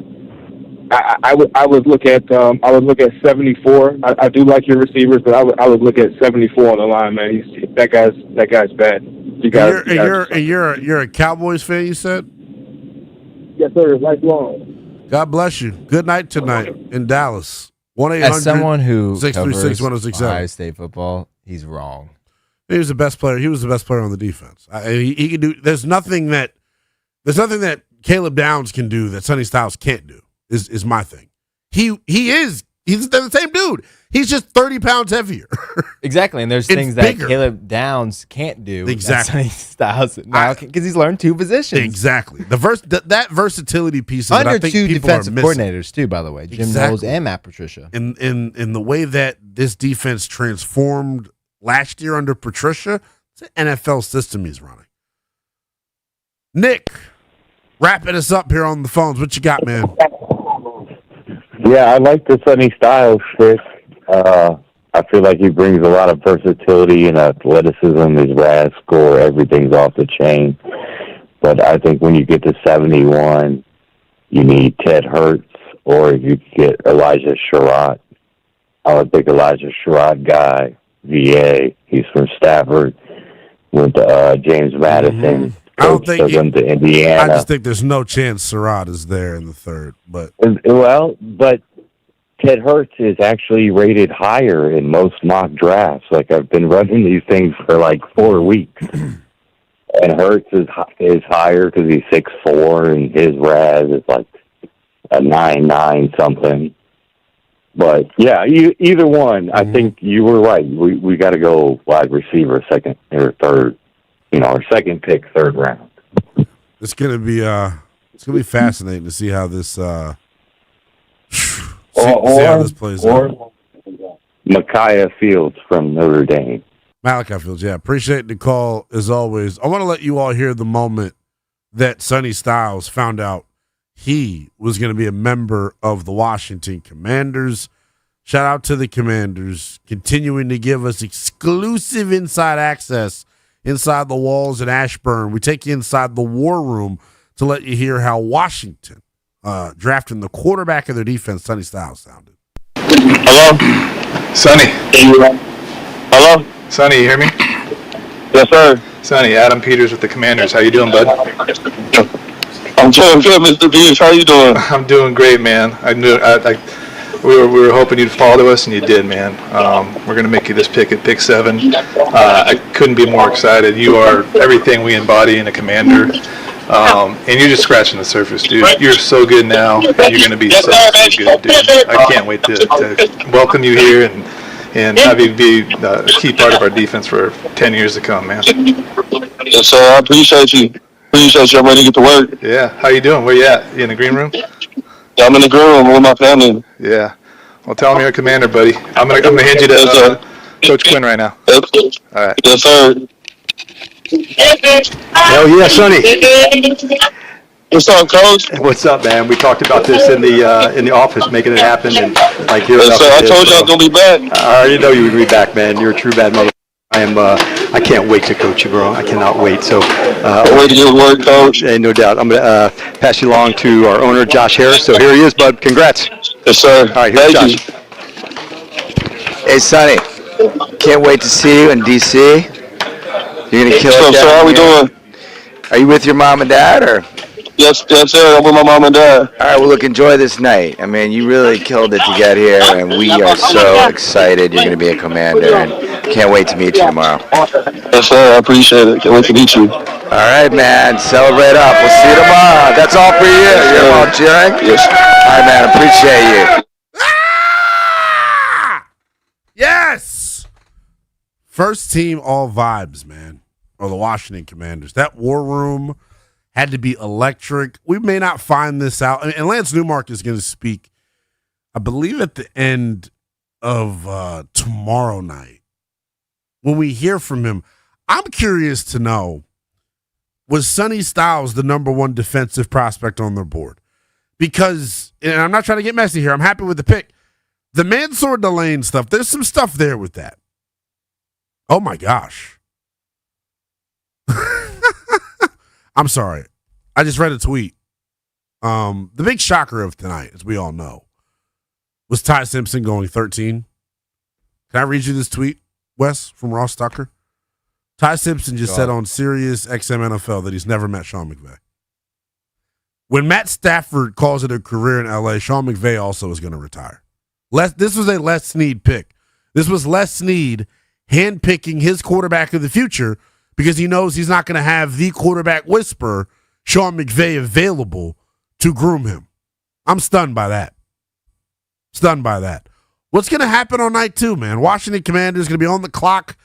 I would look at 74. I do like your receivers, but I would look at 74 on the line, man. That guy's bad. You're a Cowboys fan, you said? Yes, sir. Lifelong. God bless you. Good night tonight in Dallas. 1-800 As someone who 636 covers 1067. Ohio State football, he's wrong. He was the best player. He was the best player on the defense. He can do. There's nothing that Caleb Downs can do that Sonny Styles can't do. Is my thing. He's the same dude. He's just 30 pounds heavier. Exactly, and there's things that Caleb Downs can't do. Exactly. That Sonny Styles now because he's learned 2 positions. Exactly. That versatility piece of under it, I think 2 people defensive are missing. coordinators too, by the way, Jim Knowles and Matt Patricia. In the way that this defense transformed last year under Patricia, it's an NFL system he's running. Nick, wrapping us up here on the phones. What you got, man? Yeah, I like the Sonny Styles fit. I feel like he brings a lot of versatility and athleticism. His RAS score, everything's off the chain. But I think when you get to 71, you need Ted Hertz, or if you get Elijah Sherrod. I would pick Elijah Sherrod guy, VA. He's from Stafford. Went to James Madison. I don't think went to Indiana. I just think there's no chance Surratt is there in the 3rd. But Ted Hertz is actually rated higher in most mock drafts. Like, I've been running these things for like 4 weeks. And Hertz is higher because he's 6'4", and his RAS is like a 9.9 something. But yeah, either one. I think you were right. We got to go wide receiver, 2nd or 3rd. Our 2nd pick, 3rd round. It's gonna be fascinating to see how this see how this plays out. Micaiah Fields from Notre Dame. Malachi Fields, yeah. Appreciate the call as always. I want to let you all hear the moment that Sonny Styles found out he was going to be a member of the Washington Commanders. Shout out to the Commanders, continuing to give us exclusive inside access inside the walls at Ashburn. We take you inside the war room to let you hear how Washington, drafting the quarterback of their defense, Sonny Styles, sounded. Hello? Sonny. Hello? Sonny, you hear me? Yes, sir. Sonny, Adam Peters with the Commanders. How you doing, bud? I'm doing good, Mr. Peters. How you doing? I'm doing great, man. We were hoping you'd follow us, and you did, man. We're going to make you this pick at pick 7. I couldn't be more excited. You are everything we embody in a Commander. And you're just scratching the surface, dude. You're so good now. You're going to be so good, dude. I can't wait to welcome you here and have you be a key part of our defense for 10 years to come, man. Yes, sir. I appreciate you. I'm ready to get to work. Yeah. How you doing? Where you at? You in the green room? Yeah, I'm in the green room with my family. Yeah. Well, tell me you're a Commander, buddy. I'm gonna hand you to Coach Quinn right now. All right. Yes, sir. Hell yeah, Sonny. What's up, Coach? What's up, man? We talked about this in the office, making it happen, and like here. Yes, sir. I told you I was gonna be back. I already know you would be back, man. You're a true bad mother. I can't wait to coach you, bro. I cannot wait. So, wait to get work, Coach. And no doubt, I'm gonna pass you along to our owner, Josh Harris. So here he is, bud. Congrats. Yes, sir. All right, here's Josh. Hey, Sonny. Can't wait to see you in DC. You're gonna kill it. So, how we doing? Are you with your mom and dad, or? Yes, sir. I'm with my mom and dad. All right, well, look, enjoy this night. I mean, you really killed it to get here, and we are so excited you're going to be a Commander, and can't wait to meet you tomorrow. Yes, sir. I appreciate it. Can't wait to meet you. All right, man. Celebrate up. We'll see you tomorrow. That's all for you. You're all cheering? Yes. All right, man. Appreciate you. Yes! First team all vibes, man, or the Washington Commanders. That war room had to be electric. We may not find this out. And Lance Newmark is going to speak, I believe, at the end of tomorrow night. When we hear from him, I'm curious to know, was Sonny Styles the number one defensive prospect on their board? Because, and I'm not trying to get messy here, I'm happy with the pick. The Mansour Delane stuff, there's some stuff there with that. Oh my gosh. I'm sorry. I just read a tweet. The big shocker of tonight, as we all know, was Ty Simpson going 13. Can I read you this tweet, Wes, from Ross Tucker? Ty Simpson just said on Sirius XM NFL that he's never met Sean McVay. When Matt Stafford calls it a career in LA, Sean McVay also is going to retire. This was a Les Snead pick. This was Les Snead handpicking his quarterback of the future because he knows he's not going to have the quarterback whisperer, Sean McVay, available to groom him. I'm stunned by that. Stunned by that. What's going to happen on night 2, man? Washington Commanders going to be on the clock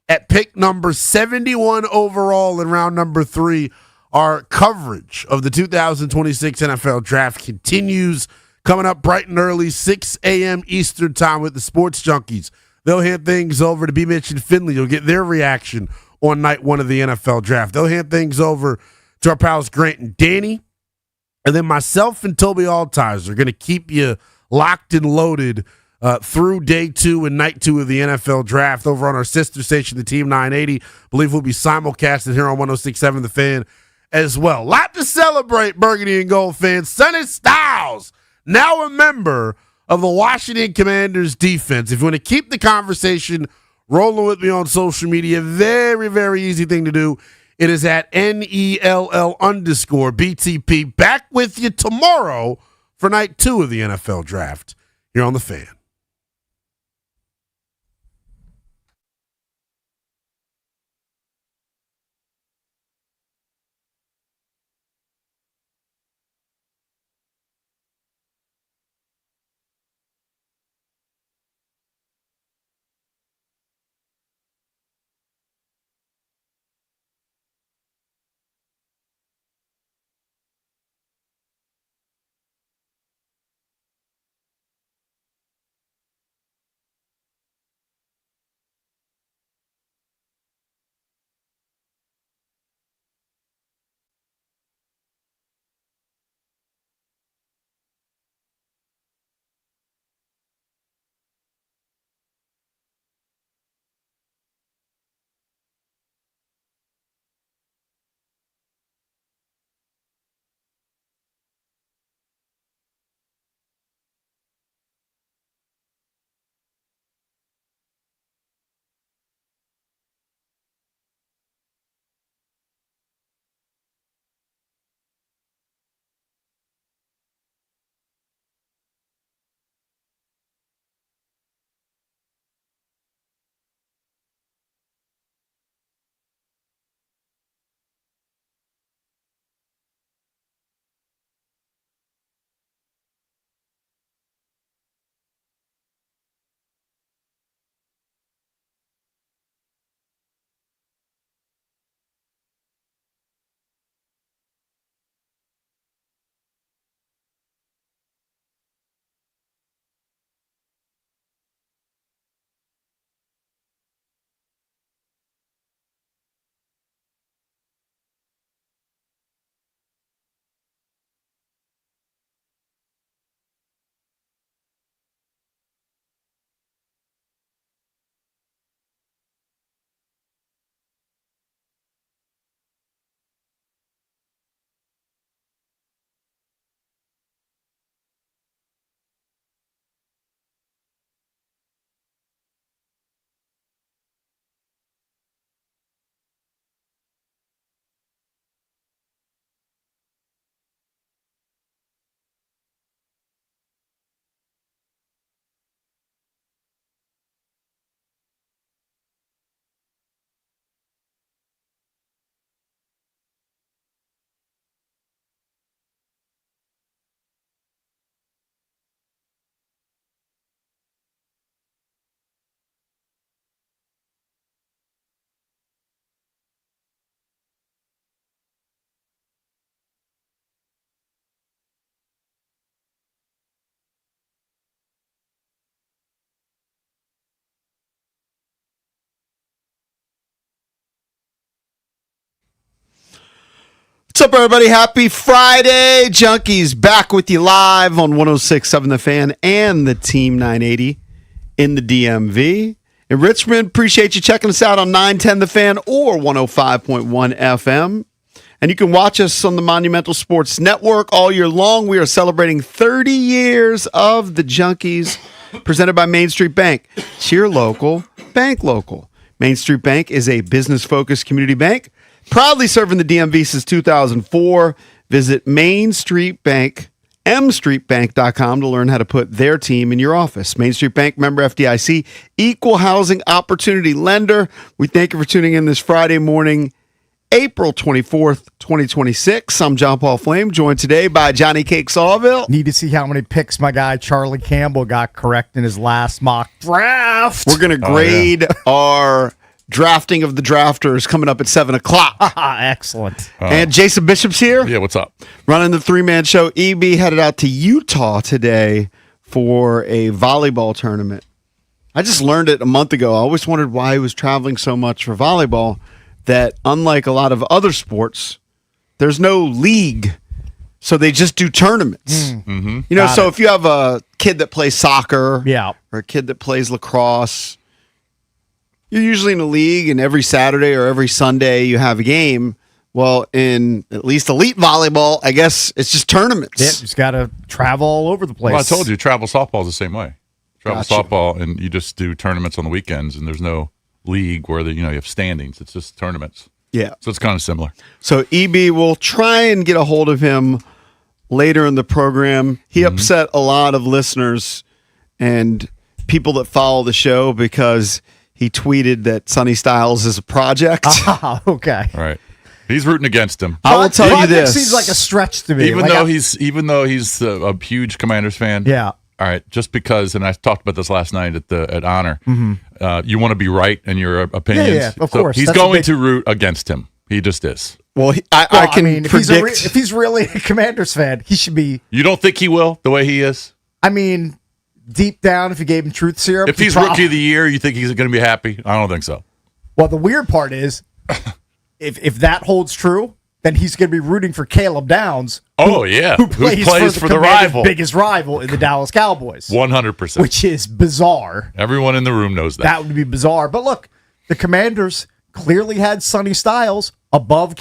at pick number 71 overall in round number 3. Our coverage of the 2026 NFL Draft continues, coming up bright and early, 6 a.m. Eastern time with the Sports Junkies. They'll hand things over to B. Mitch and Finley. You'll get their reaction on night 1 of the NFL Draft. They'll hand things over to our pals Grant and Danny. And then myself and Toby Altizer are going to keep you locked and loaded through day 2 and night 2 of the NFL Draft over on our sister station, the Team 980. Believe we'll be simulcasted here on 106.7 The Fan as well. Lot to celebrate, Burgundy and Gold fans. Sonny Styles, now a member of the Washington Commanders defense. If you want to keep the conversation rolling with me on social media, very, very easy thing to do. It is at NELL_BTP. Back with you tomorrow for night 2 of the NFL Draft here on The Fan. up, everybody? Happy Friday. Junkies back with you live on 106.7 The Fan and the Team 980 in the DMV. In Richmond, appreciate you checking us out on 910 The Fan or 105.1 FM. And you can watch us on the Monumental Sports Network all year long. We are celebrating 30 years of the Junkies, presented by Main Street Bank. Cheer local, bank local. Main Street Bank is a business-focused community bank, proudly serving the DMV since 2004. Visit Main Street Bank, mstreetbank.com to learn how to put their team in your office. Main Street Bank, member FDIC, equal housing opportunity lender. We thank you for tuning in this Friday morning, April 24th, 2026. I'm John Paul Flame, joined today by Johnny Cake Sawville. Need to see how many picks my guy Charlie Campbell got correct in his last mock draft. We're going to grade our drafting of the drafters coming up at 7 o'clock. Excellent. And Jason Bishop's here. Yeah, what's up? Running the three-man show. EB headed out to Utah today for a volleyball tournament. I just learned it a month ago. I always wondered why he was traveling so much for volleyball, that unlike a lot of other sports, there's no league. So they just do tournaments. Mm-hmm. You know, so if you have a kid that plays soccer or a kid that plays lacrosse, you're usually in a league, and every Saturday or every Sunday you have a game. Well, in at least elite volleyball, I guess it's just tournaments. Yeah, you just got to travel all over the place. Well, I told you, travel softball is the same way. Travel Gotcha. softball, and you just do tournaments on the weekends, and there's no league where you have standings. It's just tournaments. Yeah. So it's kind of similar. So EB will try and get a hold of him later in the program. He upset a lot of listeners and people that follow the show because he tweeted that Sonny Styles is a project. Okay. All right. He's rooting against him. I will tell you Project this. seems like a stretch to me. Even Like, though he's a huge Commanders fan. Yeah. All right. Just because, and I talked about this last night at Honor. Mhm. You want to be right in your opinions. Yeah, of So course. he's That's a going big- to root against him. He just is. Well, I can mean, predict. if he's really a Commanders fan, he should be. You don't think he will the way he is? I mean, deep down, if you gave him truth serum, If he's rookie of the year, you think he's going to be happy? I don't think so. Well, the weird part is, if that holds true, then he's going to be rooting for Caleb Downs. Oh, yeah. Who plays for the Commanders' rival, biggest rival in the Dallas Cowboys, 100%. which is bizarre. Everyone in the room knows that. That would be bizarre. But look, the Commanders clearly had Sonny Styles above